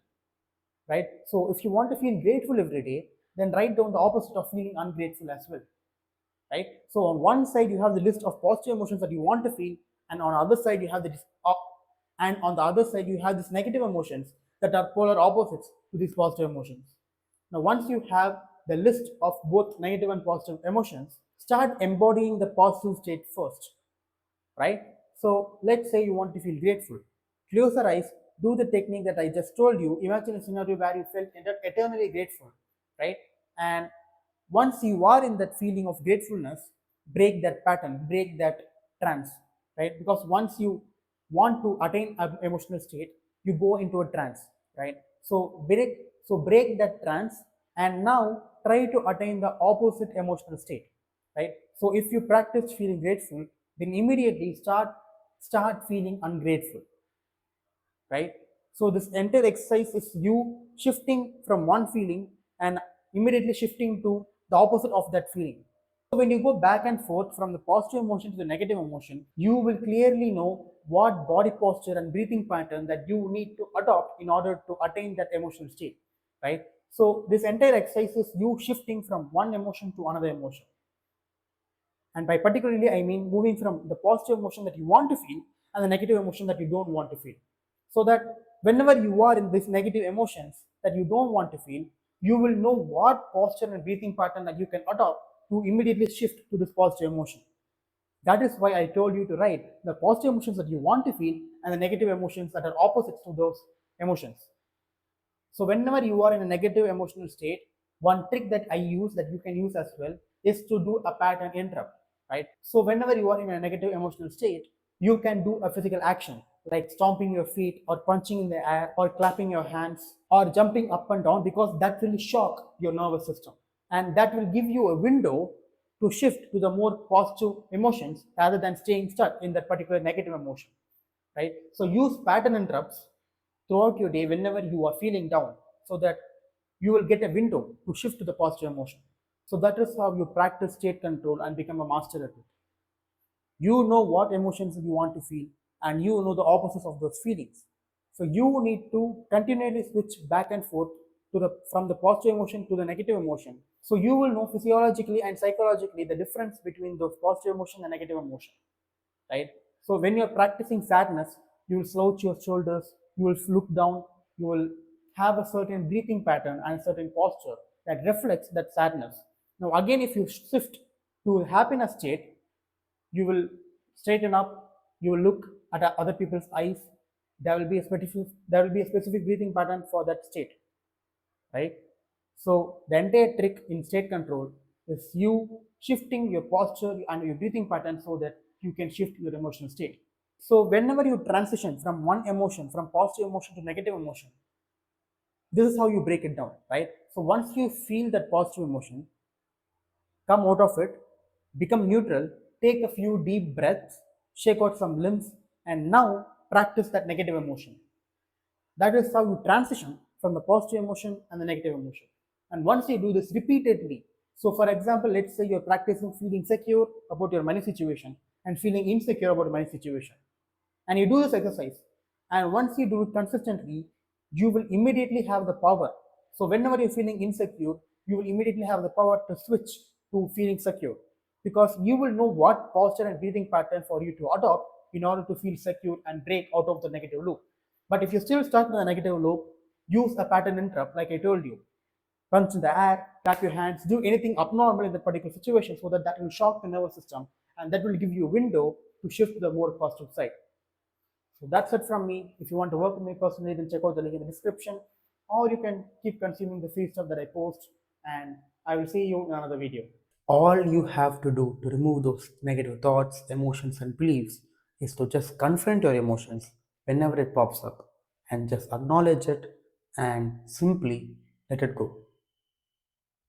right? So if you want to feel grateful every day, then write down the opposite of feeling ungrateful as well, right? So on one side you have the list of positive emotions that you want to feel, and on the other side you have and on the other side you have these negative emotions that are polar opposites to these positive emotions. Now, once you have the list of both negative and positive emotions, start embodying the positive state first, right? So let's say you want to feel grateful. Close your eyes, do the technique that I just told you. Imagine a scenario where you felt eternally grateful, right? And once you are in that feeling of gratefulness, break that pattern, break that trance, right? Because once you want to attain an emotional state, you go into a trance, right? So break that trance and now try to attain the opposite emotional state, right? So if you practice feeling grateful, then immediately start feeling ungrateful, right? So this entire exercise is you shifting from one feeling and immediately shifting to the opposite of that feeling. So when you go back and forth from the positive emotion to the negative emotion, you will clearly know what body posture and breathing pattern that you need to adopt in order to attain that emotional state, right? So this entire exercise is you shifting from one emotion to another emotion. And by particularly, I mean moving from the positive emotion that you want to feel and the negative emotion that you don't want to feel. So that whenever you are in these negative emotions that you don't want to feel, you will know what posture and breathing pattern that you can adopt to immediately shift to this positive emotion. That is why I told you to write the positive emotions that you want to feel and the negative emotions that are opposites to those emotions. So whenever you are in a negative emotional state, one trick that I use that you can use as well is to do a pattern interrupt, right? So whenever you are in a negative emotional state, you can do a physical action like stomping your feet or punching in the air or clapping your hands or jumping up and down because that will shock your nervous system and that will give you a window to shift to the more positive emotions rather than staying stuck in that particular negative emotion, right? So use pattern interrupts throughout your day whenever you are feeling down so that you will get a window to shift to the positive emotion. So that is how you practice state control and become a master at it. You know what emotions you want to feel and you know the opposites of those feelings. So you need to continually switch back and forth to the from the positive emotion to the negative emotion. So you will know physiologically and psychologically the difference between those positive emotion and negative emotion, right? So when you're practicing sadness, you will slouch your shoulders, you will look down, you will have a certain breathing pattern and a certain posture that reflects that sadness. Now, again, if you shift to happiness state, you will straighten up, you will look at other people's eyes, there will be a specific breathing pattern for that state, right? So the entire trick in state control is you shifting your posture and your breathing pattern so that you can shift your emotional state. So whenever you transition from one emotion, from positive emotion to negative emotion, this is how you break it down, right? So once you feel that positive emotion, come out of it, become neutral, take a few deep breaths, shake out some limbs, and now practice that negative emotion. That is how you transition from the positive emotion and the negative emotion. And once you do this repeatedly, so for example, let's say you're practicing feeling secure about your money situation and feeling insecure about money situation. And you do this exercise, and once you do it consistently, you will immediately have the power. So whenever you're feeling insecure, you will immediately have the power to switch to feeling secure, because you will know what posture and breathing pattern for you to adopt in order to feel secure and break out of the negative loop. But if you're still stuck in the negative loop, use a pattern interrupt like I told you. Punch in the air, clap your hands, do anything abnormal in that particular situation so that that will shock the nervous system, and that will give you a window to shift to the more positive side. So that's it from me. If you want to work with me personally, then check out the link in the description, or you can keep consuming the free stuff that I post, and I will see you in another video. All you have to do to remove those negative thoughts, emotions, and beliefs is to just confront your emotions whenever it pops up and just acknowledge it and simply let it go.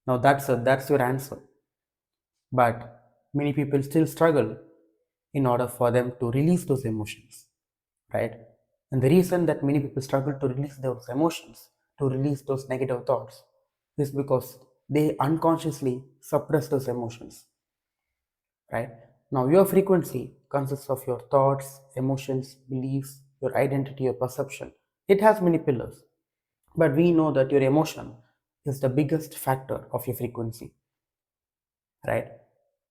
Now that's your answer. But many people still struggle in order for them to release those emotions, right? And the reason that many people struggle to release those emotions, to release those negative thoughts, is because they unconsciously suppress those emotions, right? Now, your frequency consists of your thoughts, emotions, beliefs, your identity, your perception. It has many pillars, but we know that your emotion is the biggest factor of your frequency, right?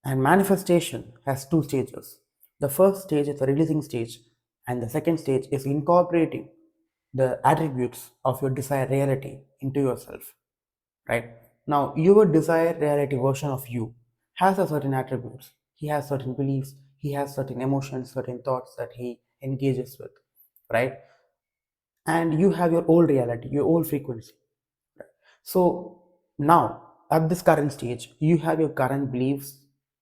And manifestation has two stages. The first stage is the releasing stage, and the second stage is incorporating the attributes of your desired reality into yourself, right? Now, your desired reality version of you has a certain attributes. He has certain beliefs, he has certain emotions, certain thoughts that he engages with, right? And you have your old reality, your old frequency. So now, at this current stage, you have your current beliefs,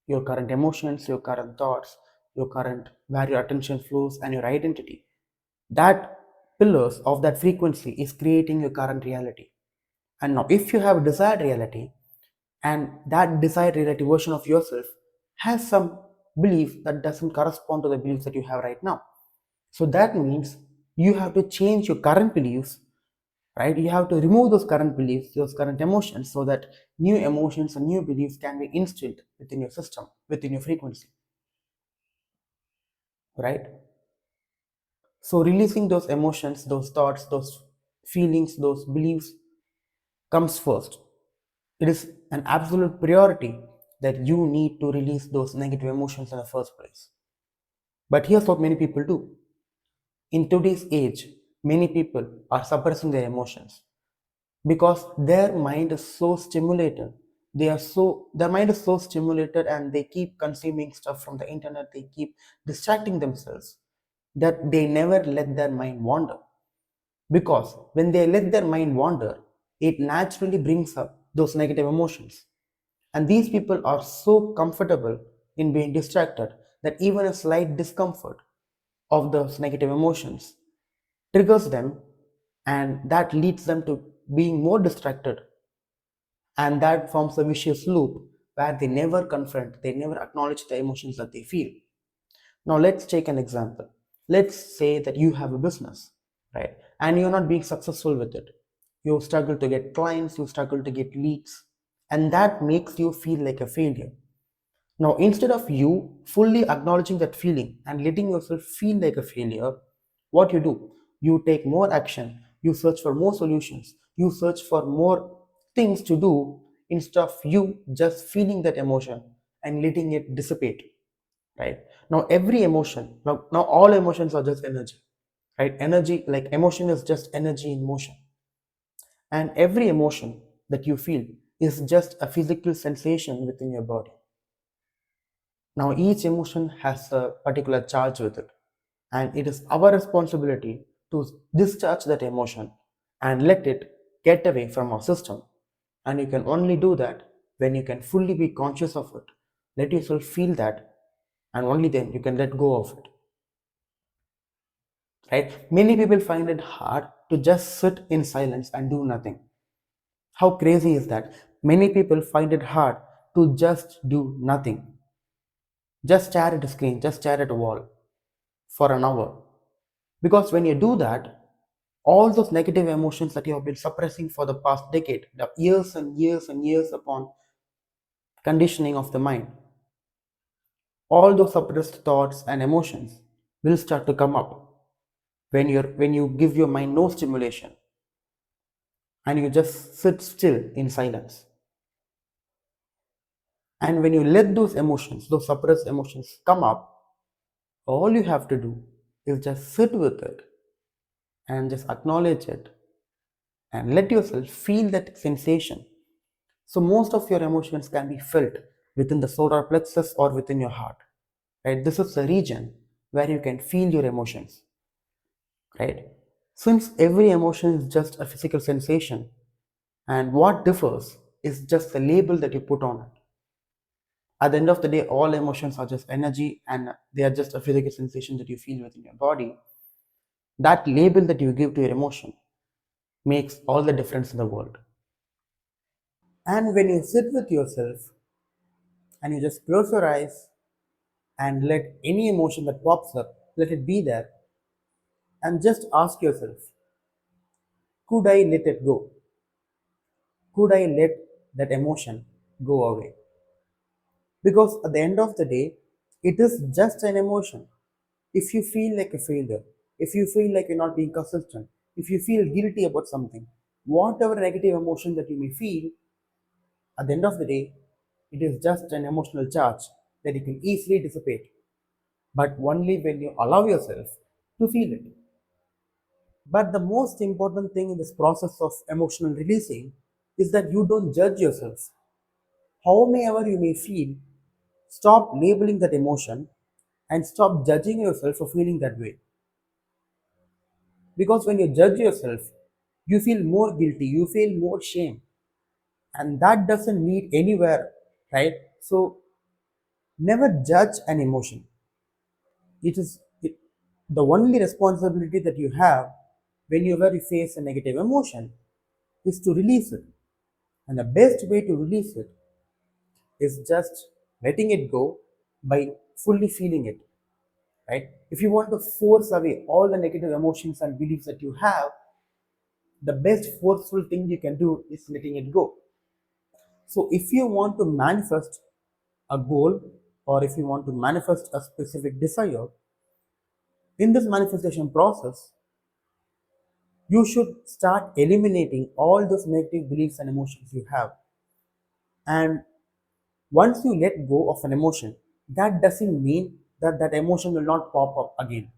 your current emotions, your current thoughts, your current where your attention flows, and your identity. That pillars of that frequency is creating your current reality. And now, if you have a desired reality, and that desired reality version of yourself has some belief that doesn't correspond to the beliefs that you have right now. So that means you have to change your current beliefs, right? You have to remove those current beliefs, those current emotions, so that new emotions and new beliefs can be instilled within your system, within your frequency, right? So releasing those emotions, those thoughts, those feelings, those beliefs comes first. It is an absolute priority that you need to release those negative emotions in the first place. But here's what many people do. In today's age, many people are suppressing their emotions because their mind is so stimulated. Their mind is so stimulated, and they keep consuming stuff from the internet, they keep distracting themselves, that they never let their mind wander. Because when they let their mind wander, it naturally brings up those negative emotions. And these people are so comfortable in being distracted that even a slight discomfort of those negative emotions triggers them, and that leads them to being more distracted, and that forms a vicious loop where they never confront, they never acknowledge the emotions that they feel. Now let's take an example. Let's say that you have a business, right? And you're not being successful with it. You struggle to get clients, you struggle to get leads, and that makes you feel like a failure. Now, instead of you fully acknowledging that feeling and letting yourself feel like a failure, what you do? You take more action, you search for more solutions, you search for more things to do instead of you just feeling that emotion and letting it dissipate. Right? Now, every emotion, now all emotions are just energy, right? Energy, like emotion is just energy in motion. And every emotion that you feel is just a physical sensation within your body. Now, each emotion has a particular charge with it, and it is our responsibility to discharge that emotion and let it get away from our system. And you can only do that when you can fully be conscious of it. Let yourself feel that, and only then you can let go of it. Right? Many people find it hard to just sit in silence and do nothing. How crazy is that? Many people find it hard to just do nothing. Just stare at a screen, just stare at a wall for an hour. Because when you do that, all those negative emotions that you have been suppressing for the past decade, the years and years and years upon conditioning of the mind, all those suppressed thoughts and emotions will start to come up when you give your mind no stimulation and you just sit still in silence. And when you let those emotions, those suppressed emotions come up, all you have to do is just sit with it and just acknowledge it and let yourself feel that sensation. So most of your emotions can be felt within the solar plexus or within your heart. Right? This is the region where you can feel your emotions. Right? Since every emotion is just a physical sensation, and what differs is just the label that you put on it. At the end of the day, all emotions are just energy and they are just a physical sensation that you feel within your body. That label that you give to your emotion makes all the difference in the world. And when you sit with yourself and you just close your eyes and let any emotion that pops up, let it be there, and just ask yourself, could I let it go? Could I let that emotion go away? Because at the end of the day, it is just an emotion. If you feel like a failure, if you feel like you're not being consistent, if you feel guilty about something, whatever negative emotion that you may feel, at the end of the day, it is just an emotional charge that you can easily dissipate, but only when you allow yourself to feel it. But the most important thing in this process of emotional releasing is that you don't judge yourself. However you may feel, stop labeling that emotion and stop judging yourself for feeling that way. Because when you judge yourself, you feel more guilty, you feel more shame, and that doesn't lead anywhere, right? So never judge an emotion. It is the only responsibility that you have when you ever face a negative emotion is to release it. And the best way to release it is just letting it go by fully feeling it, right? If you want to force away all the negative emotions and beliefs that you have, the best forceful thing you can do is letting it go. So if you want to manifest a goal or if you want to manifest a specific desire, in this manifestation process, you should start eliminating all those negative beliefs and emotions you have. And once you let go of an emotion, that doesn't mean that that emotion will not pop up again,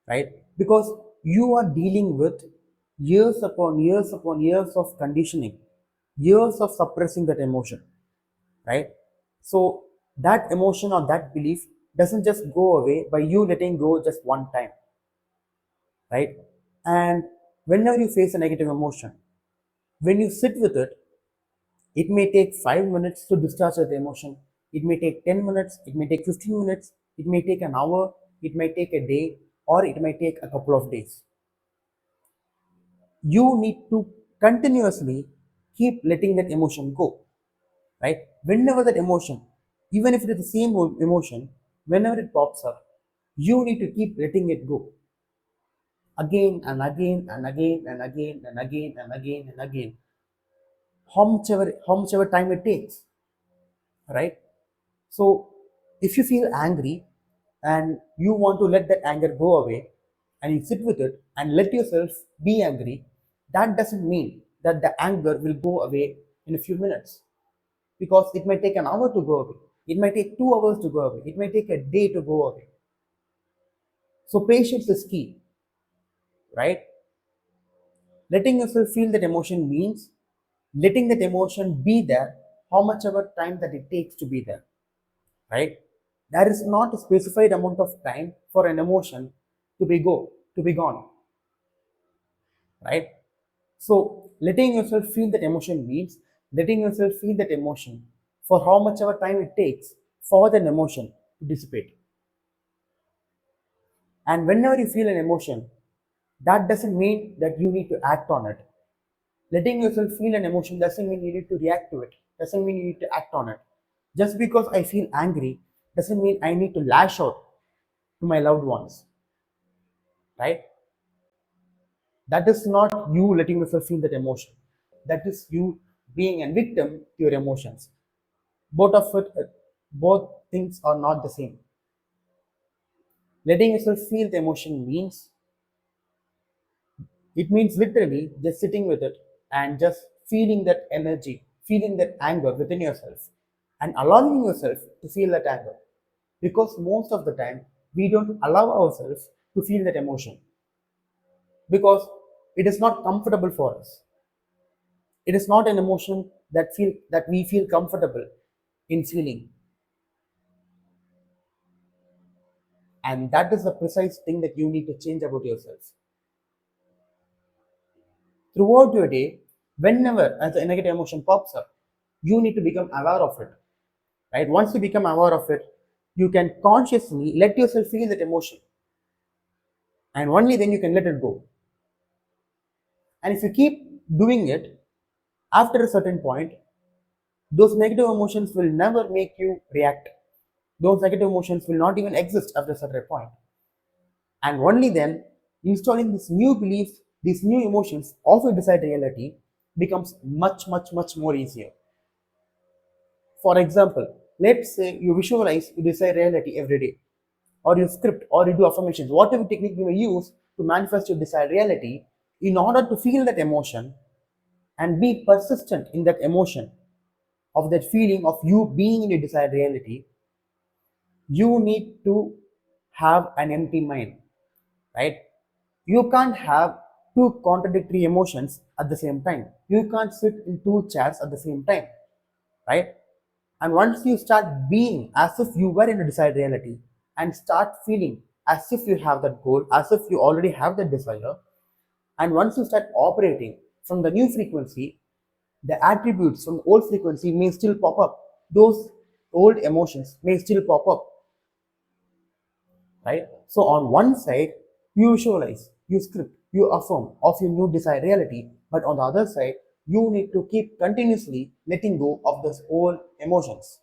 right? Because you are dealing with years upon years upon years of conditioning, years of suppressing that emotion, right? So that emotion or that belief doesn't just go away by you letting go just one time, right? And whenever you face a negative emotion, when you sit with it, it may take 5 minutes to discharge that emotion. It may take 10 minutes, it may take 15 minutes, it may take an hour, it may take a day, or it may take a couple of days. You need to continuously keep letting that emotion go, right? Whenever that emotion, even if it is the same emotion, whenever it pops up, you need to keep letting it go again and again and again and again and again and again and again, how much ever time it takes, right? So if you feel angry and you want to let that anger go away and you sit with it and let yourself be angry, that doesn't mean that the anger will go away in a few minutes, because it may take an hour to go away. It may take 2 hours to go away. It may take a day to go away. So patience is key, right? Letting yourself feel that emotion means letting that emotion be there how much ever time that it takes to be there, right? There is not a specified amount of time for an emotion to be gone. right? So letting yourself feel that emotion means letting yourself feel that emotion for how much ever time it takes for that emotion to dissipate. And whenever you feel an emotion, that doesn't mean that you need to act on it. Letting yourself feel an emotion doesn't mean you need to react to it, doesn't mean you need to act on it. Just because I feel angry doesn't mean I need to lash out to my loved ones, right? That is not you letting yourself feel that emotion. That is you being a victim to your emotions. Both of it, both things are not the same. Letting yourself feel the emotion means it means literally just sitting with it and just feeling that energy, feeling that anger within yourself, and allowing yourself to feel that anger. Because most of the time, we don't allow ourselves to feel that emotion because it is not comfortable for us. It is not an emotion that we feel comfortable in feeling. And that is the precise thing that you need to change about yourself. Throughout your day, whenever as a negative emotion pops up, you need to become aware of it. Right? Once you become aware of it, you can consciously let yourself feel that emotion. And only then you can let it go. And if you keep doing it, after a certain point, those negative emotions will never make you react. Those negative emotions will not even exist after a certain point. And only then, installing these new beliefs, these new emotions of your desired reality becomes much, much, much more easier. For example, let's say you visualize your desired reality every day, or you script, or you do affirmations, whatever technique you may use to manifest your desired reality, in order to feel that emotion and be persistent in that emotion of that feeling of you being in your desired reality, you need to have an empty mind, right? You can't have two contradictory emotions at the same time. You can't sit in two chairs at the same time, right? And once you start being as if you were in a desired reality and start feeling as if you have that goal, as if you already have that desire, and once you start operating from the new frequency, the attributes from the old frequency may still pop up. Those old emotions may still pop up, right? So on one side, you visualize, you script, you affirm of your new desired reality, but on the other side, you need to keep continuously letting go of those old emotions,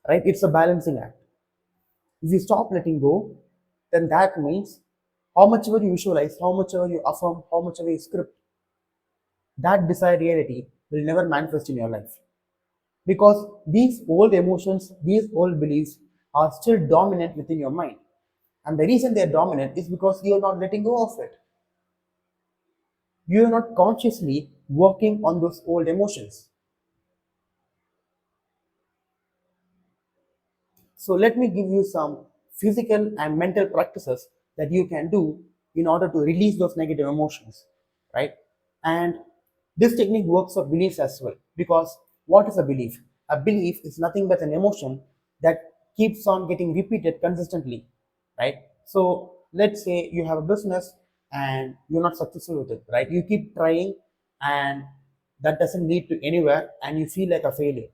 right? It's a balancing act. If you stop letting go, then that means how much ever you visualize, how much ever you affirm, how much ever you script, that desired reality will never manifest in your life. Because these old emotions, these old beliefs are still dominant within your mind. And the reason they're dominant is because you're not letting go of it. You're not consciously working on those old emotions. So let me give you some physical and mental practices that you can do in order to release those negative emotions, right? And this technique works for beliefs as well, because what is a belief? A belief is nothing but an emotion that keeps on getting repeated consistently, right? So let's say you have a business and you're not successful with it, right? You keep trying and that doesn't lead to anywhere and you feel like a failure.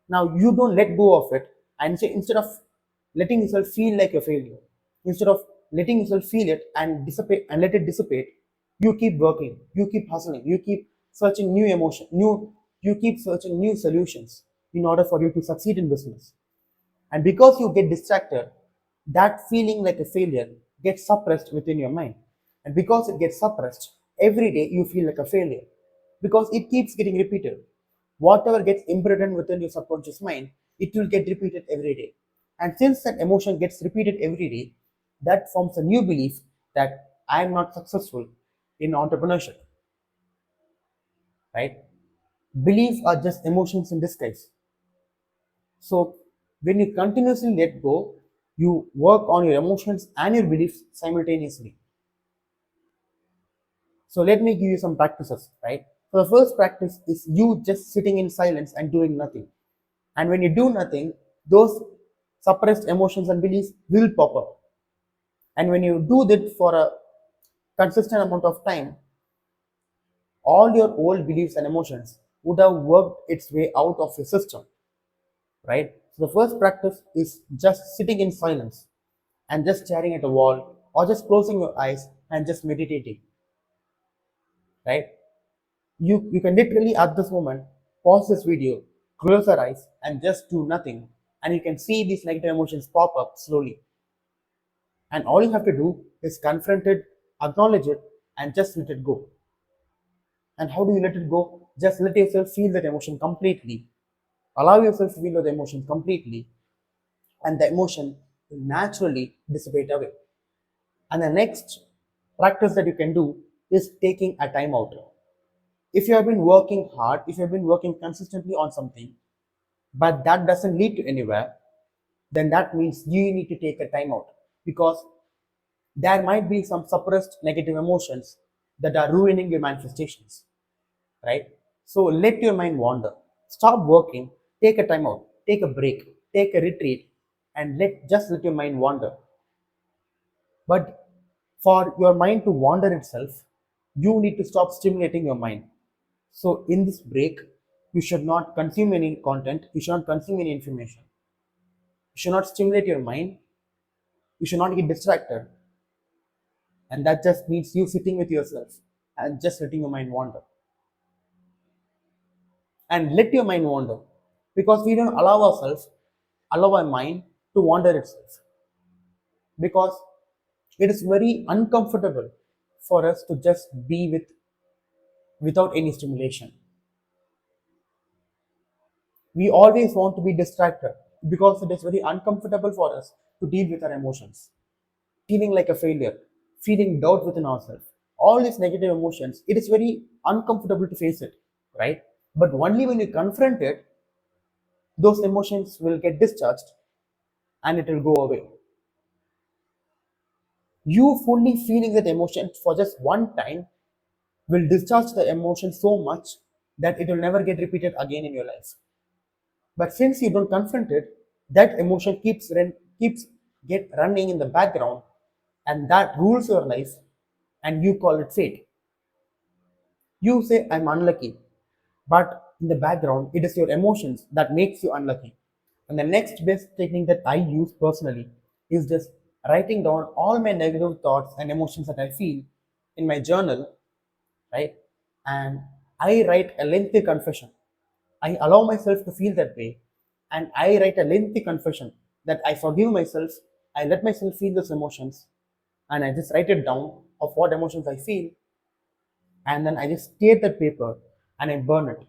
Now you don't let go of it, and say, instead of letting yourself feel like a failure, instead of letting yourself feel it and dissipate and let it dissipate, you keep working, you keep hustling, you keep searching new emotion, you keep searching new solutions in order for you to succeed in business. And because you get distracted, that feeling like a failure gets suppressed within your mind. And because it gets suppressed, every day you feel like a failure. Because it keeps getting repeated. Whatever gets imprinted within your subconscious mind, it will get repeated every day. And since that emotion gets repeated every day, that forms a new belief that I am not successful in entrepreneurship, right? Beliefs are just emotions in disguise. So when you continuously let go, you work on your emotions and your beliefs simultaneously. So let me give you some practices, right? So the first practice is you just sitting in silence and doing nothing. And when you do nothing, those suppressed emotions and beliefs will pop up. And when you do that for consistent amount of time, all your old beliefs and emotions would have worked its way out of your system, right? So the first practice is just sitting in silence and just staring at a wall or just closing your eyes and just meditating, right? You can literally at this moment pause this video, close your eyes and just do nothing, and you can see these negative emotions pop up slowly. And all you have to do is confront it, acknowledge it, and just let it go. And how do you let it go? Just let yourself feel that emotion completely. Allow yourself to feel the emotion completely, and the emotion will naturally dissipate away. And the next practice that you can do is taking a time out. If you have been working hard, if you have been working consistently on something, but that doesn't lead to anywhere, then that means you need to take a time out, because there might be some suppressed negative emotions that are ruining your manifestations, right? So let your mind wander. Stop working, take a time out, take a break, take a retreat, and let your mind wander. But for your mind to wander itself, you need to stop stimulating your mind. So in this break, you should not consume any content, you should not consume any information. You should not stimulate your mind, you should not get distracted. And that just means you sitting with yourself and just letting your mind wander. And let your mind wander. Because we don't allow our mind to wander itself. Because it is very uncomfortable for us to just be without any stimulation. We always want to be distracted because it is very uncomfortable for us to deal with our emotions. Feeling like a failure, feeling doubt within ourselves, all these negative emotions, it is very uncomfortable to face it, right? But only when you confront it, those emotions will get discharged and it will go away. You fully feeling that emotion for just one time will discharge the emotion so much that it will never get repeated again in your life. But since you don't confront it, that emotion keeps get running in the background, and that rules your life, and you call it fate. You say I'm unlucky, but in the background, it is your emotions that makes you unlucky. And the next best technique that I use personally is just writing down all my negative thoughts and emotions that I feel in my journal, right? And I write a lengthy confession. I allow myself to feel that way, and I write a lengthy confession that I forgive myself, I let myself feel those emotions, and I just write it down of what emotions I feel, and then I just tear that paper and I burn it.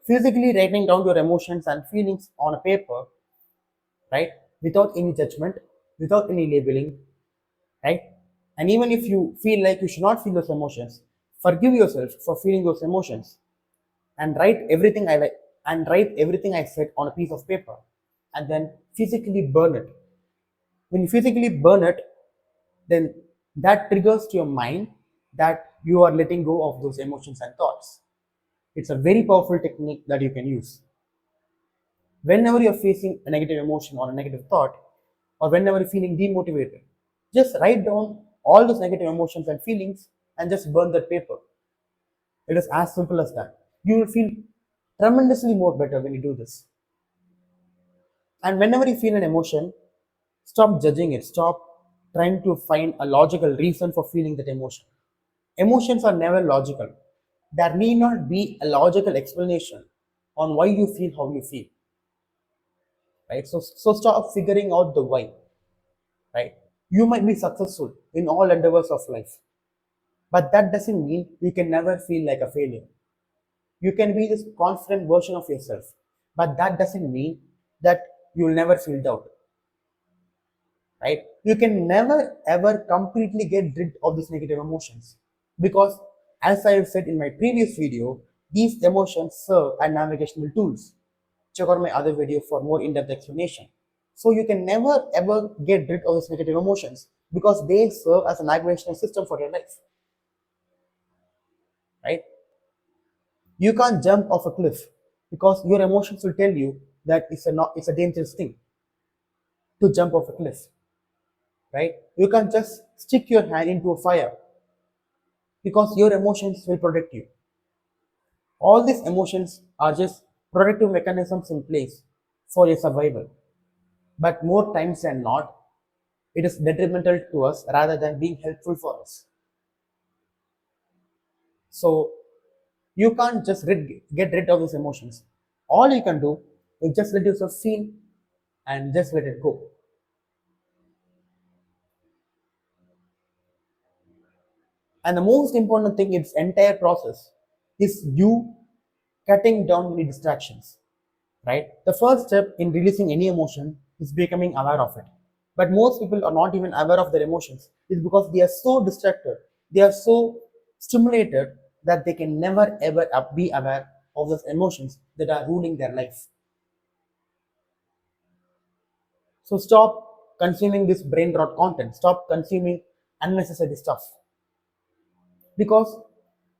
Physically writing down your emotions and feelings on a paper, right, without any judgment, without any labeling, right? And even if you feel like you should not feel those emotions, forgive yourself for feeling those emotions, and write everything I said on a piece of paper, and then physically burn it. When you physically burn it, then that triggers to your mind that you are letting go of those emotions and thoughts. It's a very powerful technique that you can use. Whenever you're facing a negative emotion or a negative thought, or whenever you're feeling demotivated, just write down all those negative emotions and feelings and just burn that paper. It is as simple as that. You will feel tremendously more better when you do this. And whenever you feel an emotion, stop judging it. Stop trying to find a logical reason for feeling that emotion. Emotions are never logical. There need not be a logical explanation on why you feel how you feel. Right? So stop figuring out the why. Right? You might be successful in all endeavors of life, but that doesn't mean you can never feel like a failure. You can be this confident version of yourself, but that doesn't mean that you'll never feel doubt. Right? You can never ever completely get rid of these negative emotions, because, as I have said in my previous video, these emotions serve as navigational tools. Check out my other video for more in-depth explanation. So you can never ever get rid of these negative emotions because they serve as a navigational system for your life. Right? You can't jump off a cliff because your emotions will tell you that it's a dangerous thing to jump off a cliff. right? You can just stick your hand into a fire because your emotions will protect you. All these emotions are just protective mechanisms in place for your survival. But more times than not, it is detrimental to us rather than being helpful for us. So you can't just get rid of these emotions. All you can do is just let yourself feel and just let it go. And the most important thing in this entire process is you cutting down the distractions, right? The first step in releasing any emotion is becoming aware of it. But most people are not even aware of their emotions. It's because they are so distracted, they are so stimulated that they can never ever be aware of those emotions that are ruling their life. So stop consuming this brain rot content. Stop consuming unnecessary stuff because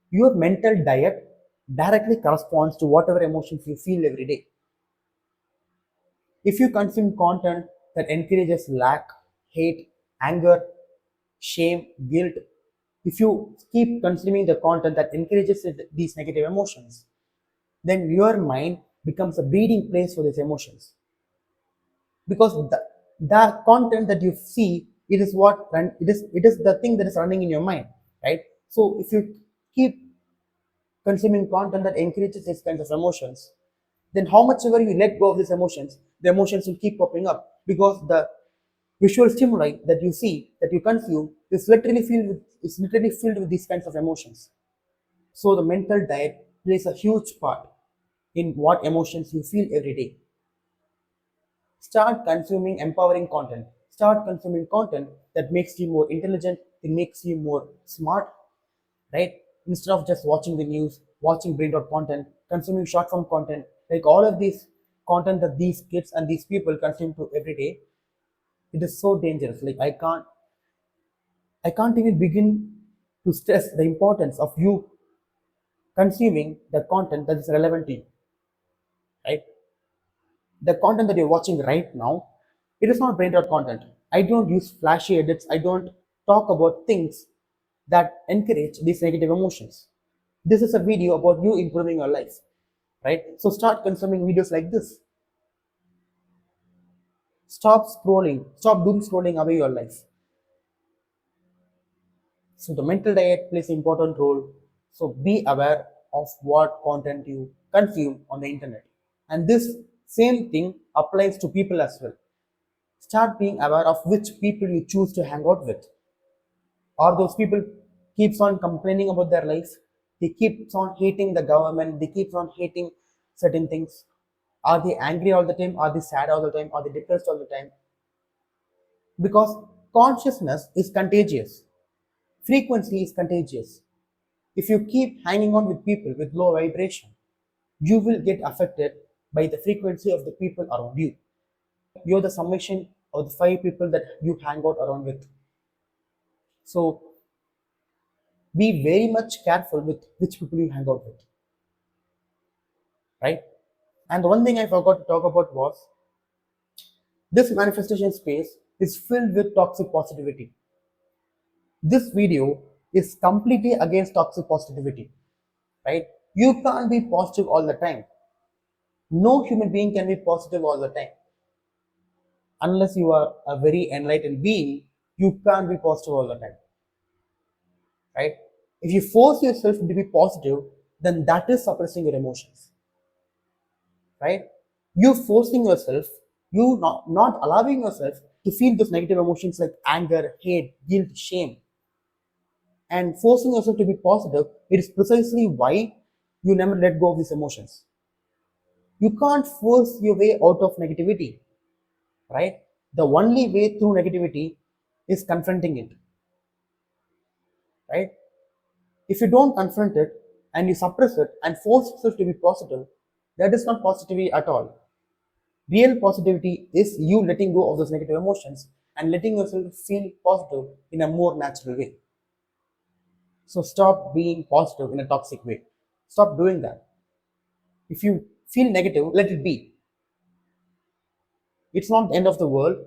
your mental diet directly corresponds to whatever emotions you feel every day. If you consume content that encourages lack, hate, anger, shame, guilt, if you keep consuming the content that encourages these negative emotions, then your mind becomes a breeding place for these emotions. Because the content that you see, it is the thing that is running in your mind, right? So if you keep consuming content that encourages these kinds of emotions, then how much ever you let go of these emotions, the emotions will keep popping up because the visual stimuli that you see, that you consume, is literally filled with these kinds of emotions. So the mental diet plays a huge part in what emotions you feel every day. Start consuming empowering content. Start consuming content that makes you more intelligent, that makes you more smart, right? Instead of just watching the news, watching brain rot content, consuming short form content, like all of these content that these kids and these people consume to every day, it is so dangerous. Like I can't even begin to stress the importance of you consuming the content that is relevant to you, right? The content that you're watching right now, it is not brain rot content. I don't use flashy edits. I don't talk about things that encourage these negative emotions. This is a video about you improving your life, right? So start consuming videos like this. Stop scrolling. Stop doom scrolling away your life. So the mental diet plays an important role. So be aware of what content you consume on the internet. And this same thing applies to people as well. Start being aware of which people you choose to hang out with. Or those people keeps on complaining about their life. They keeps on hating the government. They keeps on hating certain things. Are they angry all the time? Are they sad all the time? Are they depressed all the time? Because consciousness is contagious. Frequency is contagious. If you keep hanging on with people with low vibration, you will get affected by the frequency of the people around you. You're the summation of the five people that you hang out around with. So be very much careful with which people you hang out with, right? And the one thing I forgot to talk about was this manifestation space is filled with toxic positivity. This video is completely against toxic positivity, right? You can't be positive all the time. No human being can be positive all the time. Unless you are a very enlightened being, you can't be positive all the time, right? If you force yourself to be positive, then that is suppressing your emotions, right? You forcing yourself, you not allowing yourself to feel those negative emotions like anger, hate, guilt, shame, and forcing yourself to be positive, it is precisely why you never let go of these emotions. You can't force your way out of negativity, right? The only way through negativity is confronting it, right? If you don't confront it and you suppress it and force yourself to be positive, that is not positivity at all. Real positivity is you letting go of those negative emotions and letting yourself feel positive in a more natural way. So stop being positive in a toxic way. Stop doing that. If you feel negative, let it be. It's not the end of the world,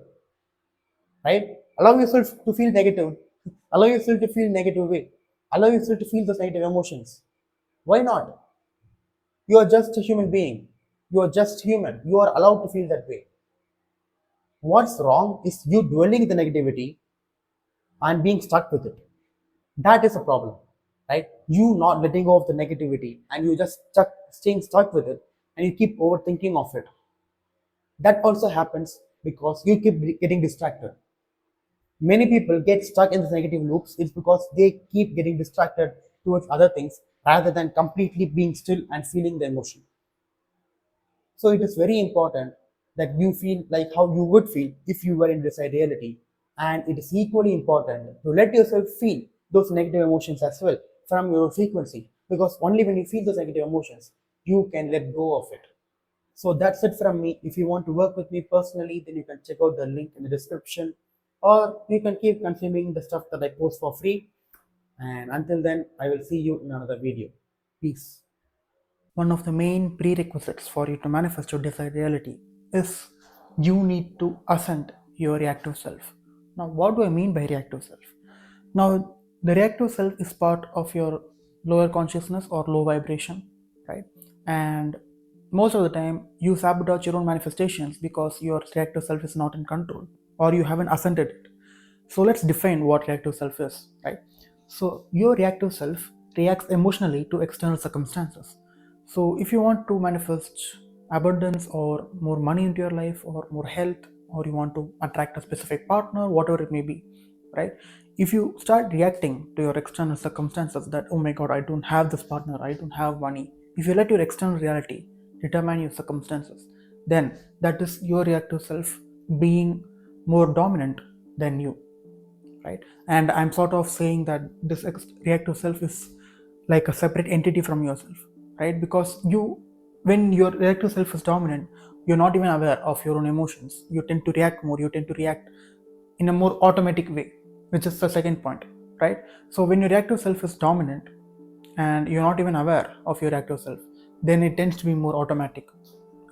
right? Allow yourself to feel negative. Allow yourself to feel negative way. Allow yourself to feel those negative emotions. Why not? You are just a human being. You are just human. You are allowed to feel that way. What's wrong is you dwelling in the negativity and being stuck with it. That is a problem, right? You not letting go of the negativity and you just staying stuck with it, and you keep overthinking of it. That also happens because you keep getting distracted. Many people get stuck in these negative loops. It's because they keep getting distracted towards other things rather than completely being still and feeling the emotion. So it is very important that you feel like how you would feel if you were in this reality. And it is equally important to let yourself feel those negative emotions as well from your frequency. Because only when you feel those negative emotions, you can let go of it. So that's it from me. If you want to work with me personally, then you can check out the link in the description, or you can keep consuming the stuff that I post for free. And until then, I will see you in another video. Peace. One of the main prerequisites for you to manifest your desired reality is you need to ascend your reactive self. Now, what do I mean by reactive self? Now, the reactive self is part of your lower consciousness or low vibration, right? And most of the time, you sabotage your own manifestations because your reactive self is not in control or you haven't ascended it. So let's define what reactive self is, right? So your reactive self reacts emotionally to external circumstances. So if you want to manifest abundance or more money into your life or more health, or you want to attract a specific partner, whatever it may be, right? If you start reacting to your external circumstances that, oh my god, I don't have this partner, I don't have money. If you let your external reality determine your circumstances, then that is your reactive self being more dominant than you, right? And I'm sort of saying that this reactive self is like a separate entity from yourself, right? Because when your reactive self is dominant, you're not even aware of your own emotions. You tend to react more, you tend to react in a more automatic way, which is the second point, right? So when your reactive self is dominant and you're not even aware of your reactive self, then it tends to be more automatic.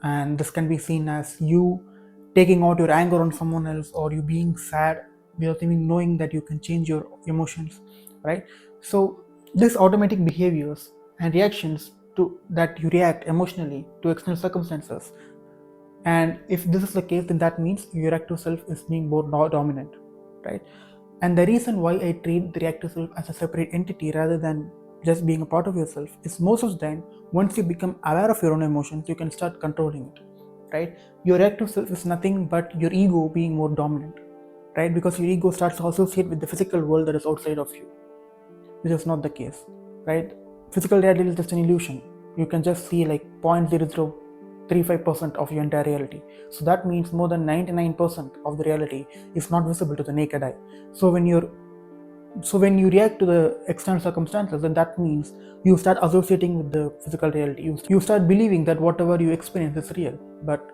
And this can be seen as you taking out your anger on someone else, or you being sad without even knowing that you can change your emotions, right? So these automatic behaviors and reactions to that you react emotionally to external circumstances, and if this is the case, then that means your reactive self is being more dominant, right? And the reason why I treat the reactive self as a separate entity rather than just being a part of yourself is most of the time, once you become aware of your own emotions, you can start controlling it, right? Your reactive self is nothing but your ego being more dominant, right? Because your ego starts to associate with the physical world that is outside of you, which is not the case, right? Physical reality is just an illusion. You can just see like 0.0035% of your entire reality. So that means more than 99% of the reality is not visible to the naked eye. So when you react to the external circumstances, then that means you start associating with the physical reality. You start believing that whatever you experience is real, but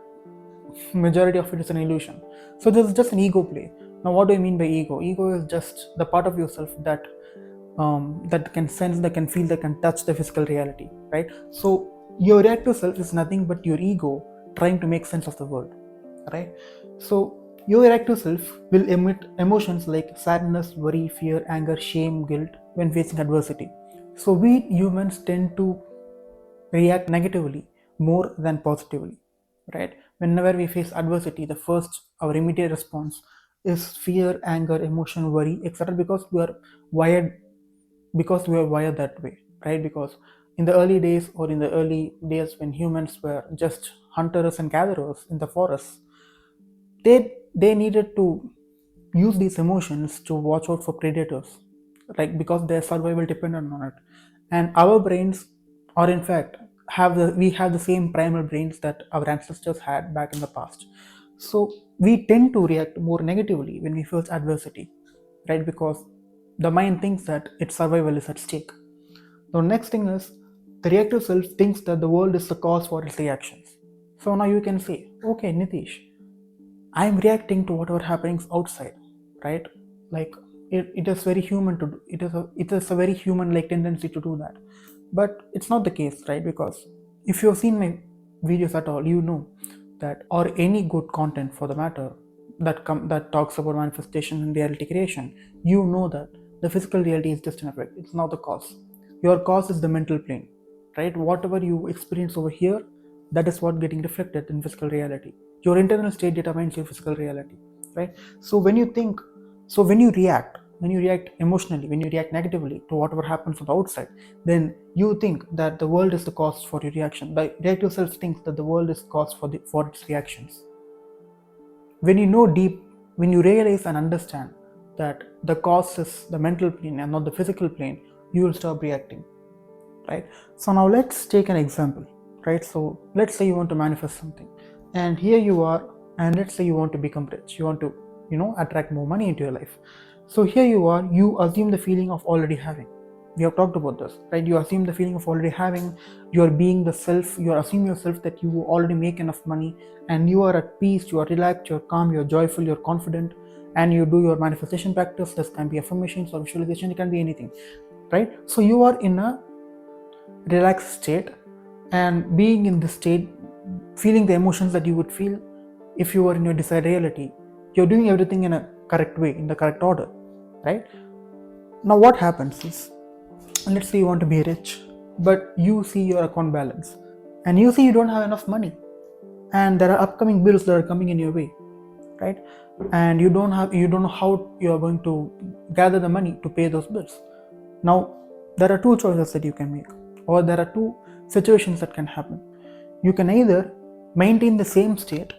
majority of it is an illusion. So this is just an ego play. Now, what do I mean by ego? Ego is just the part of yourself that can sense, that can feel, that can touch the physical reality, right? So your reactive self is nothing but your ego trying to make sense of the world, right? So your reactive self will emit emotions like sadness, worry, fear, anger, shame, guilt when facing adversity. So we humans tend to react negatively more than positively, right? Whenever we face adversity, the first our immediate response is fear, anger, emotion, worry, etc. Because we are wired that way, right? Because in the early days, or in the early days when humans were just hunters and gatherers in the forests, they needed to use these emotions to watch out for predators, like because their survival depended on it. And our brains are in fact we have the same primal brains that our ancestors had back in the past. So we tend to react more negatively when we face adversity, right? Because the mind thinks that its survival is at stake. The next thing is, the reactive self thinks that the world is the cause for its reactions. So now you can say, okay, Nitish, I'm reacting to whatever happens outside, right? Like it is very human to do. It is a very human like tendency to do that, but it's not the case, right? Because if you've seen my videos at all, you know that, or any good content for the matter, that talks about manifestation and reality creation, you know that the physical reality is just an effect. It's not the cause. Your cause is the mental plane, right? Whatever you experience over here, that is what getting reflected in physical reality. Your internal state determines your physical reality, right? So when you think, so when you react emotionally, when you react negatively to whatever happens on the outside, then you think that the world is the cause for your reaction. The reactive self thinks that the world is cause for its reactions. When you know deep, when you realize and understand that the cause is the mental plane and not the physical plane, you will stop reacting, right? So now let's take an example, right? So let's say you want to manifest something, and here you are, and let's say you want to become rich, you want to, attract more money into your life. So here you are, you assume the feeling of already having. We have talked about this, right? You assume the feeling of already having. You are being the self, you are assuming yourself that you already make enough money, and you are at peace, you are relaxed, you're calm, you're joyful, you're confident, and you do your manifestation practice. This can be affirmations or visualization, it can be anything, right? So you are in a relaxed state, and being in this state, feeling the emotions that you would feel if you were in your desired reality, you're doing everything in a correct way, in the correct order, right? Now what happens is, let's say you want to be rich, but you see your account balance, and you see you don't have enough money, and there are upcoming bills that are coming in your way, right? And you don't know how you are going to gather the money to pay those bills. Now there are two choices that you can make, or there are two situations that can happen. You can either maintain the same state,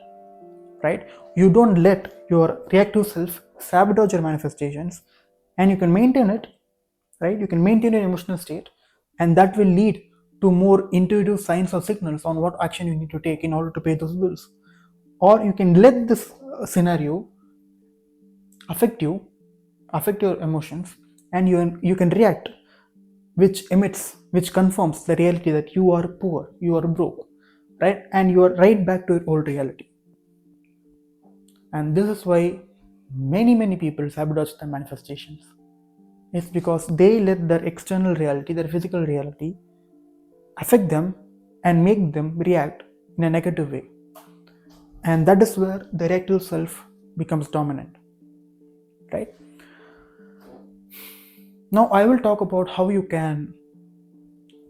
right? You don't let your reactive self sabotage your manifestations, and you can maintain it, right? You can maintain your emotional state, and that will lead to more intuitive signs or signals on what action you need to take in order to pay those bills. Or you can let this scenario affect you, affect your emotions, and you can react, which confirms the reality that you are poor, you are broke, right? And you are right back to your old reality. And this is why many people sabotage their manifestations. It's because they let their external reality, their physical reality, affect them and make them react in a negative way. And that is where the reactive self becomes dominant, right? Now I will talk about how you can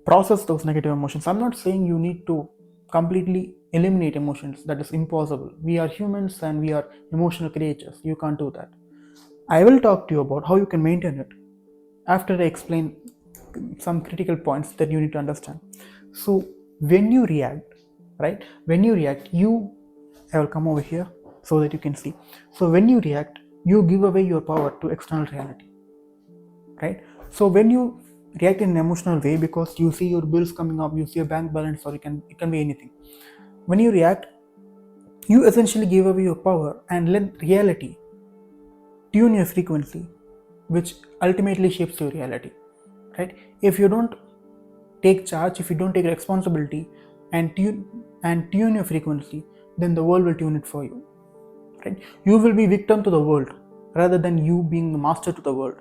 process those negative emotions. I'm not saying you need to completely eliminate emotions. That is impossible. We are humans and we are emotional creatures. You can't do that. I will talk to you about how you can maintain it after I explain some critical points that you need to understand. So when you react, right? When you react, I will come over here so that you can see. So when you react, you give away your power to external reality, right? So when you react in an emotional way because you see your bills coming up, you see a bank balance, or it can be anything. When you react, you essentially give away your power and let reality tune your frequency, which ultimately shapes your reality, right? If you don't take charge, if you don't take responsibility and tune your frequency, then the world will tune it for you, right? You will be victim to the world rather than you being the master to the world.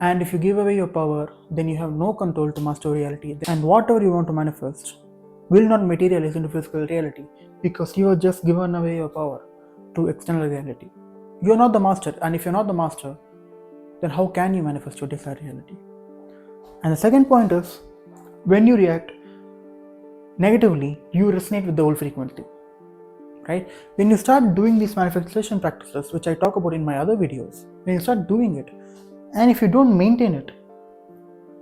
And if you give away your power, then you have no control to master reality. And whatever you want to manifest will not materialize into physical reality because you have just given away your power to external reality. You are not the master, and if you're not the master, then how can you manifest your desired reality? And the second point is, when you react negatively, you resonate with the old frequency, right? When you start doing these manifestation practices, which I talk about in my other videos, when you start doing it, and if you don't maintain it,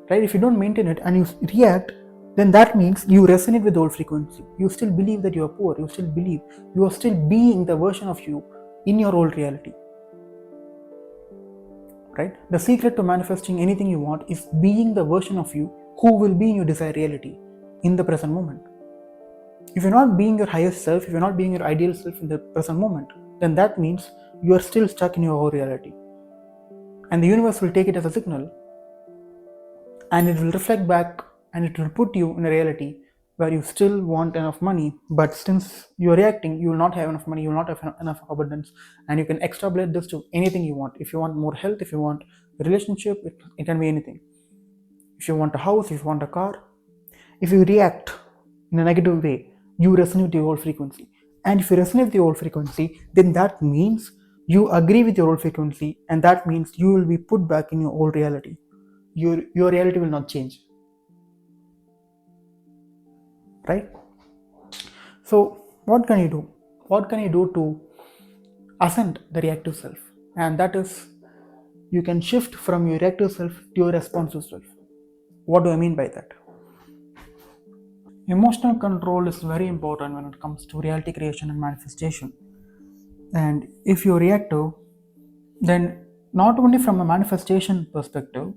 right? If you don't maintain it and you react, then that means you resonate with the old frequency. You still believe that you are poor. You still believe you are still being the version of you in your old reality, right? The secret to manifesting anything you want is being the version of you who will be in your desired reality in the present moment. If you're not being your highest self, if you're not being your ideal self in the present moment, then that means you are still stuck in your old reality. And the universe will take it as a signal, and it will reflect back, and it will put you in a reality where you still want enough money, but since you're reacting, you will not have enough money, you will not have enough abundance. And you can extrapolate this to anything you want. If you want more health, if you want a relationship, it can be anything. If you want a house, if you want a car, if you react in a negative way, you resonate with your old frequency. And if you resonate with your old frequency, then that means you agree with your old frequency, and that means you will be put back in your old reality. Your reality will not change. Right? So, what can you do? What can you do to ascend the reactive self? And that is, you can shift from your reactive self to your responsive self. What do I mean by that? Emotional control is very important when it comes to reality creation and manifestation. And if you're reactive, then not only from a manifestation perspective,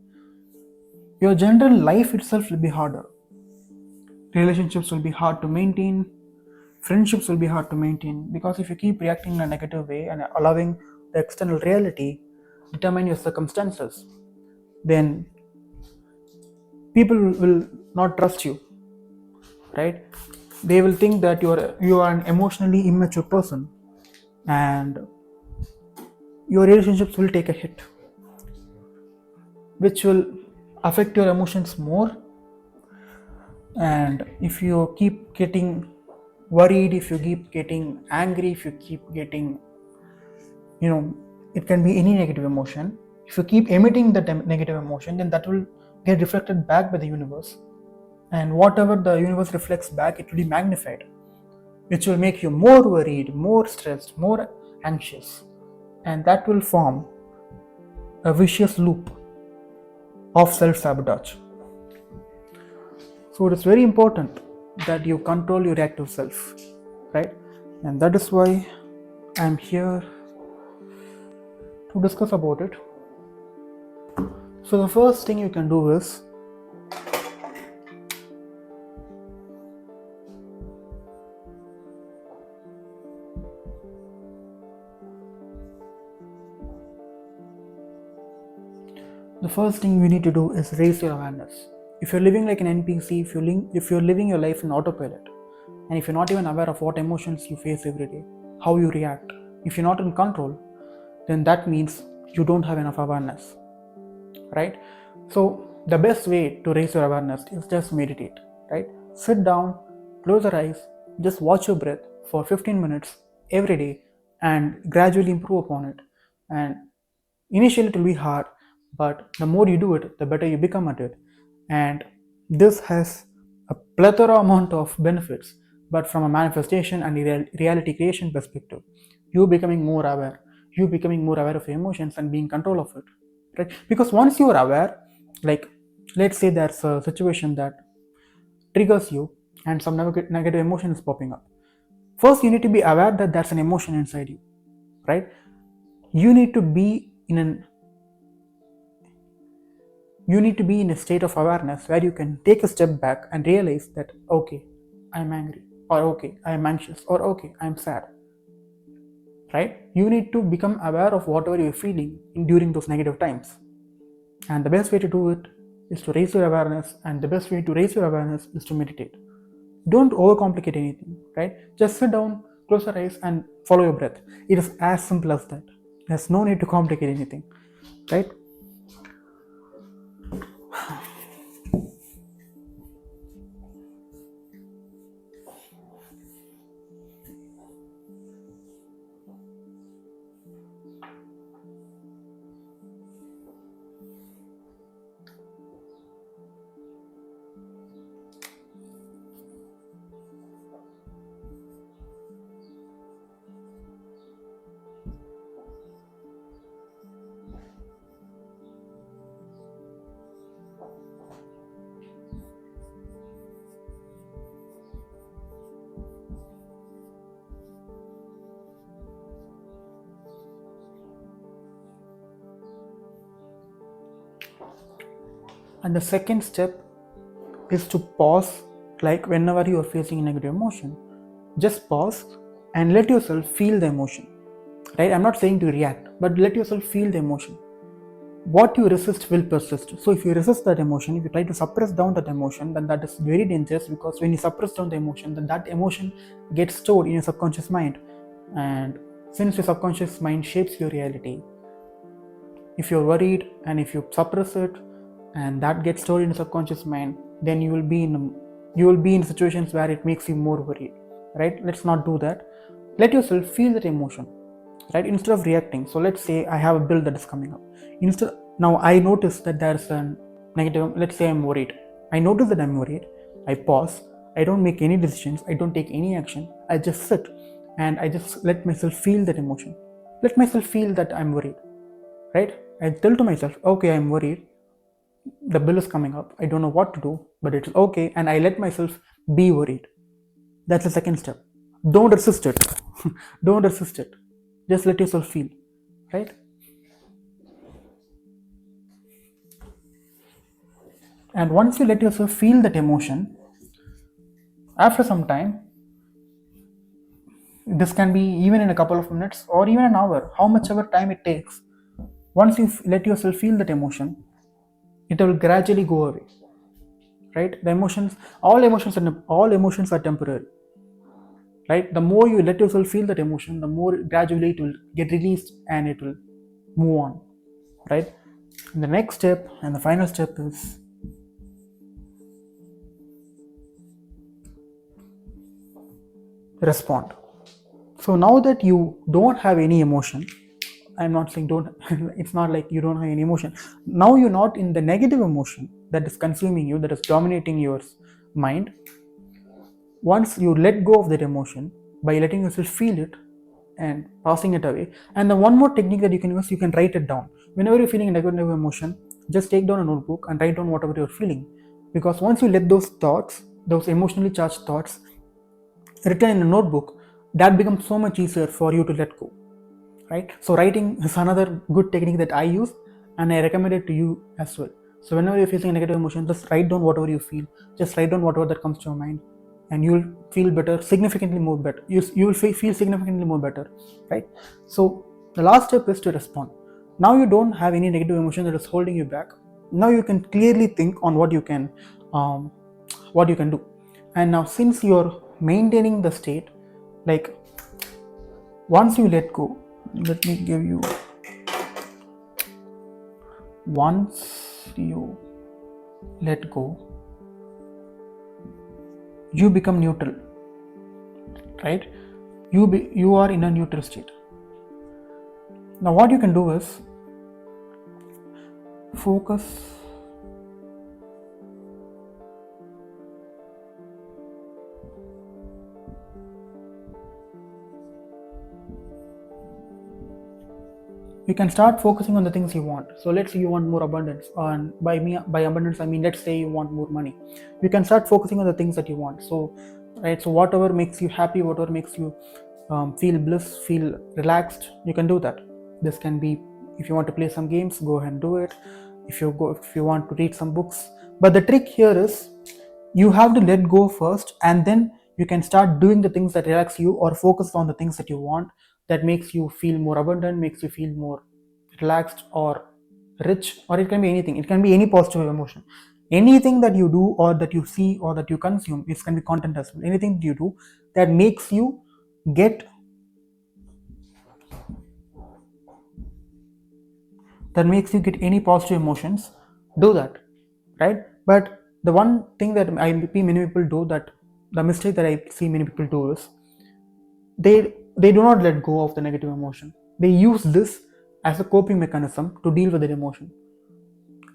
your general life itself will be harder. Relationships will be hard to maintain, friendships will be hard to maintain, because if you keep reacting in a negative way and allowing the external reality determine your circumstances, then people will not trust you, right? They will think that you are an emotionally immature person, and your relationships will take a hit, which will affect your emotions more. And if you keep getting worried, if you keep getting angry, if you keep getting, it can be any negative emotion. If you keep emitting that negative emotion, then that will get reflected back by the universe. And whatever the universe reflects back, it will be magnified, which will make you more worried, more stressed, more anxious. And that will form a vicious loop of self sabotage. So it is very important that you control your reactive self, right? And that is why I'm here to discuss about it. So the first thing you can do is raise your awareness. If you're living like an NPC, if you're living your life in autopilot, and if you're not even aware of what emotions you face every day, how you react, if you're not in control, then that means you don't have enough awareness, right? So the best way to raise your awareness is just meditate, right? Sit down, close your eyes, just watch your breath for 15 minutes every day and gradually improve upon it. And initially it will be hard, but the more you do it, the better you become at it. And this has a plethora amount of benefits. But from a manifestation and reality creation perspective, you becoming more aware, of your emotions and being in control of it, right? Because once you are aware, like, let's say there's a situation that triggers you and some negative emotion is popping up. First, you need to be aware that there's an emotion inside you, right? You need to be in a state of awareness where you can take a step back and realize that, okay, I'm angry, or okay, I'm anxious, or okay, I'm sad, right? You need to become aware of whatever you're feeling during those negative times. And the best way to do it is to raise your awareness, and the best way to raise your awareness is to meditate. Don't overcomplicate anything, right? Just sit down, close your eyes, and follow your breath. It is as simple as that. There's no need to complicate anything, right? And the second step is to pause, like whenever you are facing a negative emotion, just pause and let yourself feel the emotion, right? I'm not saying to react, but let yourself feel the emotion. What you resist will persist. So if you resist that emotion, if you try to suppress down that emotion, then that is very dangerous, because when you suppress down the emotion, then that emotion gets stored in your subconscious mind. And since your subconscious mind shapes your reality, if you're worried and if you suppress it and that gets stored in your subconscious mind, then you will be in situations where it makes you more worried, right? Let's not do that. let yourself feel that emotion, right? Instead of reacting. So let's say I have a bill that is coming up. Instead, now I notice that there's a negative. Let's say I'm worried. I notice that I'm worried. I pause. I don't make any decisions. I don't take any action. I just sit and I just let myself feel that emotion. Let myself feel that I'm worried, right? I tell to myself, okay, I'm worried. The bill is coming up. I don't know what to do, but it's okay. And I let myself be worried. That's the second step. Don't resist it. Don't resist it. Just let yourself feel, right? And once you let yourself feel that emotion, after some time, this can be even in a couple of minutes or even an hour, how much ever time it takes. Once you let yourself feel that emotion, it will gradually go away, right? The emotions, all emotions are temporary, right? The more you let yourself feel that emotion, the more gradually it will get released and it will move on, right? And the next step and the final step is respond. So now that you don't have any emotion, I'm not saying don't, it's not like you don't have any emotion. Now you're not in the negative emotion that is consuming you, that is dominating your mind. Once you let go of that emotion by letting yourself feel it and passing it away. And the one more technique that you can use, you can write it down. Whenever you're feeling a negative emotion, just take down a notebook and write down whatever you're feeling. Because once you let those thoughts, those emotionally charged thoughts, written in a notebook, that becomes so much easier for you to let go, right? So writing is another good technique that I use and I recommend it to you as well. So whenever you're facing a negative emotion, just write down whatever you feel. Just write down whatever that comes to your mind, and you'll feel better, significantly more better. You will feel significantly more better, right? So the last step is to respond. Now you don't have any negative emotion that is holding you back. Now you can clearly think on um, what you can do. And now since you're maintaining the state, like once you let go, let me give you, once you let go, you become neutral, right? You are in a neutral state. Now what you can do is focus. You can start focusing on the things you want. So let's say you want more abundance, and by abundance I mean, let's say you want more money. You can start focusing on the things that you want. So right, so whatever makes you happy, whatever makes you feel bliss, feel relaxed, you can do that. This can be, if you want to play some games, go ahead and do it. If you want to read some books. But the trick here is you have to let go first, and then you can start doing the things that relax you or focus on the things that you want, that makes you feel more abundant, makes you feel more relaxed or rich, or it can be anything. It can be any positive emotion. Anything that you do or that you see or that you consume, it can be content as well. Anything that you do that makes you get any positive emotions, do that, right? But the one thing that I see many people do, that the mistake that I see many people do is they do not let go of the negative emotion. They use this as a coping mechanism to deal with their emotion.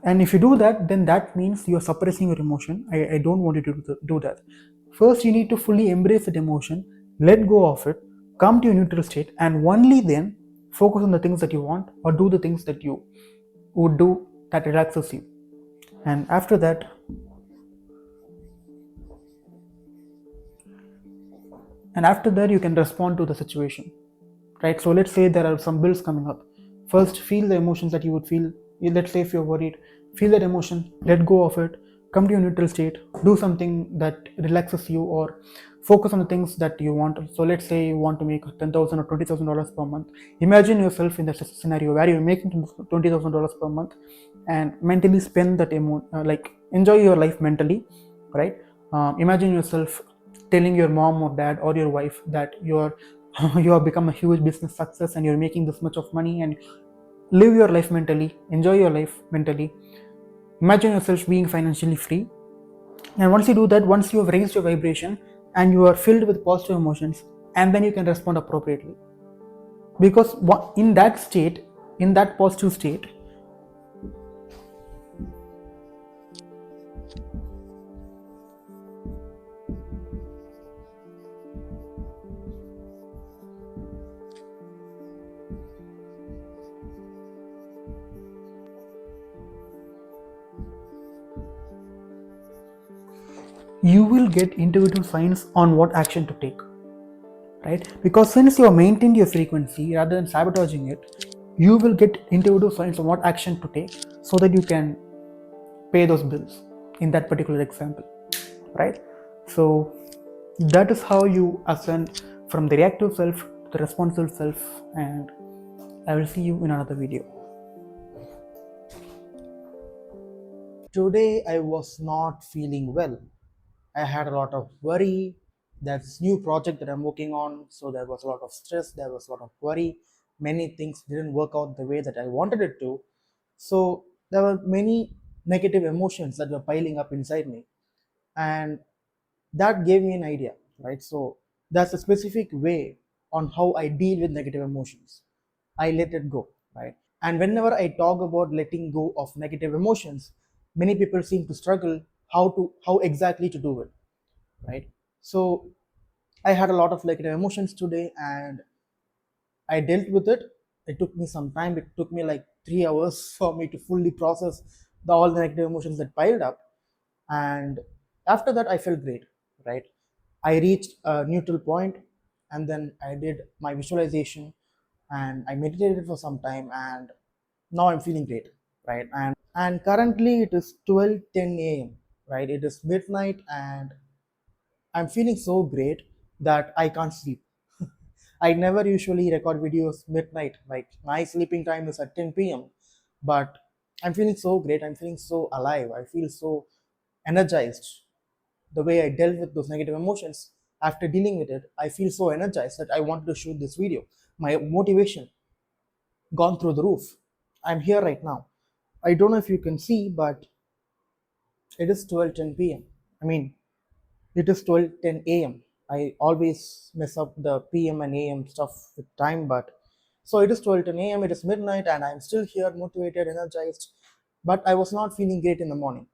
And if you do that, then that means you are suppressing your emotion. I don't want you to do that. First, you need to fully embrace that emotion, let go of it, come to a neutral state, and only then focus on the things that you want or do the things that you would do that relaxes you. And after that, you can respond to the situation, right? So let's say there are some bills coming up. First, feel the emotions that you would feel. Let's say if you're worried, feel that emotion, let go of it, come to a neutral state, do something that relaxes you, or focus on the things that you want. So let's say you want to make $10,000 or $20,000 per month. Imagine yourself in that scenario where you're making $20,000 per month, and mentally spend that like enjoy your life mentally, right? Imagine yourself telling your mom or dad or your wife that you have become a huge business success and you're making this much of money, and live your life mentally, enjoy your life mentally. Imagine yourself being financially free. And once you do that, once you have raised your vibration and you are filled with positive emotions, and then you can respond appropriately. Because in that state, in that positive state, you will get intuitive signs on what action to take, right? Because since you have maintained your frequency rather than sabotaging it, you will get intuitive signs on what action to take so that you can pay those bills in that particular example, right? So that is how you ascend from the reactive self to the responsive self, and I will see you in another video. Today I was not feeling well. I had a lot of worry. That's new project that I'm working on, so there was a lot of stress, there was a lot of worry. Many things didn't work out the way that I wanted it to. So there were many negative emotions that were piling up inside me. And that gave me an idea, right? So that's a specific way on how I deal with negative emotions. I let it go, right? And whenever I talk about letting go of negative emotions, many people seem to struggle how exactly to do it, right? So I had a lot of negative emotions today, and I dealt with it. It took me some time. It took me like 3 hours for me to fully process all the negative emotions that piled up. And after that, I felt great, right? I reached a neutral point, and then I did my visualization, and I meditated for some time, and now I'm feeling great, right? And currently it is 12:10 a.m., right? It is midnight, and I'm feeling so great that I can't sleep. I never usually record videos midnight. Like my sleeping time is at 10 p.m. But I'm feeling so great. I'm feeling so alive. I feel so energized. The way I dealt with those negative emotions, after dealing with it, I feel so energized that I wanted to shoot this video. My motivation gone through the roof. I'm here right now. I don't know if you can see, but it is 12:10 p.m. I mean, it is 12:10 a.m. I always mess up the PM and AM stuff with time, but so it is 12:10 a.m. It is midnight, and I'm still here, motivated, energized, but I was not feeling great in the morning.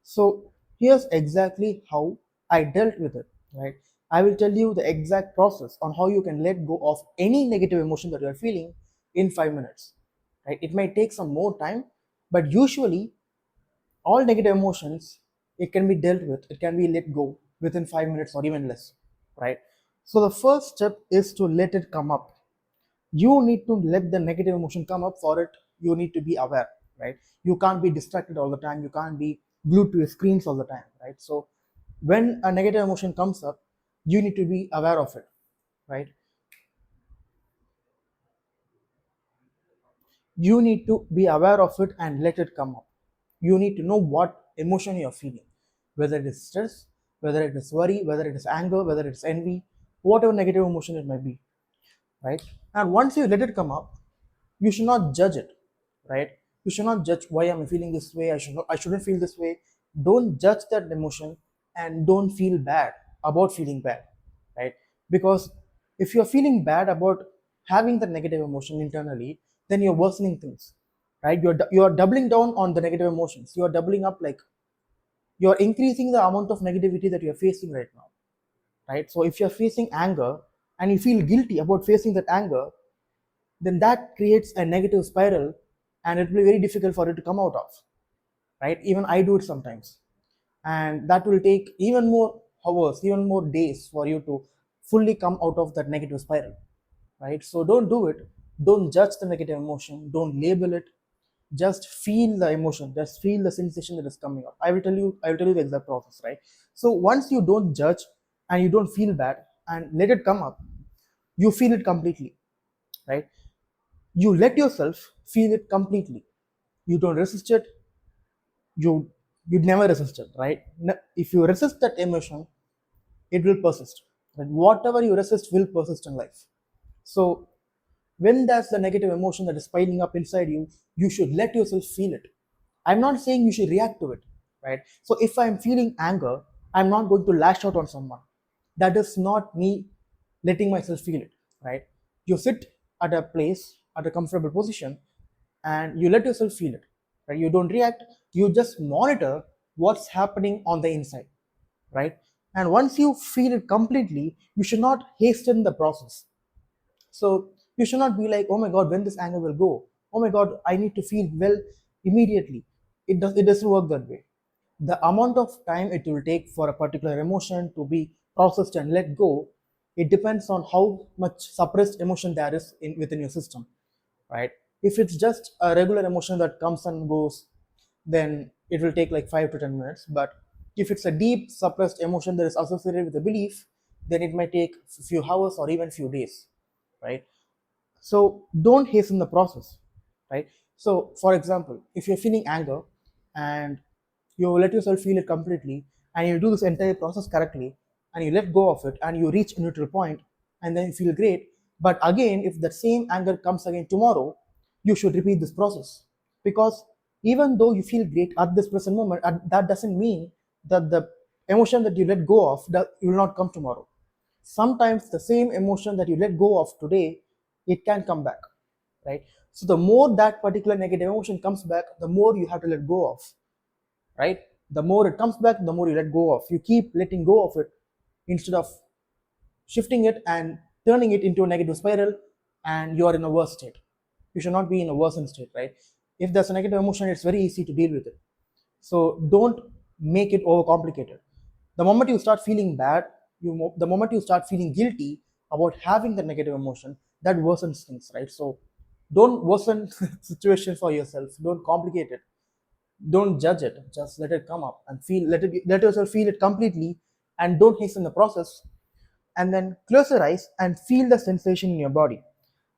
So here's exactly how I dealt with it, right? I will tell you the exact process on how you can let go of any negative emotion that you are feeling in 5 minutes, right? It might take some more time, but usually all negative emotions, it can be dealt with, it can be let go within 5 minutes or even less, right? So the first step is to let it come up. You need to let the negative emotion come up. For it, you need to be aware, right? You can't be distracted all the time, you can't be glued to your screens all the time, right? So when a negative emotion comes up, you need to be aware of it, right? You need to be aware of it and let it come up. You need to know what emotion you're feeling, whether it is stress, whether it is worry, whether it is anger, whether it's envy, whatever negative emotion it might be, right? And once you let it come up, you should not judge it, right? You should not judge why I'm feeling this way. I shouldn't feel this way. Don't judge that emotion, and don't feel bad about feeling bad, right? Because if you're feeling bad about having the negative emotion internally, then you're worsening things, right? You're doubling down on the negative emotions. You're doubling up, like you're increasing the amount of negativity that you're facing right now, right? So if you're facing anger and you feel guilty about facing that anger, then that creates a negative spiral, and it will be very difficult for it to come out of, right? Even I do it sometimes, and that will take even more hours, even more days for you to fully come out of that negative spiral, right? So don't do it. Don't judge the negative emotion, don't label it. Just feel the emotion, just feel the sensation that is coming up. I will tell you the exact process, right? So once you don't judge and you don't feel bad and let it come up, you feel it completely, right? You let yourself feel it completely. You don't resist it. You you never resist it, right? If you resist that emotion, it will persist, and whatever you resist will persist in life. So when there's the negative emotion that is piling up inside you, you should let yourself feel it. I'm not saying you should react to it, right? So if I'm feeling anger, I'm not going to lash out on someone. That is not me letting myself feel it, right? You sit at a place, at a comfortable position, and you let yourself feel it, right? You don't react, you just monitor what's happening on the inside, right? And once you feel it completely, you should not hasten the process. So you should not be like, oh my god, when this anger will go? Oh my god, I need to feel well immediately. It doesn't work that way. The amount of time it will take for a particular emotion to be processed and let go, it depends on how much suppressed emotion there is within your system, right? If it's just a regular emotion that comes and goes, then it will take like 5 to 10 minutes. But if it's a deep suppressed emotion that is associated with a belief, then it might take a few hours or even few days, right? So don't hasten the process, right? So for example, if you're feeling anger and you let yourself feel it completely, and you do this entire process correctly, and you let go of it, and you reach a neutral point, and then you feel great. But again, if that same anger comes again tomorrow, you should repeat this process, because even though you feel great at this present moment, that doesn't mean that the emotion that you let go of that will not come tomorrow. Sometimes the same emotion that you let go of today, it can come back, right? So the more that particular negative emotion comes back, the more you have to let go of, right? The more it comes back, the more you let go of. You keep letting go of it instead of shifting it and turning it into a negative spiral, and you are in a worse state. You should not be in a worsened state, right? If there's a negative emotion, it's very easy to deal with it. So don't make it overcomplicated. The moment you start feeling bad, the moment you start feeling guilty about having the negative emotion, that worsens things, right? So don't worsen situation for yourself. Don't complicate it. Don't judge it. Just let it come up and let yourself feel it completely, and don't hasten the process. And then close your eyes and feel the sensation in your body.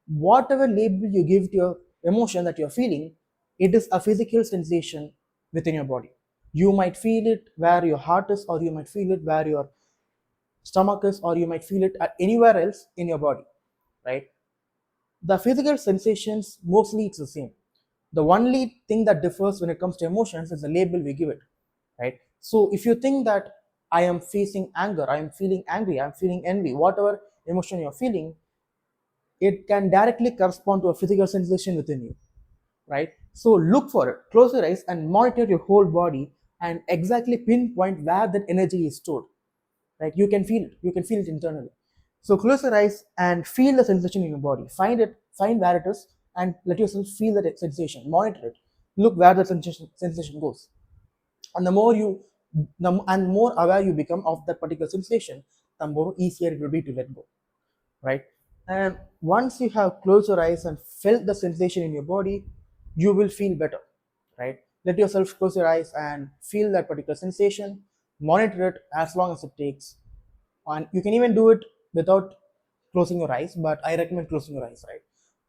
Whatever label you give to your emotion that you're feeling, it is a physical sensation within your body. You might feel it where your heart is, or you might feel it where your stomach is, or you might feel it at anywhere else in your body, right? The physical sensations, mostly it's the same. The only thing that differs when it comes to emotions is the label we give it, right? So if you think that I am facing anger, I am feeling angry, I'm feeling envy, whatever emotion you're feeling, it can directly correspond to a physical sensation within you, right? So look for it, close your eyes and monitor your whole body, and exactly pinpoint where that energy is stored, right? You can feel it internally. So close your eyes and feel the sensation in your body. Find where it is, and let yourself feel that sensation. Monitor it. Look where the sensation goes. And and more aware you become of that particular sensation, the more easier it will be to let go, right? And once you have closed your eyes and felt the sensation in your body, you will feel better, right? Let yourself close your eyes and feel that particular sensation. Monitor it as long as it takes, and you can even do it without closing your eyes, but I recommend closing your eyes, right?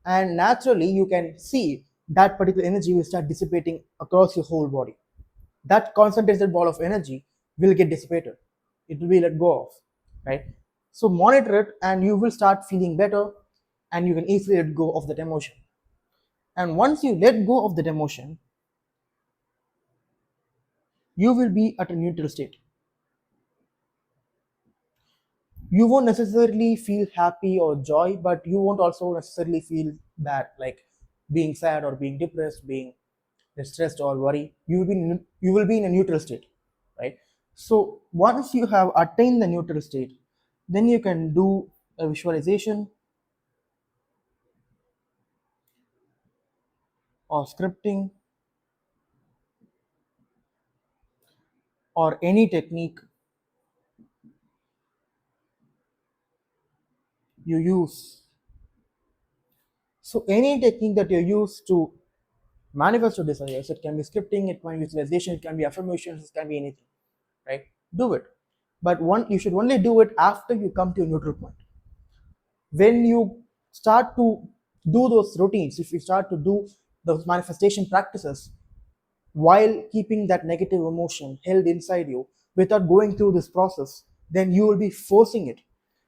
And naturally you can see that particular energy will start dissipating across your whole body. That concentrated ball of energy will get dissipated, it will be let go of, right? So monitor it and you will start feeling better, and you can easily let go of that emotion. And once you let go of that emotion, you will be at a neutral state. You won't necessarily feel happy or joy, but you won't also necessarily feel bad, like being sad or being depressed, being stressed or worry. You will be in a neutral state, right? So once you have attained the neutral state, then you can do a visualization or scripting or any technique you use. So any technique that you use to manifest your desires, it can be scripting, it can be visualization, it can be affirmations, it can be anything, right? Do it. But you should only do it after you come to a neutral point. When you start to do those routines, if you start to do those manifestation practices while keeping that negative emotion held inside you without going through this process, then you will be forcing it.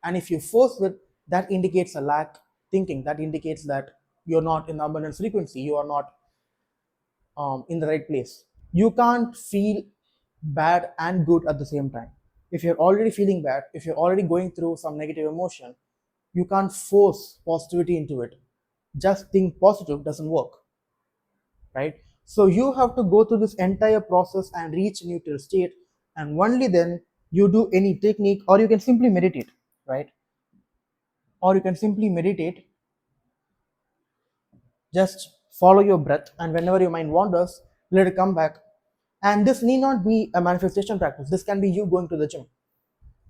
And if you force it, that indicates a lack thinking, that indicates that you're not in abundance frequency, you are not in the right place. You can't feel bad and good at the same time. If you're already feeling bad, if you're already going through some negative emotion, You can't force positivity into it. Just think positive doesn't work, right? So you have to go through this entire process and reach a neutral state, and only then you do any technique, or you can simply meditate, right? Or you can simply meditate, just follow your breath, and whenever your mind wanders, let it come back. And this need not be a manifestation practice. This can be you going to the gym.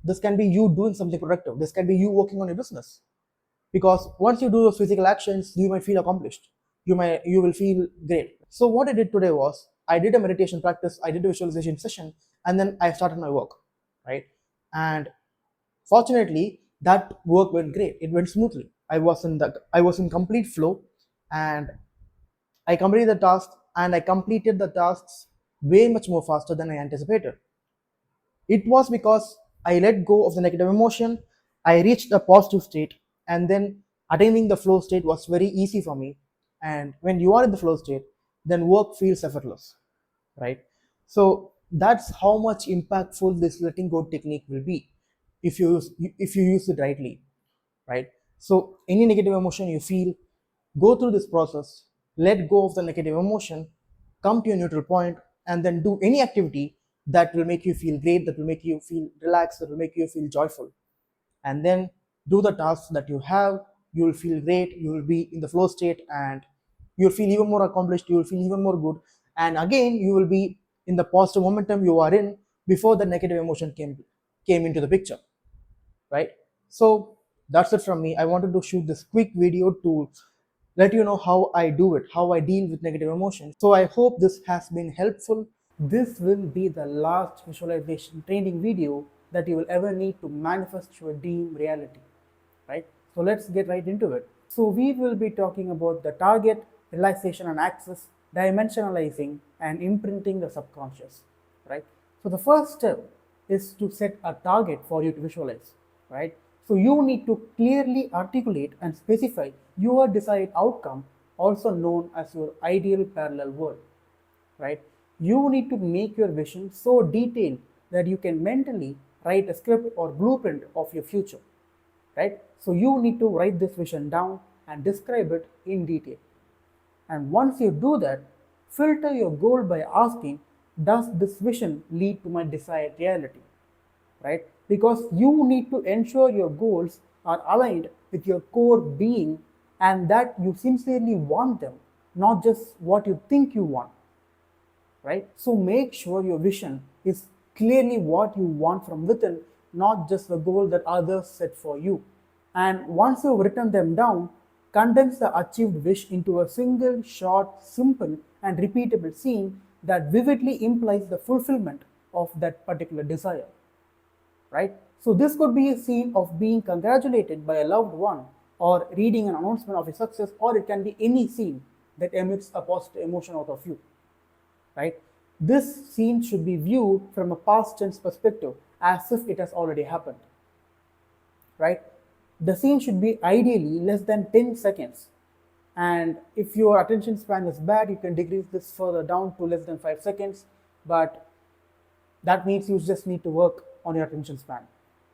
This can be you doing something productive. This can be you working on your business. Because once you do those physical actions, you might feel accomplished. You will feel great. So what I did today was I did a meditation practice, I did a visualization session, and then I started my work, right? And fortunately, that work went great. It went smoothly. I was in complete flow, and I completed the task, and I completed the tasks way much more faster than I anticipated. It was because I let go of the negative emotion, I reached a positive state, and then attaining the flow state was very easy for me. And when you are in the flow state, then work feels effortless, right? So that's how much impactful this letting go technique will be if you use it rightly, right? So any negative emotion you feel, go through this process, let go of the negative emotion, come to a neutral point, and then do any activity that will make you feel great, that will make you feel relaxed, that will make you feel joyful. And then do the tasks that you have. You will feel great, you will be in the flow state, and you'll feel even more accomplished, you will feel even more good. And again, you will be in the positive momentum you are in before the negative emotion came into the picture, right? So that's it from me. I wanted to shoot this quick video to let you know how I do it, how I deal with negative emotions. So I hope this has been helpful. This will be the last visualization training video that you will ever need to manifest your dream reality, right? So let's get right into it. So we will be talking about the target, relaxation and access, dimensionalizing and imprinting the subconscious, right? So the first step is to set a target for you to visualize, right? So you need to clearly articulate and specify your desired outcome, also known as your ideal parallel world, right? You need to make your vision so detailed that you can mentally write a script or blueprint of your future, right? So you need to write this vision down and describe it in detail. And once you do that, filter your goal by asking, does this vision lead to my desired reality? Right? Because you need to ensure your goals are aligned with your core being and that you sincerely want them, not just what you think you want, right? So make sure your vision is clearly what you want from within, not just the goal that others set for you. And once you've written them down, condense the achieved wish into a single, short, simple, and repeatable scene that vividly implies the fulfillment of that particular desire, right? So this could be a scene of being congratulated by a loved one or reading an announcement of a success, or it can be any scene that emits a positive emotion out of you, right? This scene should be viewed from a past tense perspective as if it has already happened, right? The scene should be ideally less than 10 seconds. And if your attention span is bad, you can decrease this further down to less than 5 seconds. But that means you just need to work on your attention span,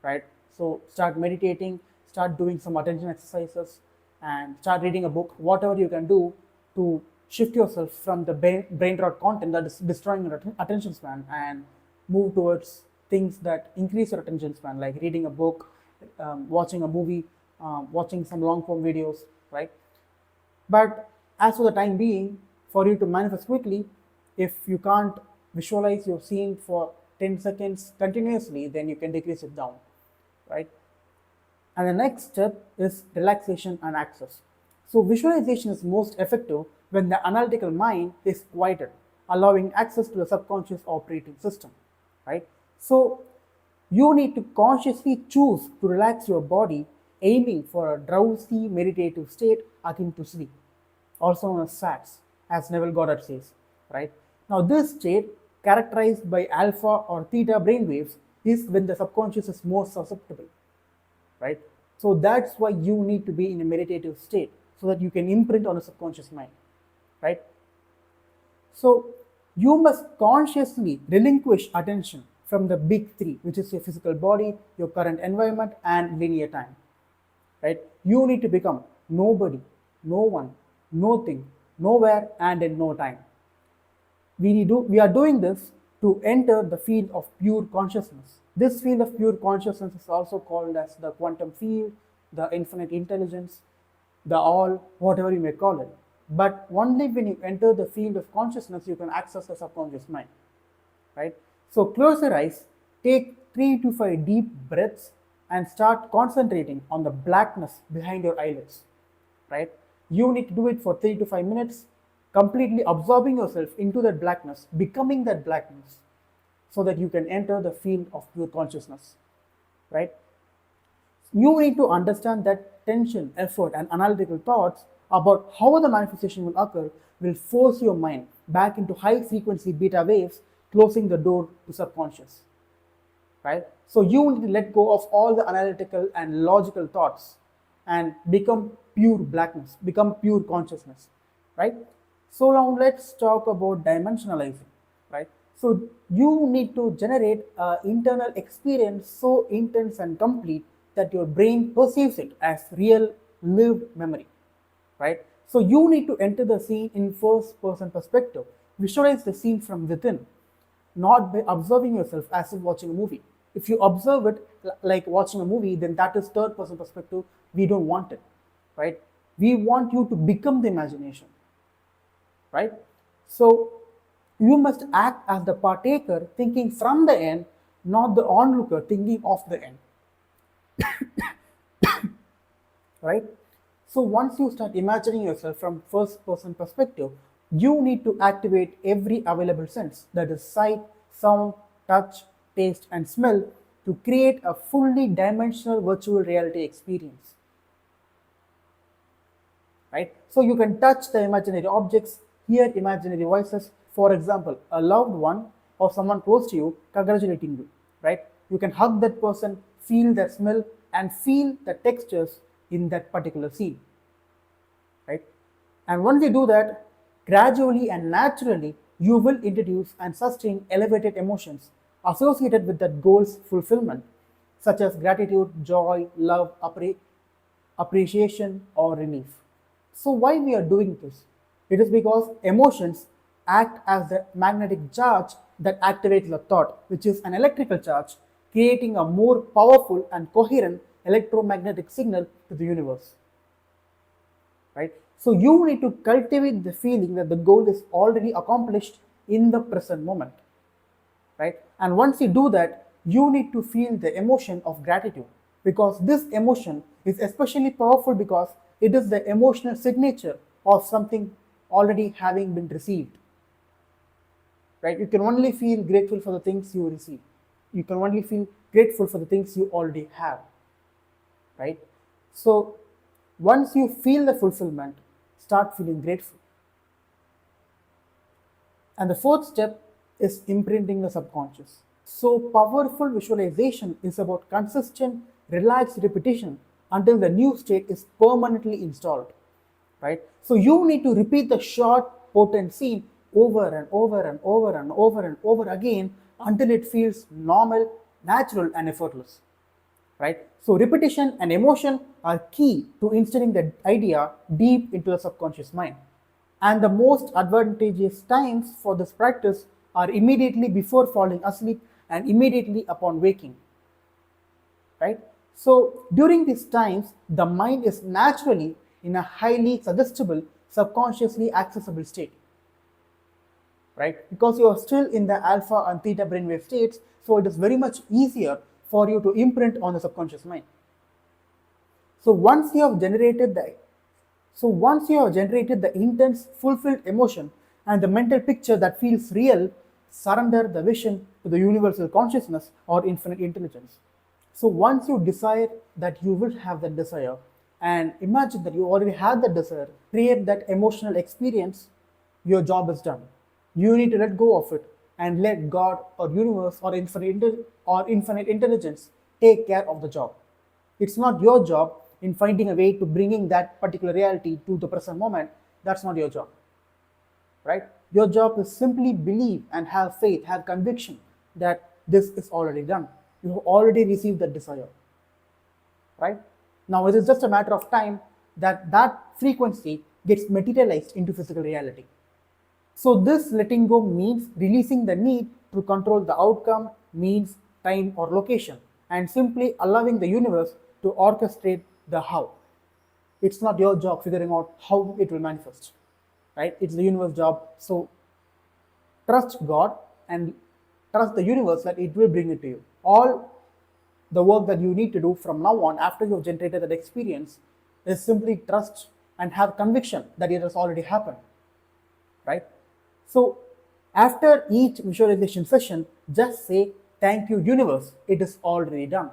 right? So start meditating, start doing some attention exercises, and start reading a book, whatever you can do to shift yourself from the brain rot content that is destroying your attention span and move towards things that increase your attention span, like reading a book, watching a movie, watching some long form videos, right? But as for the time being, for you to manifest quickly, if you can't visualize your scene for 10 seconds continuously, then you can decrease it down, right? And the next step is relaxation and access. So visualization is most effective when the analytical mind is quieted, allowing access to the subconscious operating system, right? So you need to consciously choose to relax your body, aiming for a drowsy meditative state akin to sleep, also known as SATS, as Neville Goddard says, right? Now this state, characterized by alpha or theta brainwaves, is when the subconscious is most susceptible, right? So that's why you need to be in a meditative state so that you can imprint on a subconscious mind, right? So you must consciously relinquish attention from the big three, which is your physical body, your current environment, and linear time. right? You need to become nobody, no one, nothing, nowhere, and in no time. We are doing this to enter the field of pure consciousness. This field of pure consciousness is also called as the quantum field, the infinite intelligence, the all, whatever you may call it. But only when you enter the field of consciousness, you can access the subconscious mind, right? So close your eyes, take 3 to 5 deep breaths, and start concentrating on the blackness behind your eyelids, right? You need to do it for 3 to 5 minutes, completely absorbing yourself into that blackness, becoming that blackness, so that you can enter the field of pure consciousness, right? You need to understand that tension, effort, and analytical thoughts about how the manifestation will occur will force your mind back into high frequency beta waves, closing the door to subconscious, right? So you need to let go of all the analytical and logical thoughts and become pure blackness, become pure consciousness, right? So now let's talk about dimensionalizing, right? So you need to generate an internal experience so intense and complete that your brain perceives it as real lived memory, right? So you need to enter the scene in first person perspective. Visualize the scene from within, not by observing yourself as if watching a movie. If you observe it like watching a movie, then that is third person perspective. We don't want it, right? We want you to become the imagination, right? So you must act as the partaker thinking from the end, not the onlooker thinking of the end, right? So once you start imagining yourself from first person perspective, you need to activate every available sense, that is sight, sound, touch, taste, and smell, to create a fully dimensional virtual reality experience, right? So you can touch the imaginary objects, hear imaginary voices. For example, a loved one or someone close to you congratulating you, right? You can hug that person, feel their smell, and feel the textures in that particular scene, right? And once you do that, gradually and naturally, you will introduce and sustain elevated emotions associated with that goal's fulfillment, such as gratitude, joy, love, appreciation, or relief. So why we are doing this? It is because emotions act as the magnetic charge that activates the thought, which is an electrical charge, creating a more powerful and coherent electromagnetic signal to the universe, right? So you need to cultivate the feeling that the goal is already accomplished in the present moment, right? And once you do that, you need to feel the emotion of gratitude, because this emotion is especially powerful because it is the emotional signature of something already having been received, right? You can only feel grateful for the things you receive. You can only feel grateful for the things you already have, right? So once you feel the fulfillment, start feeling grateful. And the fourth step is imprinting the subconscious. So powerful visualization is about consistent, relaxed repetition until the new state is permanently installed, right? So you need to repeat the short, potent scene over and over and over and over and over again until it feels normal, natural, and effortless, right? So repetition and emotion are key to instilling the idea deep into the subconscious mind. And the most advantageous times for this practice are immediately before falling asleep and immediately upon waking, right? So during these times, the mind is naturally in a highly suggestible, subconsciously accessible state, right? Because you are still in the alpha and theta brainwave states, so it is very much easier for you to imprint on the subconscious mind. So once you have generated the intense, fulfilled emotion and the mental picture that feels real, surrender the vision to the universal consciousness or infinite intelligence. So once you decide that you will have that desire, and imagine that you already had that desire, create that emotional experience, your job is done. You need to let go of it and let God or universe or infinite intelligence take care of the job. It's not your job in finding a way to bringing that particular reality to the present moment. That's not your job, right? Your job is simply believe and have faith, have conviction that this is already done. You have already received that desire, right? Now it is just a matter of time that that frequency gets materialized into physical reality. So this letting go means releasing the need to control the outcome, means, time or location, and simply allowing the universe to orchestrate the how. It's not your job figuring out how it will manifest, right? It's the universe job. So trust God and trust the universe that it will bring it to you. All the work that you need to do from now on after you've generated that experience is simply trust and have conviction that it has already happened, right? So after each visualization session, just say, thank you, universe, it is already done,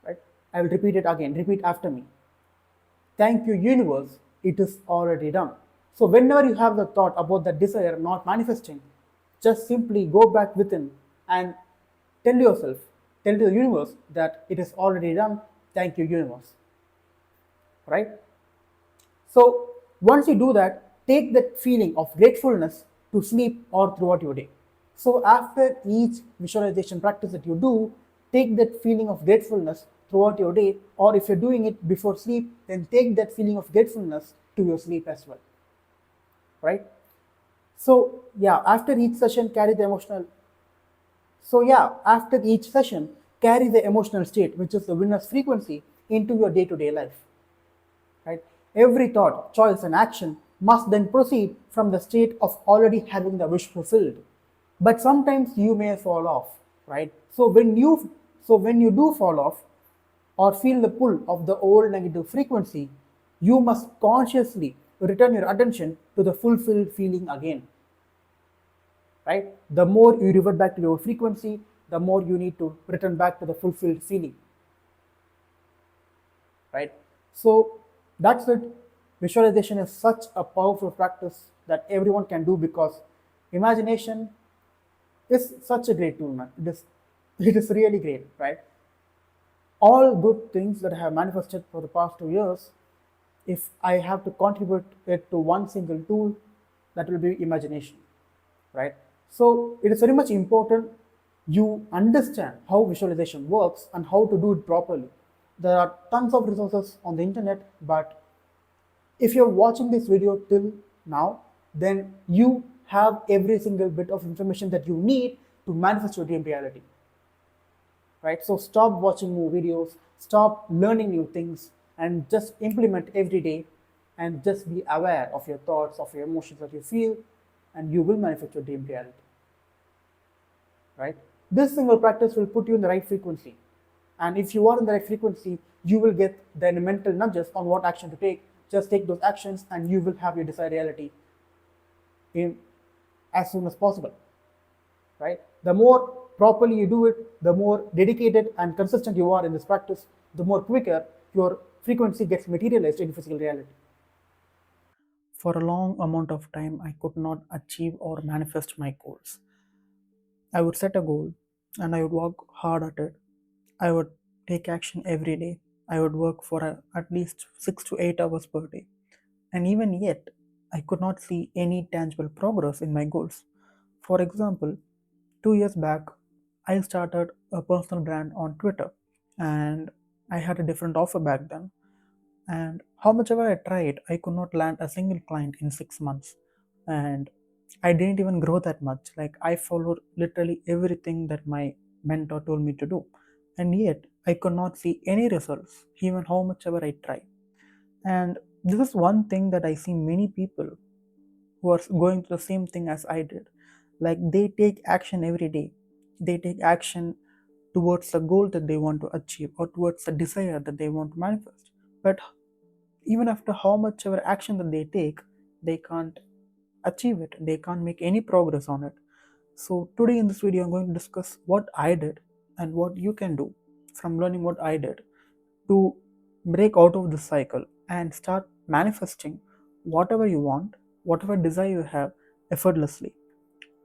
right? I will repeat it again, repeat after me. Thank you, universe, it is already done. So whenever you have the thought about the desire not manifesting, just simply go back within and tell yourself, tell the universe that it is already done. Thank you, universe, right? So once you do that, take that feeling of gratefulness to sleep or throughout your day. So after each visualization practice that you do, take that feeling of gratefulness throughout your day, or if you're doing it before sleep, then take that feeling of gratefulness to your sleep as well, right? So yeah, after each session, carry the emotional. So yeah, after each session, carry the emotional state, which is the winner's frequency, into your day-to-day life. Right? Every thought, choice, and action must then proceed from the state of already having the wish fulfilled. But sometimes you may fall off, right? So when you do fall off or feel the pull of the old negative frequency, you must consciously return your attention to the fulfilled feeling again, right? The more you revert back to your frequency, the more you need to return back to the fulfilled feeling, right? So that's it. Visualization is such a powerful practice that everyone can do because imagination is such a great tool, man. It is really great, right? All good things that I have manifested for the past 2 years, if I have to contribute it to one single tool, that will be imagination, right? So it is very much important you understand how visualization works and how to do it properly. There are tons of resources on the internet, but if you're watching this video till now, then you have every single bit of information that you need to manifest your dream reality, right? So stop watching more videos, stop learning new things, and just implement every day, and just be aware of your thoughts, of your emotions that you feel, and you will manifest your dream reality, right? This single practice will put you in the right frequency. And if you are in the right frequency, you will get the mental nudges on what action to take. Just take those actions and you will have your desired reality in as soon as possible, right? The more properly you do it, the more dedicated and consistent you are in this practice, the more quicker your frequency gets materialized in physical reality. For a long amount of time, I could not achieve or manifest my goals. I would set a goal and I would work hard at it. I would take action every day. I would work for at least 6 to 8 hours per day. And even yet, I could not see any tangible progress in my goals. For example, 2 years back, I started a personal brand on Twitter and I had a different offer back then. And how much ever I tried, I could not land a single client in 6 months. And I didn't even grow that much. Like I followed literally everything that my mentor told me to do. And yet I could not see any results, even how much ever I tried. And this is one thing that I see many people who are going through the same thing as I did. Like they take action every day. They take action towards the goal that they want to achieve or towards the desire that they want to manifest. But even after how much ever action that they take, they can't achieve it. They can't make any progress on it. So today in this video, I'm going to discuss what I did and what you can do from learning what I did to break out of this cycle and start manifesting whatever you want, whatever desire you have effortlessly.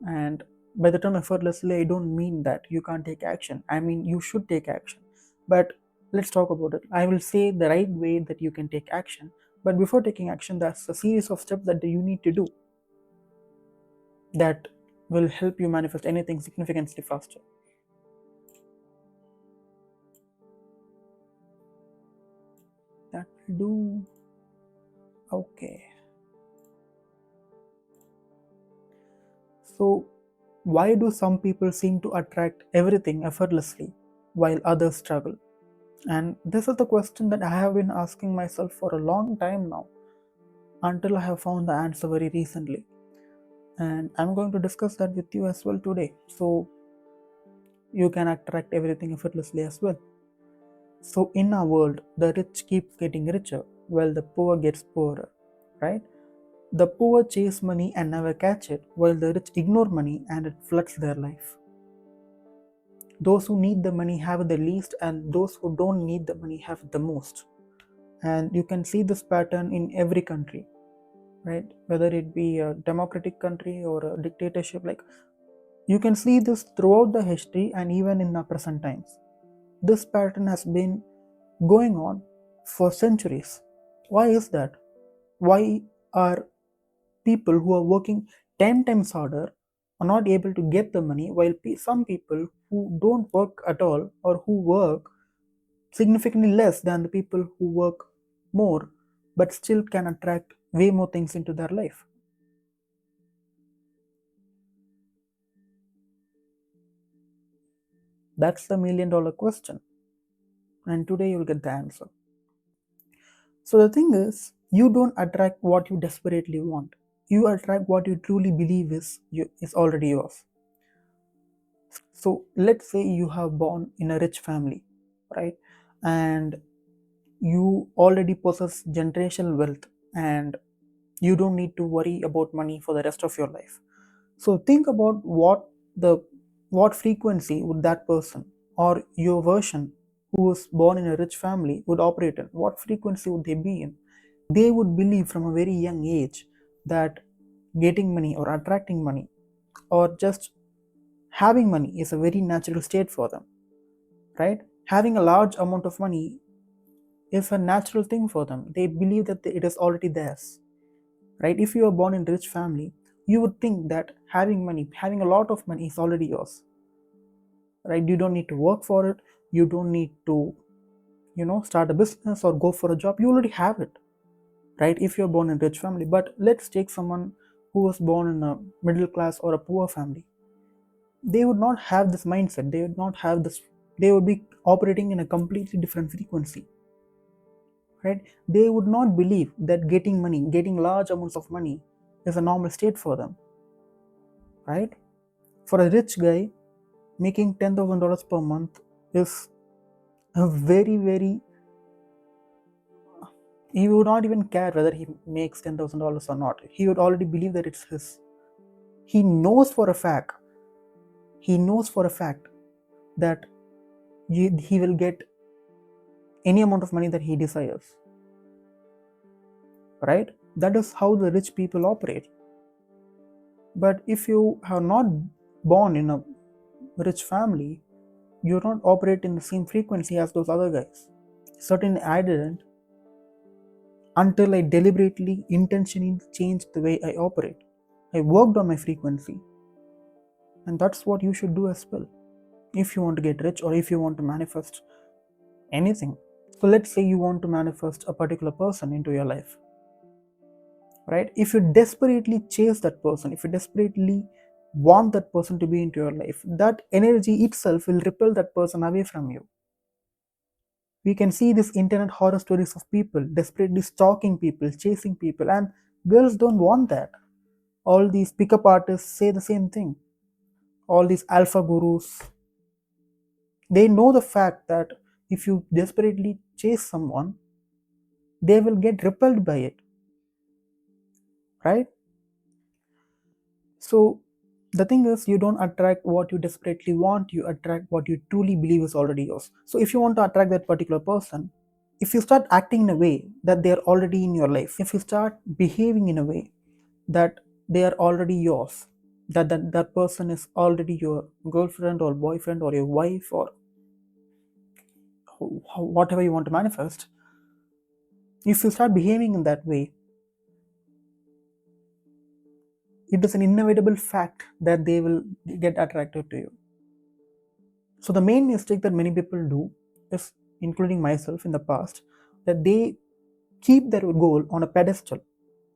And by the term effortlessly, I don't mean that you can't take action. I mean, you should take action. But let's talk about it. I will say the right way that you can take action. But before taking action, there's a series of steps that you need to do that will help you manifest anything significantly faster. do okay. So, why do some people seem to attract everything effortlessly while others struggle? And this is the question that I have been asking myself for a long time now until I have found the answer very recently. And I'm going to discuss that with you as well today. So, you can attract everything effortlessly as well. So, in our world, the rich keep getting richer while the poor gets poorer, right? The poor chase money and never catch it, while the rich ignore money and it floods their life. Those who need the money have the least, and those who don't need the money have the most. And you can see this pattern in every country, right? Whether it be a democratic country or a dictatorship, like you can see this throughout the history and even in the present times. This pattern has been going on for centuries. Why is that? Why are people who are working 10 times harder are not able to get the money, while some people who don't work at all or who work significantly less than the people who work more but still can attract way more things into their life? That's the $1,000,000 question. And today you'll get the answer. So the thing is, you don't attract what you desperately want. You attract what you truly believe is already yours. So let's say you have born in a rich family, right? And you already possess generational wealth and you don't need to worry about money for the rest of your life. So think about what frequency would that person or your version who was born in a rich family would operate in. What frequency would they be in? They would believe from a very young age that getting money or attracting money or just having money is a very natural state for them, right? Having a large amount of money is a natural thing for them. They believe that it is already theirs, right? If you are born in a rich family, you would think that having money, having a lot of money is already yours, right? You don't need to work for it. You don't need to, start a business or go for a job. You already have it, right? If you're born in a rich family. But let's take someone who was born in a middle class or a poor family. They would not have this mindset. They would not have this. They would be operating in a completely different frequency, right? They would not believe that getting money, getting large amounts of money is a normal state for them, right? For a rich guy, making $10,000 per month is a very, very, he would not even care whether he makes $10,000 or not. He would already believe that it's his. He knows for a fact, he knows for a fact that he will get any amount of money that he desires, right? That is how the rich people operate. But if you have not born in a rich family, you don't operate in the same frequency as those other guys. Certainly, I didn't until I deliberately, intentionally changed the way I operate. I worked on my frequency, and that's what you should do as well if you want to get rich or if you want to manifest anything. So, let's say you want to manifest a particular person into your life, right? If you desperately chase that person, if you desperately want that person to be into your life, that energy itself will repel that person away from you. We can see these internet horror stories of people desperately stalking people, chasing people, and girls don't want that. All these pickup artists say the same thing. All these alpha gurus, they know the fact that if you desperately chase someone, they will get repelled by it, right? So the thing is, you don't attract what you desperately want, you attract what you truly believe is already yours. So if you want to attract that particular person, if you start acting in a way that they are already in your life, if you start behaving in a way that they are already yours, that person is already your girlfriend or boyfriend or your wife or whatever you want to manifest, if you start behaving in that way, it is an inevitable fact that they will get attracted to you. So the main mistake that many people do is, including myself in the past, that they keep their goal on a pedestal.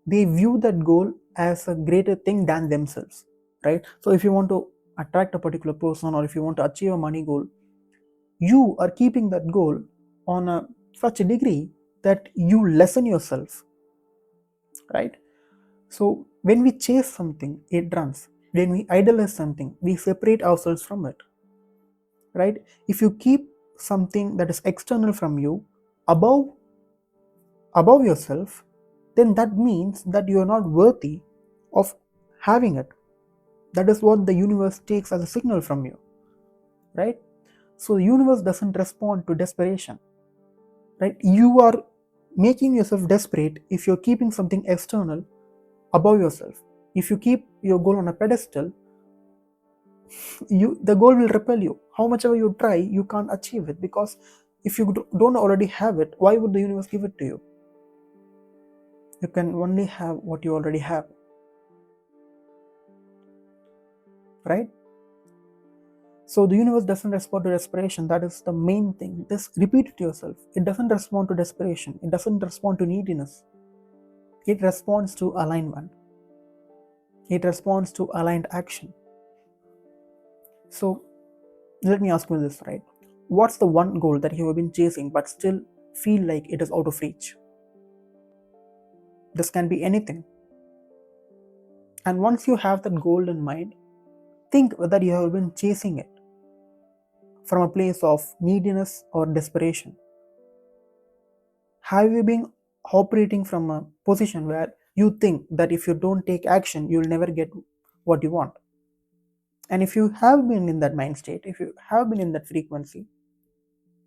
They view that goal as a greater thing than themselves, right? So if you want to attract a particular person, or if you want to achieve a money goal, you are keeping that goal on such a degree that you lessen yourself, right? So when we chase something, it runs. When we idolize something, we separate ourselves from it, right? If you keep something that is external from you above above yourself, then that means that you are not worthy of having it. That is what the universe takes as a signal from you, right? So the universe doesn't respond to desperation, right? You are making yourself desperate if you're keeping something external above yourself. If you keep your goal on a pedestal, the goal will repel you. How much ever you try, you can't achieve it, because if you don't already have it, why would the universe give it to you? You can only have what you already have, right? So the universe doesn't respond to desperation. That is the main thing. Just repeat it to yourself. It doesn't respond to desperation. It doesn't respond to neediness. It responds to alignment. It responds to aligned action. So let me ask you this, right? What's the one goal that you have been chasing but still feel like it is out of reach? This can be anything. And once you have that goal in mind, think whether you have been chasing it from a place of neediness or desperation. Have you been operating from a position where you think that if you don't take action, you'll never get what you want? And if you have been in that mind state, if you have been in that frequency,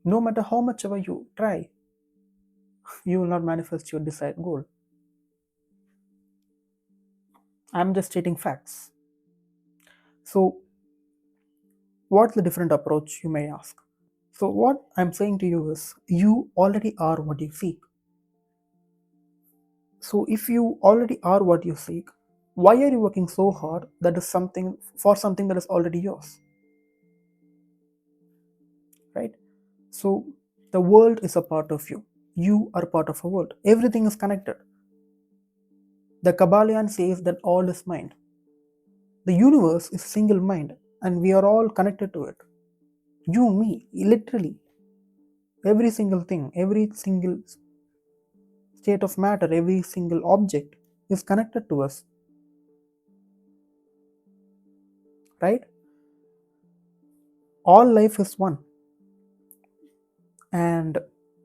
no matter how much ever you try, you will not manifest your desired goal. I'm just stating facts. So, what's the different approach, you may ask? So, what I'm saying to you is, you already are what you seek. So, if you already are what you seek, why are you working so hard that is something for something that is already yours? Right? So, the world is a part of you. You are part of a world. Everything is connected. The Kabbalion says that all is mind. The universe is single mind, and we are all connected to it. You, me, literally. Every single thing, every single state of matter, every single object is connected to us, right? All life is one, and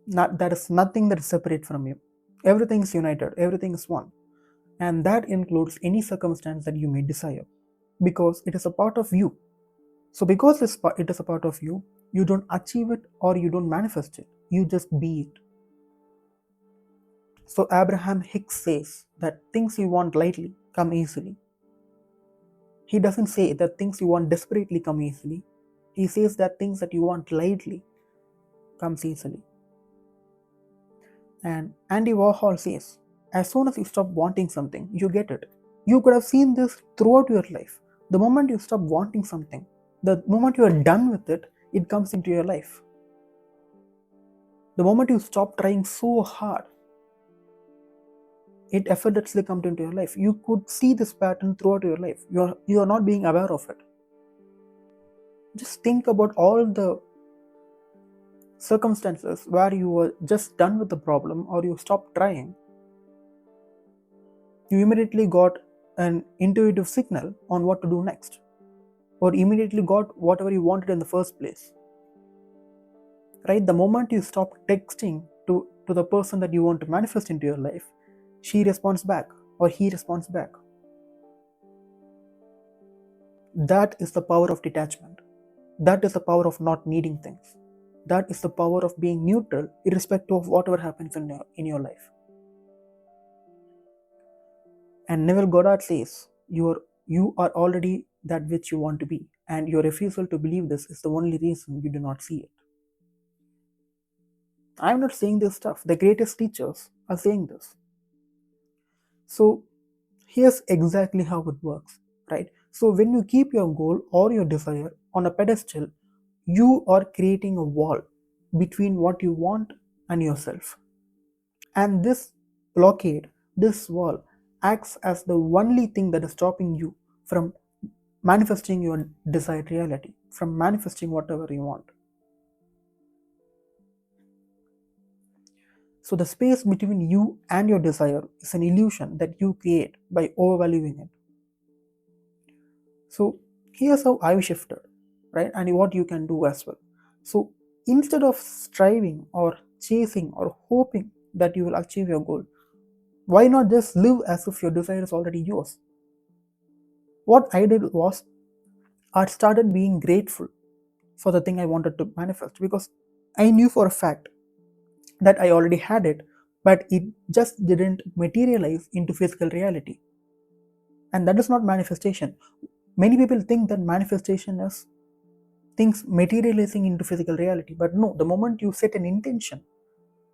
there is nothing that is separate from you. Everything is united, everything is one, and that includes any circumstance that you may desire, because it is a part of you. So, because it is a part of you, you don't achieve it or you don't manifest it, you just be it. So, Abraham Hicks says that things you want lightly come easily. He doesn't say that things you want desperately come easily. He says that things that you want lightly comes easily. And Andy Warhol says, as soon as you stop wanting something, you get it. You could have seen this throughout your life. The moment you stop wanting something, the moment you are done with it, it comes into your life. The moment you stop trying so hard, it effortlessly comes into your life. You could see this pattern throughout your life. You are not being aware of it. Just think about all the circumstances where you were just done with the problem or you stopped trying. You immediately got an intuitive signal on what to do next, or immediately got whatever you wanted in the first place. Right? The moment you stop texting to the person that you want to manifest into your life, she responds back or he responds back. That is the power of detachment. That is the power of not needing things. That is the power of being neutral irrespective of whatever happens in your life. And Neville Goddard says, you are already that which you want to be, and your refusal to believe this is the only reason you do not see it. I'm not saying this stuff. The greatest teachers are saying this. So here's exactly how it works, right? So when you keep your goal or your desire on a pedestal, you are creating a wall between what you want and yourself. And this blockade, this wall, acts as the only thing that is stopping you from manifesting your desired reality, from manifesting whatever you want. So, the space between you and your desire is an illusion that you create by overvaluing it. So, here's how I've shifted, right? And what you can do as well. So, instead of striving or chasing or hoping that you will achieve your goal, why not just live as if your desire is already yours? What I did was I started being grateful for the thing I wanted to manifest because I knew for a fact that I already had it, but it just didn't materialize into physical reality. And that is not manifestation. Many people think that manifestation is things materializing into physical reality, but no, the moment you set an intention,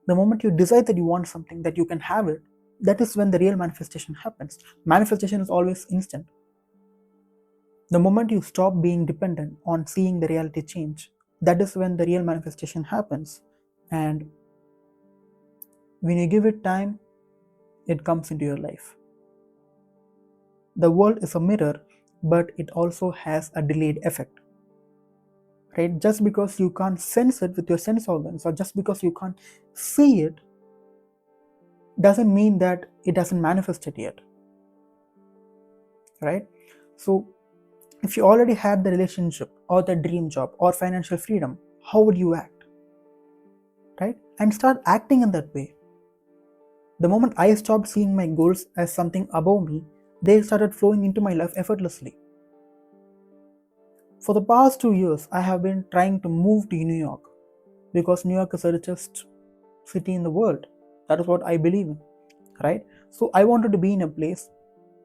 the moment you decide that you want something, that you can have it, that is when the real manifestation happens. Manifestation is always instant. The moment you stop being dependent on seeing the reality change, that is when the real manifestation happens. And when you give it time, it comes into your life. The world is a mirror, but it also has a delayed effect. Right? Just because you can't sense it with your sense organs, or just because you can't see it, doesn't mean that it hasn't manifested yet. Right? So, if you already had the relationship, or the dream job, or financial freedom, how would you act? Right? And start acting in that way. The moment I stopped seeing my goals as something above me, they started flowing into my life effortlessly. For the past 2 years, I have been trying to move to New York because New York is the richest city in the world. That is what I believe in, right? So I wanted to be in a place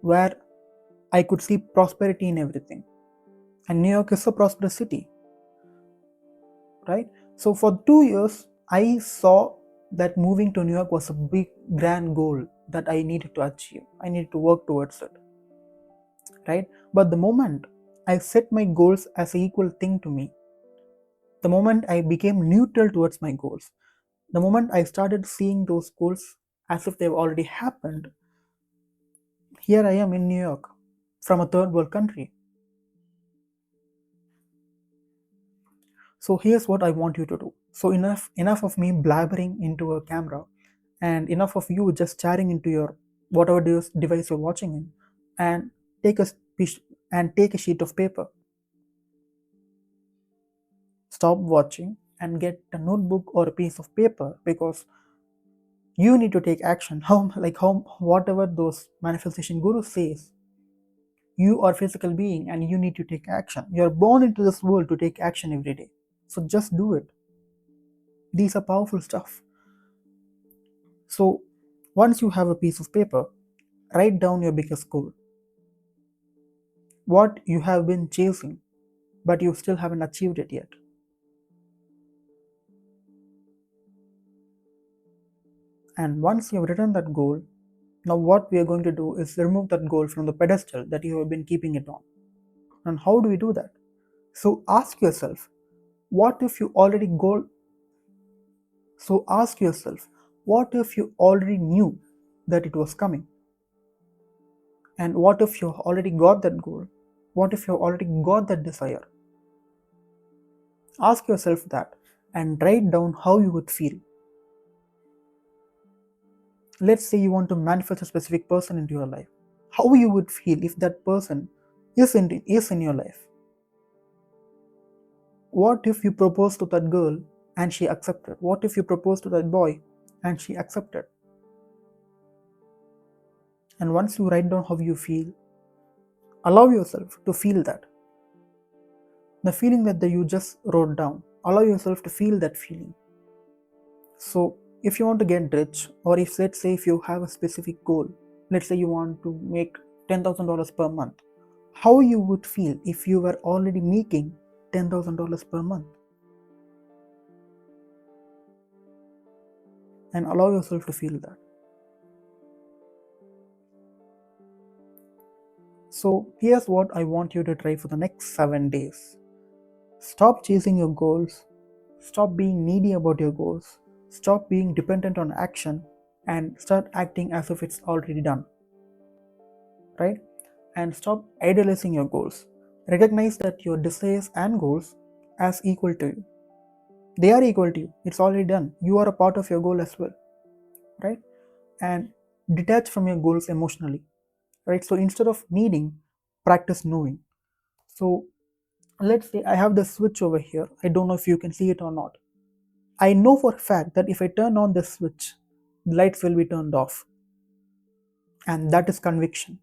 where I could see prosperity in everything. And New York is a prosperous city, right? So for 2 years, I saw that moving to New York was a big, grand goal that I needed to achieve. I needed to work towards it, right? But the moment I set my goals as an equal thing to me, the moment I became neutral towards my goals, the moment I started seeing those goals as if they've already happened, here I am in New York from a third world country. So here's what I want you to do. So enough of me blabbering into a camera, and enough of you just staring into your whatever device you're watching in, and take a piece and take a sheet of paper. Stop watching and get a notebook or a piece of paper, because you need to take action. How whatever those manifestation guru says, you are a physical being and you need to take action. You're born into this world to take action every day. So just do it. These are powerful stuff. So once you have a piece of paper, write down your biggest goal. What you have been chasing, but you still haven't achieved it yet. And once you have written that goal, now what we are going to do is remove that goal from the pedestal that you have been keeping it on. And how do we do that? So ask yourself, what if you already goal so ask yourself, what if you already knew that it was coming? And what if you already got that goal? What if you already got that desire? Ask yourself that and write down how you would feel. Let's say you want to manifest a specific person into your life. How you would feel if that person is in your life? What if you propose to that girl and she accepted? What if you propose to that boy and she accepted? And once you write down how you feel, allow yourself to feel that. The feeling that you just wrote down, allow yourself to feel that feeling. So if you want to get rich, or if let's say if you have a specific goal, let's say you want to make $10,000 per month, how you would feel if you were already making $10,000 per month? And allow yourself to feel that. So here's what I want you to try for the next 7 days. Stop chasing your goals. Stop being needy about your goals. Stop being dependent on action and start acting as if it's already done, right? And stop idealizing your goals. Recognize that your desires and goals as equal to you. They are equal to you. It's already done. You are a part of your goal as well, right? And detach from your goals emotionally, right? So instead of needing, practice knowing. So let's say I have the switch over here. I don't know if you can see it or not. I know for a fact that if I turn on the switch, the lights will be turned off. And that is conviction.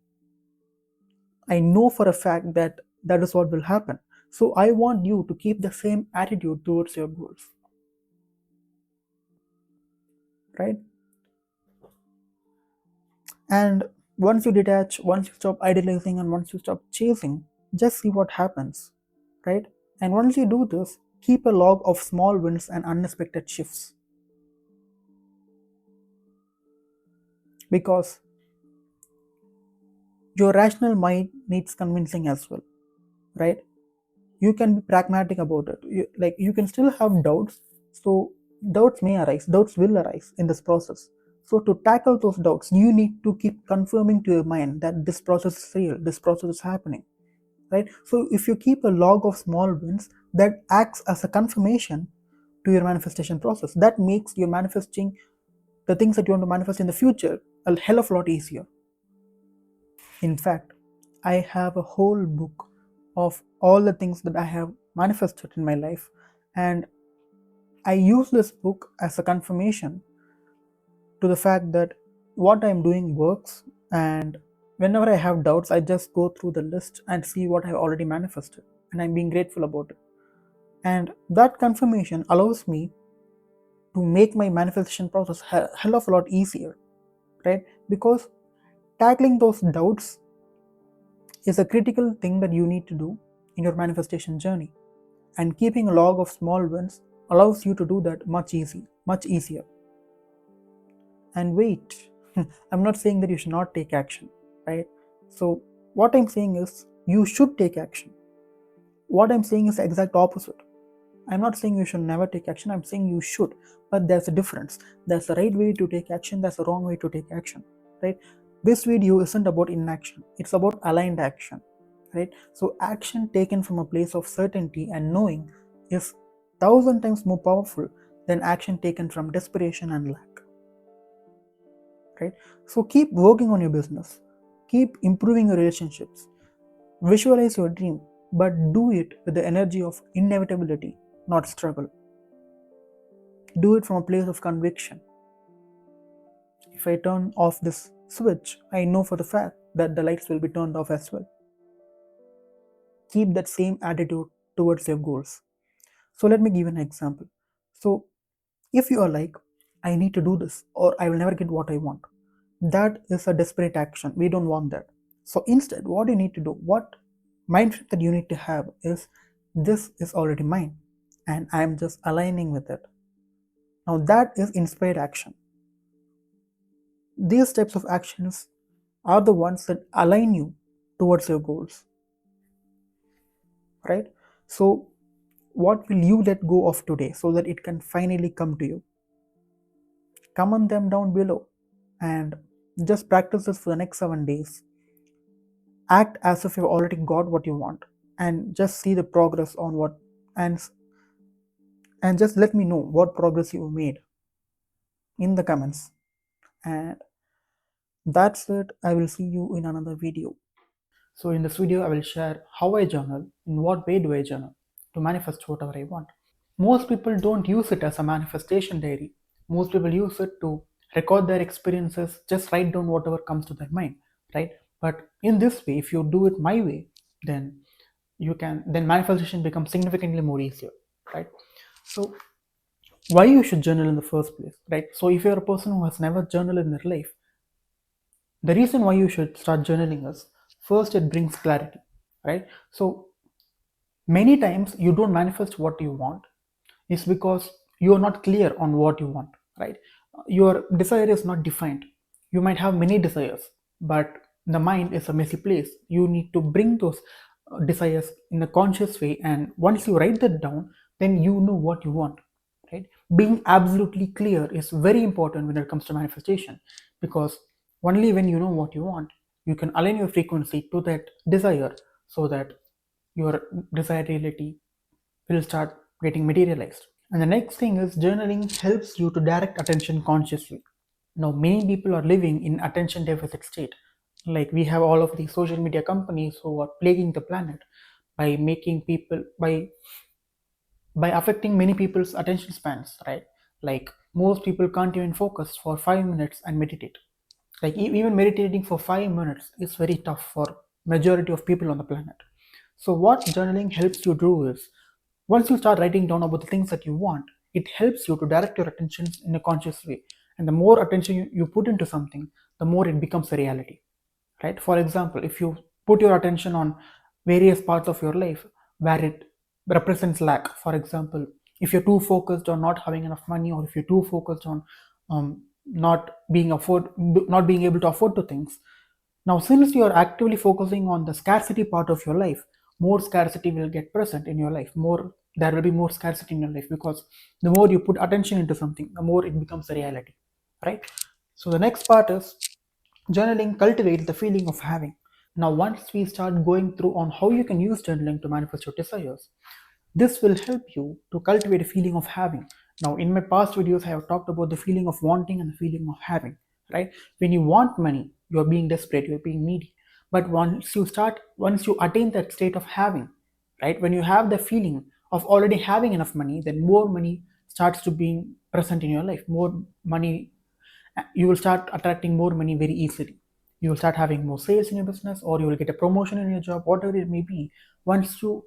I know for a fact that that is what will happen. So I want you to keep the same attitude towards your goals, right? And once you detach, once you stop idealizing, and once you stop chasing, just see what happens, right? And once you do this, keep a log of small wins and unexpected shifts, because your rational mind needs convincing as well, right? You can be pragmatic about it. You can still have doubts. So doubts may arise, doubts will arise in this process. So to tackle those doubts, you need to keep confirming to your mind that this process is real, this process is happening, right? So if you keep a log of small wins, that acts as a confirmation to your manifestation process. That makes your manifesting the things that you want to manifest in the future a hell of a lot easier. In fact, I have a whole book of all the things that I have manifested in my life, and I use this book as a confirmation to the fact that what I'm doing works. And whenever I have doubts, I just go through the list and see what I've already manifested, and I'm being grateful about it. And that confirmation allows me to make my manifestation process a hell of a lot easier, right? Because tackling those doubts is a critical thing that you need to do in your manifestation journey. And keeping a log of small wins allows you to do that much easier. And wait, I'm not saying that you should not take action, right? So what I'm saying is you should take action. What I'm saying is the exact opposite. I'm not saying you should never take action, I'm saying you should. But there's a difference. There's the right way to take action, there's the wrong way to take action, right? This video isn't about inaction, it's about aligned action, right? So action taken from a place of certainty and knowing is 1,000 times more powerful than action taken from desperation and lack, right? So keep working on your business, keep improving your relationships, visualize your dream, but do it with the energy of inevitability, not struggle. Do it from a place of conviction. If I turn off this switch, I know for the fact that the lights will be turned off as well. Keep that same attitude towards your goals. So let me give an example. So if you are like, I need to do this or I will never get what I want, that is a desperate action. We don't want that. So instead, what you need to do, what mindset that you need to have is, this is already mine and I am just aligning with it. Now that is inspired action. These types of actions are the ones that align you towards your goals, right? So what will you let go of today so that it can finally come to you? Comment them down below and just practice this for the next 7 days. Act as if you've already got what you want and just see the progress on what, and just let me know what progress you made in the comments. And that's it. I will see you in another video. So in this video, I will share how I journal, in what way do I journal to manifest whatever I want. Most people don't use it as a manifestation diary. Most people use it to record their experiences, just write down whatever comes to their mind, right? But in this way, if you do it my way, then then manifestation becomes significantly more easier, right? So why you should journal in the first place, right? So if you're a person who has never journaled in their life, the reason why you should start journaling is, first, it brings clarity, right? So many times you don't manifest what you want is because you are not clear on what you want, right? Your desire is not defined. You might have many desires, but the mind is a messy place. You need to bring those desires in a conscious way, and once you write that down, then you know what you want, right? being absolutely clear is very important when it comes to manifestation, because only when you know what you want, you can align your frequency to that desire, so that your desired reality will start getting materialized. And the next thing is journaling helps you to direct attention consciously. Now, many people are living in attention deficit state. Like we have all of these social media companies who are plaguing the planet by making people by affecting many people's attention spans, right? Like most people can't even focus for 5 minutes and meditate. Like even meditating for 5 minutes is very tough for majority of people on the planet. So what journaling helps you do is, once you start writing down about the things that you want, it helps you to direct your attention in a conscious way. And the more attention you put into something, the more it becomes a reality, right? For example, if you put your attention on various parts of your life where it represents lack, for example, if you're too focused on not having enough money, or if you're too focused on not not being able to afford to things. Now, since you are actively focusing on the scarcity part of your life, more scarcity will get present in your life. More There will be more scarcity in your life, because the more you put attention into something, the more it becomes a reality, right? So the next part is journaling cultivates the feeling of having. Now, once we start going through on how you can use journaling to manifest your desires, this will help you to cultivate a feeling of having. Now, in my past videos, I have talked about the feeling of wanting and the feeling of having, right? When you want money, you're being desperate, you're being needy. But once you attain that state of having, right? When you have the feeling of already having enough money, then more money starts to being present in your life. More money, you will start attracting more money very easily. You will start having more sales in your business, or you will get a promotion in your job, whatever it may be. Once you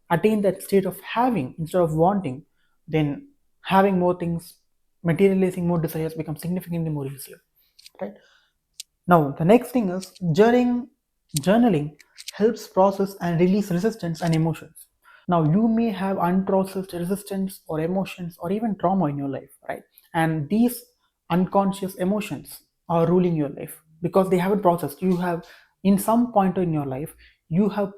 attain that state of having instead of wanting, then having more things, materializing more desires becomes significantly more easier, right? Now, the next thing is journaling helps process and release resistance and emotions. Now, you may have unprocessed resistance or emotions or even trauma in your life, right? And these unconscious emotions are ruling your life because they haven't processed. You have, in some point in your life, you have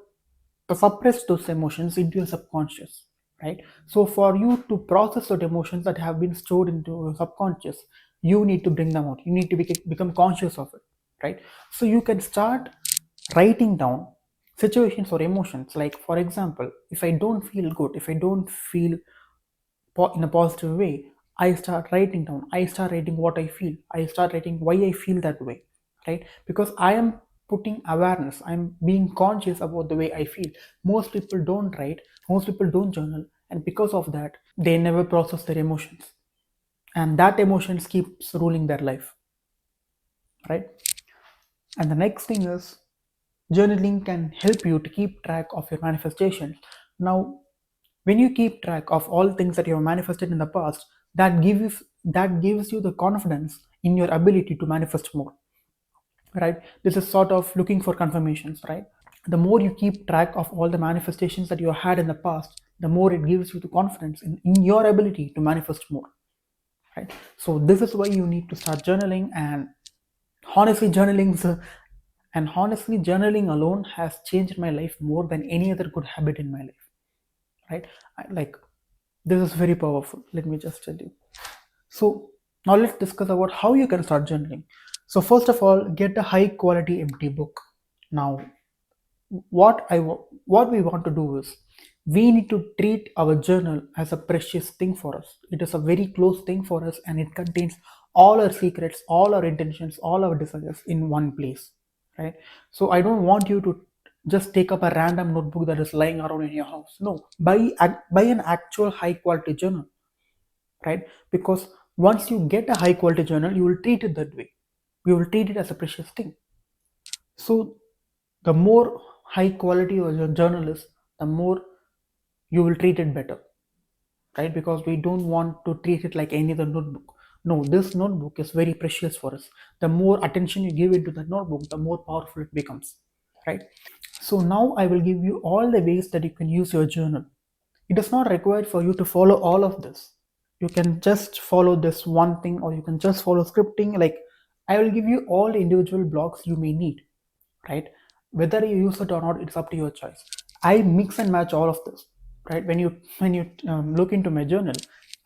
suppressed those emotions into your subconscious, right? So, for you to process those emotions that have been stored into your subconscious, you need to bring them out. You need to become conscious of it, right? So, you can start writing down situations or emotions. Like, for example, if I don't feel good, if I don't feel in a positive way, I start writing down, I start writing what I feel, I start writing why I feel that way, right? Because I am putting awareness, I'm being conscious about the way I feel. Most people don't write, most people don't journal, and because of that they never process their emotions, and that emotions keeps ruling their life, right? And the next thing is journaling can help you to keep track of your manifestations. Now, when you keep track of all things that you have manifested in the past, that gives you the confidence in your ability to manifest more, right? This is sort of looking for confirmations, right? The more you keep track of all the manifestations that you had in the past, the more it gives you the confidence in your ability to manifest more, right? So this is why you need to start journaling. And honestly, journaling alone has changed my life more than any other good habit in my life, right? Like, this is very powerful, let me just tell you. So now let's discuss about how you can start journaling. So first of all, get a high quality empty book. Now, what we want to do is, we need to treat our journal as a precious thing for us. It is a very close thing for us, and it contains all our secrets, all our intentions, all our desires in one place, right? So I don't want you to just take up a random notebook that is lying around in your house. No, buy an actual high quality journal, right? Because once you get a high quality journal, you will treat it that way. You will treat it as a precious thing. So the more high quality your journal is, the more you will treat it better, right? Because we don't want to treat it like any other notebook. No, this notebook is very precious for us. The more attention you give into the notebook, the more powerful it becomes, right? So now I will give you all the ways that you can use your journal. It is not required for you to follow all of this. You can just follow this one thing, or you can just follow scripting. Like, I will give you all the individual blocks you may need, right? Whether you use it or not, it's up to your choice. I mix and match all of this, right? When you look into my journal,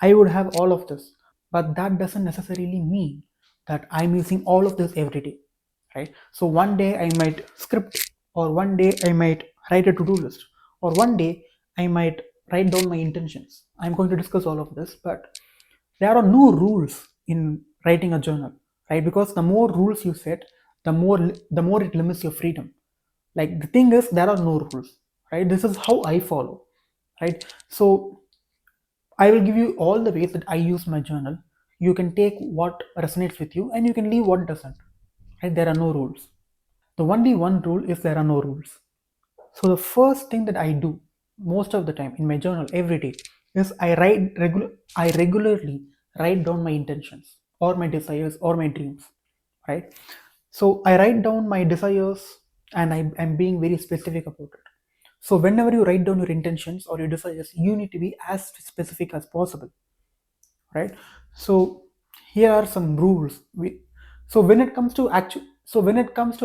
I would have all of this, but that doesn't necessarily mean that I'm using all of this every day, right? So one day I might script, or one day I might write a to-do list, or one day I might write down my intentions. I'm going to discuss all of this, but there are no rules in writing a journal, right? Because the more rules you set, the more it limits your freedom. Like, the thing is, there are no rules, right? This is how I follow, right? So I will give you all the ways that I use my journal. You can take what resonates with you and you can leave what doesn't. Right? There are no rules. The only one rule is there are no rules. So the first thing that I do most of the time in my journal every day is I regularly write down my intentions or my desires or my dreams. Right? So I write down my desires and I'm being very specific about it. So whenever you write down your intentions or your desires, you need to be as specific as possible, right? So here are some rules. So when it comes to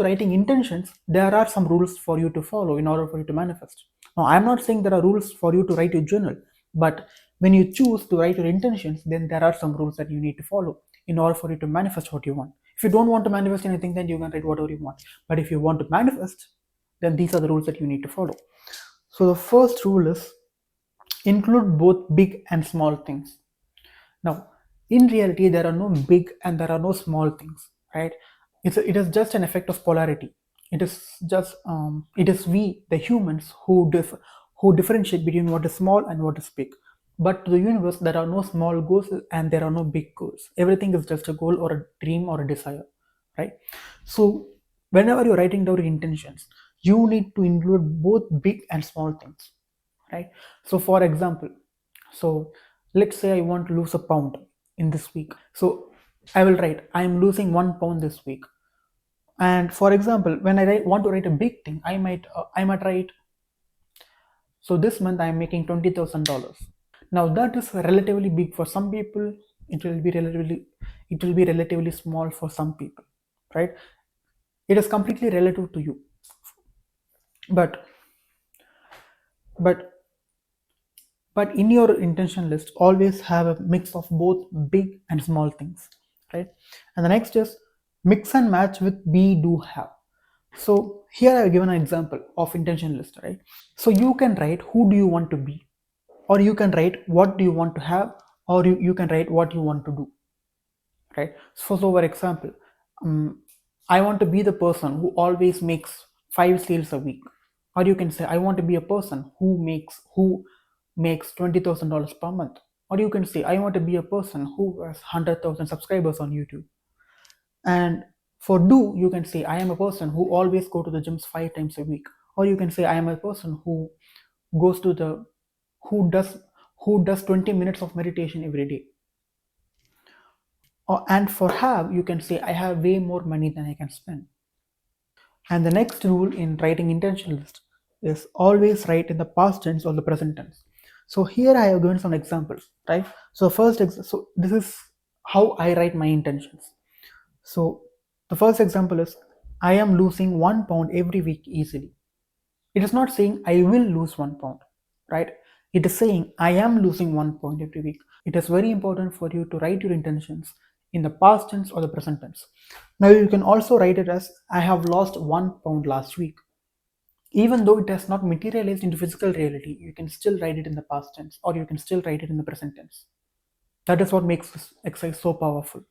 writing intentions, there are some rules for you to follow in order for you to manifest. Now, I'm not saying there are rules for you to write your journal, but when you choose to write your intentions, then there are some rules that you need to follow in order for you to manifest what you want. If you don't want to manifest anything, then you can write whatever you want. But if you want to manifest, then these are the rules that you need to follow. So the first rule is include both big and small things. Now, in reality, there are no big and there are no small things, right? It is just an effect of polarity. It is we, the humans, who differentiate between what is small and what is big. But to the universe, there are no small goals and there are no big goals. Everything is just a goal or a dream or a desire, right? So, whenever you're writing down your intentions, you need to include both big and small things, right? So for example, so let's say I want to lose a pound in this week. So I will write, I'm losing 1 pound this week. And for example, when want to write a big thing, I might write, so this month I'm making $20,000. Now that is relatively big for some people. It will be relatively small for some people, right? It is completely relative to you. But but but in your intention list, always have a mix of both big and small things, right? And the next is mix and match with be, do, have. So here I've given an example of intention list, right? So you can write who do you want to be, or you can write what do you want to have, or you can write what you want to do, right? So for example, I want to be the person who always makes 5 sales a week. Or you can say I want to be a person who makes $20,000 per month. Or you can say I want to be a person who has 100,000 subscribers on YouTube. And for do, you can say I am a person who always go to the gyms 5 times a week. Or you can say I am a person goes to the who does who does 20 minutes of meditation every day. And for have, you can say I have way more money than I can spend. And the next rule in writing intention list is always write in the past tense or the present tense. So here I have given some examples, right? So so this is how I write my intentions. So the first example is I am losing 1 pound every week easily. It is not saying I will lose 1 pound, right? It is saying I am losing 1 pound every week. It is very important for you to write your intentions in the past tense or the present tense. Now you can also write it as I have lost 1 pound last week. Even though it has not materialized into physical reality, you can still write it in the past tense or you can still write it in the present tense. That is what makes this exercise so powerful.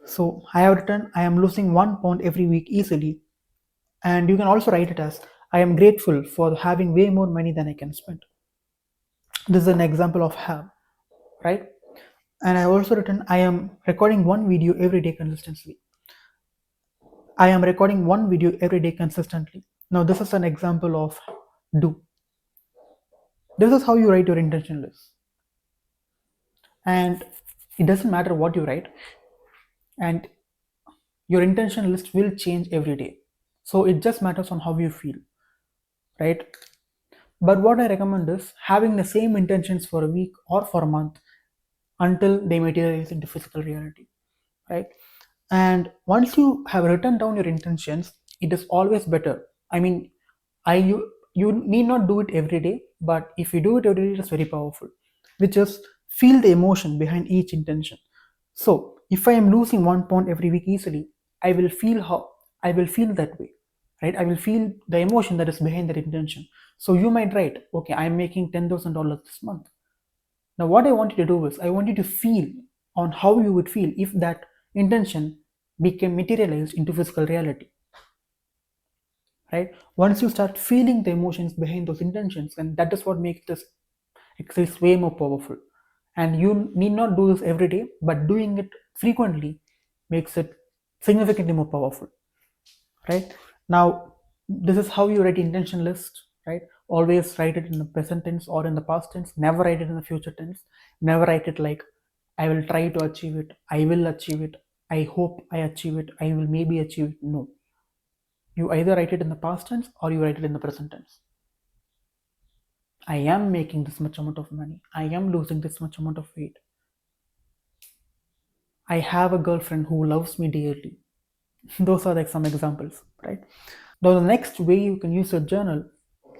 So I have written I am losing 1 pound every week easily. And you can also write it as I am grateful for having way more money than I can spend. This is an example of have, right? And I also written I am recording one video every day consistently. I am recording one video every day consistently. Now this is an example of do. This is how you write your intention list. And it doesn't matter what you write, and your intention list will change every day. So it just matters on how you feel, right? But what I recommend is having the same intentions for a week or for a month until they materialize into physical reality, right? And once you have written down your intentions, it is always better. I mean, you need not do it every day, but if you do it every day, it is very powerful. Which is feel the emotion behind each intention. So if I am losing 1 pound every week easily, I will feel that way, right? I will feel the emotion that is behind that intention. So you might write, okay, I'm making $10,000 this month. Now what I want you to do is I want you to feel on how you would feel if that intention became materialized into physical reality, right? Once you start feeling the emotions behind those intentions, and that is what makes this exercise way more powerful. And you need not do this every day, but doing it frequently makes it significantly more powerful, right? Now this is how you write intention list, right? Always write it in the present tense or in the past tense. Never write it in the future tense. Never write it like I will try to achieve it, I will achieve it, I hope I achieve it, I will maybe achieve it. No, you either write it in the past tense or you write it in the present tense. I am making this much amount of money, I am losing this much amount of weight, I have a girlfriend who loves me dearly. Those are like some examples, right? Now, the next way you can use your journal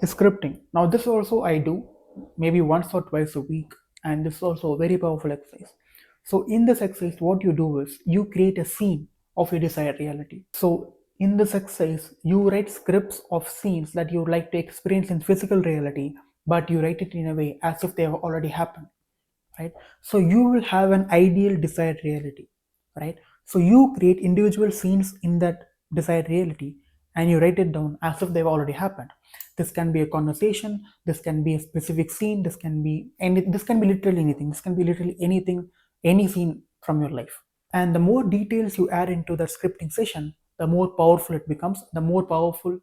is scripting. Now, this also I do maybe once or twice a week, and this is also a very powerful exercise. So, in this exercise, what you do is you create a scene of your desired reality. So, in this exercise, you write scripts of scenes that you would like to experience in physical reality, but you write it in a way as if they have already happened, right? So you will have an ideal desired reality, right? So you create individual scenes in that desired reality and you write it down as if they've already happened. This can be a conversation, this can be a specific scene, this can be literally anything, this can be literally anything, any scene from your life. And the more details you add into that scripting session, the more powerful it becomes, the more powerful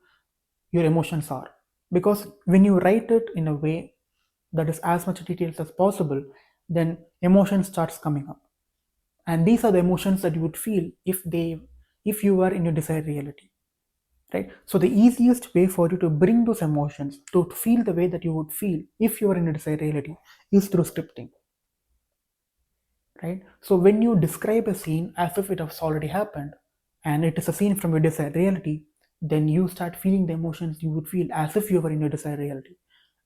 your emotions are. Because when you write it in a way that is as much details as possible, then emotion starts coming up. And these are the emotions that you would feel if you were in your desired reality. Right? So the easiest way for you to bring those emotions to feel the way that you would feel if you were in a desired reality is through scripting. Right? So when you describe a scene as if it has already happened and it is a scene from your desired reality, then you start feeling the emotions you would feel as if you were in your desired reality.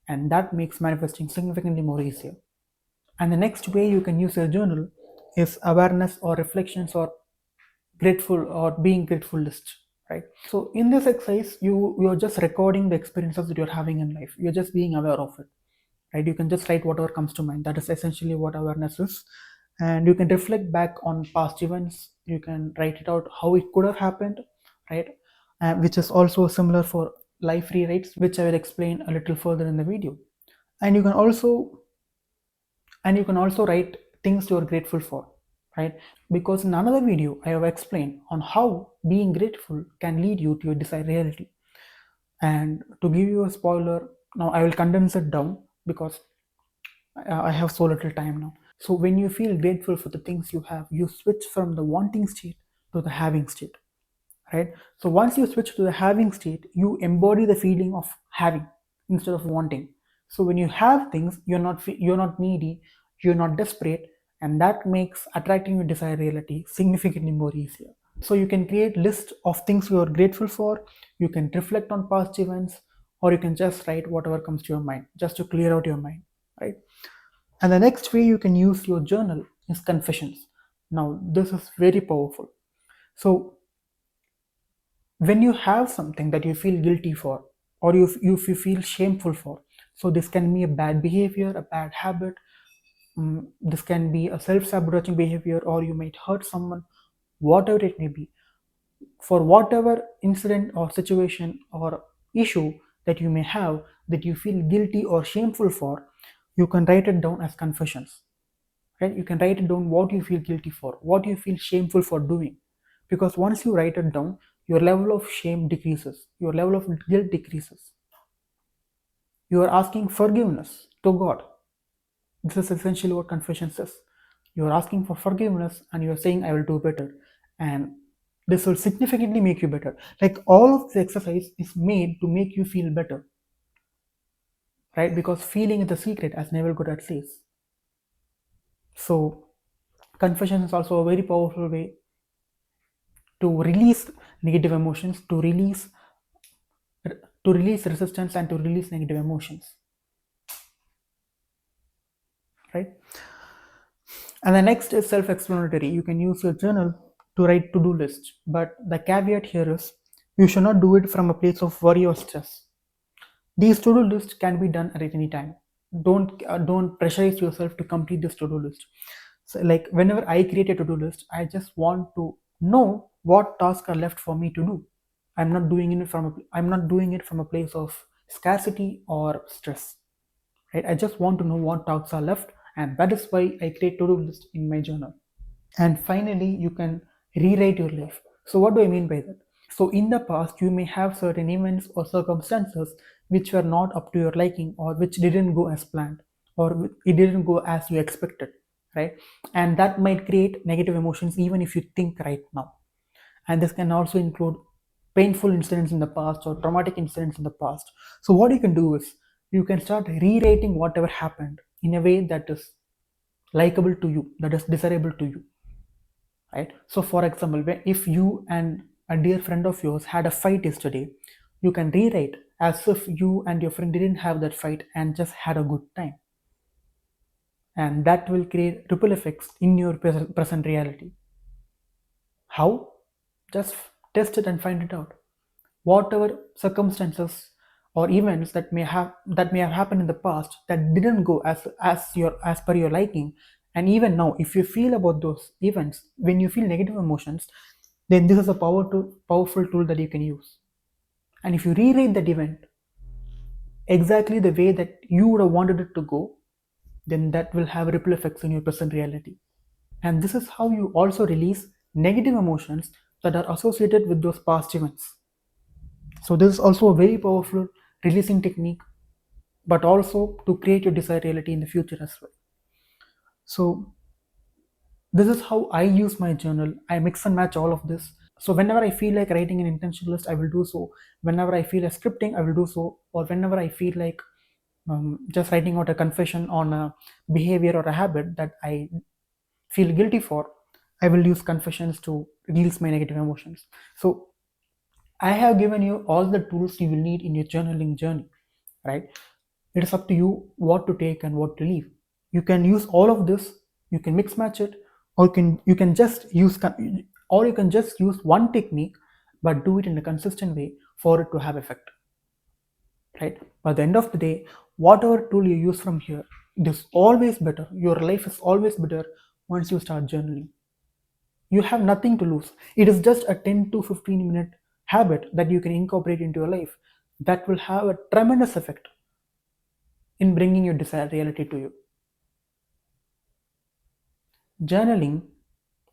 And that makes manifesting significantly more easier. And the next way you can use your journal is awareness or reflections or grateful or being grateful list, right? So in this exercise, you're just recording the experiences that you're having in life. You're just being aware of it, right? You can just write whatever comes to mind. That is essentially what awareness is. And you can reflect back on past events. You can write it out how it could have happened, right? Which is also similar for life rewrites, which I will explain a little further in the video. And you can also write things you're grateful for, right? Because in another video I have explained on how being grateful can lead you to your desired reality. And to give you a spoiler, now I will condense it down because I have so little time now. So when you feel grateful for the things you have, you switch from the wanting state to the having state, right? So once you switch to the having state, you embody the feeling of having instead of wanting. So when you have things, you're not needy, you're not desperate, and that makes attracting your desired reality significantly more easier. So you can create list of things you are grateful for, you can reflect on past events, or you can just write whatever comes to your mind just to clear out your mind, right? And the next way you can use your journal is confessions. Now this is very powerful. So when you have something that you feel guilty for or you feel shameful for, so this can be a bad behavior, a bad habit, this can be a self-sabotaging behavior, or you might hurt someone, whatever it may be, for whatever incident or situation or issue that you may have that you feel guilty or shameful for, you can write it down as confessions, right? You can write it down what you feel guilty for, what you feel shameful for doing. Because once you write it down, your level of shame decreases, your level of guilt decreases. You are asking forgiveness to God. This is essentially what confession says. You are asking for forgiveness and you are saying, I will do better. And this will significantly make you better. Like all of the exercise is made to make you feel better, right? Because feeling is the secret, as Neville Goddard says. So, confession is also a very powerful way to release negative emotions, to release resistance, and to release negative emotions, right? And the next is self-explanatory. You can use your journal to write to-do lists, but the caveat here is you should not do it from a place of worry or stress. These to-do lists can be done at any time. Don't pressurize yourself to complete this to-do list. So, like whenever I create a to-do list, I just want to know what tasks are left for me to do. I'm not doing it from a place of scarcity or stress. Right? I just want to know what tasks are left, and that is why I create to-do list in my journal. And finally, you can rewrite your life. So what do I mean by that? So in the past, you may have certain events or circumstances which were not up to your liking, or which didn't go as planned, or it didn't go as you expected, right? And that might create negative emotions even if you think right now. And this can also include painful incidents in the past or traumatic incidents in the past. So what you can do is you can start rewriting whatever happened in a way that is likable to you, that is desirable to you, right? So for example, if you and a dear friend of yours had a fight yesterday, you can rewrite as if you and your friend didn't have that fight and just had a good time, and that will create ripple effects in your present reality. How? Just test it and find it out. Whatever circumstances or events that may have happened in the past that didn't go as per your liking, and even now if you feel about those events, when you feel negative emotions, then this is a powerful tool that you can use. And if you rewrite that event exactly the way that you would have wanted it to go, then that will have ripple effects in your present reality. And this is how you also release negative emotions that are associated with those past events. So this is also a very powerful releasing technique, but also to create your desired reality in the future as well. So this is how I use my journal. I mix and match all of this. So whenever I feel like writing an intention list, I will do so. Whenever I feel like scripting, I will do so. Or whenever I feel like just writing out a confession on a behavior or a habit that I feel guilty for, I will use confessions to release my negative emotions. So I have given you all the tools you will need in your journaling journey, right? It is up to you what to take and what to leave. You can use all of this, you can mix match it, or you can just use one technique, but do it in a consistent way for it to have effect, right? By the end of the day, whatever tool you use from here, it is always better. Your life is always better once you start journaling. You have nothing to lose. It is just a 10 to 15-minute habit that you can incorporate into your life that will have a tremendous effect in bringing your desired reality to you. Journaling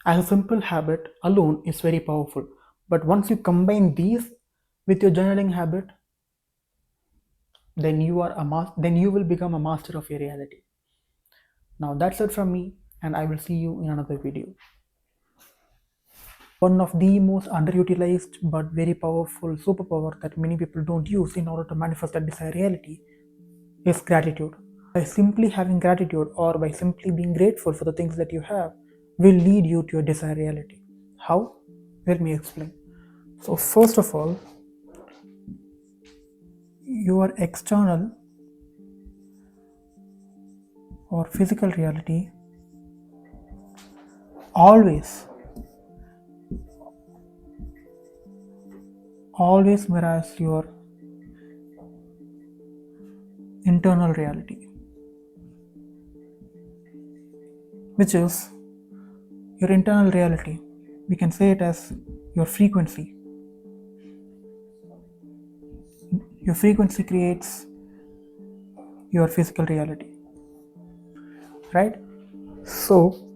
as a simple habit alone is very powerful, but once you combine these with your journaling habit, then then you will become a master of your reality. Now that's it from me, and I will see you in another video. One of the most underutilized but very powerful superpower that many people don't use in order to manifest that desired reality is gratitude. By simply having gratitude, or by simply being grateful for the things that you have, will lead you to your desired reality. How? Let me explain. So first of all, your external or physical reality always mirrors your internal reality, which is your internal reality. We can say it as your frequency. Your frequency creates your physical reality, right? So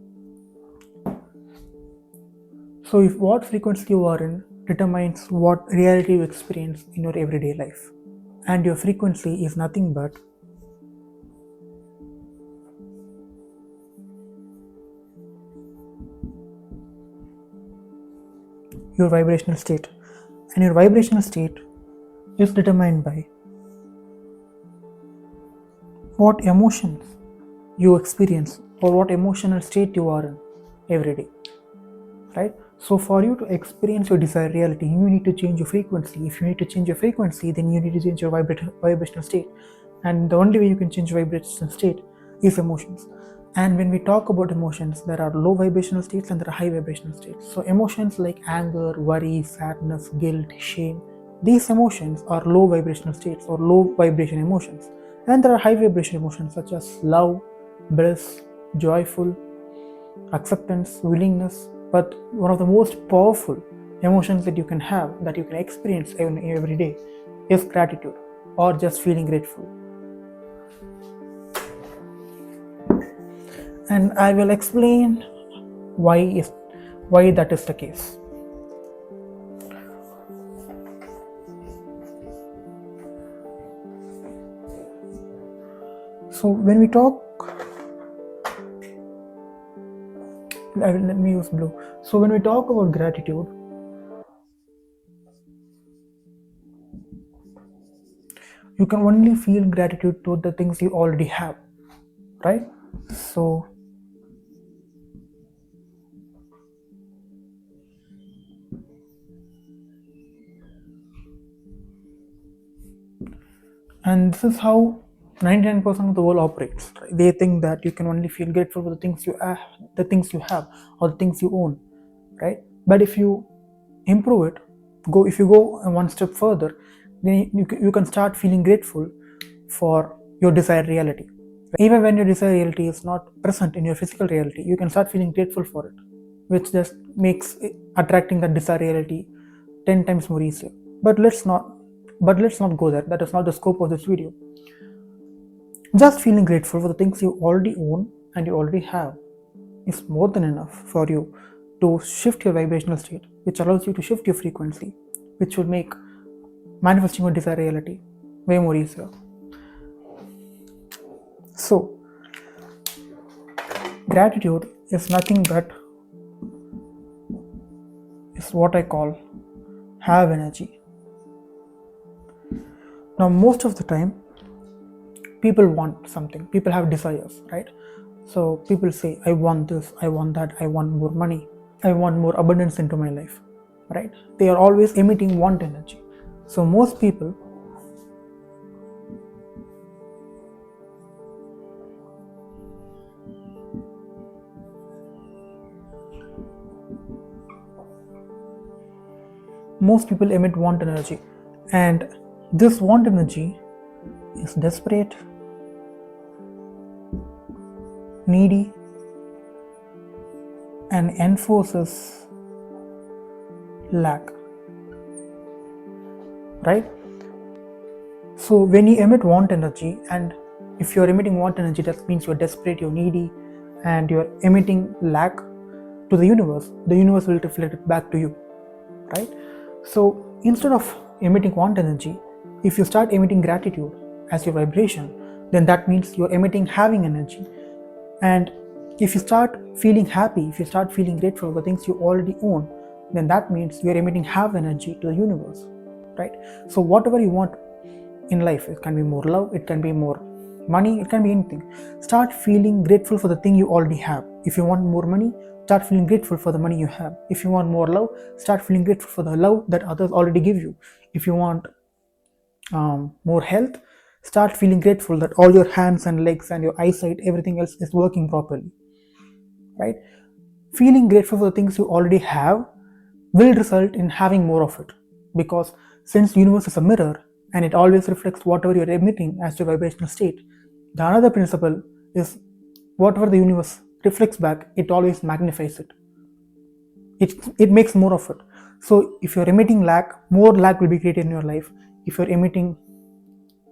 if what frequency you are in determines what reality you experience in your everyday life. And your frequency is nothing but your vibrational state. And your vibrational state is determined by what emotions you experience or what emotional state you are in every day, right? So for you to experience your desired reality, you need to change your frequency. If you need to change your frequency, then you need to change your vibrational state. And the only way you can change your vibrational state is emotions. And when we talk about emotions, there are low vibrational states and there are high vibrational states. So emotions like anger, worry, sadness, guilt, shame, these emotions are low vibrational states or low vibration emotions. And there are high vibration emotions such as love, bliss, joyful, acceptance, willingness. But one of the most powerful emotions that you can have, that you can experience every day, is gratitude or just feeling grateful. And I will explain why that is the case. So when we talk, let me use blue. So when we talk about gratitude, you can only feel gratitude to the things you already have, right? So, and this is how 99% of the world operates. Right? They think that you can only feel grateful for the things you have, or the things you own, right? But if you improve it, if you go one step further, then you can start feeling grateful for your desired reality. Even when your desired reality is not present in your physical reality, you can start feeling grateful for it, which just makes attracting that desired reality 10 times more easier. But let's not go there. That is not the scope of this video. Just feeling grateful for the things you already own and you already have is more than enough for you to shift your vibrational state, which allows you to shift your frequency, which will make manifesting your desired reality way more easier. So, gratitude is nothing but is what I call have energy. Now, most of the time, people want something, people have desires, right? So, people say, I want this, I want that, I want more money, I want more abundance into my life, right? They are always emitting want energy. So, most people emit want energy, and this want energy is desperate, needy, and enforces lack, right? So when you emit want energy, and if you're emitting want energy, that means you're desperate, you're needy, and you're emitting lack to the universe will reflect it back to you, right? So instead of emitting want energy, if you start emitting gratitude as your vibration, then that means you're emitting having energy. And if you start feeling happy, if you start feeling grateful for the things you already own, then that means you're emitting have energy to the universe, right? So whatever you want in life, it can be more love, it can be more money, it can be anything. Start feeling grateful for the thing you already have. If you want more money, start feeling grateful for the money you have. If you want more love, start feeling grateful for the love that others already give you. If you want more health, start feeling grateful that all your hands and legs and your eyesight, everything else is working properly, right? Feeling grateful for the things you already have will result in having more of it, because since the universe is a mirror and it always reflects whatever you're emitting as your vibrational state, the another principle is whatever the universe reflects back, it always magnifies it. It makes more of it. So if you're emitting lack, more lack will be created in your life. If you're emitting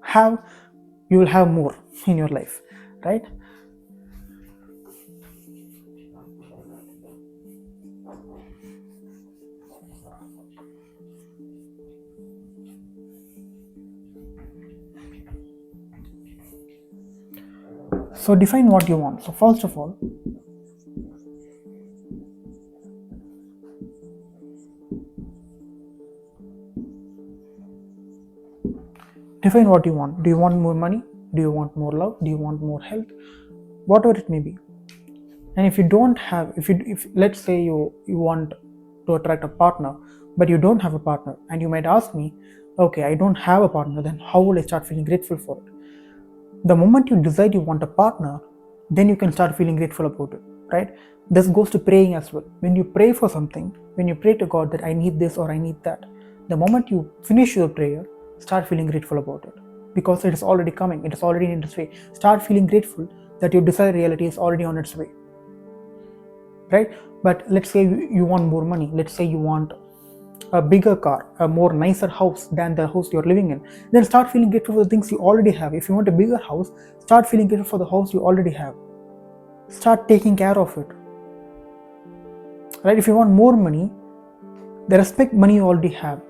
have, you will have more in your life, right? So define what you want. So first of all, define what you want. Do you want more money? Do you want more love? Do you want more health? Whatever it may be. And if you don't have, if let's say you want to attract a partner, but you don't have a partner, and you might ask me, okay, I don't have a partner, then how will I start feeling grateful for it? The moment you decide you want a partner, then you can start feeling grateful about it, right? This goes to praying as well. When you pray for something, when you pray to God that I need this or I need that, the moment you finish your prayer, start feeling grateful about it, because it is already coming, it is already in its way. Start feeling grateful that your desired reality is already on its way, right? But let's say you want more money, let's say you want a bigger car, a more nicer house than the house you're living in, then start feeling grateful for the things you already have. If you want a bigger house, start feeling grateful for the house you already have. Start taking care of it, right? If you want more money, the respect money you already have,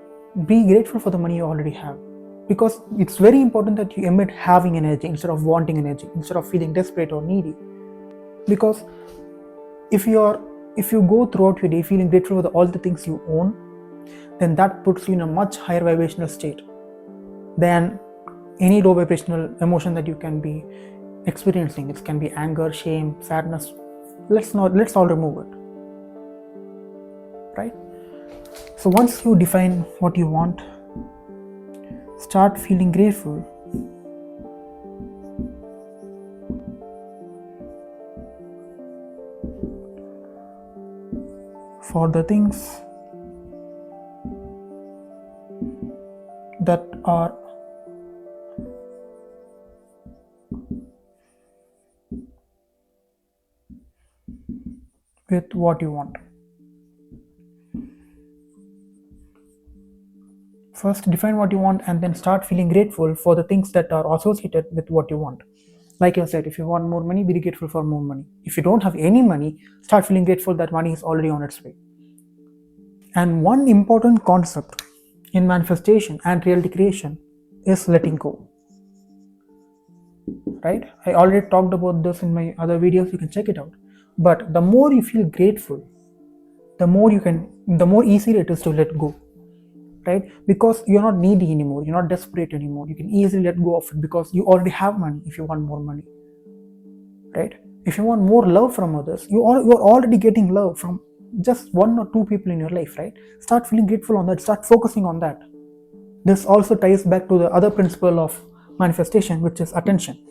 be grateful for the money you already have, because it's very important that you emit having energy instead of wanting energy, instead of feeling desperate or needy. Because if you go throughout your day feeling grateful for all the things you own, then that puts you in a much higher vibrational state than any low vibrational emotion that you can be experiencing. It can be anger, shame, sadness. Let's all remove it, right? So once you define what you want, start feeling grateful for the things that are with what you want. First, define what you want and then start feeling grateful for the things that are associated with what you want. Like I said, if you want more money, be grateful for more money. If you don't have any money, start feeling grateful that money is already on its way. And one important concept in manifestation and reality creation is letting go. Right? I already talked about this in my other videos, you can check it out. But the more you feel grateful, the more easier it is to let go. Right? Because you're not needy anymore, you're not desperate anymore. You can easily let go of it because you already have money if you want more money. Right? If you want more love from others, you're already getting love from just one or two people in your life, right? Start feeling grateful on that, start focusing on that. This also ties back to the other principle of manifestation, which is attention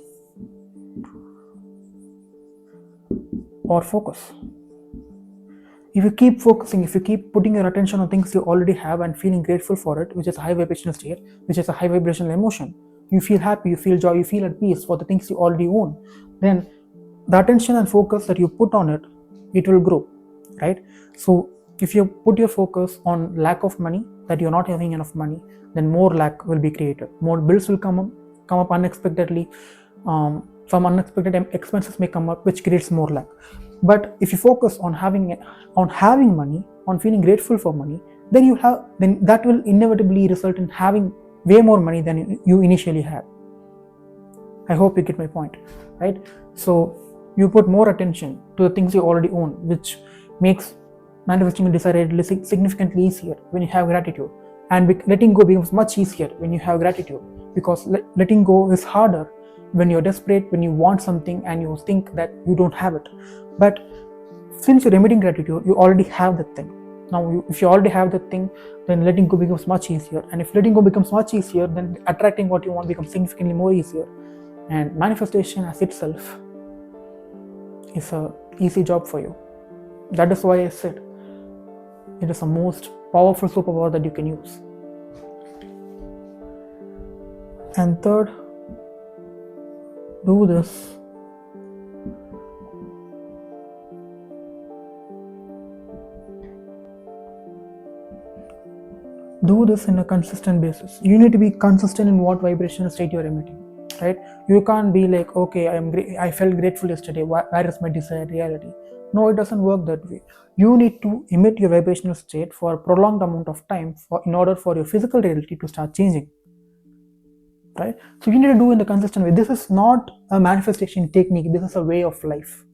or focus. If you keep focusing, if you keep putting your attention on things you already have and feeling grateful for it, which is a high vibrational state, which is a high vibrational emotion, you feel happy, you feel joy, you feel at peace for the things you already own, then the attention and focus that you put on it, it will grow, right? So if you put your focus on lack of money, that you're not having enough money, then more lack will be created, more bills will come up unexpectedly, some unexpected expenses may come up, which creates more lack. But if you focus on having money, on feeling grateful for money, then that will inevitably result in having way more money than you initially had. I hope you get my point, right? So you put more attention to the things you already own, which makes manifesting a desire significantly easier when you have gratitude, and letting go becomes much easier when you have gratitude, because letting go is harder when you're desperate, when you want something and you think that you don't have it. But since you're emitting gratitude, you already have that thing. Now if you already have that thing, then letting go becomes much easier, and if letting go becomes much easier, then attracting what you want becomes significantly more easier. And manifestation as itself is a easy job for you. That is why I said it is the most powerful superpower that you can use. And third, do this in a consistent basis. You need to be consistent in what vibrational state you're emitting, right? You can't be like, okay, I felt grateful yesterday, where is my desired reality? No, it doesn't work that way. You need to emit your vibrational state for a prolonged amount of time in order for your physical reality to start changing, right? So you need to do in the consistent way. This is not a manifestation technique, this is a way of life.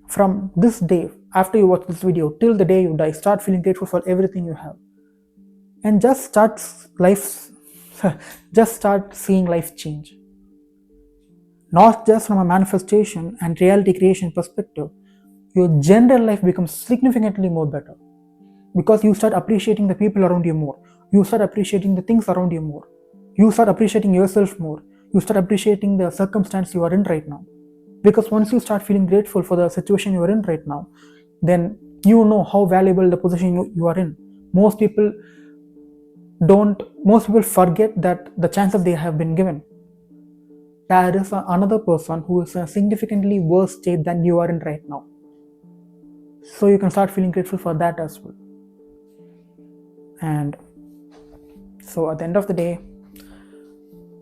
From this day, after you watch this video, till the day you die, start feeling grateful for everything you have, and just start seeing life change. Not just from a manifestation and reality creation perspective, your general life becomes significantly more better, because you start appreciating the people around you more, you start appreciating the things around you more, you start appreciating yourself more, you start appreciating the circumstance you are in right now. Because once you start feeling grateful for the situation you are in right now, then you know how valuable the position you are in. Most people most people forget that the chances they have been given. There is another person who is in a significantly worse state than you are in right now. So you can start feeling grateful for that as well. And so at the end of the day,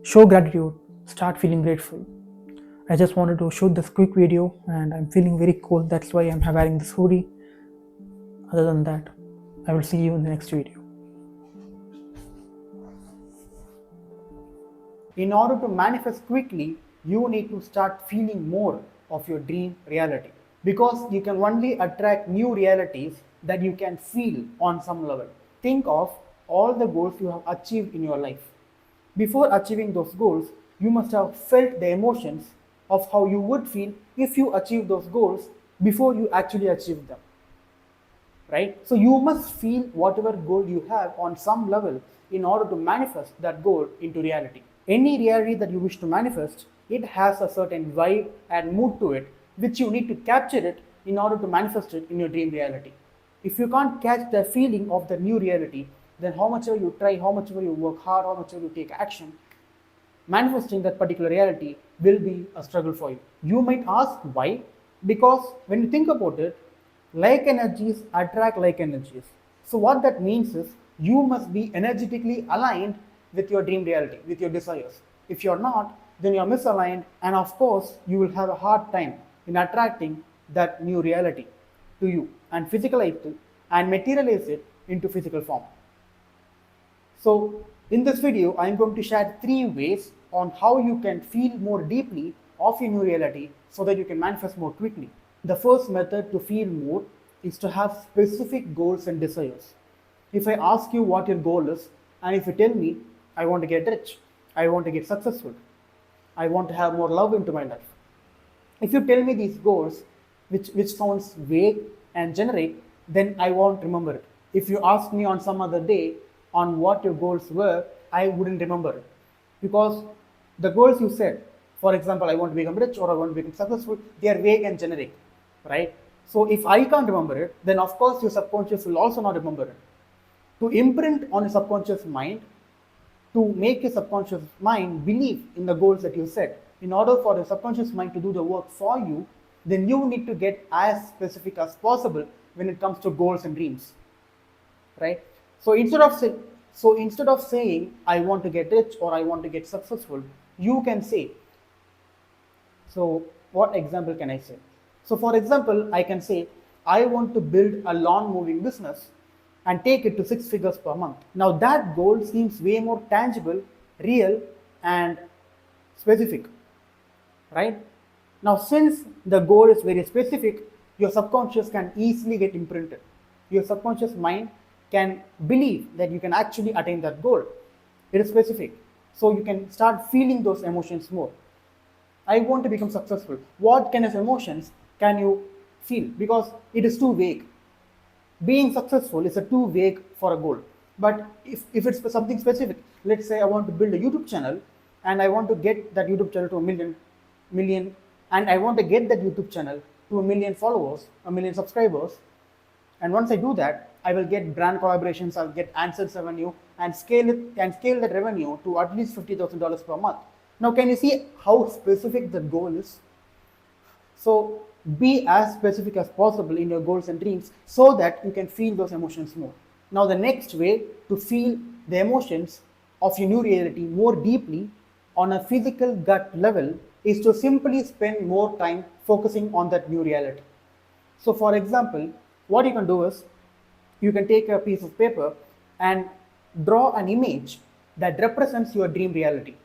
show gratitude, start feeling grateful. I just wanted to shoot this quick video and I'm feeling very cold. That's why I'm wearing this hoodie. Other than that, I will see you in the next video. In order to manifest quickly, you need to start feeling more of your dream reality, because you can only attract new realities that you can feel on some level. Think of all the goals you have achieved in your life. Before achieving those goals, you must have felt the emotions of how you would feel if you achieve those goals before you actually achieve them. Right? So you must feel whatever goal you have on some level in order to manifest that goal into reality. Any reality that you wish to manifest, it has a certain vibe and mood to it, which you need to capture it in order to manifest it in your dream reality. If you can't catch the feeling of the new reality, then how much ever you try, how much ever you work hard, how much ever you take action, manifesting that particular reality will be a struggle for you. You might ask why? Because when you think about it, like energies attract like energies. So, what that means is you must be energetically aligned with your dream reality, with your desires. If you're not, then you're misaligned, and of course, you will have a hard time in attracting that new reality to you and physicalize it and materialize it into physical form. So in this video, I am going to share 3 ways on how you can feel more deeply of your new reality so that you can manifest more quickly. The first method to feel more is to have specific goals and desires. If I ask you what your goal is, and if you tell me, I want to get rich, I want to get successful, I want to have more love into my life. If you tell me these goals, which sounds vague and generic, then I won't remember it. If you ask me on some other day on what your goals were, I wouldn't remember it. Because the goals you set, for example, I want to become rich or I want to become successful, they are vague and generic, right? So if I can't remember it, then of course your subconscious will also not remember it. To imprint on your subconscious mind, to make your subconscious mind believe in the goals that you set. In order for the subconscious mind to do the work for you, then you need to get as specific as possible when it comes to goals and dreams, right? So instead of saying I want to get rich or I want to get successful, you can say. So what example can I say? So for example, I can say I want to build a lawn moving business and take it to 6 figures per month. Now that goal seems way more tangible, real, and specific, right? Now since the goal is very specific, your subconscious can easily get imprinted. Your subconscious mind can believe that you can actually attain that goal. It is specific. So you can start feeling those emotions more. I want to become successful. What kind of emotions can you feel? Because it is too vague. Being successful is a too vague for a goal. But if it's something specific, let's say I want to build a YouTube channel and I want to get that YouTube channel to a million, and I want to get that YouTube channel to a million followers, a million subscribers. And once I do that, I will get brand collaborations, I'll get AdSense revenue and scale that revenue to at least $50,000 per month. Now, can you see how specific the goal is? So be as specific as possible in your goals and dreams so that you can feel those emotions more. Now, the next way to feel the emotions of your new reality more deeply on a physical gut level is to simply spend more time focusing on that new reality. So, for example, what you can do is you can take a piece of paper and draw an image that represents your dream reality.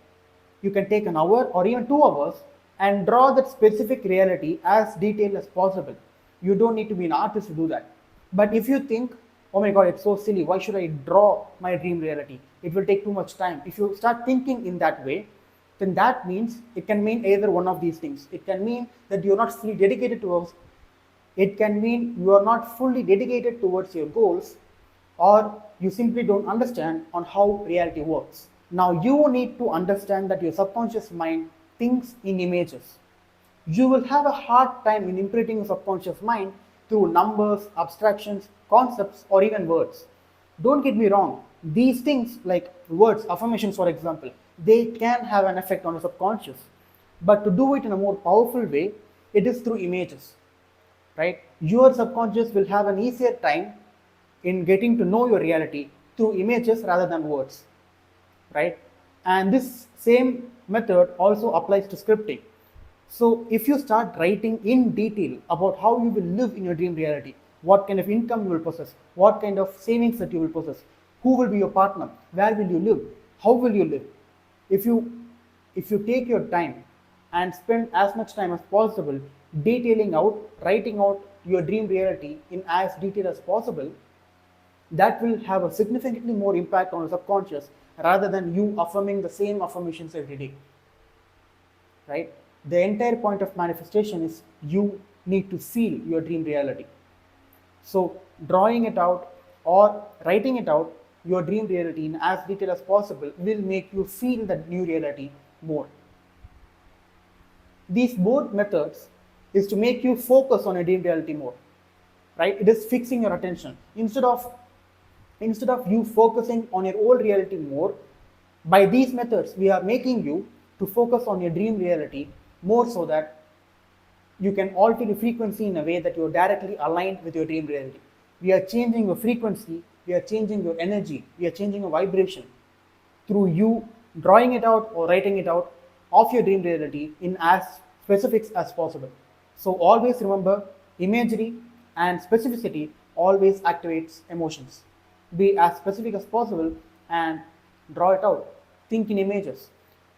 You can take an hour or even 2 hours and draw that specific reality as detailed as possible. You don't need to be an artist to do that. But if you think, oh my god, it's so silly, why should I draw my dream reality? It will take too much time. If you start thinking in that way, then that means it can mean either one of these things. It can mean that you're not fully dedicated towards it can mean you are not fully dedicated towards your goals, or you simply don't understand on how reality works. Now you need to understand that your subconscious mind thinks in images. You will have a hard time in imprinting your subconscious mind through numbers, abstractions, concepts, or even words. Don't get me wrong, these things like words, affirmations for example, they can have an effect on the subconscious. But to do it in a more powerful way, it is through images, right? Your subconscious will have an easier time in getting to know your reality through images rather than words, right? And this same method also applies to scripting. So if you start writing in detail about how you will live in your dream reality, what kind of income you will possess, what kind of savings that you will possess, who will be your partner, where will you live, how will you live, if you if you take your time and spend as much time as possible detailing out, writing out your dream reality in as detail as possible, that will have a significantly more impact on the subconscious rather than you affirming the same affirmations every day, right? The entire point of manifestation is you need to feel your dream reality. So drawing it out or writing it out, your dream reality in as detail as possible will make you feel that new reality more. These both methods is to make you focus on your dream reality more, right? It is fixing your attention instead of you focusing on your old reality more. By these methods we are making you to focus on your dream reality more, so that you can alter the frequency in a way that you're directly aligned with your dream reality. We are changing your frequency, we are changing your energy, we are changing your vibration through you drawing it out or writing it out of your dream reality in as specifics as possible. So always remember, imagery and specificity always activates emotions. Be as specific as possible and draw it out. Think in images.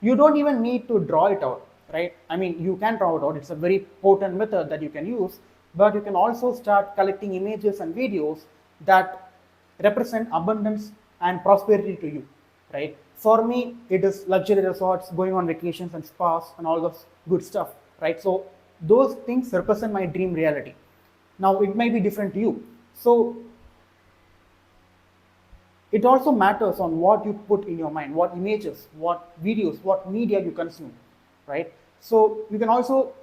You don't even need to draw it out, right? I mean, you can draw it out. It's a very potent method that you can use, but you can also start collecting images and videos that represent abundance and prosperity to you, right? For me, it is luxury resorts, going on vacations and spas and all those good stuff, right? So those things represent my dream reality. Now it may be different to you. So it also matters on what you put in your mind, what images, what videos, what media you consume, right? So you can also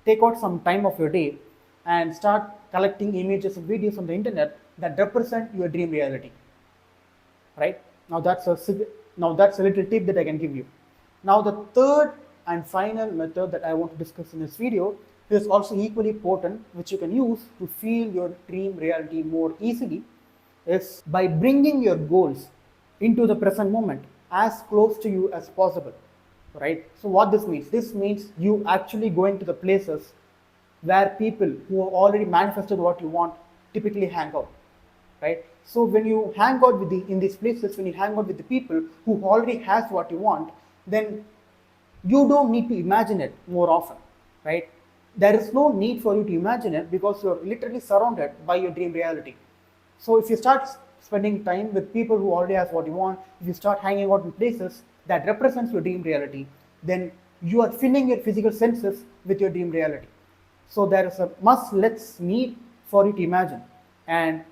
take out some time of your day and start collecting images and videos on the internet that represent your dream reality, right? Now that's a little tip that I can give you. Now the third and final method that I want to discuss in this video is also equally potent, which you can use to feel your dream reality more easily, is by bringing your goals into the present moment as close to you as possible, right? So what this means you actually going to the places where people who have already manifested what you want typically hang out, right? So when you hang out with in these places, when you hang out with the people who already has what you want, then you don't need to imagine it more often, right? There is no need for you to imagine it because you're literally surrounded by your dream reality. So if you start spending time with people who already has what you want, if you start hanging out in places that represents your dream reality, then you are filling your physical senses with your dream reality. So there is a must less need for you to imagine, and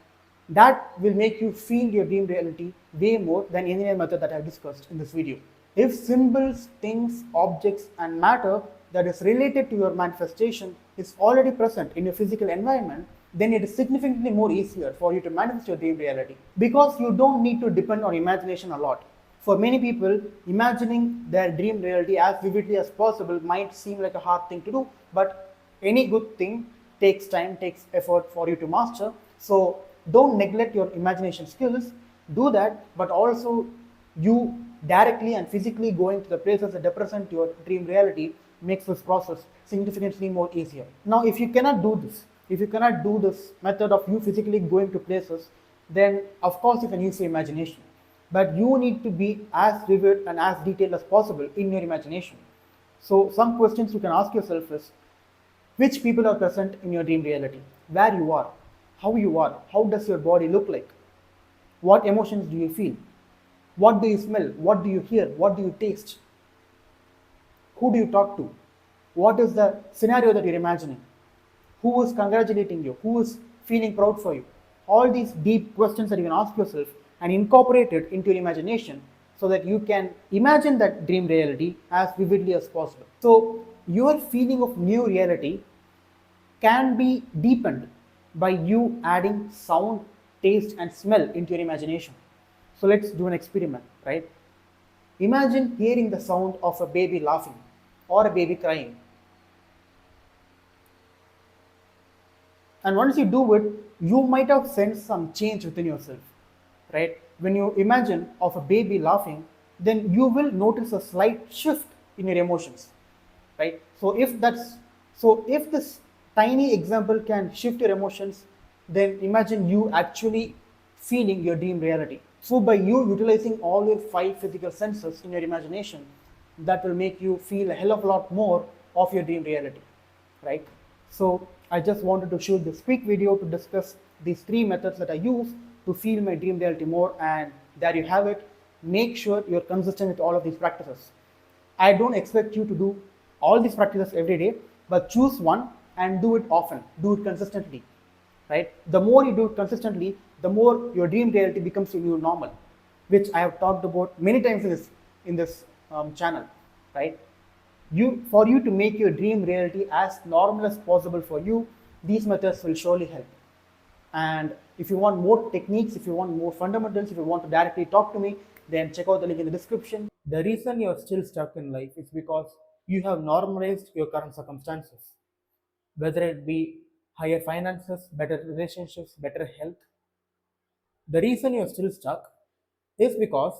that will make you feel your dream reality way more than any other method that I have discussed in this video. If symbols, things, objects, and matter that is related to your manifestation is already present in your physical environment, then it is significantly more easier for you to manifest your dream reality because you don't need to depend on imagination a lot. For many people, imagining their dream reality as vividly as possible might seem like a hard thing to do, but any good thing takes time, takes effort for you to master. So don't neglect your imagination skills, do that, but also you directly and physically going to the places that represent your dream reality makes this process significantly more easier. Now, if you cannot do this method of you physically going to places, then of course you can use your imagination. But you need to be as vivid and as detailed as possible in your imagination. So some questions you can ask yourself is, which people are present in your dream reality? Where you are? How you are? How does your body look like? What emotions do you feel? What do you smell? What do you hear? What do you taste? Who do you talk to? What is the scenario that you're imagining? Who is congratulating you? Who is feeling proud for you? All these deep questions that you can ask yourself and incorporate it into your imagination so that you can imagine that dream reality as vividly as possible. So your feeling of new reality can be deepened by you adding sound, taste, and smell into your imagination. So let's do an experiment, right? Imagine hearing the sound of a baby laughing or a baby crying. And once you do it, you might have sensed some change within yourself, right? When you imagine of a baby laughing, then you will notice a slight shift in your emotions, right? So if this tiny example can shift your emotions, then imagine you actually feeling your dream reality. So by you utilizing all your five physical senses in your imagination, that will make you feel a hell of a lot more of your dream reality, right? So I just wanted to shoot this quick video to discuss these three methods that I use to feel my dream reality more, and there you have it. Make sure you're consistent with all of these practices. I don't expect you to do all these practices every day, but choose one and do it often, do it consistently, right? The more you do it consistently, the more your dream reality becomes your new normal, which I have talked about many times in this channel, right? For you to make your dream reality as normal as possible for you, these methods will surely help. And if you want more techniques, if you want more fundamentals, if you want to directly talk to me, then check out the link in the description. The reason you're still stuck in life is because you have normalized your current circumstances, whether it be higher finances, better relationships, better health. The reason you're still stuck is because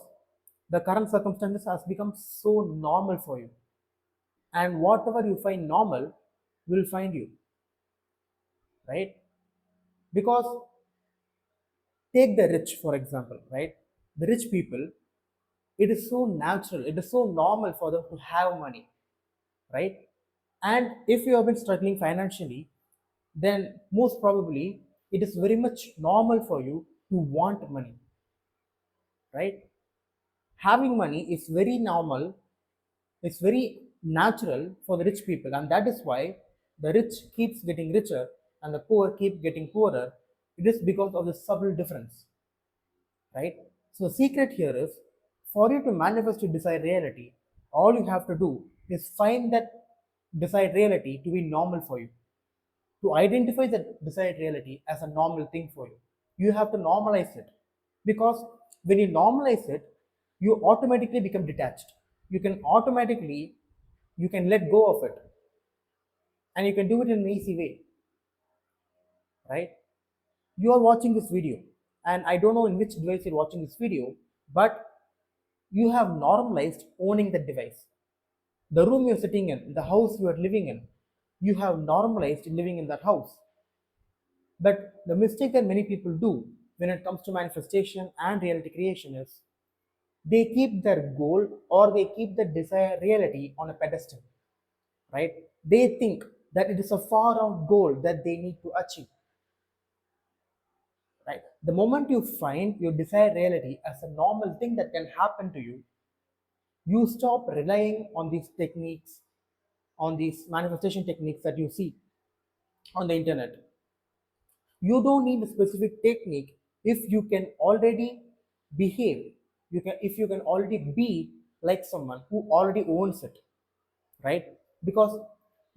the current circumstances has become so normal for you, and whatever you find normal will find you, right? Because take the rich, for example, right? The rich people, it is so natural, it is so normal for them to have money, right? And if you have been struggling financially, then most probably it is very much normal for you to want money, right? Having money is very normal, it's very natural for the rich people, and that is why the rich keeps getting richer and the poor keep getting poorer. It is because of the subtle difference, right? So the secret here is, for you to manifest your desired reality, all you have to do is find that desired reality to be normal for you. To identify that desired reality as a normal thing for you, you have to normalize it. Because when you normalize it, you automatically become detached. You can let go of it, and you can do it in an easy way, right? You are watching this video, and I don't know in which device you're watching this video, but you have normalized owning that device. The room you're sitting in, the house you are living in, you have normalized living in that house. But the mistake that many people do when it comes to manifestation and reality creation is they keep their goal or they keep the desired reality on a pedestal, right? They think that it is a far out goal that they need to achieve, right? The moment you find your desired reality as a normal thing that can happen to you, you stop relying on these techniques, on these manifestation techniques that you see on the internet. You don't need a specific technique if you can already behave. If you can already be like someone who already owns it, right? Because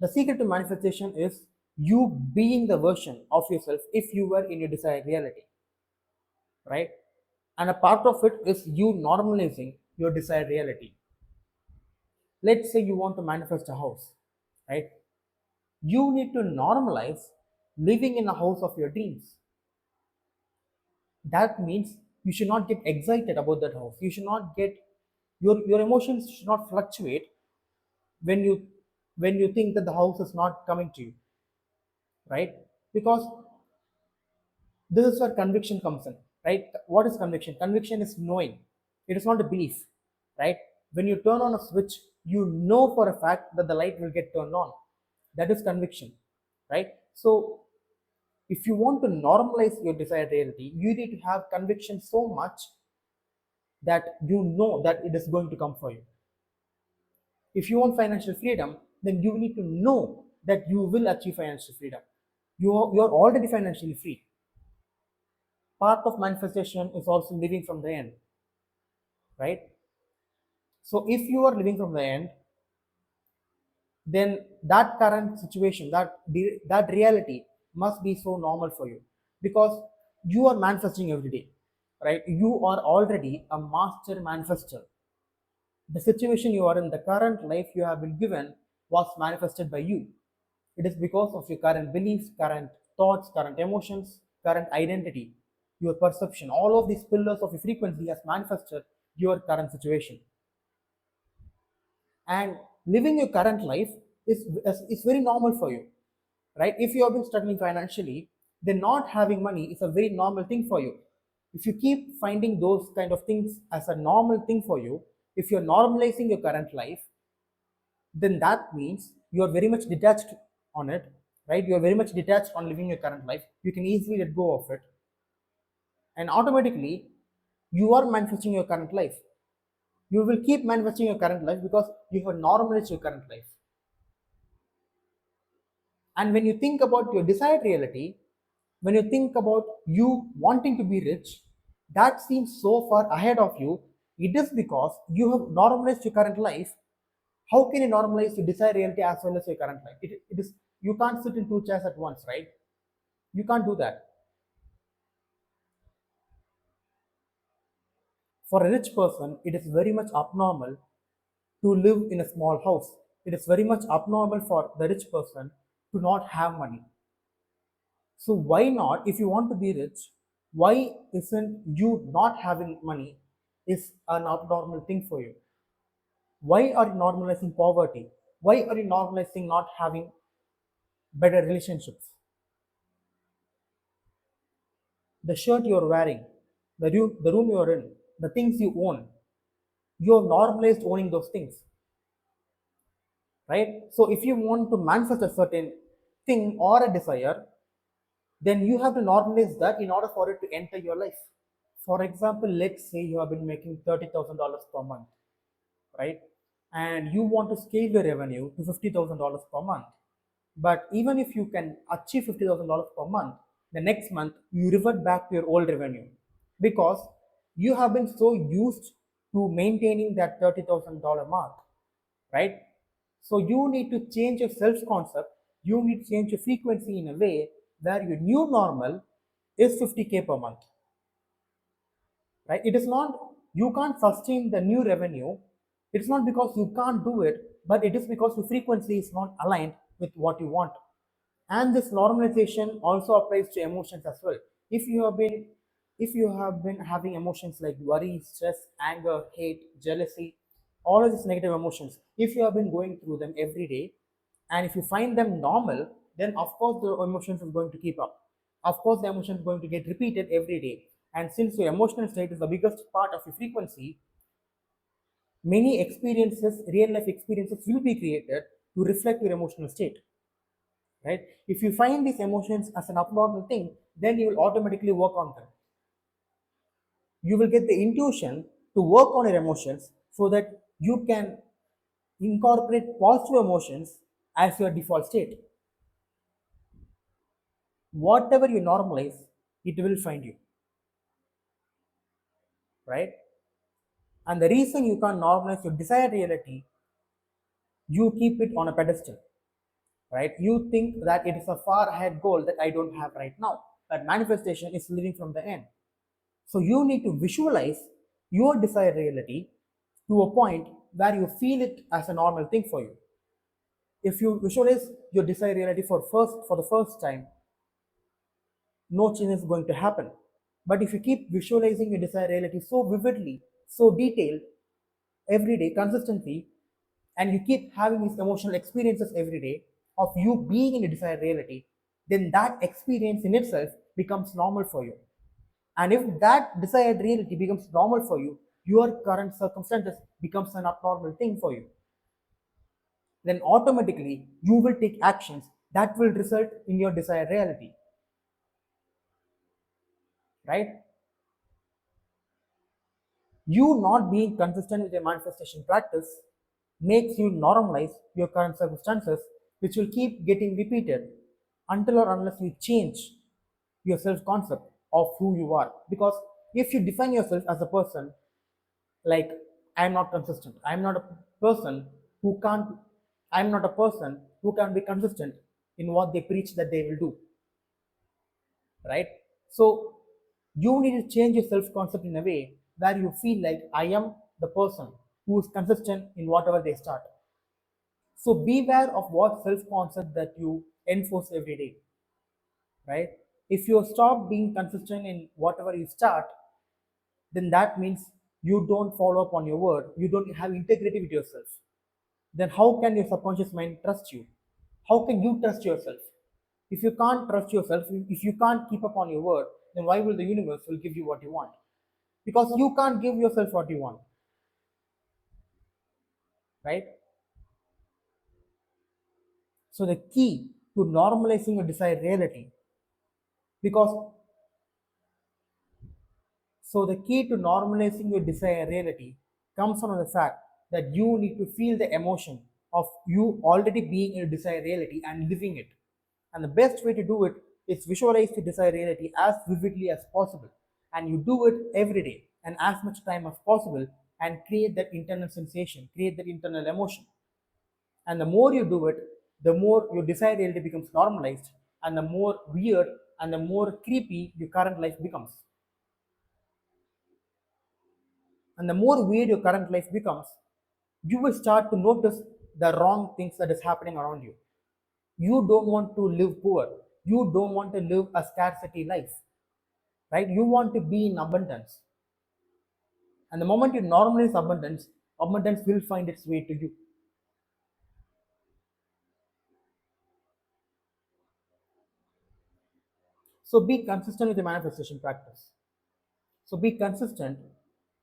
the secret to manifestation is you being the version of yourself if you were in your desired reality, right? And a part of it is you normalizing your desired reality. Let's say you want to manifest a house, right? You need to normalize living in a house of your dreams. That means you should not get excited about that house. You should not get your emotions should not fluctuate when you think that the house is not coming to you, right? Because this is where conviction comes in, right? What is conviction? Conviction is knowing. It is not a belief, right? When you turn on a switch, you know for a fact that the light will get turned on. That is conviction, right? So if you want to normalize your desired reality, you need to have conviction so much that you know that it is going to come for you. If you want financial freedom, then you need to know that you will achieve financial freedom. You are already financially free. Part of manifestation is also living from the end, right? So if you are living from the end, then that current situation, that reality must be so normal for you, because you are manifesting every day, right? You are already a master manifester. The situation you are in, the current life you have been given, was manifested by you. It is because of your current beliefs, current thoughts, current emotions, current identity, your perception. All of these pillars of your frequency has manifested your current situation. And living your current life is very normal for you, right? If you have been struggling financially, then not having money is a very normal thing for you. If you keep finding those kind of things as a normal thing for you, if you're normalizing your current life, then that means you are very much detached on it, right? You are very much detached on living your current life. You can easily let go of it, and automatically you are manifesting your current life. You will keep manifesting your current life because you have normalized your current life. And when you think about your desired reality, when you think about you wanting to be rich, that seems so far ahead of you. It is because you have normalized your current life. How can you normalize your desired reality as well as your current life? It is, you can't sit in two chairs at once, right? You can't do that. For a rich person, it is very much abnormal to live in a small house. It is very much abnormal for the rich person to not have money. So why not, if you want to be rich, why isn't you not having money is an abnormal thing for you? Why are you normalizing poverty? Why are you normalizing not having better relationships? The shirt you're wearing, the room you're in, the things you own, you're normalized owning those things, right? So if you want to manifest a certain thing or a desire, then you have to normalize that in order for it to enter your life. For example, let's say you have been making $30,000 per month, right? And you want to scale your revenue to $50,000 per month. But even if you can achieve $50,000 per month, the next month you revert back to your old revenue, because you have been so used to maintaining that $30,000 mark, right? So you need to change your self concept. You need to change your frequency in a way where your new normal is 50K per month, right? It is not, you can't sustain the new revenue. It's not because you can't do it, but it is because the frequency is not aligned with what you want. And this normalization also applies to emotions as well. If you have been having emotions like worry, stress, anger, hate, jealousy, all of these negative emotions, if you have been going through them every day, and if you find them normal, then of course the emotions is going to keep up. Of course the emotion is going to get repeated every day. And since your emotional state is the biggest part of your frequency, many experiences, real life experiences, will be created to reflect your emotional state, right? If you find these emotions as an abnormal thing, then you will automatically work on them. You will get the intuition to work on your emotions so that you can incorporate positive emotions as your default state. Whatever you normalize, it will find you, right? And the reason you can't normalize your desired reality, you keep it on a pedestal, right? You think that it is a far ahead goal that I don't have right now. That manifestation is living from the end. So you need to visualize your desired reality to a point where you feel it as a normal thing for you. If you visualize your desired reality for the first time, no change is going to happen. But if you keep visualizing your desired reality so vividly, so detailed, every day, consistently, and you keep having these emotional experiences every day of you being in a desired reality, then that experience in itself becomes normal for you. And if that desired reality becomes normal for you, your current circumstances becomes an abnormal thing for you. Then automatically you will take actions that will result in your desired reality, right? You not being consistent with your manifestation practice makes you normalize your current circumstances, which will keep getting repeated until or unless you change your self concept of who you are. Because if you define yourself as a person like, I'm not consistent, I'm not a person who can't I'm not a person who can be consistent in what they preach that they will do, right? So you need to change your self concept in a way where you feel like I am the person who is consistent in whatever they start. So beware of what self concept that you enforce every day, right? If you stop being consistent in whatever you start, then that means you don't follow up on your word, you don't have integrity with yourself. Then how can your subconscious mind trust you? How can you trust yourself? If you can't trust yourself, if you can't keep up on your word, then why will the universe will give you what you want? Because you can't give yourself what you want, right? So the key to normalizing your desired reality, because so the key to normalizing your desired reality comes from the fact that you need to feel the emotion of you already being in a desired reality and living it. And the best way to do it is visualize the desired reality as vividly as possible. And you do it every day and as much time as possible and create that internal sensation, create that internal emotion. And the more you do it, the more your desired reality becomes normalized, and the more weird and the more creepy your current life becomes. And the more weird your current life becomes, you will start to notice the wrong things that is happening around you. You don't want to live poor. You don't want to live a scarcity life, right? You want to be in abundance. And the moment you normalize abundance, abundance will find its way to you. So be consistent with the manifestation practice. So be consistent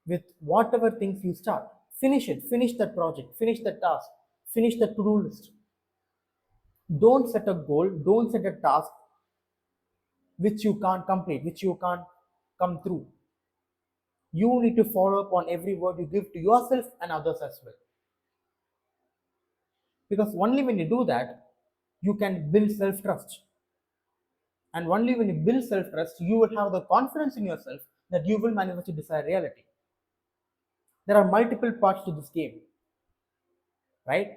with whatever things you start. Finish it, finish that project, finish that task, finish the to do list. Don't set a goal, don't set a task which you can't complete, which you can't come through. You need to follow up on every word you give to yourself and others as well. Because only when you do that, you can build self trust. And only when you build self trust, you will have the confidence in yourself that you will manifest your desired reality. There are multiple parts to this game, right?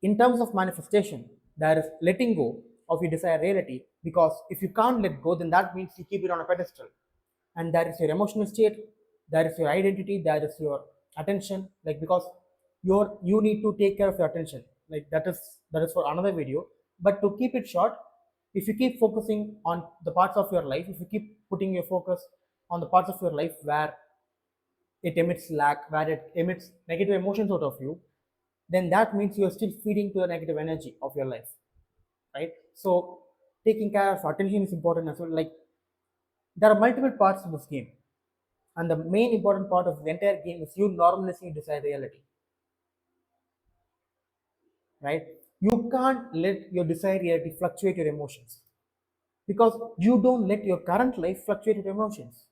In terms of manifestation, there is letting go of your desired reality, because if you can't let go, then that means you keep it on a pedestal. And there is your emotional state, there is your identity, there is your attention, like because you need to take care of your attention, like that is for another video. But to keep it short, if you keep focusing on the parts of your life, if you keep putting your focus on the parts of your life where it emits lack, where it emits negative emotions out of you, then that means you're still feeding to the negative energy of your life, right? So taking care of attention is important as well. Like there are multiple parts to this game, and the main important part of the entire game is you normalizing desired reality, right? You can't let your desired reality fluctuate your emotions, because you don't let your current life fluctuate your emotions.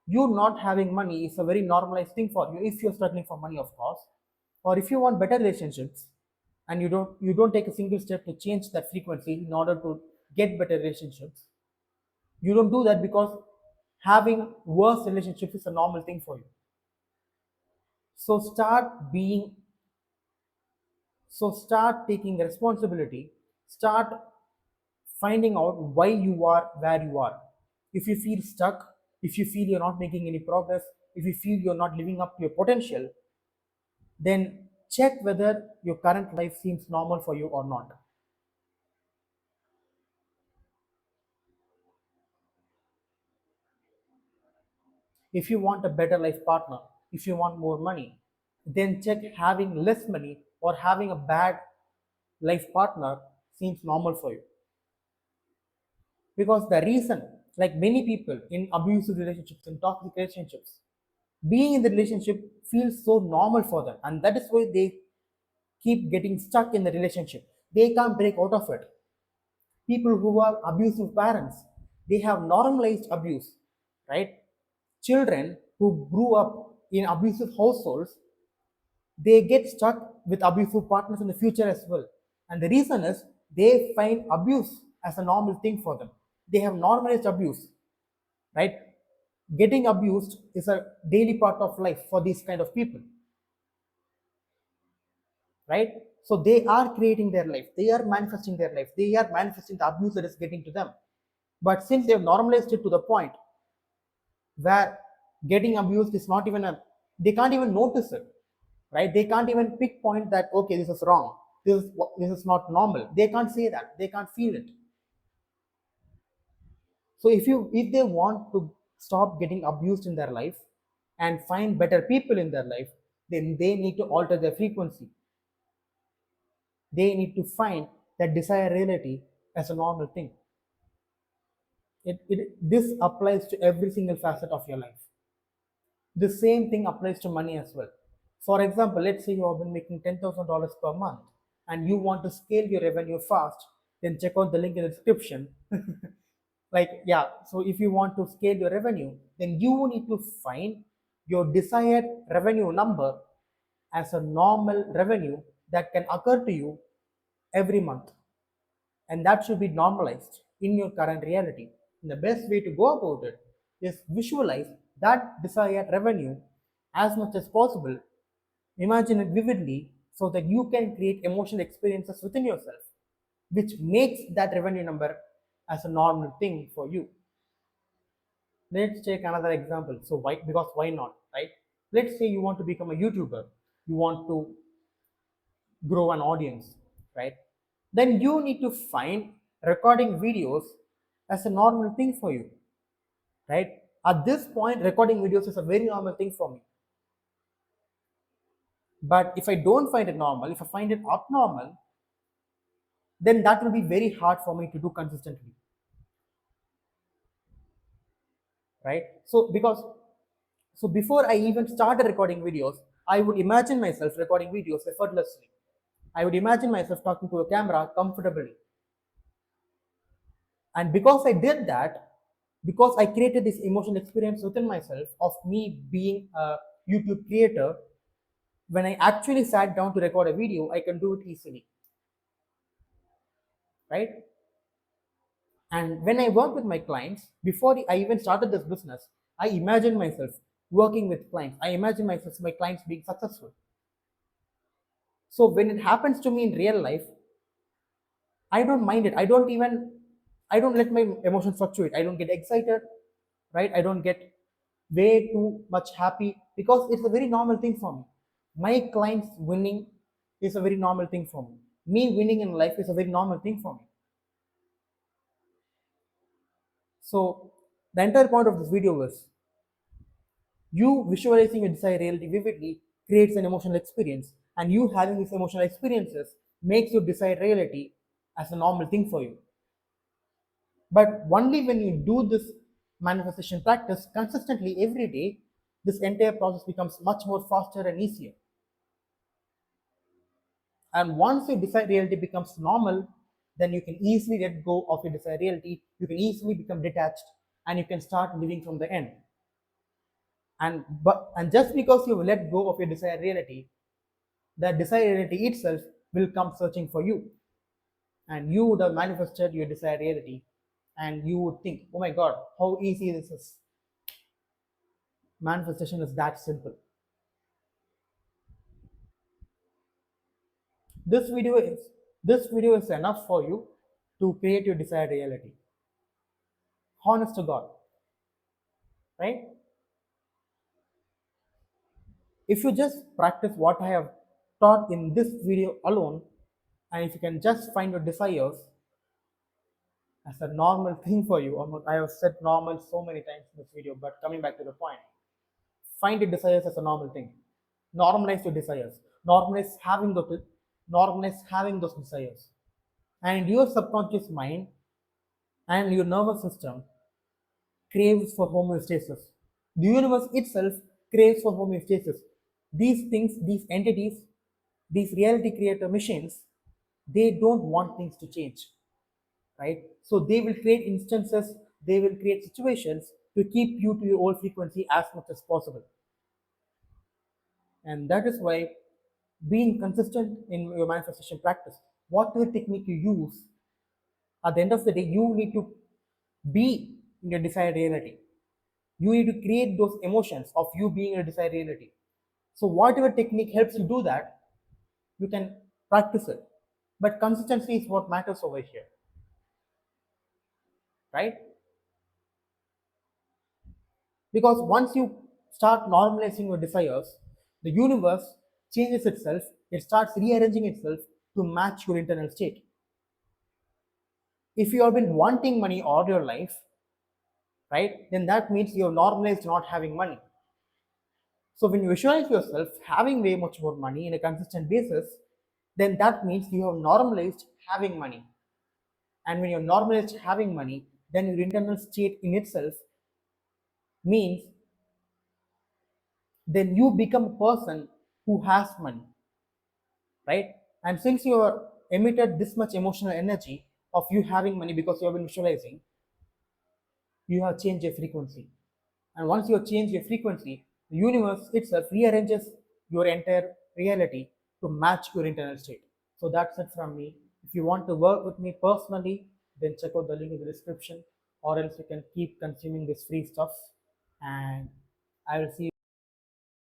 You not having money is a very normalized thing for you if you're struggling for money, of course. Or if you want better relationships and you don't take a single step to change that frequency in order to get better relationships, you don't do that because having worse relationships is a normal thing for you. So start taking responsibility, start finding out why you are where you are. If you feel stuck, if you feel you're not making any progress, if you feel you're not living up to your potential, then check whether your current life seems normal for you or not. If you want a better life partner, if you want more money, then check having less money or having a bad life partner seems normal for you. Because the reason, like many people in abusive relationships and toxic relationships, being in the relationship feels so normal for them, and that is why they keep getting stuck in the relationship. They can't break out of it. People who are abusive parents, they have normalized abuse, right? Children who grew up in abusive households, they get stuck with abusive partners in the future as well. And the reason is they find abuse as a normal thing for them. They have normalized abuse, right? Getting abused is a daily part of life for these kind of people, right? So they are creating their life, they are manifesting their life, they are manifesting the abuse that is getting to them. But since they have normalized it to the point where getting abused is not even a, they can't even notice it, right? They can't even pick point that okay, this is wrong, this is not normal. They can't say that, they can't feel it. So if they want to stop getting abused in their life and find better people in their life, then they need to alter their frequency. They need to find that desired reality as a normal thing. This applies to every single facet of your life. The same thing applies to money as well. For example, let's say you have been making $10,000 per month and you want to scale your revenue fast, then check out the link in the description. Like, yeah, so if you want to scale your revenue, then you need to find your desired revenue number as a normal revenue that can occur to you every month, and that should be normalized in your current reality. And the best way to go about it is visualize that desired revenue as much as possible. Imagine it vividly so that you can create emotional experiences within yourself, which makes that revenue number as a normal thing for you. Let's take another example. So why? Because why not, right? Let's say you want to become a YouTuber, you want to grow an audience, right? Then you need to find recording videos as a normal thing for you, right? At this point, recording videos is a very normal thing for me. But if I don't find it normal, if I find it abnormal, then that will be very hard for me to do consistently, right? So before I even started recording videos, I would imagine myself recording videos effortlessly. I would imagine myself talking to a camera comfortably. And because I did that, because I created this emotional experience within myself of me being a YouTube creator, when I actually sat down to record a video, I can do it easily, right? And when I work with my clients, before I even started this business, I imagine myself working with clients. I imagine myself, my clients being successful. So when it happens to me in real life, I don't mind it. I don't let my emotions fluctuate. I don't get excited, right? I don't get way too much happy because it's a very normal thing for me. My clients winning is a very normal thing for me. Me winning in life is a very normal thing for me. So the entire point of this video is you visualizing your desired reality vividly creates an emotional experience, and you having these emotional experiences makes your desired reality as a normal thing for you. But only when you do this manifestation practice consistently every day, this entire process becomes much more faster and easier. And once your desired reality becomes normal, then you can easily let go of your desired reality. You can easily become detached, and you can start living from the end. And just because you let go of your desired reality, that desired reality itself will come searching for you, and you would have manifested your desired reality, and you would think, oh my god, how easy this is. Manifestation is that simple. This video is this video is enough for you to create your desired reality. Honest to God, right? If you just practice what I have taught in this video alone, and if you can just find your desires as a normal thing for you, almost I have said normal so many times in this video, but coming back to the point, find your desires as a normal thing. Normalize your desires. Normalize having those desires. And your subconscious mind and your nervous system craves for homeostasis. The universe itself craves for homeostasis. These things, these entities, these reality creator machines, they don't want things to change, right? So they will create instances, they will create situations to keep you to your old frequency as much as possible. And that is why being consistent in your manifestation practice, whatever technique you use, at the end of the day, you need to be in your desired reality. You need to create those emotions of you being in a desired reality. So whatever technique helps you do that, you can practice it. But consistency is what matters over here, right? Because once you start normalizing your desires, the universe changes itself, it starts rearranging itself to match your internal state. If you have been wanting money all your life, right, then that means you have normalized not having money. So when you visualize yourself having way much more money in a consistent basis, then that means you have normalized having money. And when you're normalized having money, then your internal state in itself means then you become a person who has money, right? And since you are emitted this much emotional energy of you having money because you have been visualizing, you have changed your frequency. And once you have changed your frequency, the universe itself rearranges your entire reality to match your internal state. So that's it from me. If you want to work with me personally, then check out the link in the description, or else you can keep consuming this free stuff. And I will see you